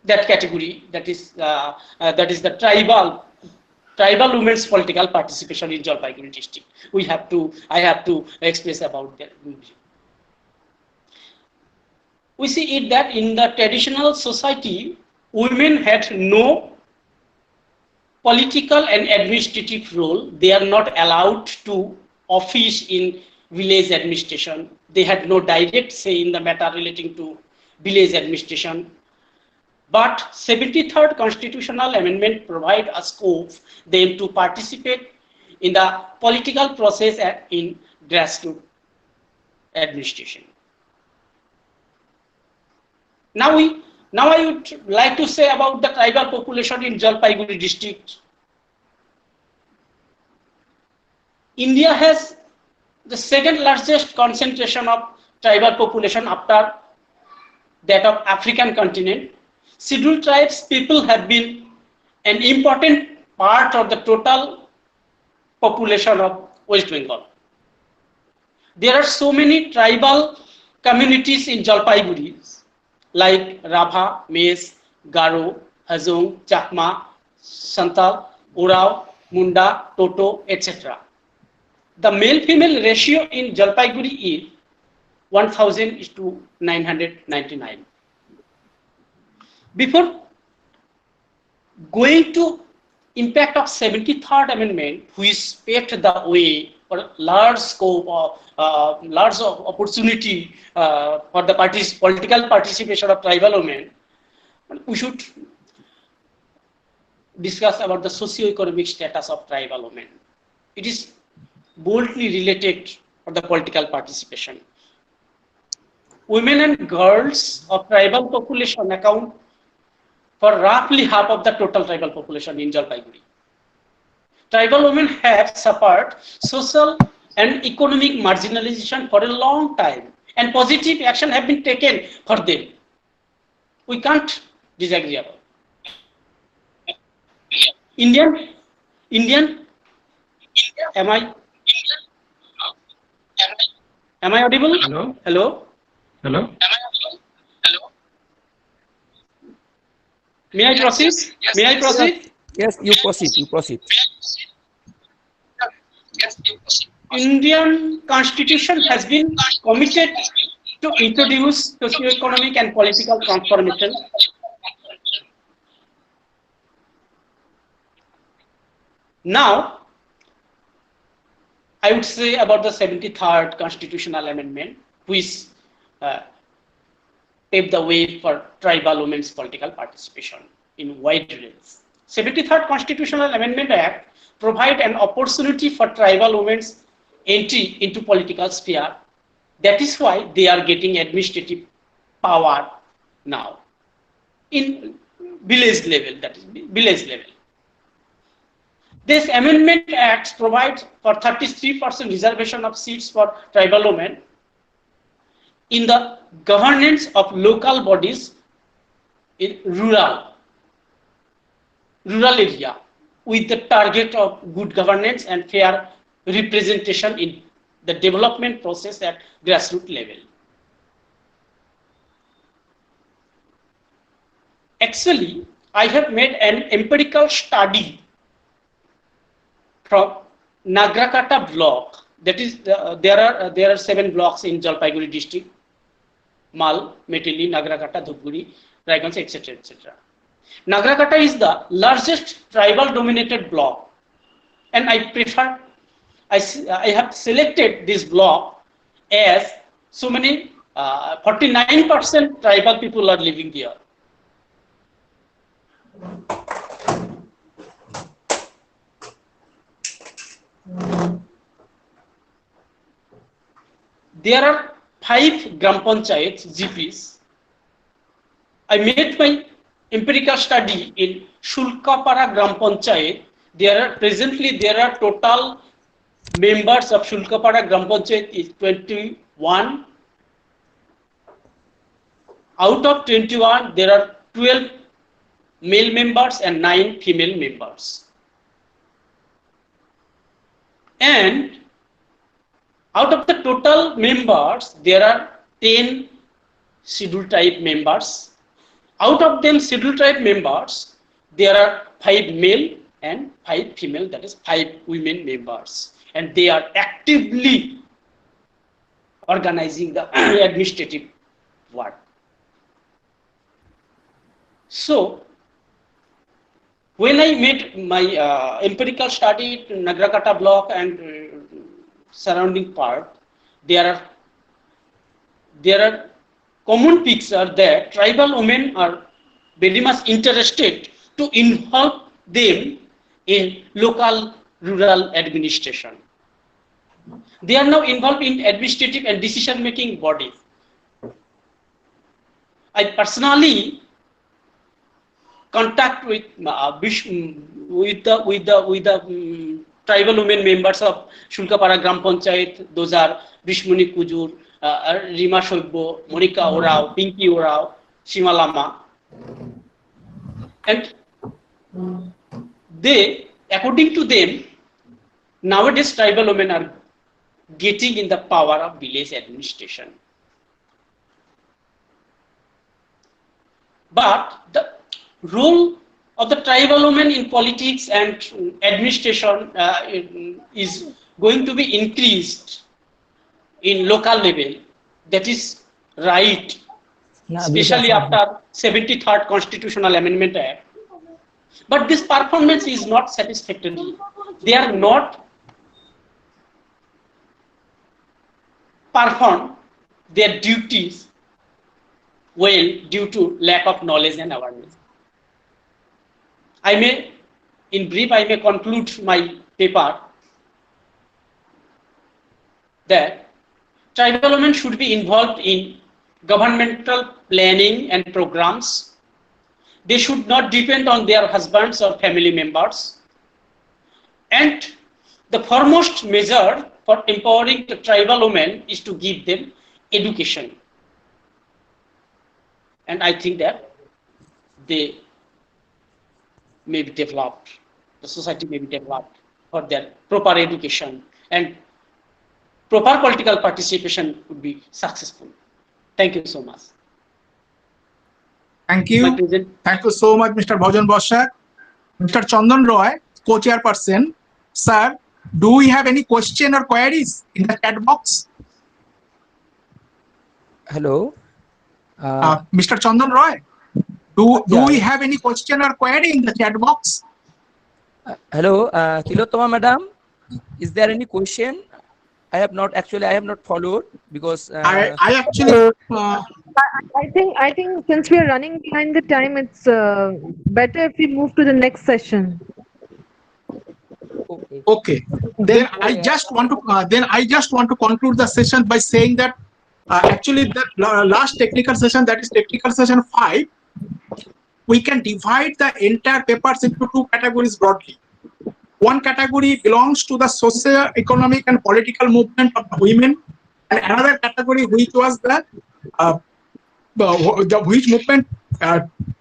that category, that is the tribal women's political participation in Jalpaiguri district. I have to express about that. We see it that in the traditional society, women had no political and administrative role. They are not allowed to office in village administration. They had no direct say in the matter relating to village administration. But 73rd Constitutional Amendment provide a scope them to participate in the political process and in grassroots administration. Now I would like to say about the tribal population in Jalpaiguri district. India has the second largest concentration of tribal population after that of African continent. Scheduled tribes people have been an important part of the total population of West Bengal. There are so many tribal communities in Jalpaiguri like Rabha, Mes, Garo, Hazong, Chakma, Santal, Orao, Munda, Toto, etc. The male-female ratio in Jalpaiguri is 1,999. Before going to impact of 73rd Amendment, which paved the way for large scope of large opportunity for the political participation of tribal women, we should discuss about the socio-economic status of tribal women. It is boldly related for the political participation. Women and girls of tribal population account for roughly half of the total tribal population in Jalpaiguri. Tribal women have suffered social and economic marginalization for a long time, and positive action have been taken for them. We can't disagree about it. Indian, am I audible? Hello? Hello? Hello? May I proceed? May I proceed? Yes, you proceed. You proceed. Indian Constitution has been committed to introduce socio-economic and political transformation. Now, I would say about the 73rd Constitutional Amendment, which paved the way for tribal women's political participation in wide range. 73rd Constitutional Amendment Act provide an opportunity for tribal women's entry into political sphere. That is why they are getting administrative power now in village level, that is village level. This Amendment Act provides for 33% reservation of seats for tribal women in the governance of local bodies in rural area, with the target of good governance and fair representation in the development process at grassroots level. Actually, I have made an empirical study from Nagrakata block. That is, there are 7 blocks in Jalpaiguri district: Mal, Meteli, Nagrakata, Dhupguri, Raiganj, etc., etc. Nagrakata is the largest tribal dominated block and I prefer, I have selected this block as so many 49% tribal people are living here. There are 5 Gram Panchayats, GPs. I made my empirical study in Shulkapara Gram Panchayat. Presently there are total members of Shulkapara Gram Panchayat is 21. Out of 21, there are 12 male members and 9 female members. And out of the total members, there are 10 scheduled tribe members. Out of them scheduled tribe members, there are 5 male and 5 female, that is 5 women members. And they are actively organizing the administrative work. So, when I made my empirical study in Nagrakata block and surrounding part, there are common picture that tribal women are very much interested to involve them in local rural administration. They are now involved in administrative and decision-making bodies. I personally contact with the tribal women members of Shulkapara Gram Panchayat. Those are Bishmuni Kujur, Rima Shoibo, Monica Orao, Pinky Orao, Shima Lama. And they, according to them, nowadays tribal women are getting in the power of village administration. But the role of the tribal women in politics and administration is going to be increased in local level. That is right, especially after 73rd Constitutional Amendment Act. But this performance is not satisfactory. They are not perform their duties well due to lack of knowledge and awareness. In brief, I may conclude my paper that tribal women should be involved in governmental planning and programs. They should not depend on their husbands or family members. And the foremost measure for empowering the tribal women is to give them education. And I think that they may be developed, the society may be developed for their proper education, and proper political participation would be successful. Thank you so much. Thank you. Thank you so much, Mr. Bhajan Bosak. Mr. Chandan Roy, co-chairperson. Sir, do we have any question or queries in the chat box? Hello. Mr. Chandan Roy, do we have any question or query in the chat box? Hello, Tilotoma madam, is there any question? I have not followed because I actually I think since we are running behind the time, it's better if we move to the next session. Okay. Then I just want to conclude the session by saying that actually the last technical session, that is technical session 5, we can divide the entire papers into 2 categories broadly. One category belongs to the socio-economic and political movement of the women, and another category which was which movement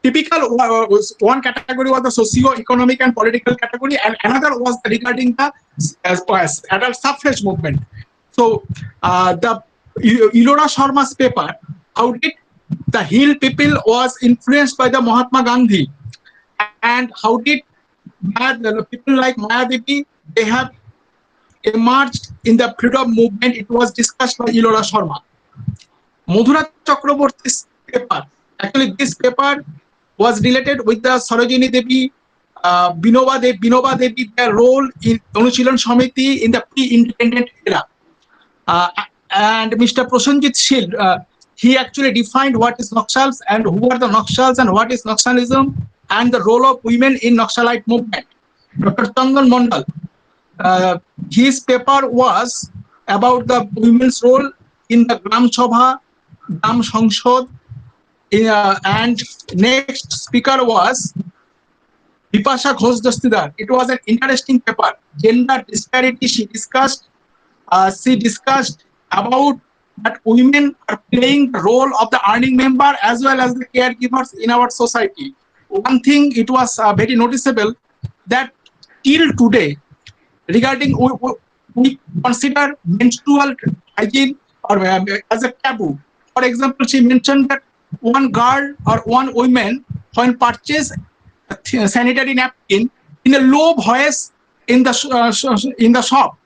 typical was one category was the socio-economic and political category, and another was regarding the adult suffrage movement. So the Ilora Sharma's paper, how did the Hill people was influenced by the Mahatma Gandhi, and how did people like Maya Devi, they have emerged in the freedom movement. It was discussed by Ilora Sharma. Madhura Chakraborty's paper, actually this paper was related with the Sarojini Devi Binoba Devi, their role in Anushilon Samiti in the pre-independent era. And Mr. Prosenjit Shil, he actually defined what is Naxals and who are the Naxals and what is Naxalism and the role of women in Naxalite movement. Dr. Chandan Mandal, his paper was about the women's role in the Gram Sabha, Gram Sangsad, and next speaker was Bipasha Ghosh Dastidar. It was an interesting paper. Gender disparity she discussed about that women are playing the role of the earning member as well as the caregivers in our society. One thing it was very noticeable that till today, regarding we consider menstrual hygiene or as a taboo. For example, she mentioned that one girl or one woman when purchase a sanitary napkin in a low voice in the shop.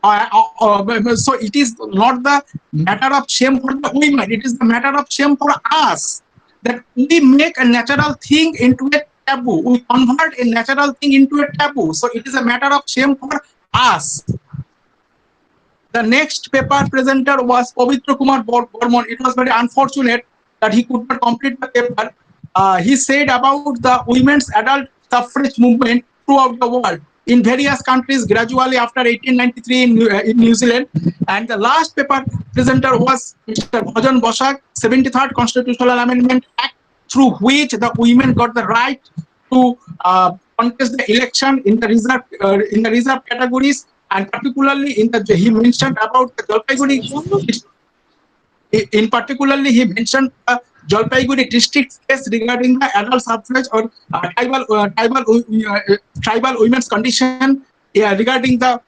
So it is not the matter of shame for the women, it is the matter of shame for us that we make a natural thing into a taboo. We convert a natural thing into a taboo. So it is a matter of shame for us. The next paper presenter was Pavitra Kumar Bormon. It was very unfortunate that he could not complete the paper. He said about the women's adult suffrage movement throughout the world in various countries gradually after 1893 in New Zealand. And the last paper presenter was Mr. Bhajan Bosak, 73rd Constitutional Amendment Act, through which the women got the right to contest the election in the reserve categories, and particularly he mentioned about the Jalpaiguri. In particularly, he mentioned Jalpaiguri district case regarding the adult suffrage or tribal women's condition regarding the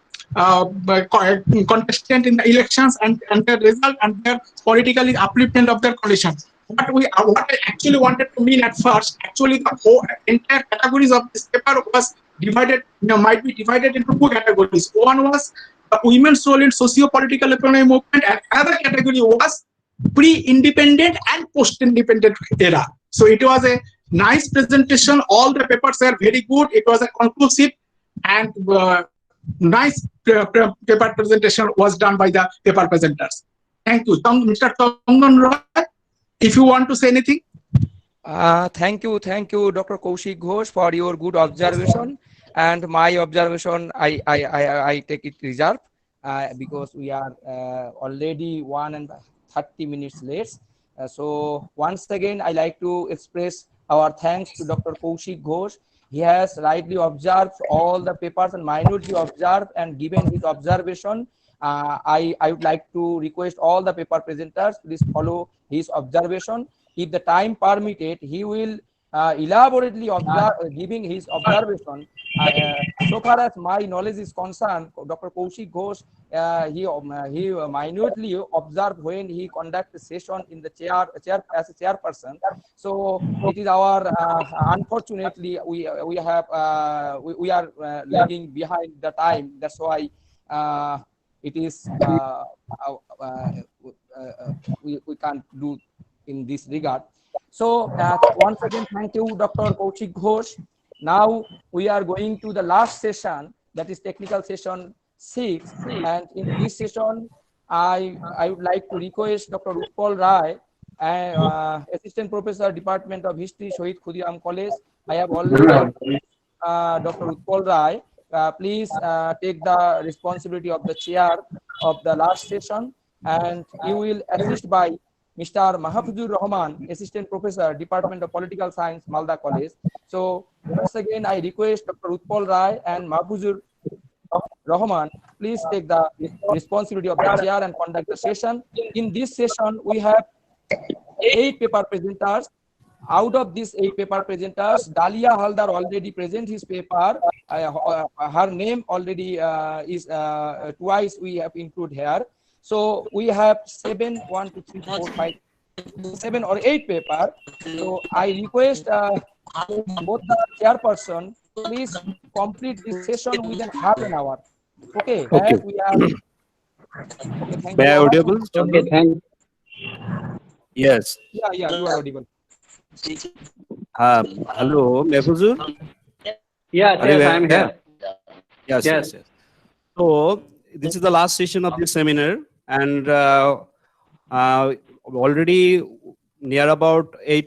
contestant in the elections and their result and their politically upliftment of their condition. What I actually wanted to mean at first, actually the whole entire categories of this paper was divided, might be divided into two categories. One was the women's role in socio-political economic movement, and another category was pre-independent and post-independent era. So it was a nice presentation. All the papers are very good. It was a conclusive and nice paper presentation was done by the paper presenters. Thank you. Mr. Chandan Roy, if you want to say anything. Thank you, Dr. Kaushik Ghosh, for your good observation. And my observation, I take it reserve because we are already 1 and 30 minutes late. So once again, I like to express our thanks to Dr. Kaushik Ghosh. He has rightly observed all the papers and minutely observed and given his observation. I would like to request all the paper presenters, please follow his observation. If the time permitted, he will elaborately giving his observation. So far as my knowledge is concerned, Dr. Kaushik Ghosh, he minutely observed when he conducted a session in the chair as a chairperson. So it is our unfortunately we are lagging behind the time. That's why it is we can't do in this regard. So once again, thank you, Dr. Kaushik Ghosh. Now we are going to the last session, that is technical session 6. And in this session, I would like to request Dr. Utpal Rai, Assistant Professor, Department of History, Shahid Khudiram College. I have already Dr. Utpal Rai. Please take the responsibility of the chair of the last session, and you will assist by Mr. Mahfuzur Rahman, Assistant Professor, Department of Political Science, Malda College. So once again, I request Dr. Utpal Rai and Mahfuzur Rahman, please take the responsibility of the chair and conduct the session. In this session, we have 8 paper presenters. Out of these 8 paper presenters, Dalia Haldar already present his paper. Her name already is twice we have included here. So we have 7 or 8 paper. So I request both the chairperson, please complete this session within half an hour. Okay. Okay. We are, okay, thank May I you. audible? Okay, thank. Yes. Yeah, you are audible. Hello, Mahfuzur. Yes, Are you yes, I am there? here. Yes, Yes. yes, yes. So this is the last session of this seminar, and already near about 8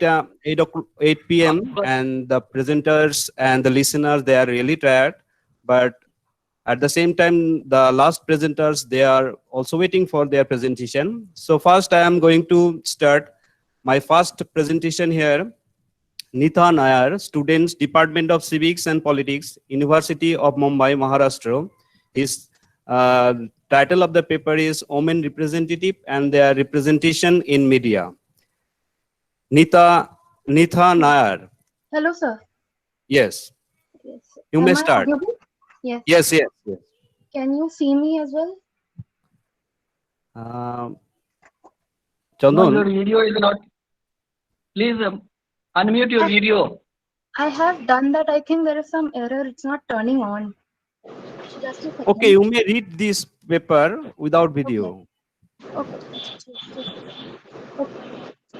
p.m. and the presenters and the listeners, they are really tired. But at the same time, the last presenters, they are also waiting for their presentation. So first, I am going to start my first presentation here. Nitha Nair, students, Department of Civics and Politics, University of Mumbai, Maharashtra. His title of the paper is Women Representative and Their Representation in Media. Nitha Nair. Hello, sir. Yes, Yes. you Am may I start. audible? Yes. Yes, yes, yes. Can you see me as well? No, Chandan. your video is not. Please unmute your video. I have done that. I think there is some error. It's not turning on. Just a second. Okay, you may read this paper without video. Okay. Okay.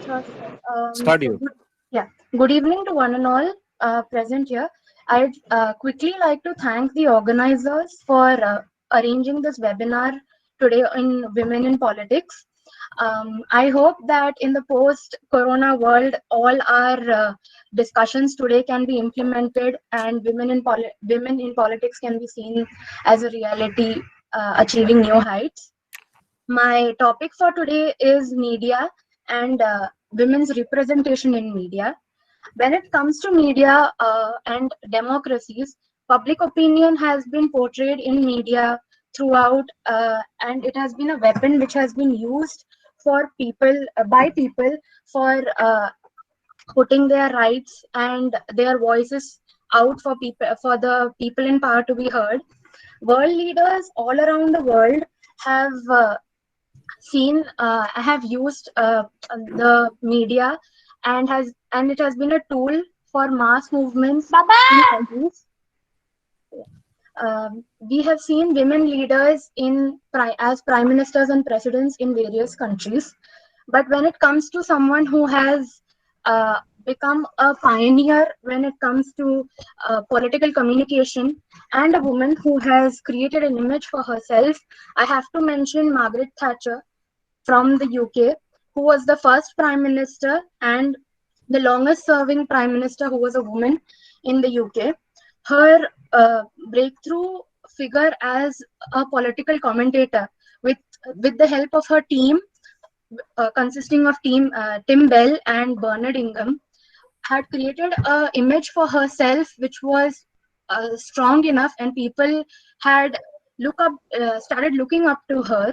Sure, sir. Start you. Good evening to one and all present here. I'd quickly like to thank the organizers for arranging this webinar today in Women in Politics. I hope that in the post-corona world, all our discussions today can be implemented, and women in politics can be seen as a reality, achieving new heights. My topic for today is media and women's representation in media. When it comes to media and democracies, public opinion has been portrayed in media throughout, and it has been a weapon which has been used for people, by people, for putting their rights and their voices out for people, for the people in power to be heard. World leaders all around the world have have used the media and it has been a tool for mass movements in countries. We have seen women leaders as prime ministers and presidents in various countries, but when it comes to someone who has become a pioneer when it comes to political communication and a woman who has created an image for herself, I have to mention Margaret Thatcher from the UK, who was the first prime minister and the longest serving prime minister who was a woman in the UK. Her breakthrough figure as a political commentator with the help of her team, consisting of Tim Bell and Bernard Ingham, had created an image for herself which was strong enough, and people had started looking up to her.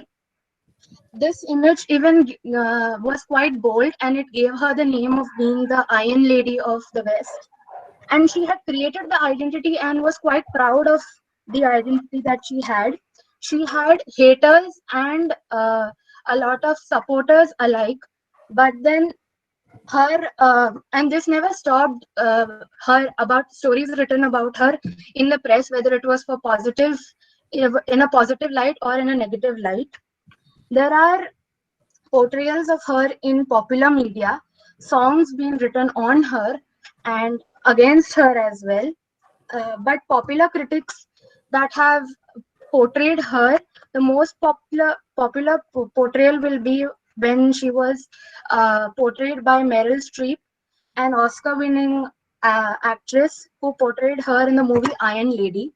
This image even was quite bold, and it gave her the name of being the Iron Lady of the West. And she had created the identity and was quite proud of the identity that she had. She had haters and a lot of supporters alike, but then her and this never stopped her about stories written about her in the press, whether it was for positive, in a positive light or in a negative light. There are portrayals of her in popular media, songs being written on her and against her as well. But popular critics that have portrayed her, the most popular portrayal will be when she was portrayed by Meryl Streep, an Oscar-winning actress who portrayed her in the movie Iron Lady.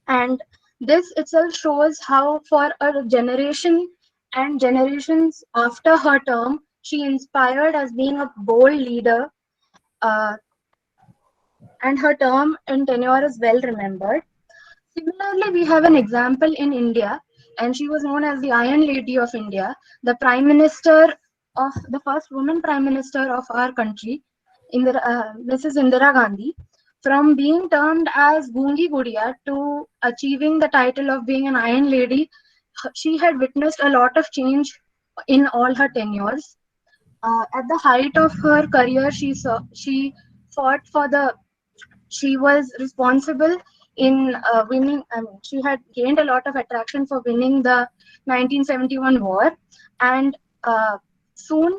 And this itself shows how for a generation and generations after her term, she inspired as being a bold leader, and her term and tenure is well remembered. Similarly, we have an example in India, and she was known as the Iron Lady of India, the first woman prime minister of our country, Mrs. Indira Gandhi. From being termed as Gungi Gudiya to achieving the title of being an Iron Lady, she had witnessed a lot of change in all her tenures. At the height of her career, she was responsible in winning. She had gained a lot of attraction for winning the 1971 war, and soon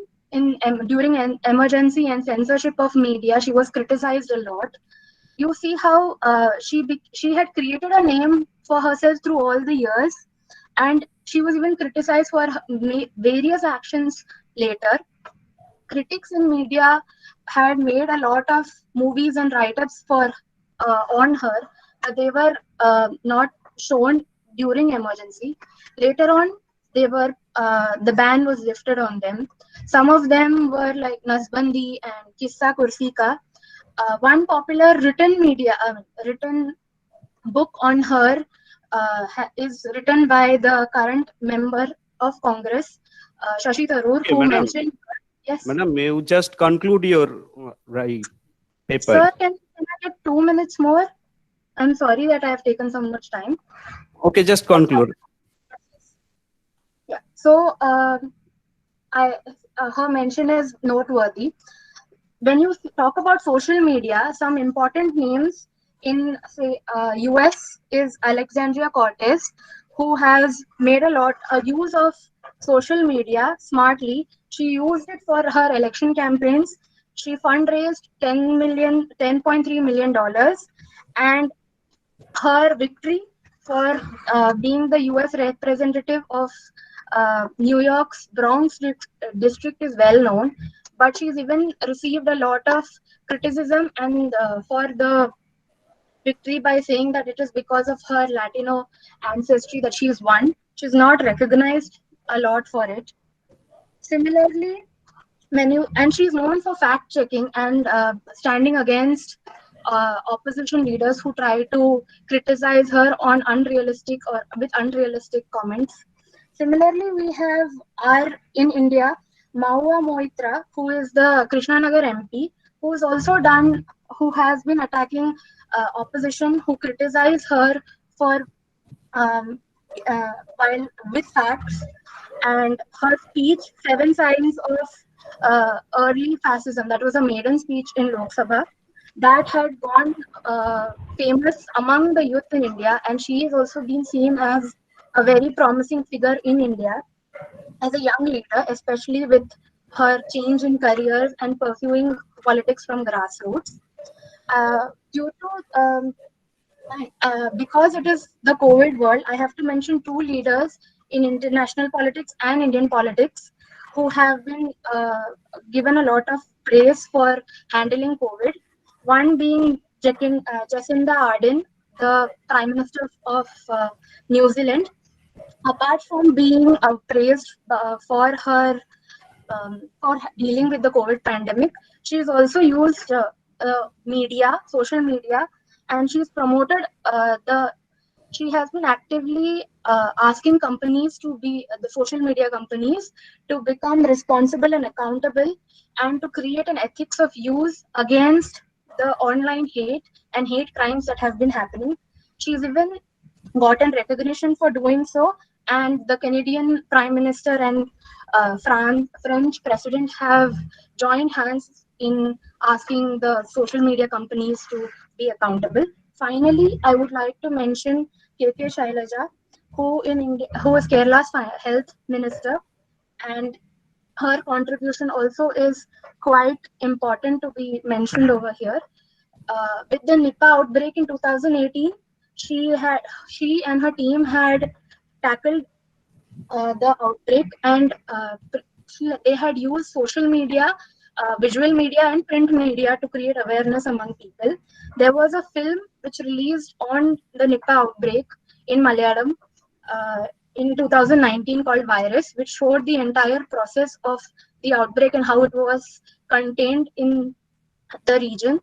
during an emergency and censorship of media, she was criticized a lot. you see how she had created a name for herself through all the years, and she was even criticized for her various actions later. Critics in media had made a lot of movies and write-ups for on her. They were not shown during emergency. Later on, they were the ban was lifted on them. Some of them were like Nasbandi and Kissa Kursi Ka. One popular written book on her is written by the current member of Congress, Shashi Tharoor, Okay, who madam. mentioned. Yes. Madam, may you just conclude your right paper? Sir, can I get 2 minutes more? I'm sorry that I have taken so much time. Okay, just conclude. Yeah. So, her mention is noteworthy. When you talk about social media, some important names in, say, US is Alexandria Cortez, who has made a lot use of social media smartly. She used it for her election campaigns. She fundraised $10.3 million, and her victory for being the US representative of New York's Bronx district is well known, but she's even received a lot of criticism and for the victory by saying that it is because of her Latino ancestry that she's won. She's not recognized a lot for it. Similarly, and she's known for fact checking and standing against opposition leaders who try to criticize her on unrealistic or with unrealistic comments. Similarly, we have in India, Mahua Moitra, who is the Krishnanagar MP, who has been attacking opposition who criticize her for while with facts, and her speech, 7 Signs of Early Fascism, that was a maiden speech in Lok Sabha, that had gone famous among the youth in India, and she has also been seen as a very promising figure in India as a young leader, especially with her change in careers and pursuing politics from grassroots. Because it is the COVID world, I have to mention 2 leaders in international politics and Indian politics who have been given a lot of praise for handling COVID. One being Jacinda Ardern, the Prime Minister of New Zealand. Apart from being praised for her for dealing with the COVID pandemic, she's also used social media, and she's promoted she has been actively asking companies to be the social media companies to become responsible and accountable, and to create an ethics of use against the online hate and hate crimes that have been happening. She's even gotten recognition for doing so, and the Canadian Prime Minister and French President have joined hands in asking the social media companies to be accountable. Finally, I would like to mention KK Shailaja, who is Kerala's health minister, and her contribution also is quite important to be mentioned over here. With the Nipah outbreak in 2018, she and her team had tackled the outbreak, and they had used social media, visual media and print media to create awareness among people. There was a film which released on the Nipah outbreak in Malayalam in 2019 called Virus, which showed the entire process of the outbreak and how it was contained in the region,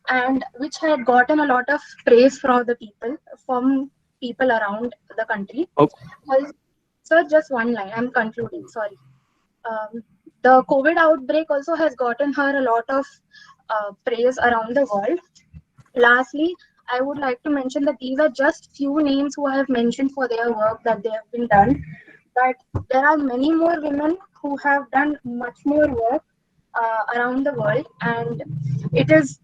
and which had gotten a lot of praise from people around the country. Okay. Sir, just one line. I'm concluding. Sorry. The COVID outbreak also has gotten her a lot of praise around the world. Lastly, I would like to mention that these are just few names who I have mentioned for their work that they have been done. But there are many more women who have done much more work around the world, and it is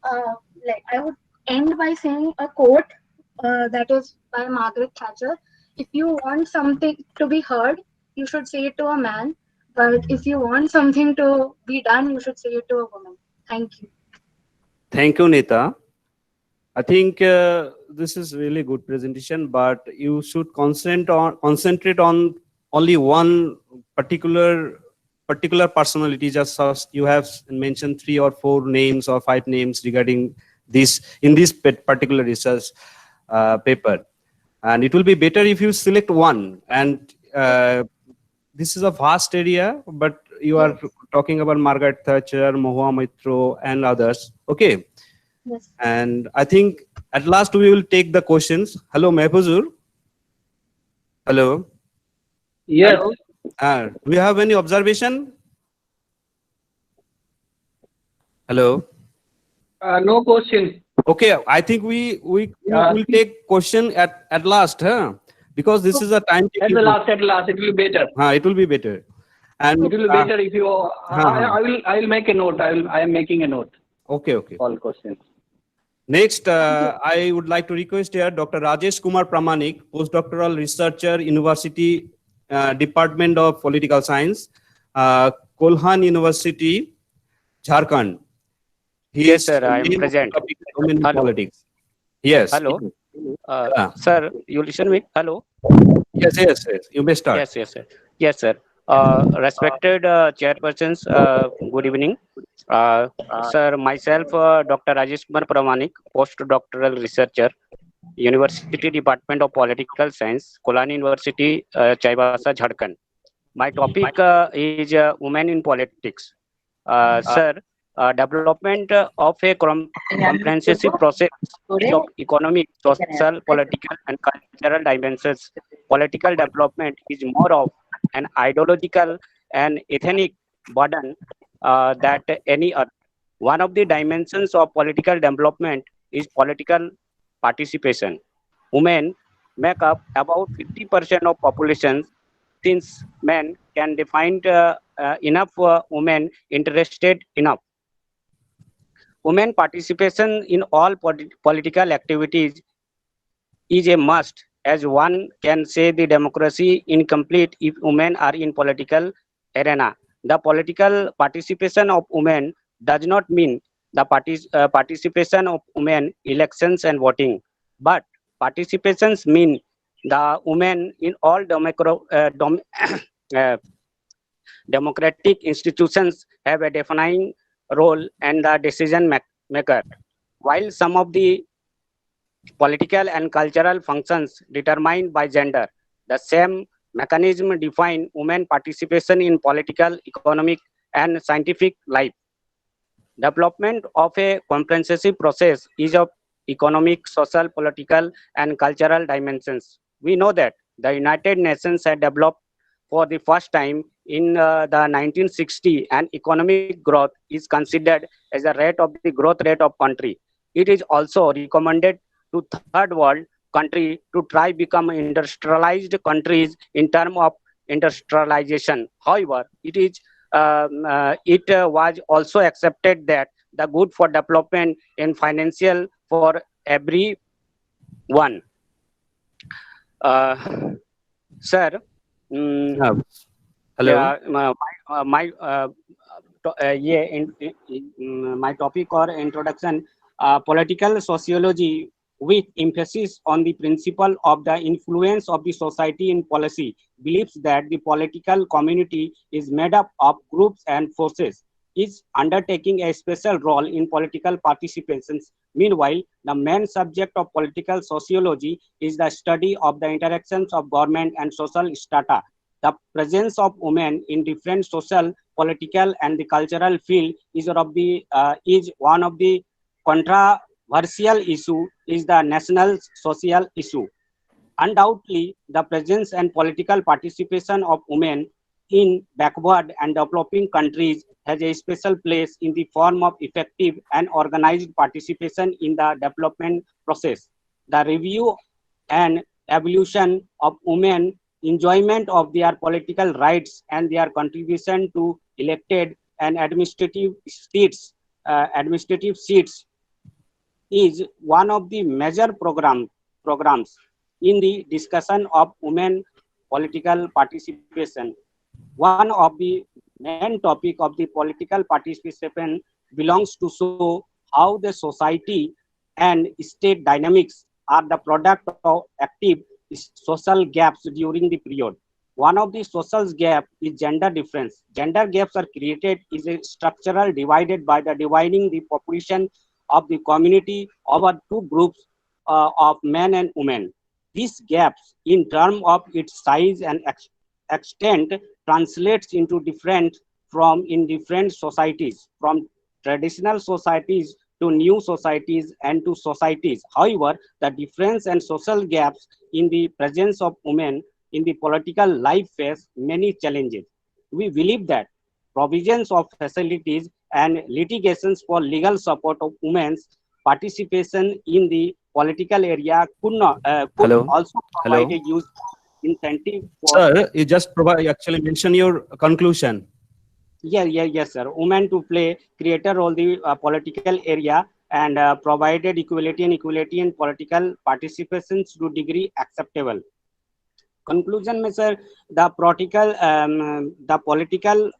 I would end by saying a quote that is by Margaret Thatcher. If you want something to be heard, you should say it to a man. But if you want something to be done, you should say it to a woman. Thank you. Thank you, Nita. I think this is really good presentation, but you should concentrate on only one particular personality. Just as you have mentioned 3 or 4 names or 5 names regarding this in this particular research paper, and it will be better if you select one. And this is a vast area, but you are talking about Margaret Thatcher, Mahua Maitro, and others. Okay. Yes. And I think at last we will take the questions. Hello, Mehfuzur. Hello. Yes. Hello. Do you have any observation? Hello. No question. Okay, I think we will take question at last, huh? Because this is a time. At last, it will be better. It will be better. And it will be better if you. I will make a note. I am making a note. Okay. All questions. Next, I would like to request here Dr. Rajesh Kumar Pramanik, postdoctoral researcher, University Department of Political Science, Kolhan University, Jharkhand. Yes, sir, I am present. Hello. Politics. Yes. Hello. Sir, you listen me? Hello. Yes. You may start. Yes, sir. Respected chairpersons, good evening. Sir, myself, Dr. Rajesh Kumar Pramanik, postdoctoral researcher, University Department of Political Science, Kolhan University, Chaibasa, Jharkhand. My topic is women in politics. Sir, development of a comprehensive process of economic, social, political, and cultural dimensions. Political development is more of an ideological and ethnic burden that any other. One of the dimensions of political development is political participation. Women make up about 50% of population, since men can define enough women interested enough. Women participation in all political activities is a must, as one can say the democracy incomplete if women are in political arena. The political participation of women does not mean the participation of women elections and voting, but participations mean the women in all democratic institutions have a defining role and the decision maker. While some of the political and cultural functions determined by gender, the same mechanism define women participation in political, economic, and scientific life. Development of a comprehensive process is of economic, social, political, and cultural dimensions. We know that the United Nations had developed for the first time in the 1960, and economic growth is considered as a rate of the growth rate of country. It is also recommended to third world country to try become industrialized countries in terms of industrialization. However, it was also accepted that the good for development and financial for everyone. Sir. Hello. My topic or introduction, political sociology with emphasis on the principle of the influence of the society in policy, believes that the political community is made up of groups and forces, is undertaking a special role in political participations. Meanwhile, the main subject of political sociology is the study of the interactions of government and social strata. The presence of women in different social, political, and the cultural field is one of the controversial issue is the national social issue. Undoubtedly, the presence and political participation of women in backward and developing countries has a special place in the form of effective and organized participation in the development process. The review and evolution of women enjoyment of their political rights and their contribution to elected and administrative seats is one of the major programs in the discussion of women political participation. One of the main topic of the political participation belongs to show how the society and state dynamics are the product of active social gaps during the period. One of the social gap is gender difference. Gender gaps are created is a structural divided by the dividing the population of the community over two groups of men and women. These gaps in terms of its size and extent translates into different in different societies, from traditional societies to new societies and to societies. However, the difference and social gaps in the presence of women in the political life face many challenges. We believe that provisions of facilities and litigations for legal support of women's participation in the political area could Hello. also provide Hello. a use incentive for Sir, you just actually mention your conclusion. yes, sir. Women to play greater role in the political area and provided equality in political participations to degree acceptable. Conclusion में sir, the political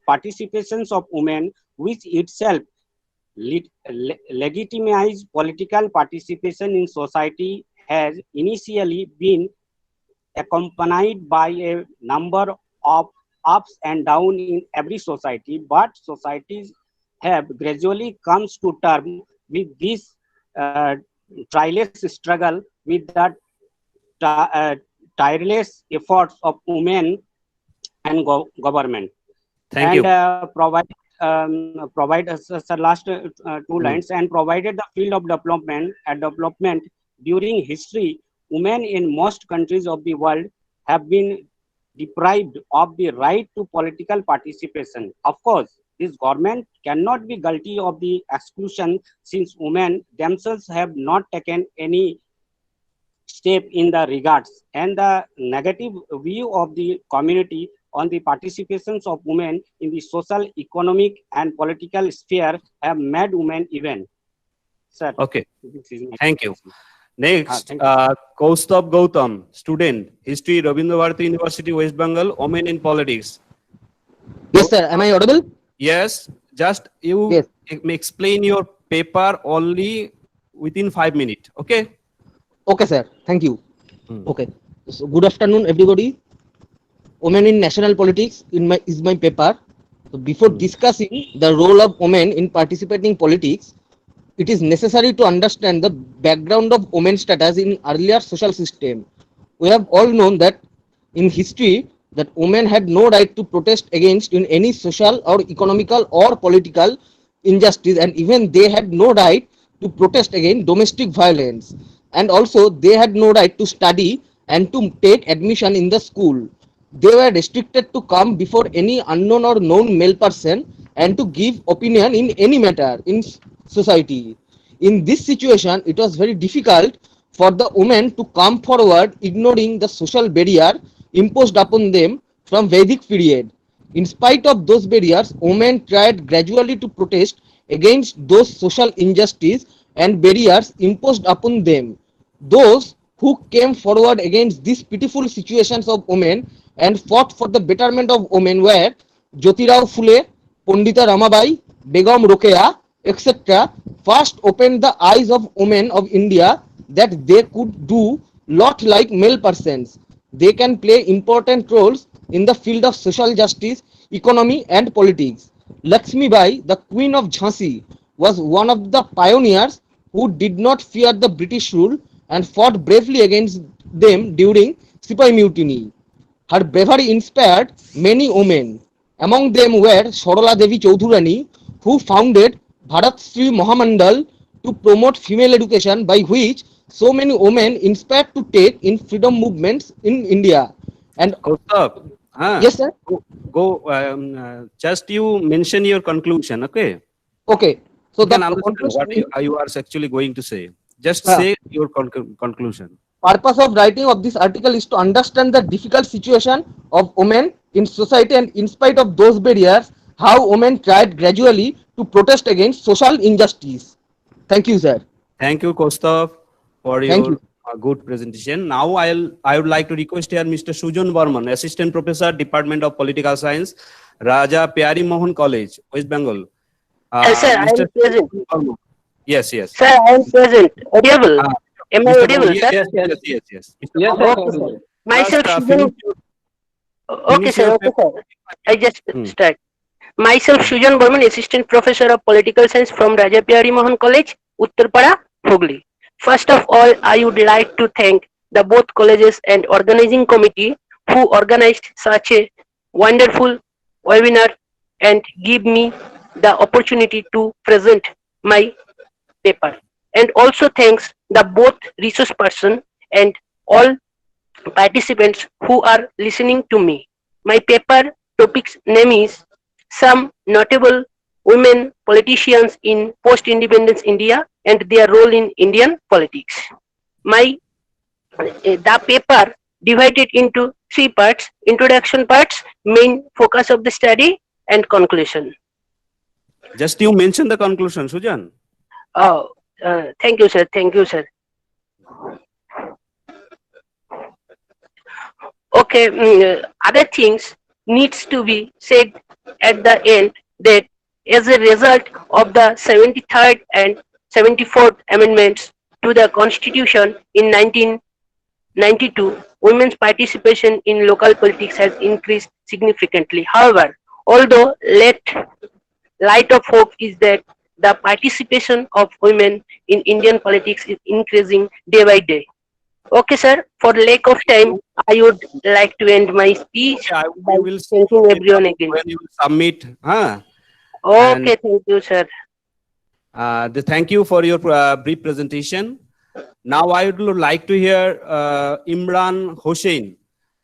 participations of women, which itself legitimize political participation in society, has initially been accompanied by a number of ups and downs in every society, but societies have gradually come to terms with this tireless struggle with the tireless efforts of women and government. Thank you. Provide us last two lines and provided the field of development during history. Women in most countries of the world have been deprived of the right to political participation. Of course, this government cannot be guilty of the exclusion since women themselves have not taken any step in the regards, and the negative view of the community on the participations of women in the social, economic and political sphere have made women even. Sir. Okay. This is my Thank you. question. Next, Thank you. Kaustubh Gautam, student, History, Rabindra Bharati University, West Bengal, Women in Politics. Yes, sir. Am I audible? Yes. Just you explain your paper only within 5 minutes. Okay. Okay, sir. Thank you. Okay. So, good afternoon, everybody. Women in national politics is my paper. So before discussing the role of women in participating politics, it is necessary to understand the background of women's status in earlier social system. We have all known that in history that women had no right to protest against in any social or economical or political injustice, and even they had no right to protest against domestic violence, and also they had no right to study and to take admission in the school. They were restricted to come before any unknown or known male person and to give opinion in any matter in society. In this situation, it was very difficult for the women to come forward, ignoring the social barrier imposed upon them from Vedic period. In spite of those barriers, women tried gradually to protest against those social injustices and barriers imposed upon them. Those who came forward against these pitiful situations of women and fought for the betterment of women were Jyotirao Phule, Pandita Ramabai, Begum Rokeya, etc. first opened the eyes of women of India that they could do lot like male persons. They can play important roles in the field of social justice, economy and politics. Lakshmi Bai, the Queen of Jhansi, was one of the pioneers who did not fear the British rule and fought bravely against them during Sipai Mutiny. Her bravery inspired many women. Among them were Sorola Devi Chaudhurani, who founded Bharat Shri Mahamandal to promote female education, by which so many women inspired to take in freedom movements in India. And yes, sir. Just you mention your conclusion. Okay. Okay. So then understand what you are actually going to say. Just say your conclusion. Purpose of writing of this article is to understand the difficult situation of women in society, and in spite of those barriers, how women tried gradually to protest against social injustice. Thank you, sir. Thank you, Kaustubh, for your good presentation. Now I would like to request here Mr. Sujan Burman, Assistant Professor, Department of Political Science, Raja Pyari Mohan College, West Bengal. Yes, sir, I am present. Yes, yes. Sir, I am present. Audible? Ah, Am I Mr. audible, Bhumi, sir? yes, yes, yes, yes. Mr. Yes, Bhumi, Okay, sir. just Myself, finish Sujan. your, Okay, finish sir. your Okay, paper. sir. I just Hmm. start. Myself, Sujan Burman, Assistant Professor of Political Science from Raja Pyari Mohan College, Uttarpara, Hooghly. First of all, I would like to thank the both colleges and organizing committee who organized such a wonderful webinar and give me the opportunity to present my paper. And also thanks the both resource person and all participants who are listening to me. My paper topic's name is Some Notable Women Politicians in Post-Independence India and Their Role in Indian Politics. The paper divided into three parts: introduction parts, main focus of the study, and conclusion. Just you mention the conclusion, Sujan. Thank you, sir. Thank you, sir. Okay, other things needs to be said at the end that as a result of the 73rd and 74th amendments to the Constitution in 1992, women's participation in local politics has increased significantly. However, although light of hope is that the participation of women in Indian politics is increasing day by day. Okay, sir. For lack of time, I would like to end my speech Okay, by we will see thanking your everyone paper again. when you will submit. And Okay, thank you, sir. thank you for your brief presentation. Now I would like to hear Imran Hossain,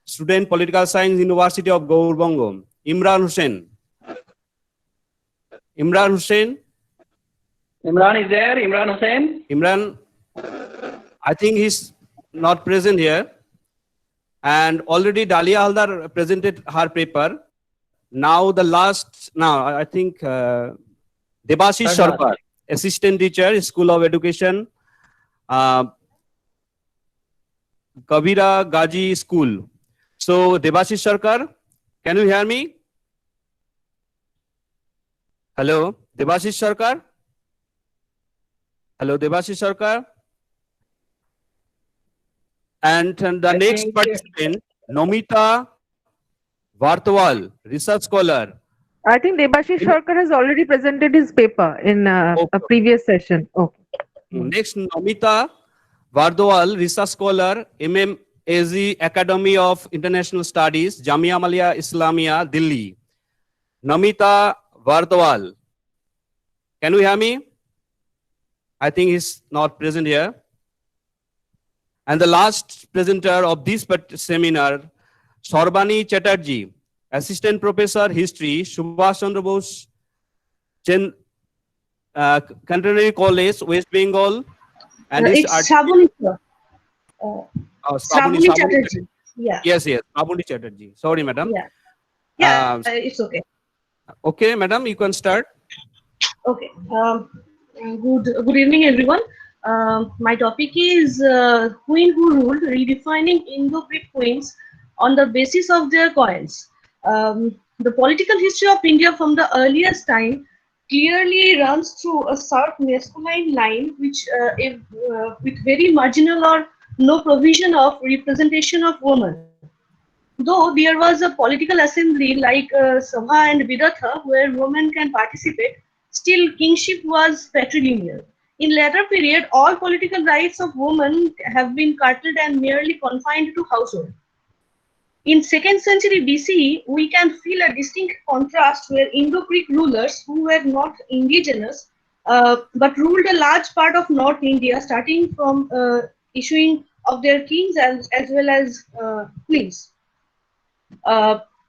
student political science, University of Gaurbangam. Imran Hossain. Imran Hossain. Imran is there. Imran Hussain. Imran, I think he's not present here. And already Dalia Haldar presented her paper. Now I think Debashish Sarkar, assistant teacher, School of Education, Kabira Gaji School. So Debashish Sarkar, can you hear me? Hello, Debashish Sarkar. Hello, Debashish Sarkar. And the next participant, Nomita Vartawal, research scholar. I think Debashish Sarkar has already presented his paper in a previous session. Okay. Next, Nomita Vardawal, research scholar, MMAZ Academy of International Studies, Jamia Millia Islamia, Delhi. Nomita Vardawal. Can you hear me? I think he's not present here. And the last presenter of this seminar, Sorbani Chatterjee, Assistant Professor History, Subhash Chandra Bose, Cantonary College, West Bengal. And it's Shabuni, sir. Shabuni Chatterjee. Yeah. Yes, Shabuni Chatterjee. Sorry, madam. Yeah, it's okay. Okay, madam, you can start. Okay. Good evening, everyone. My topic is Queen Who Ruled, Redefining Indo-Greek Queens on the basis of their coins. The political history of India from the earliest time clearly runs through a sharp masculine line, which with very marginal or no provision of representation of women. Though there was a political assembly like Sabha and Vidatha where women can participate, still kingship was patrilineal. In later period, all political rights of women have been curtailed and merely confined to household. In 2nd century BCE, we can feel a distinct contrast where Indo-Greek rulers who were not indigenous but ruled a large part of North India, starting from issuing of their kings as well as queens.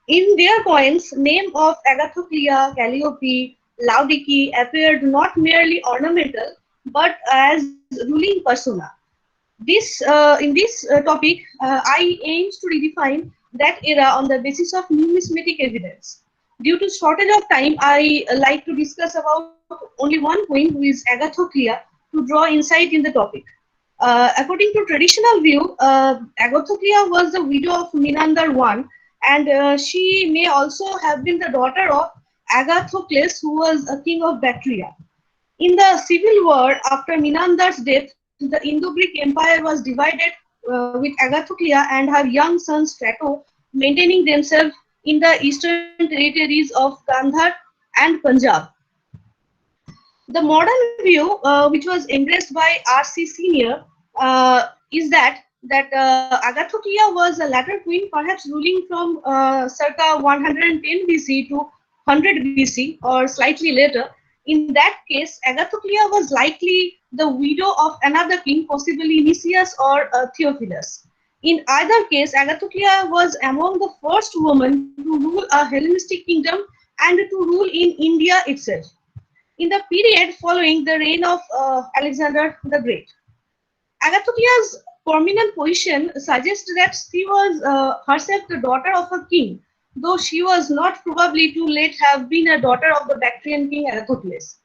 In their coins, name of Agathoclea, Calliope, Laodike appeared not merely ornamental but as ruling persona. In this topic, I aim to redefine that era on the basis of numismatic evidence. Due to shortage of time, I like to discuss about only one queen, who is Agathoclea, to draw insight in the topic. According to traditional view, Agathoclea was the widow of Menander I, and she may also have been the daughter of Agathocles, who was a king of Bactria. In the civil war after Menander's death, the Indo-Greek Empire was divided with Agathoclea and her young son Strato maintaining themselves in the eastern territories of Gandhar and Punjab. The modern view, which was embraced by R.C. Senior, is that Agathoclea was a latter queen, perhaps ruling from circa 110 BC to 100 BC or slightly later. In that case, Agathoclea was likely the widow of another king, possibly Nicias or Theophilus. In either case, Agathoclea was among the first women to rule a Hellenistic kingdom and to rule in India itself, in the period following the reign of Alexander the Great. Agathoclea's prominent position suggests that she was herself the daughter of a king, though she was not probably too late have been a daughter of the Bactrian king Agathocles.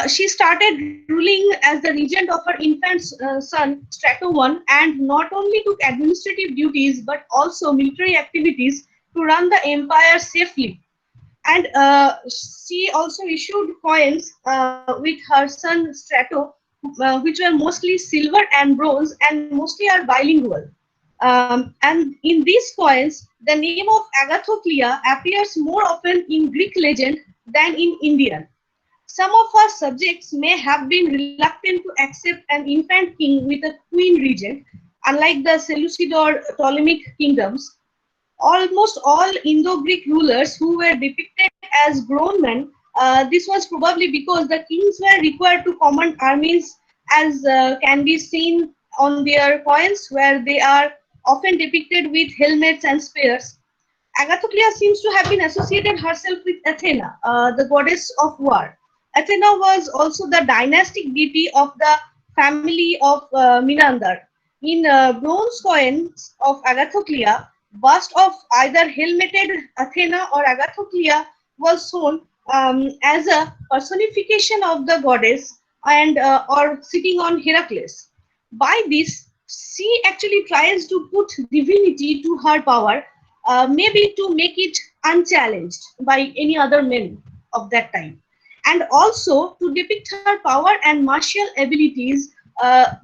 She started ruling as the regent of her infant son Strato I, and not only took administrative duties but also military activities to run the empire safely. And she also issued coins with her son Strato, which were mostly silver and bronze and mostly are bilingual. And in these coins, the name of Agathoclea appears more often in Greek legend than in Indian. Some of her subjects may have been reluctant to accept an infant king with a queen regent, unlike the Seleucid or Ptolemaic kingdoms. Almost all Indo-Greek rulers who were depicted as grown men, this was probably because the kings were required to command armies, as can be seen on their coins, where they are often depicted with helmets and spears. Agathoclea seems to have been associated herself with Athena, the goddess of war. Athena was also the dynastic deity of the family of Menander. In bronze coins of Agathoclea, bust of either helmeted Athena or Agathoclea was shown as a personification of the goddess and or sitting on Heracles. By this, she actually tries to put divinity to her power, maybe to make it unchallenged by any other men of that time, and also to depict her power and martial abilities,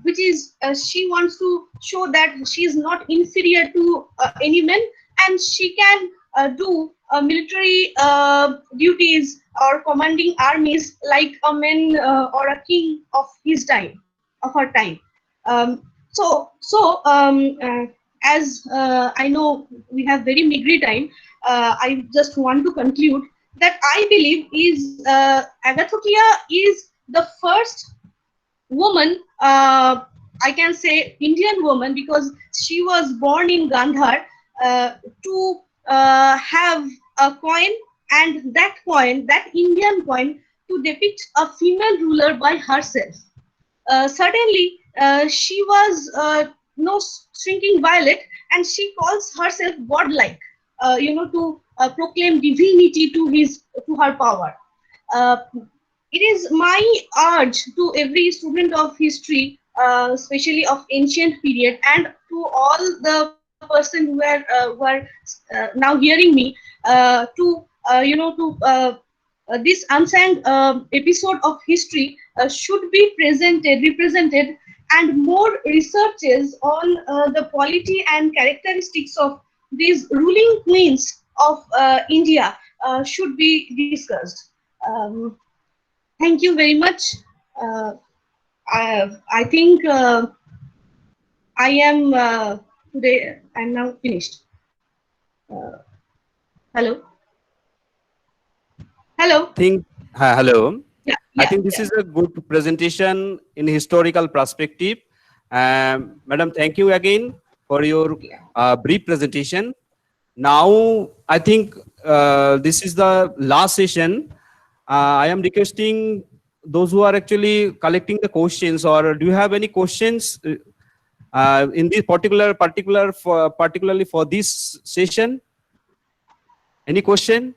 which is she wants to show that she is not inferior to any man, and she can do military duties or commanding armies like a man or a king of his time, of her time. As I know we have very meagre time, I just want to conclude that I believe is Agathoclea is the first woman, I can say Indian woman, because she was born in Gandhar, to have a coin, and that coin, that Indian coin, to depict a female ruler by herself. Certainly, she was no shrinking violet, and she calls herself godlike, to proclaim divinity to her power. It is my urge to every student of history, especially of ancient period, and to all the person who were now hearing me, this unsung episode of history should be represented, and more researches on the quality and characteristics of these ruling queens of India should be discussed. Thank you very much. I think I am today. I am now finished. Hello. Hello. Hello. Yeah, I think this is a good presentation in historical perspective. Madam, thank you again for your brief presentation. Now, I think this is the last session. I am requesting those who are actually collecting the questions, or do you have any questions in this particularly for this session? Any question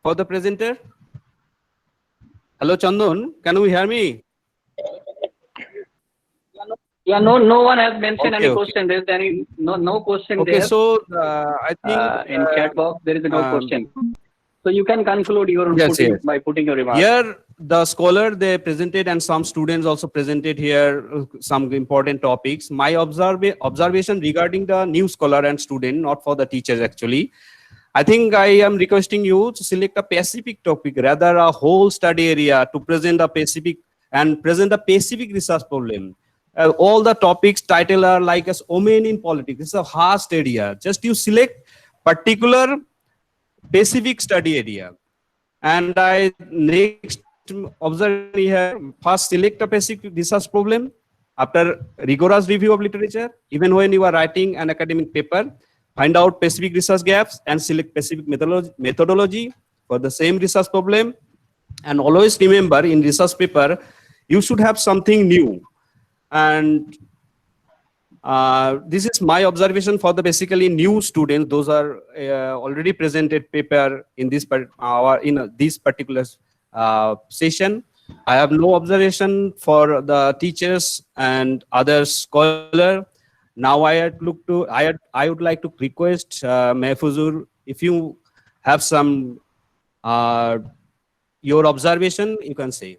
for the presenter? Hello, Chandan, can you hear me? Yeah, no one has mentioned Okay, any question. There's no question Okay, there. so I think In chat box there is no question. So you can conclude your Yes, yes. by putting your remarks. Here, the scholar they presented and some students also presented here some important topics. My observation regarding the new scholar and student, not for the teachers actually. I think I am requesting you to select a specific topic, rather a whole study area to present a specific research problem. All the topics title are like as women in politics. It's a vast area. Just you select particular specific study area. And I next observe here, first select a specific research problem after rigorous review of literature. Even when you are writing an academic paper, find out specific research gaps and select specific methodology for the same research problem. And always remember, in research paper, you should have something new. And this is my observation for the basically new students. Those are already presented paper in this this particular session. I have no observation for the teachers and other scholar. Now I would like to request Mahfuzur, if you have some your observation, you can say.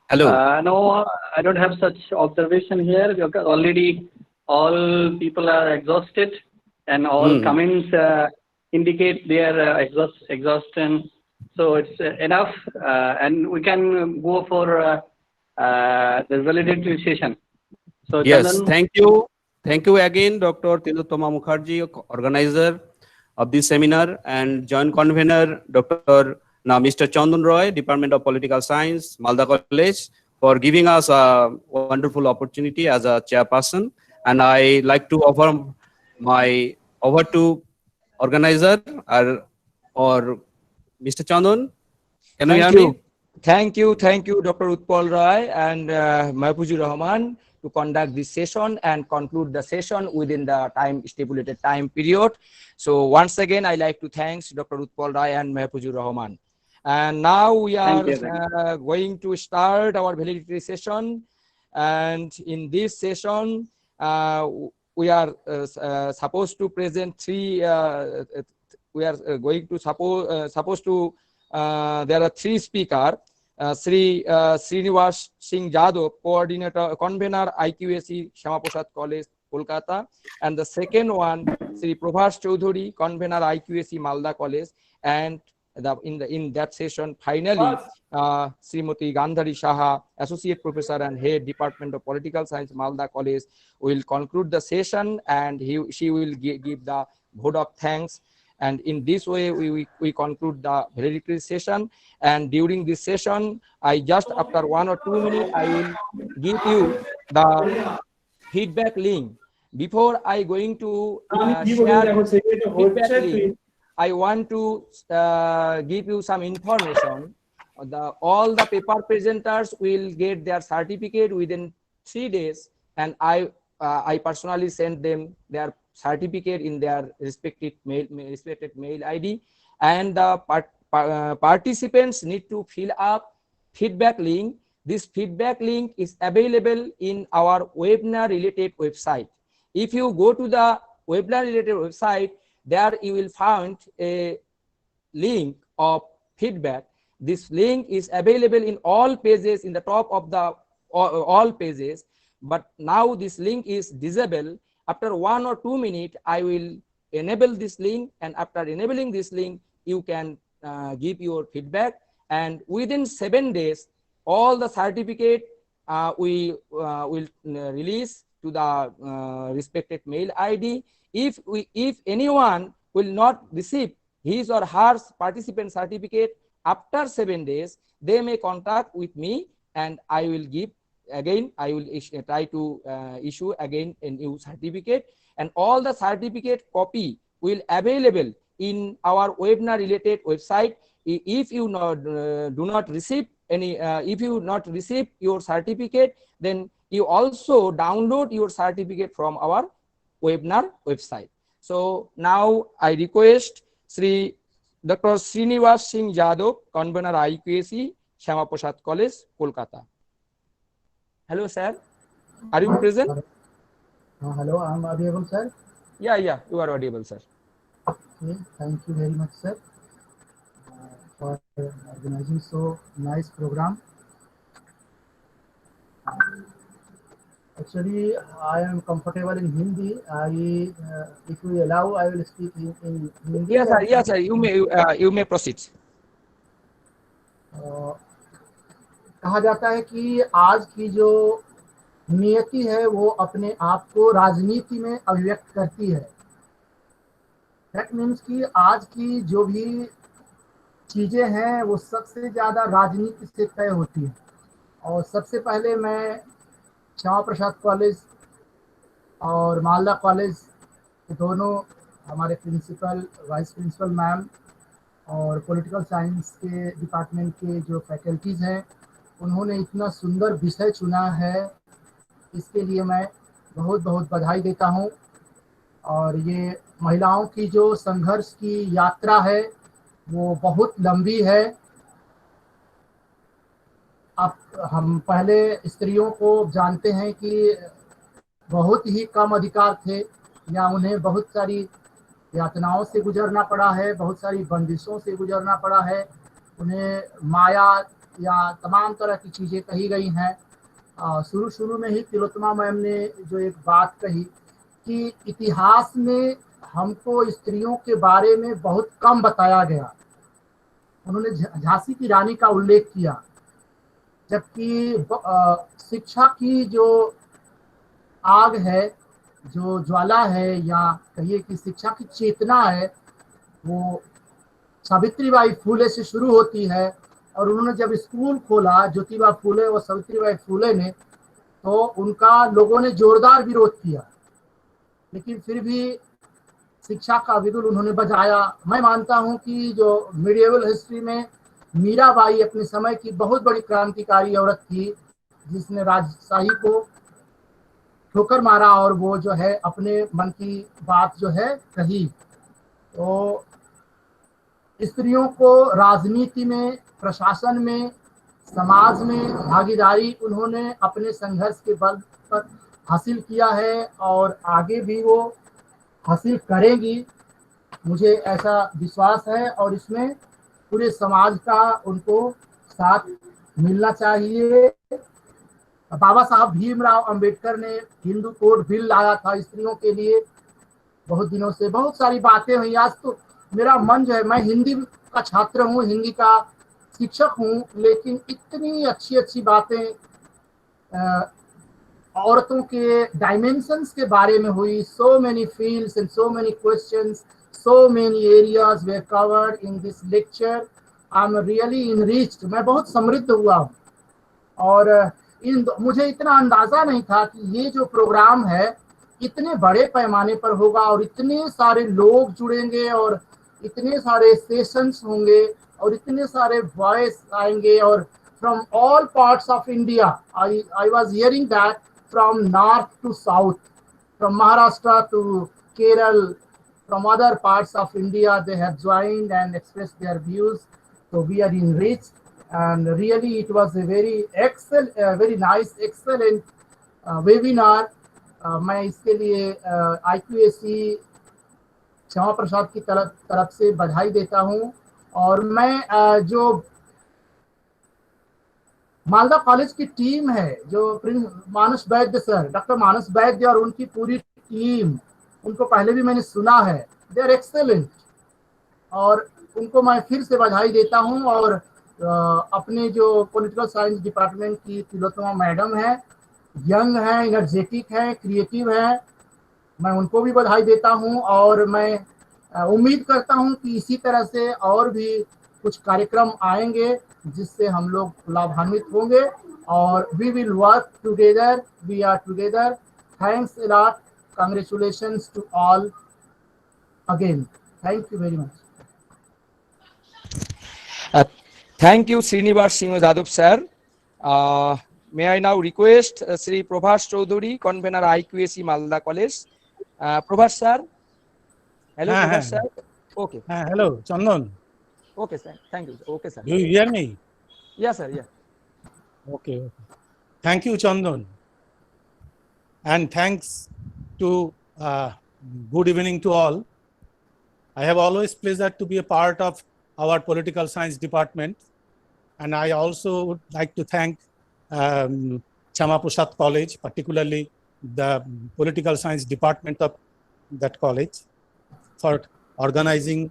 Hello. No, I don't have such observation here because already all people are exhausted and all comments indicate their exhaustion. So it's enough and we can go for the validatory session. So yes, Chandan, thank you. Thank you again, Dr. Tilottama Mukherjee, organizer of this seminar, and joint convener, Mr. Chandan Roy, Department of Political Science, Malda College, for giving us a wonderful opportunity as a chairperson. And I like to offer over to organizer or Mr. Chandan. Can you hear me? Thank you, Dr. Utpal Roy and Mahfuzur Rahman to conduct this session and conclude the session within the stipulated time period. So once again, I like to thank Dr. Utpal Roy and Mahfuzur Rahman. And now we are going to start our validity session. And in this session, we are supposed to present three. We are going to supposed to. There are three speakers. Sri Srinivas Singh Jadhav, coordinator, convener, IQAC, Shyama Prasad College, Kolkata, and the second one, Sri Prabhas Choudhury, convener, IQAC, Malda College, and in that session, finally, Srimati Gandhari Saha, associate professor and head Department of Political Science, Malda College, will conclude the session, and she will give the vote of thanks. And in this way, we conclude the validity session. And during this session, I just after 1 or 2 minutes, I will give you the feedback link. Before I going to share feedback link, I want to give you some information. All the paper presenters will get their certificate within 3 days, and I personally sent them their certificate in their respective mail ID, and the participants need to fill up feedback link. This feedback link is available in our webinar related website. If you go to the webinar related website, there you will find a link of feedback. This link is available in all pages, in the top of the all pages, but now this link is disabled. After 1 or 2 minutes, I will enable this link, and after enabling this link, you can give your feedback. And within 7 days, all the certificate we will release to the respected mail ID. If anyone will not receive his or her participant certificate after 7 days, they may contact with me, and I will give. Again, I will try to issue again a new certificate, and all the certificate copy will available in our webinar related website. If you do not receive any, if you not receive your certificate, then you also download your certificate from our webinar website. So now I request Dr. Srinivas Singh Jadhav, convener IQAC, Shyama Prasad College, Kolkata. Hello, sir. Are you present? Hello, I'm audible, sir. Yeah, you are audible, sir. Okay, thank you very much, sir. for organizing so nice program. Actually, I am comfortable in Hindi. If you allow, I will speak in Hindi. Yes, sir. Yes, sir. You may proceed. कहा जाता है कि आज की जो नियति है वो अपने आप को राजनीति में अभिव्यक्त करती है. दैट मीन्स कि आज की जो भी चीजें हैं वो सबसे ज्यादा राजनीति से तय होती है. और सबसे पहले मैं श्यामा प्रसाद कॉलेज और मालदा कॉलेज दोनों हमारे प्रिंसिपल, वाइस प्रिंसिपल मैम और पॉलिटिकल साइंस के डिपार्टमेंट के जो फैकल्टीज हैं उन्होंने इतना सुंदर विषय चुना है, इसके लिए मैं बहुत बहुत बधाई देता हूं. और ये महिलाओं की जो संघर्ष की यात्रा है वो बहुत लंबी है. अब हम पहले स्त्रियों को जानते हैं कि बहुत ही कम अधिकार थे या उन्हें बहुत सारी यातनाओं से गुजरना पड़ा है, बहुत सारी बंदिशों से गुजरना पड़ा है, उन्हें माया या तमाम तरह की चीज़ें कही गई हैं. शुरू में ही तिलोत्तमा मैम ने जो एक बात कही कि इतिहास में हमको स्त्रियों के बारे में बहुत कम बताया गया. उन्होंने झांसी की रानी का उल्लेख किया, जबकि शिक्षा की जो आग है, जो ज्वाला है या कहिए कि शिक्षा की चेतना है, वो सावित्रीबाई फूले से शुरू होती है. और उन्होंने जब स्कूल खोला ज्योतिबा फूले और सावित्रीबाई फूले ने, तो उनका लोगों ने जोरदार विरोध किया, लेकिन फिर भी शिक्षा का बिगुल उन्होंने बजाया. मैं मानता हूं कि जो मिडिएवल हिस्ट्री में मीराबाई अपने समय की बहुत बड़ी क्रांतिकारी औरत थी, जिसने राजशाही को ठोकर मारा और वो जो है अपने मन की बात जो है कही. तो स्त्रियों को राजनीति में, प्रशासन में, समाज में भागीदारी उन्होंने अपने संघर्ष के बल पर हासिल किया है और आगे भी वो हासिल करेंगी, मुझे ऐसा विश्वास है. और इसमें पूरे समाज का उनको साथ मिलना चाहिए. बाबा साहब भीमराव अंबेडकर ने हिंदू कोड बिल लाया था स्त्रियों के लिए. बहुत दिनों से बहुत सारी बातें हुई. आज तो मेरा मन जो है, मैं हिंदी का छात्र हूँ, हिंदी का शिक्षक हूँ, लेकिन इतनी अच्छी अच्छी बातें औरतों के डायमेंशंस के बारे में हुई. So many fields and so many questions, so many areas were covered in this lecture. I'm really enriched. मैं बहुत समृद्ध हुआ हूँ. और मुझे इतना अंदाजा नहीं था कि ये जो प्रोग्राम है इतने बड़े पैमाने पर होगा और इतने सारे लोग जुड़ेंगे और इतने सारे सेशंस होंगे और इतने सारे वॉइस आएंगे. और from all parts of India, I was hearing that from north to south, from Maharashtra to Kerala, from other parts of India, they have joined and expressed their views. So we are enriched, and really it was a very nice, excellent webinar. मैं इसके लिए IQAC Shyama Prasad की तरफ से बधाई देता हूँ. और मैं जो मालदा कॉलेज की टीम है, जो मानस वैद्य सर, डॉक्टर मानस वैद्य और उनकी पूरी टीम, उनको पहले भी मैंने सुना है, दे आर एक्सेलेंट. और उनको मैं फिर से बधाई देता हूं. और अपने जो पॉलिटिकल साइंस डिपार्टमेंट की तिलोत्तमा मैडम है, यंग है, एनर्जेटिक है, क्रिएटिव है, मैं उनको भी बधाई देता हूं. और मैं उम्मीद करता हूं कि इसी तरह से और भी कुछ कार्यक्रम आएंगे जिससे हम लोग लाभान्वित होंगे. और we will work together, we are together. Thanks a lot. Congratulations to all again. Thank you very much. Thank you, Srinivas Singh Jadhav sir. May I now request Sri Prabhas Chaudhary, convener IQAC Malda College. Prabhas sir. Hello, Prabhas sir. Okay. Hello, Chandan. Okay, sir. Thank you. Okay, sir. Do you hear me? Yes, sir. Yeah. Okay. Thank you, Chandan. And thanks to good evening to all. I have always pleasure to be a part of our political science department. And I also would like to thank Chama Prasad College, particularly the political science department of that college, for organizing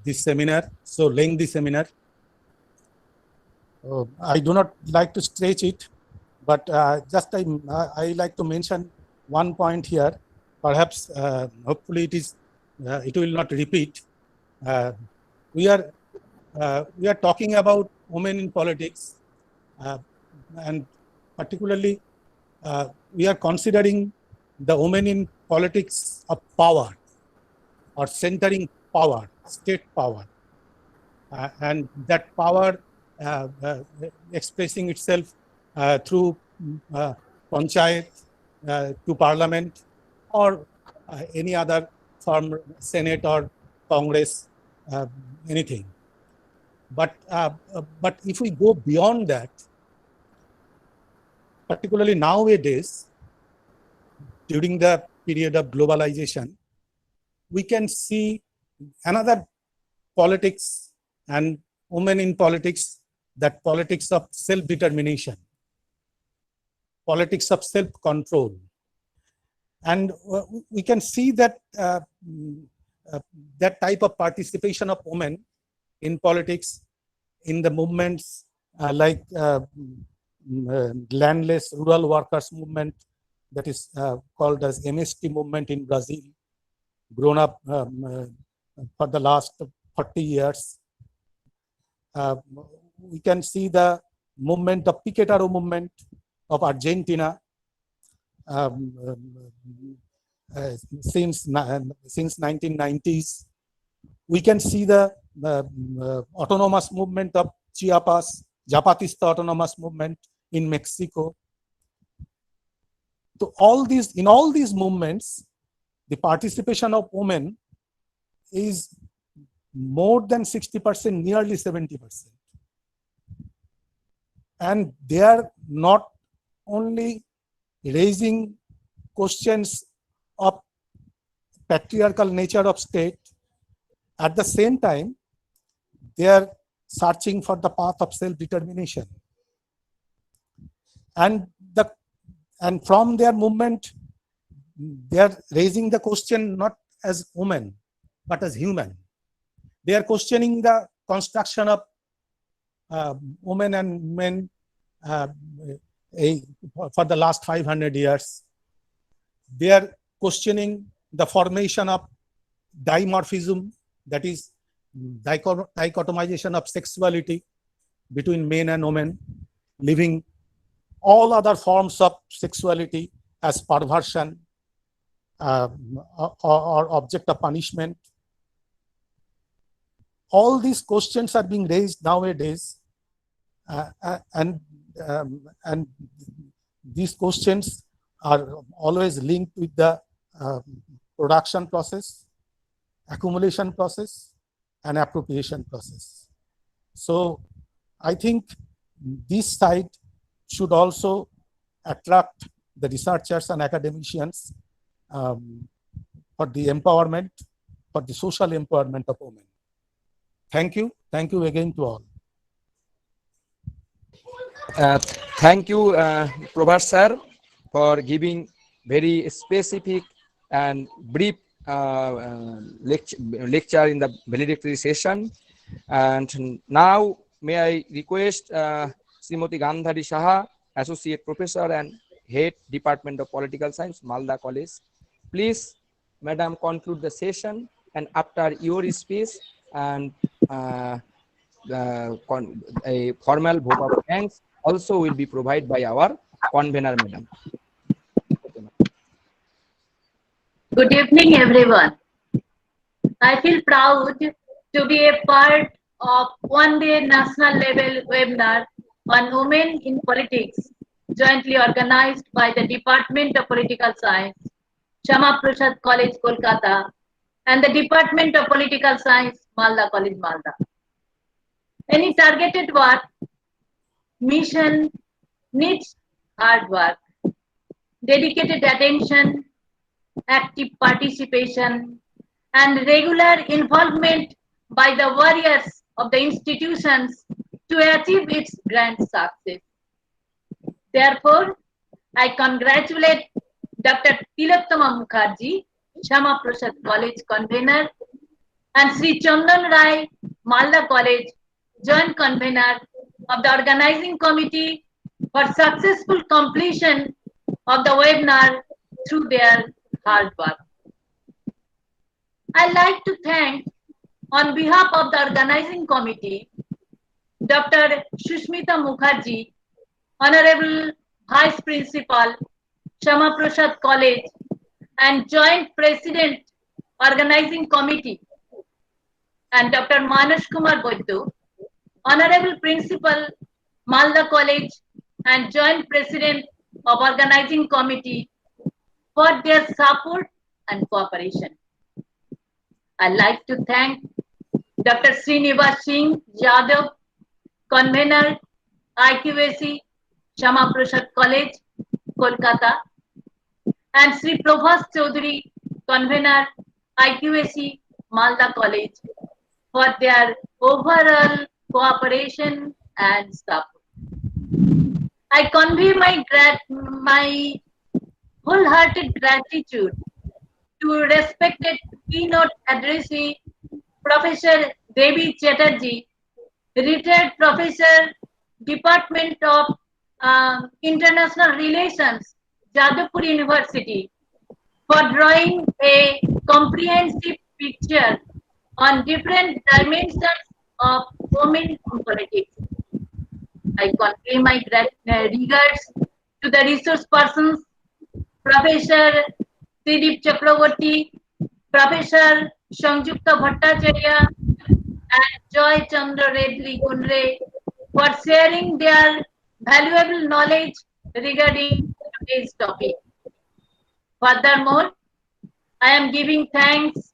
this seminar, so lengthy seminar. I do not like to stretch it, but just I like to mention one point here. Perhaps, hopefully, it will not repeat. We are talking about women in politics, and particularly we are considering the women in politics of power, or centering power, state power, and that power expressing itself through panchayat to parliament, or any other form, Senate or Congress, anything. But if we go beyond that, particularly nowadays, during the period of globalization, we can see another politics and women in politics, that politics of self-determination, politics of self-control. And we can see that that type of participation of women in politics, in the movements like landless rural workers movement, that is called as MST movement in Brazil, grown up for the last 40 years. We can see the movement of Piquetaro movement of Argentina since 1990s. We can see the autonomous movement of Chiapas, Zapatista autonomous movement in Mexico. So in all these movements, the participation of women is more than 60%, nearly 70%. And they are not only raising questions of patriarchal nature of state, at the same time, they are searching for the path of self-determination. And from their movement, they are raising the question not as women, but as human. They are questioning the construction of women and men for the last 500 years. They are questioning the formation of dimorphism, that is dichotomization of sexuality between men and women, leaving all other forms of sexuality as perversion or object of punishment. All these questions are being raised nowadays, and these questions are always linked with the production process, accumulation process, and appropriation process. So I think this side should also attract the researchers and academicians for the empowerment, for the social empowerment of women. Thank you. Thank you again to all. Thank you, Prabhat sir, for giving very specific and brief lecture in the valedictory session. And now may I request Srimati Gandhari Saha, Associate Professor and Head Department of Political Science, Malda College. Please, Madam, conclude the session, and after your speech and a formal vote of thanks also will be provided by our convener, Madam. Good evening, everyone. I feel proud to be a part of one-day national level webinar on women in politics, jointly organized by the Department of Political Science, Chama Prasad College, Kolkata, and the Department of Political Science, Malda College, Malda. Any targeted work, mission needs hard work, dedicated attention, active participation, and regular involvement by the warriors of the institutions to achieve its grand success. Therefore, I congratulate Dr. Tilottama Mukherjee, Shama Prasad College convener, and Sri Chandan Rai, Malda College joint convener of the organizing committee for successful completion of the webinar through their hard work. I'd like to thank, on behalf of the organizing committee, Dr. Shushmita Mukherjee, Honorable Vice Principal, Shama Prasad College, and Joint President, Organizing Committee, and Dr. Manas Kumar Boidu, Honorable Principal, Malda College, and Joint President of Organizing Committee for their support and cooperation. I'd like to thank Dr. Srinivas Singh Yadav, Convener, IQAC, Shama Prasad College, Kolkata, and Sri Prabhas Chaudhary, Convener, IQAC, Malda College, for their overall cooperation and support. I convey my wholehearted gratitude to respected keynote addressee, Professor Devi Chatterjee, retired professor, Department of International Relations, Jadavpur University, for drawing a comprehensive picture on different dimensions of women in politics. I convey my regards to the resource persons, Professor Siddip Chakraborty, Professor Sanjukta Bhattacharya, and Joy Chandra Reddy Gunre for sharing their valuable knowledge regarding today's topic. Furthermore, I am giving thanks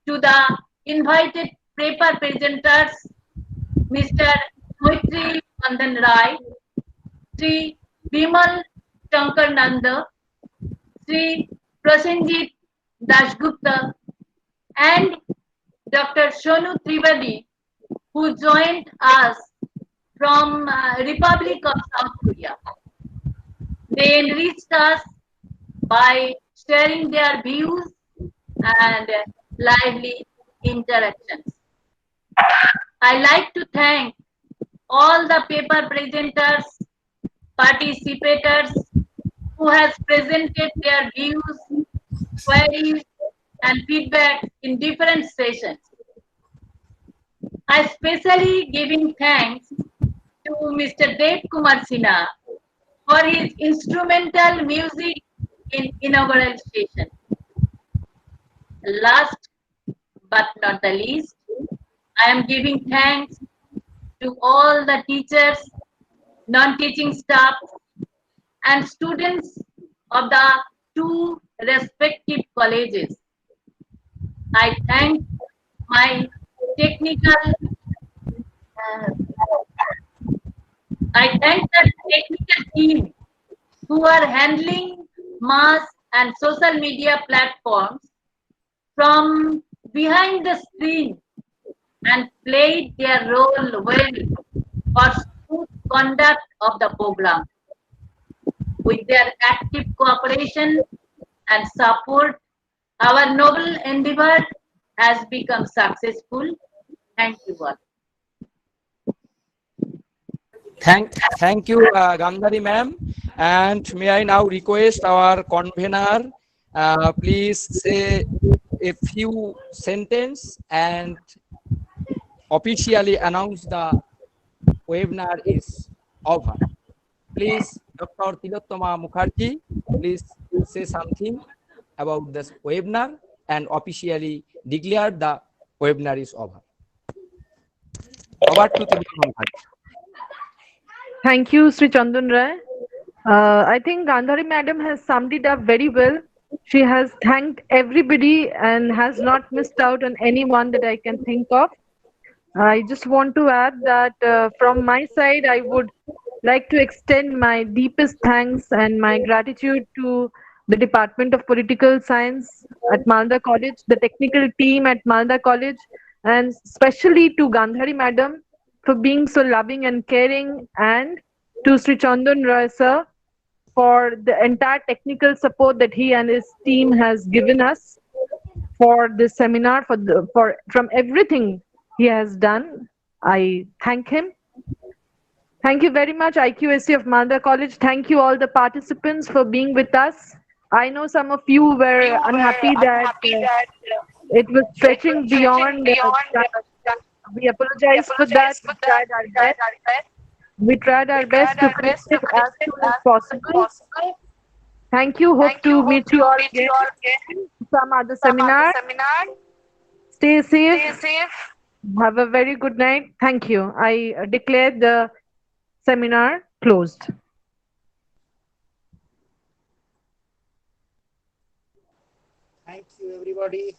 to the invited paper presenters, Mr. Moitri Nandan Rai, Sri Bimal Shankar Nanda, Sri Prasenjit Dasgupta, and Dr. Shonu Trivedi, who joined us from Republic of South Korea. They enriched us by sharing their views and lively interactions. I like to thank all the paper presenters, participators who has presented their views, queries, and feedback in different sessions. I especially giving thanks to Mr. Dev Kumar Sinha for his instrumental music in inaugural session. Last but not the least, I am giving thanks to all the teachers, non-teaching staff, and students of the two respective colleges. I thank my technical the technical team who are handling mass and social media platforms from behind the screen and played their role well for smooth conduct of the program. With their active cooperation and support, our noble endeavor has become successful. Thank you all. Thank you, Gandhari ma'am. And may I now request our convener, please say a few sentences and officially announce the webinar is over. Please, Dr. Tilottama Mukherjee, please say something about this webinar and officially declare the webinar is over. Over to Tilottama Mukherjee. Thank you, Sri Chandan Rai. I think Gandhari madam has summed it up very well. She has thanked everybody and has not missed out on anyone that I can think of. I just want to add that from my side, I would like to extend my deepest thanks and my gratitude to the Department of Political Science at Malda College, the technical team at Malda College, and especially to Gandhari Madam for being so loving and caring, and to Sri Chandan Roy sir for the entire technical support that he and his team has given us for this seminar, for from everything he has done. I thank him. Thank you very much, IQAC of Malda College. Thank you all the participants for being with us. I know some of you were unhappy that it was stretching beyond. We apologize for that. We tried our best to finish it as soon as possible. Thank you. Hope to meet you all again in some other seminar. Stay safe. Have a very good night. Thank you. I declare the seminar closed. Thank you, everybody.